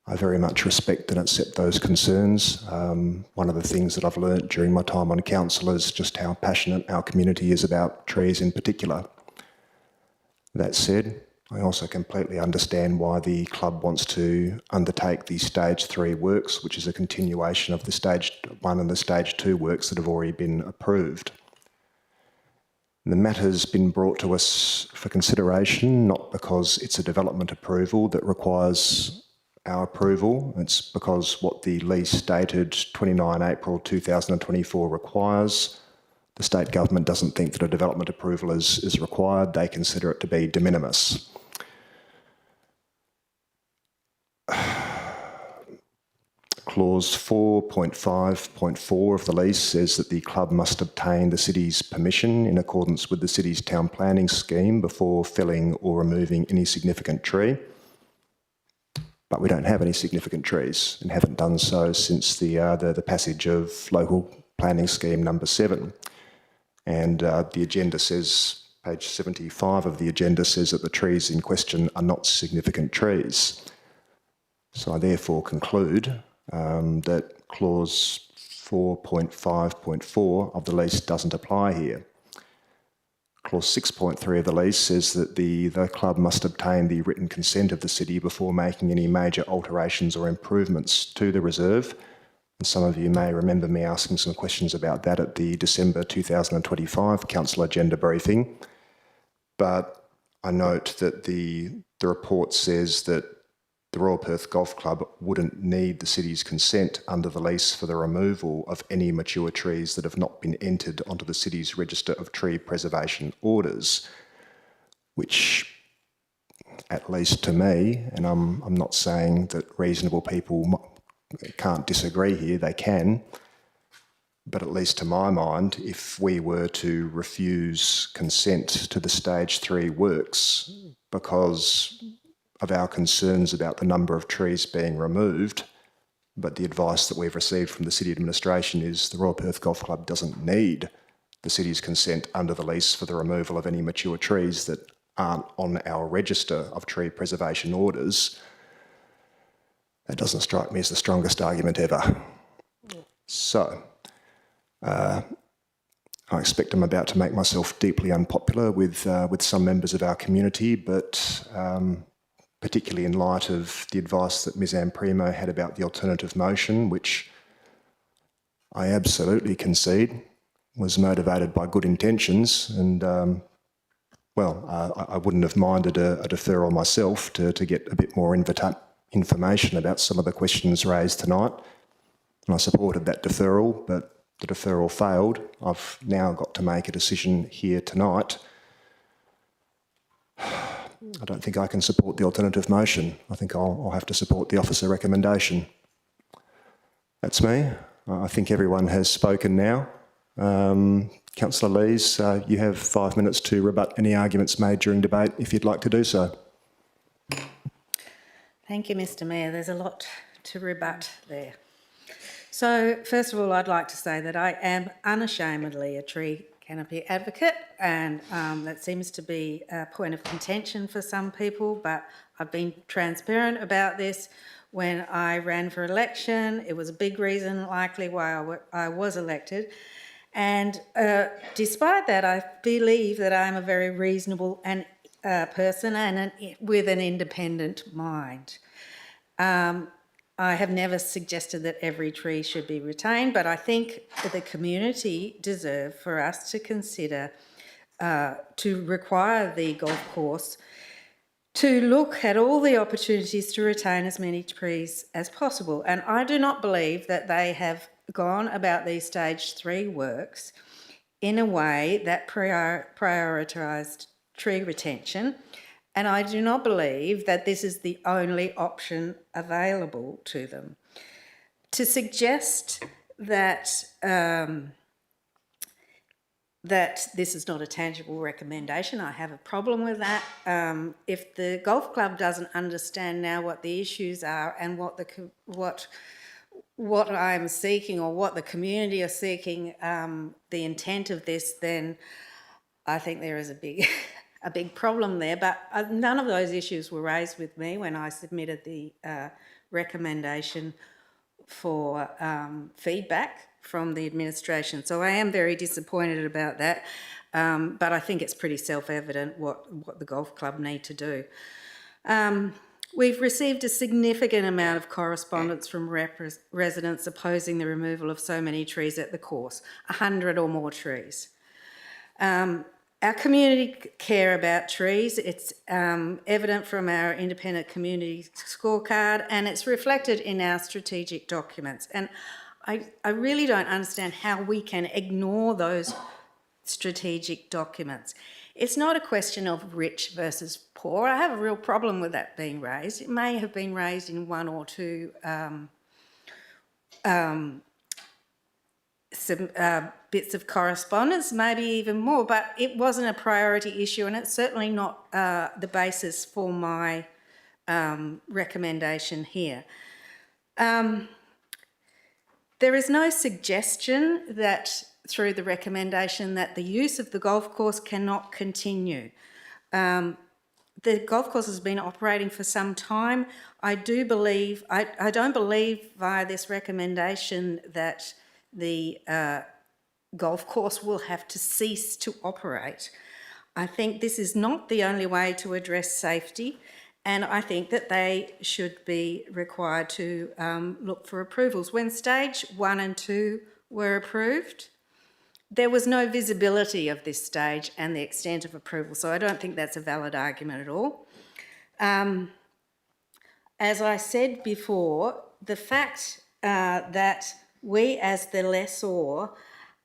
[SPEAKER 1] I very much respect and accept those concerns. One of the things that I've learnt during my time on council is just how passionate our community is about trees in particular. That said, I also completely understand why the club wants to undertake the Stage 3 works, which is a continuation of the Stage 1 and the Stage 2 works that have already been approved. The matter's been brought to us for consideration, not because it's a development approval that requires our approval. It's because what the lease dated 29 April 2024 requires. The state government doesn't think that a development approval is required. They consider it to be de minimis. Clause 4.5.4 of the lease says that the club must obtain the city's permission in accordance with the city's town planning scheme before felling or removing any significant tree. But we don't have any significant trees and haven't done so since the passage of local planning scheme number 7. And the agenda says, page 75 of the agenda says that the trees in question are not significant trees. So I therefore conclude that clause 4.5.4 of the lease doesn't apply here. Clause 6.3 of the lease says that the club must obtain the written consent of the city before making any major alterations or improvements to the reserve. And some of you may remember me asking some questions about that at the December 2025 council agenda briefing. But I note that the report says that the Royal Perth Golf Club wouldn't need the city's consent under the lease for the removal of any mature trees that have not been entered onto the city's register of tree preservation orders, which, at least to me, and I'm not saying that reasonable people can't disagree here, they can, but at least to my mind, if we were to refuse consent to the Stage 3 works because of our concerns about the number of trees being removed, but the advice that we've received from the City Administration is the Royal Perth Golf Club doesn't need the City's consent under the lease for the removal of any mature trees that aren't on our register of tree preservation orders. That doesn't strike me as the strongest argument ever. So, I expect I'm about to make myself deeply unpopular with some members of our community, but particularly in light of the advice that Ms Amprimo had about the alternative motion, which I absolutely concede was motivated by good intentions, and I wouldn't have minded a deferral myself to get a bit more information about some of the questions raised tonight, and I supported that deferral, but the deferral failed. I've now got to make a decision here tonight. I don't think I can support the alternative motion. I think I'll have to support the officer recommendation. That's me. I think everyone has spoken now. Councillor Lees, you have 5 minutes to rebut any arguments made during debate if you'd like to do so.
[SPEAKER 7] Thank you, Mr Mayor. There's a lot to rebut there. So, first of all, I'd like to say that I am unashamedly a tree canopy advocate, and that seems to be a point of contention for some people, but I've been transparent about this. When I ran for election, it was a big reason likely why I was elected, and despite that, I believe that I'm a very reasonable person and with an independent mind. I have never suggested that every tree should be retained, but I think that the community deserve for us to consider to require the golf course to look at all the opportunities to retain as many trees as possible. And I do not believe that they have gone about these Stage 3 works in a way that prioritised tree retention. And I do not believe that this is the only option available to them. To suggest that that this is not a tangible recommendation, I have a problem with that. If the golf club doesn't understand now what the issues are and what what I'm seeking or what the community are seeking, the intent of this, then I think there is a big a big problem there. But none of those issues were raised with me when I submitted the recommendation for feedback from the administration. So I am very disappointed about that, but I think it's pretty self-evident what the golf club need to do. We've received a significant amount of correspondence from residents opposing the removal of so many trees at the course, 100 or more trees. Our community care about trees. It's evident from our independent community scorecard, and it's reflected in our strategic documents. And I really don't understand how we can ignore those strategic documents. It's not a question of rich versus poor. I have a real problem with that being raised. It may have been raised in one or two bits of correspondence, maybe even more, but it wasn't a priority issue, and it's certainly not the basis for my recommendation here. There is no suggestion that through the recommendation that the use of the golf course cannot continue. The golf course has been operating for some time. I don't believe via this recommendation that the golf course will have to cease to operate. I think this is not the only way to address safety, and I think that they should be required to look for approvals. When stage 1 and 2 were approved, there was no visibility of this stage and the extent of approval, so I don't think that's a valid argument at all. As I said before, the fact that we as the lessor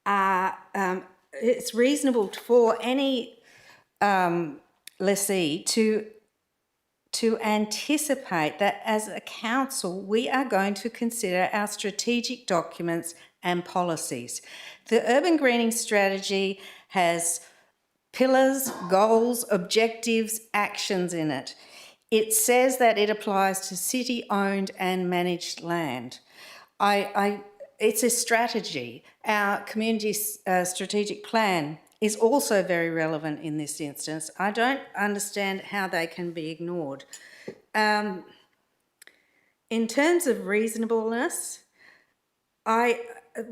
[SPEAKER 7] are, it's reasonable for any lessee to anticipate that as a council we are going to consider our strategic documents and policies. The urban greening strategy has pillars, goals, objectives, actions in it. It says that it applies to city-owned and managed land. It's a strategy. Our community strategic plan is also very relevant in this instance. I don't understand how they can be ignored. In terms of reasonableness,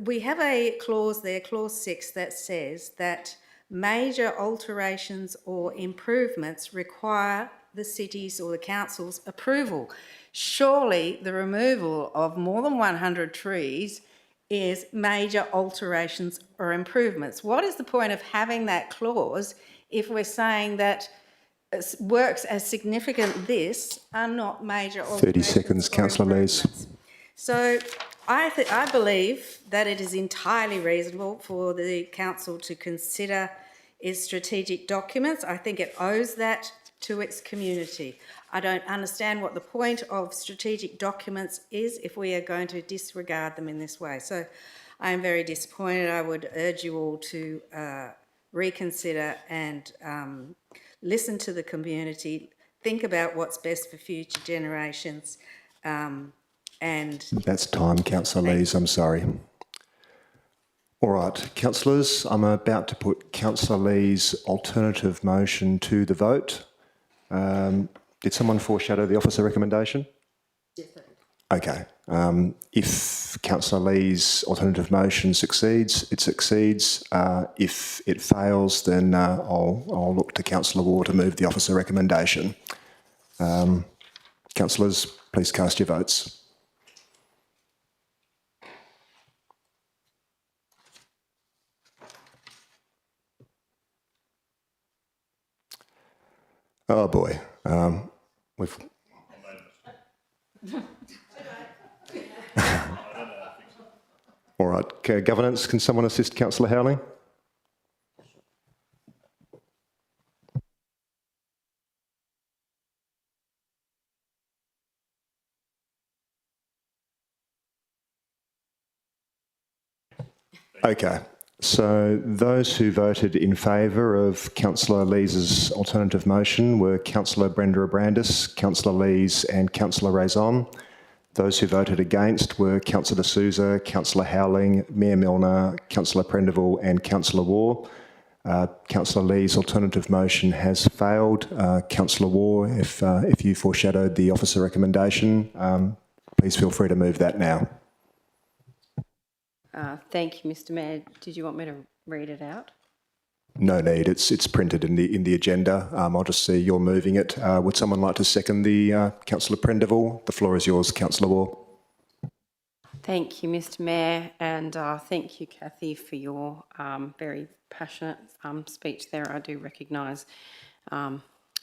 [SPEAKER 7] we have a clause there, clause 6, that says that major alterations or improvements require the city's or the council's approval. Surely the removal of more than 100 trees is major alterations or improvements. What is the point of having that clause if we're saying that works as significant as this are not major alterations?
[SPEAKER 1] 30 seconds, Councillor Lees.
[SPEAKER 7] So I believe that it is entirely reasonable for the council to consider its strategic documents. I think it owes that to its community. I don't understand what the point of strategic documents is if we are going to disregard them in this way. So I am very disappointed. I would urge you all to reconsider and listen to the community, think about what's best for future generations. And
[SPEAKER 1] that's time, Councillor Lees, I'm sorry. All right, councillors, I'm about to put Councillor Lees' alternative motion to the vote. Did someone foreshadow the officer recommendation? Yes, sir. Okay. If Councillor Lees' alternative motion succeeds, it succeeds. If it fails, then I'll look to Councillor Ward to move the officer recommendation. Councillors, please cast your votes. Oh boy, we've... All right, governance, can someone assist Councillor Howling? Okay. So those who voted in favour of Councillor Lees' alternative motion were Councillor Brenda Abrandis, Councillor Lees and Councillor Raison. Those who voted against were Councillor Sousa, Councillor Howling, Mayor Milner, Councillor Prendeville and Councillor Waugh. Councillor Lee's alternative motion has failed. Councillor Waugh, if you foreshadowed the officer recommendation, please feel free to move that now.
[SPEAKER 11] Thank you, Mr. Mayor. Did you want me to read it out?
[SPEAKER 1] No need. It's printed in the agenda. I'll just see you're moving it. Would someone like to second the Councillor Prendeville? The floor is yours, Councillor Waugh.
[SPEAKER 11] Thank you, Mr. Mayor, and thank you, Kathy, for your very passionate speech there. I do recognise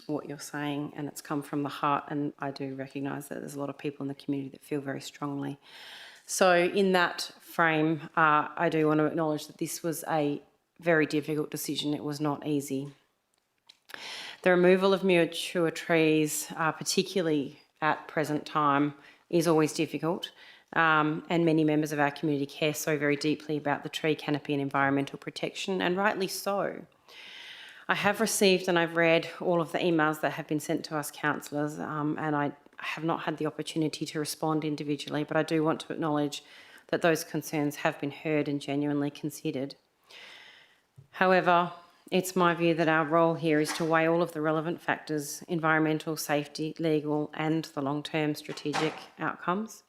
[SPEAKER 11] what you're saying, and it's come from the heart, and I do recognise that there's a lot of people in the community that feel very strongly. So in that frame, I do want to acknowledge that this was a very difficult decision. It was not easy. The removal of mature trees, particularly at present time, is always difficult. And many members of our community care so very deeply about the tree canopy and environmental protection, and rightly so. I have received and I've read all of the emails that have been sent to us councillors, and I have not had the opportunity to respond individually, but I do want to acknowledge that those concerns have been heard and genuinely considered. However, it's my view that our role here is to weigh all of the relevant factors: environmental, safety, legal, and the long-term strategic outcomes.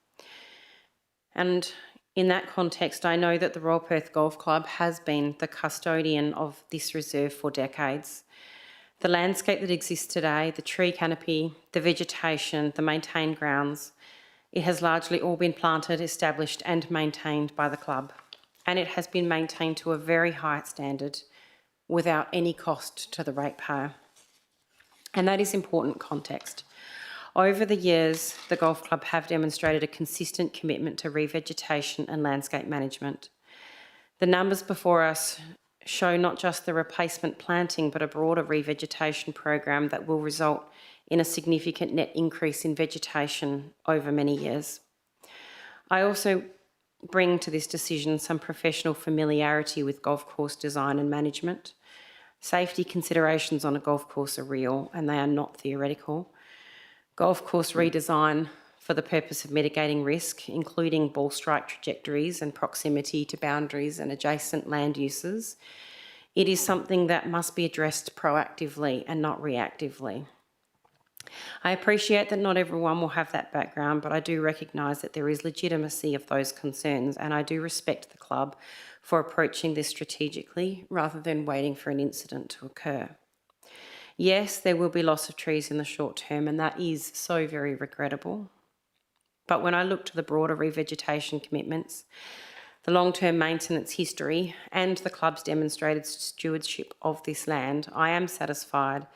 [SPEAKER 11] And in that context, I know that the Royal Perth Golf Club has been the custodian of this reserve for decades. The landscape that exists today, the tree canopy, the vegetation, the maintained grounds, it has largely all been planted, established and maintained by the club. And it has been maintained to a very high standard without any cost to the ratepayer. And that is important context. Over the years, the Golf Club have demonstrated a consistent commitment to revegetation and landscape management. The numbers before us show not just the replacement planting, but a broader revegetation program that will result in a significant net increase in vegetation over many years. I also bring to this decision some professional familiarity with golf course design and management. Safety considerations on a golf course are real and they are not theoretical. Golf course redesign for the purpose of mitigating risk, including ball strike trajectories and proximity to boundaries and adjacent land uses, it is something that must be addressed proactively and not reactively. I appreciate that not everyone will have that background, but I do recognise that there is legitimacy of those concerns, and I do respect the club for approaching this strategically rather than waiting for an incident to occur. Yes, there will be loss of trees in the short term, and that is so very regrettable. But when I look to the broader revegetation commitments, the long-term maintenance history, and the club's demonstrated stewardship of this land, I am satisfied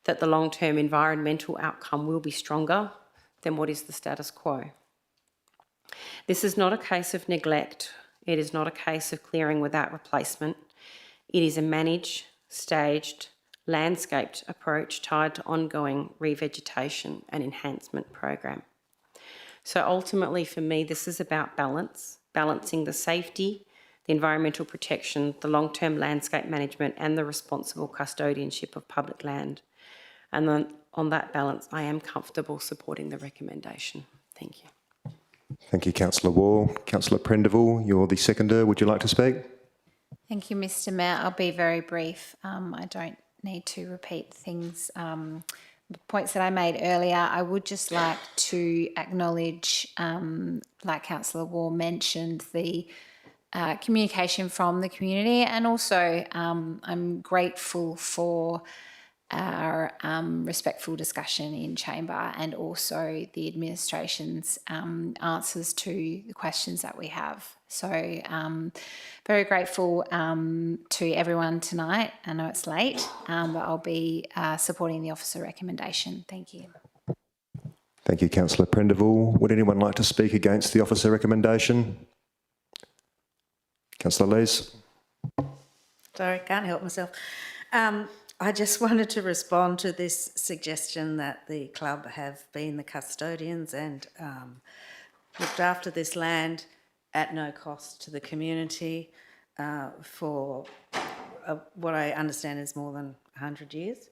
[SPEAKER 11] that the long-term environmental outcome will be stronger than what is the status quo. This is not a case of neglect. It is not a case of clearing without replacement. It is a managed, staged, landscaped approach tied to ongoing revegetation and enhancement program. So ultimately for me, this is about balance, balancing the safety, the environmental protection, the long-term landscape management and the responsible custodianship of public land. And then on that balance, I am comfortable supporting the recommendation. Thank you.
[SPEAKER 1] Thank you, Councillor Waugh. Councillor Prendeville, you're the seconder. Would you like to speak?
[SPEAKER 3] Thank you, Mr. Mayor. I'll be very brief. I don't need to repeat things, points that I made earlier. I would just like to acknowledge, like Councillor Waugh mentioned, the communication from the community, and also I'm grateful for our respectful discussion in chamber, and also the administration's answers to the questions that we have. So very grateful to everyone tonight. I know it's late, but I'll be supporting the officer recommendation. Thank you.
[SPEAKER 1] Thank you, Councillor Prendeville. Would anyone like to speak against the officer recommendation? Councillor Lees.
[SPEAKER 7] Sorry, can't help myself. I just wanted to respond to this suggestion that the club have been the custodians and looked after this land at no cost to the community for what I understand is more than 100 years.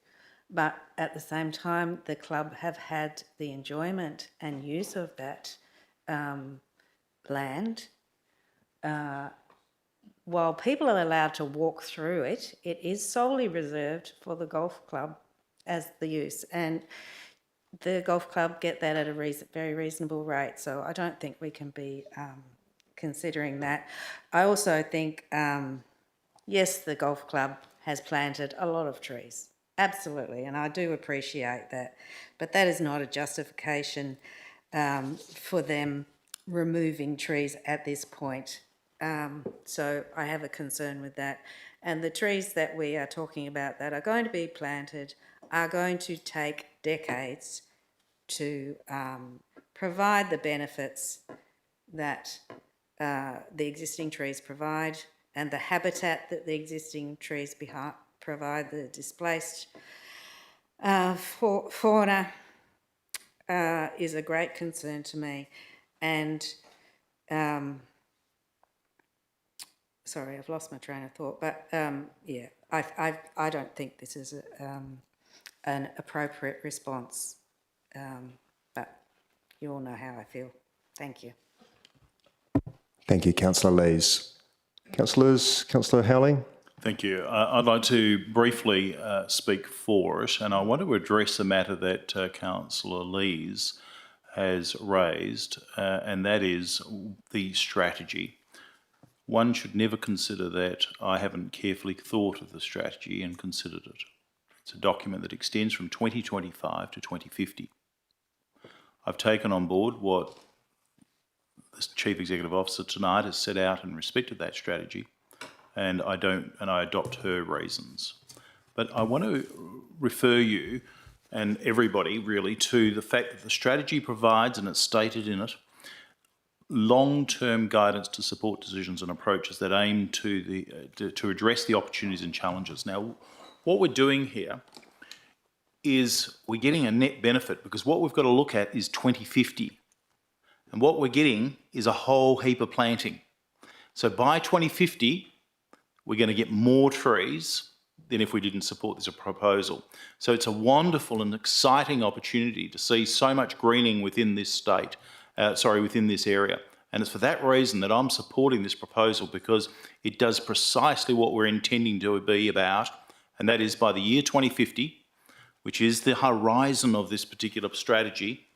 [SPEAKER 7] But at the same time, the club have had the enjoyment and use of that land. While people are allowed to walk through it, it is solely reserved for the golf club as the use, and the golf club get that at a very reasonable rate. So I don't think we can be considering that. I also think, yes, the golf club has planted a lot of trees, absolutely, and I do appreciate that, but that is not a justification for them removing trees at this point. So I have a concern with that. And the trees that we are talking about that are going to be planted are going to take decades to provide the benefits that the existing trees provide, and the habitat that the existing trees provide, the displaced fauna is a great concern to me. And sorry, I've lost my train of thought, but yeah, I don't think this is an appropriate response, but you all know how I feel. Thank you.
[SPEAKER 1] Thank you, Councillor Lees. Councillors, Councillor Howling.
[SPEAKER 10] Thank you. I'd like to briefly speak for it, and I want to address a matter that Councillor Lees has raised, and that is the strategy. One should never consider that I haven't carefully thought of the strategy and considered it. It's a document that extends from 2025 to 2050. I've taken on board what the Chief Executive Officer tonight has set out in respect of that strategy, and I adopt her reasons. But I want to refer you and everybody really to the fact that the strategy provides, and it's stated in it, long-term guidance to support decisions and approaches that aim to address the opportunities and challenges. Now, what we're doing here is we're getting a net benefit, because what we've got to look at is 2050. And what we're getting is a whole heap of planting. So by 2050, we're going to get more trees than if we didn't support this proposal. So it's a wonderful and exciting opportunity to see so much greening within this state, within this area. And it's for that reason that I'm supporting this proposal, because it does precisely what we're intending to be about, and that is by the year 2050, which is the horizon of this particular strategy,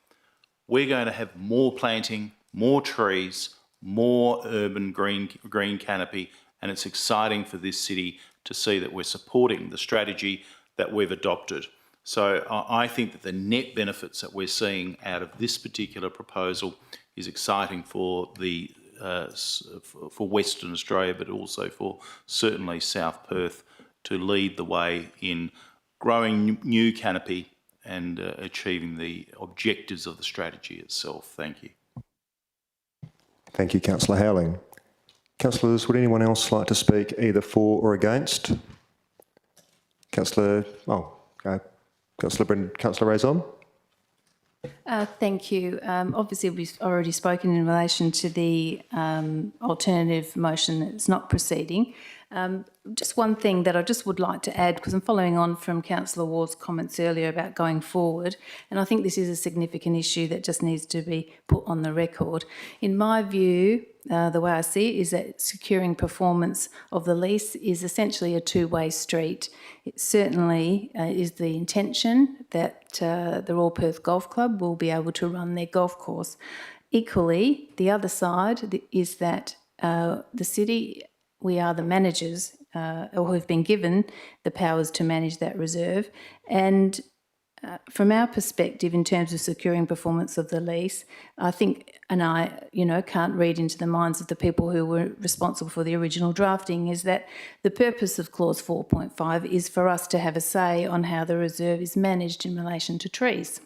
[SPEAKER 10] we're going to have more planting, more trees, more urban green canopy, and it's exciting for this city to see that we're supporting the strategy that we've adopted. So I think that the net benefits that we're seeing out of this particular proposal is exciting for the for Western Australia, but also for certainly South Perth, to lead the way in growing new canopy and achieving the objectives of the strategy itself. Thank you.
[SPEAKER 1] Thank you, Councillor Howling. Councillors, would anyone else like to speak either for or against? Councillor Raison.
[SPEAKER 9] Thank you. Obviously, we've already spoken in relation to the alternative motion that's not proceeding. Just one thing that I just would like to add, because I'm following on from Councillor Ward's comments earlier about going forward, and I think this is a significant issue that just needs to be put on the record. In my view, the way I see it is that securing performance of the lease is essentially a two-way street. It certainly is the intention that the Royal Perth Golf Club will be able to run their golf course. Equally, the other side is that the city, we are the managers or have been given the powers to manage that reserve. And from our perspective, in terms of securing performance of the lease, I think, and I, can't read into the minds of the people who were responsible for the original drafting, is that the purpose of clause 4.5 is for us to have a say on how the reserve is managed in relation to trees.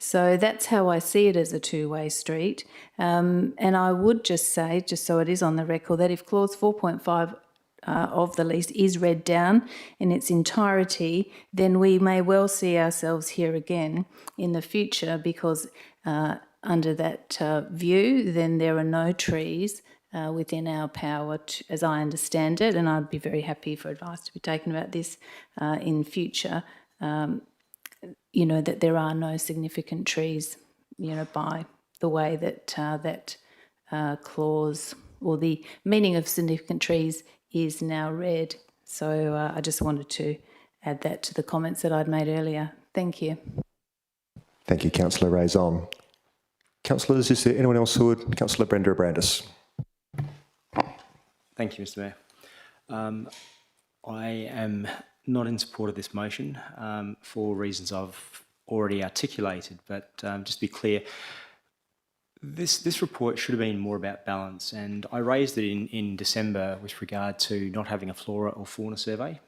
[SPEAKER 9] So that's how I see it, as a two-way street. And I would just say, just so it is on the record, that if clause 4.5 of the lease is read down in its entirety, then we may well see ourselves here again in the future, because under that view, then there are no trees within our power, as I understand it, and I'd be very happy for advice to be taken about this in future, that there are no significant trees, by the way that that clause or the meaning of significant trees is now read. So I just wanted to add that to the comments that I'd made earlier. Thank you.
[SPEAKER 1] Thank you, Councillor Raison. Councillors, is there anyone else who would? Councillor Brenda Abrandis.
[SPEAKER 5] Thank you, Mr Mayor. I am not in support of this motion for reasons I've already articulated, but just to be clear, this report should have been more about balance, and I raised it in December with regard to not having a flora or fauna survey.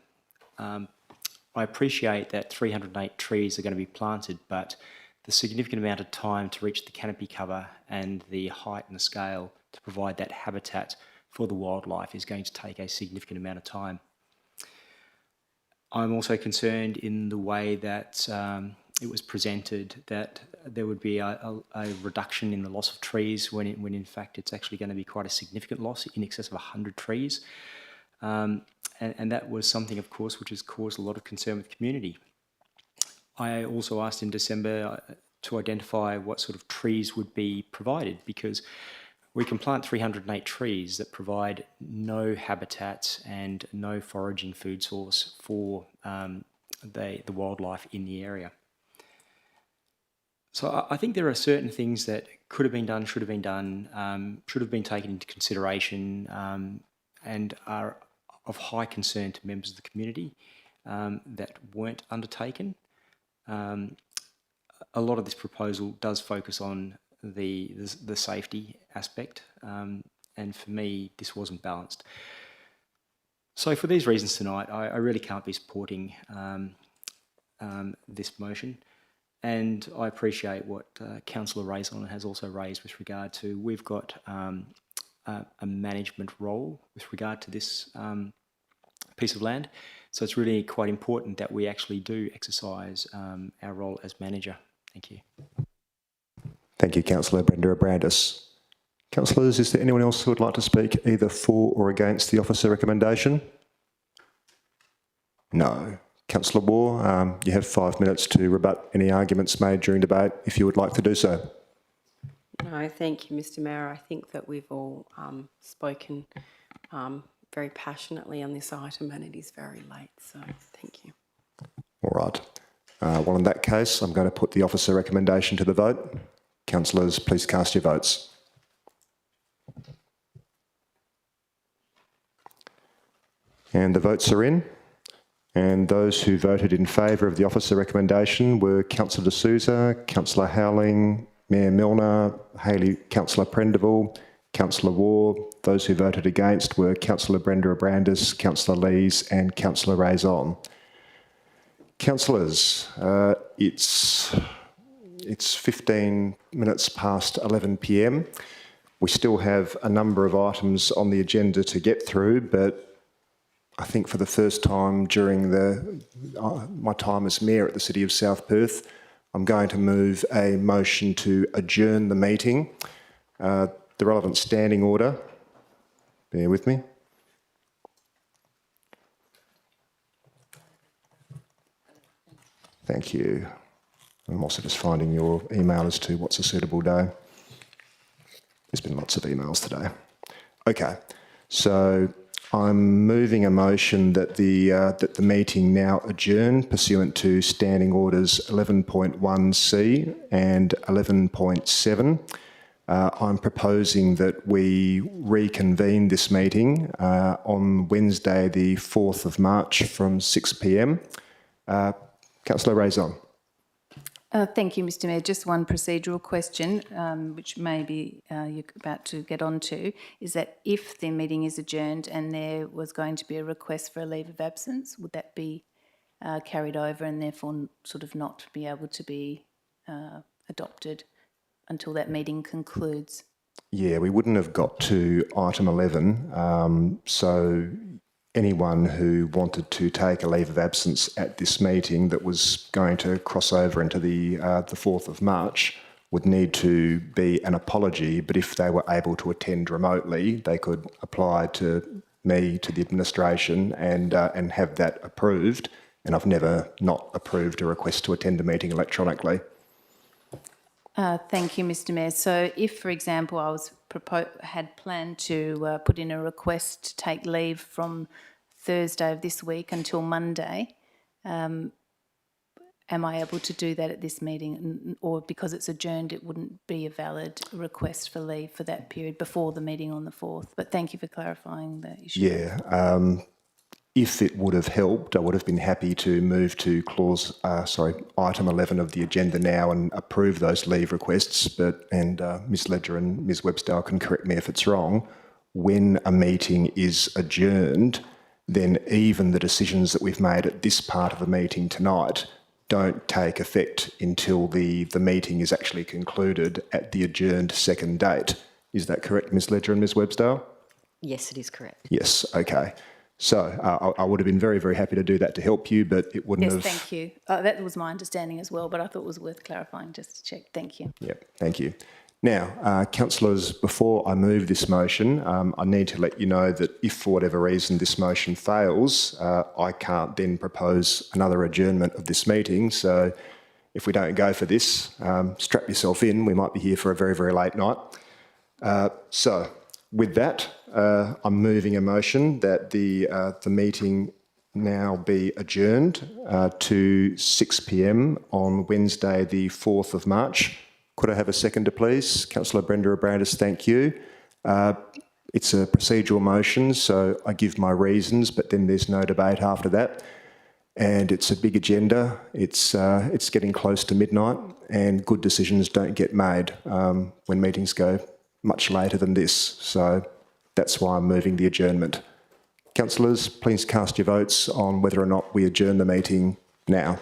[SPEAKER 5] I appreciate that 308 trees are going to be planted, but the significant amount of time to reach the canopy cover and the height and the scale to provide that habitat for the wildlife is going to take a significant amount of time. I'm also concerned in the way that it was presented that there would be a reduction in the loss of trees when in fact it's actually going to be quite a significant loss, in excess of 100 trees. And that was something, of course, which has caused a lot of concern with the community. I also asked in December to identify what sort of trees would be provided, because we can plant 308 trees that provide no habitat and no foraging food source for the wildlife in the area. So I think there are certain things that could have been done, should have been done, should have been taken into consideration, and are of high concern to members of the community that weren't undertaken. A lot of this proposal does focus on the safety aspect, and for me this wasn't balanced. So for these reasons tonight, I really can't be supporting this motion, and I appreciate what Councillor Raison has also raised with regard to we've got a management role with regard to this piece of land, so it's really quite important that we actually do exercise our role as manager. Thank you.
[SPEAKER 1] Thank you, Councillor Brenda Abrandis. Councillors, is there anyone else who would like to speak either for or against the officer recommendation? No. Councillor Waugh, you have 5 minutes to rebut any arguments made during debate if you would like to do so.
[SPEAKER 11] No, thank you, Mr Mayor. I think that we've all spoken very passionately on this item, and it is very late, so thank you.
[SPEAKER 1] All right. Well, in that case, I'm going to put the officer recommendation to the vote. Councillors, please cast your votes. And the votes are in. And those who voted in favour of the officer recommendation were Councillor D'Souza, Councillor Howling, Mayor Milner, Councillor Prendeville, Councillor Waugh. Those who voted against were Councillor Brenda Abrandis, Councillor Lees and Councillor Raison. Councillors, it's 15 minutes past 11 p.m. We still have a number of items on the agenda to get through, but I think for the first time during my time as Mayor at the City of South Perth, I'm going to move a motion to adjourn the meeting. The relevant standing order, bear with me. Thank you. I'm also just finding your email as to what's a suitable day. There's been lots of emails today. Okay, so I'm moving a motion that the meeting now adjourn pursuant to Standing Orders 11.1C and 11.7. I'm proposing that we reconvene this meeting on Wednesday the 4th of March from 6 p.m. Councillor Raison.
[SPEAKER 9] Thank you, Mr Mayor. Just one procedural question, which maybe you're about to get onto, is that if the meeting is adjourned and there was going to be a request for a leave of absence, would that be carried over and therefore sort of not be able to be adopted until that meeting concludes?
[SPEAKER 1] Yeah, we wouldn't have got to item 11, so anyone who wanted to take a leave of absence at this meeting that was going to cross over into the 4th of March would need to be an apology, but if they were able to attend remotely, they could apply to me, to the administration, and have that approved. And I've never not approved a request to attend a meeting electronically.
[SPEAKER 9] Thank you, Mr Mayor. So if, for example, I had planned to put in a request to take leave from Thursday of this week until Monday, am I able to do that at this meeting? Or because it's adjourned, it wouldn't be a valid request for leave for that period before the meeting on the 4th? But thank you for clarifying the issue.
[SPEAKER 1] Yeah. If it would have helped, I would have been happy to move to item 11 of the agenda now and approve those leave requests. But Ms Ledger and Ms Webster can correct me if it's wrong. When a meeting is adjourned, then even the decisions that we've made at this part of the meeting tonight don't take effect until the meeting is actually concluded at the adjourned second date. Is that correct, Ms Ledger and Ms Webster?
[SPEAKER 4] Yes, it is correct.
[SPEAKER 1] Yes, okay. So I would have been very, very happy to do that to help you, but it wouldn't have...
[SPEAKER 9] Yes, thank you. That was my understanding as well, but I thought it was worth clarifying just to check. Thank you.
[SPEAKER 1] Yep, thank you. Now, councillors, before I move this motion, I need to let you know that if for whatever reason this motion fails, I can't then propose another adjournment of this meeting. So if we don't go for this, strap yourself in. We might be here for a very, very late night. So with that, I'm moving a motion that the meeting now be adjourned to 6 p.m. on Wednesday, the 4th of March. Could I have a seconder, please? Councillor Brenda Abrandis, thank you. It's a procedural motion, so I give my reasons, but then there's no debate after that. And it's a big agenda. It's getting close to midnight, and good decisions don't get made when meetings go much later than this. So that's why I'm moving the adjournment. Councillors, please cast your votes on whether or not we adjourn the meeting now.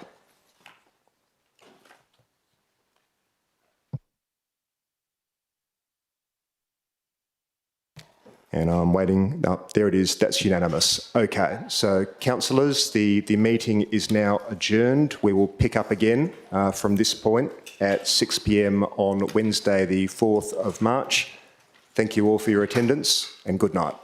[SPEAKER 1] And I'm waiting. Oh, there it is. That's unanimous. Okay. So, councillors, the meeting is now adjourned. We will pick up again from this point at 6 p.m. on Wednesday, the 4th of March. Thank you all for your attendance and good night.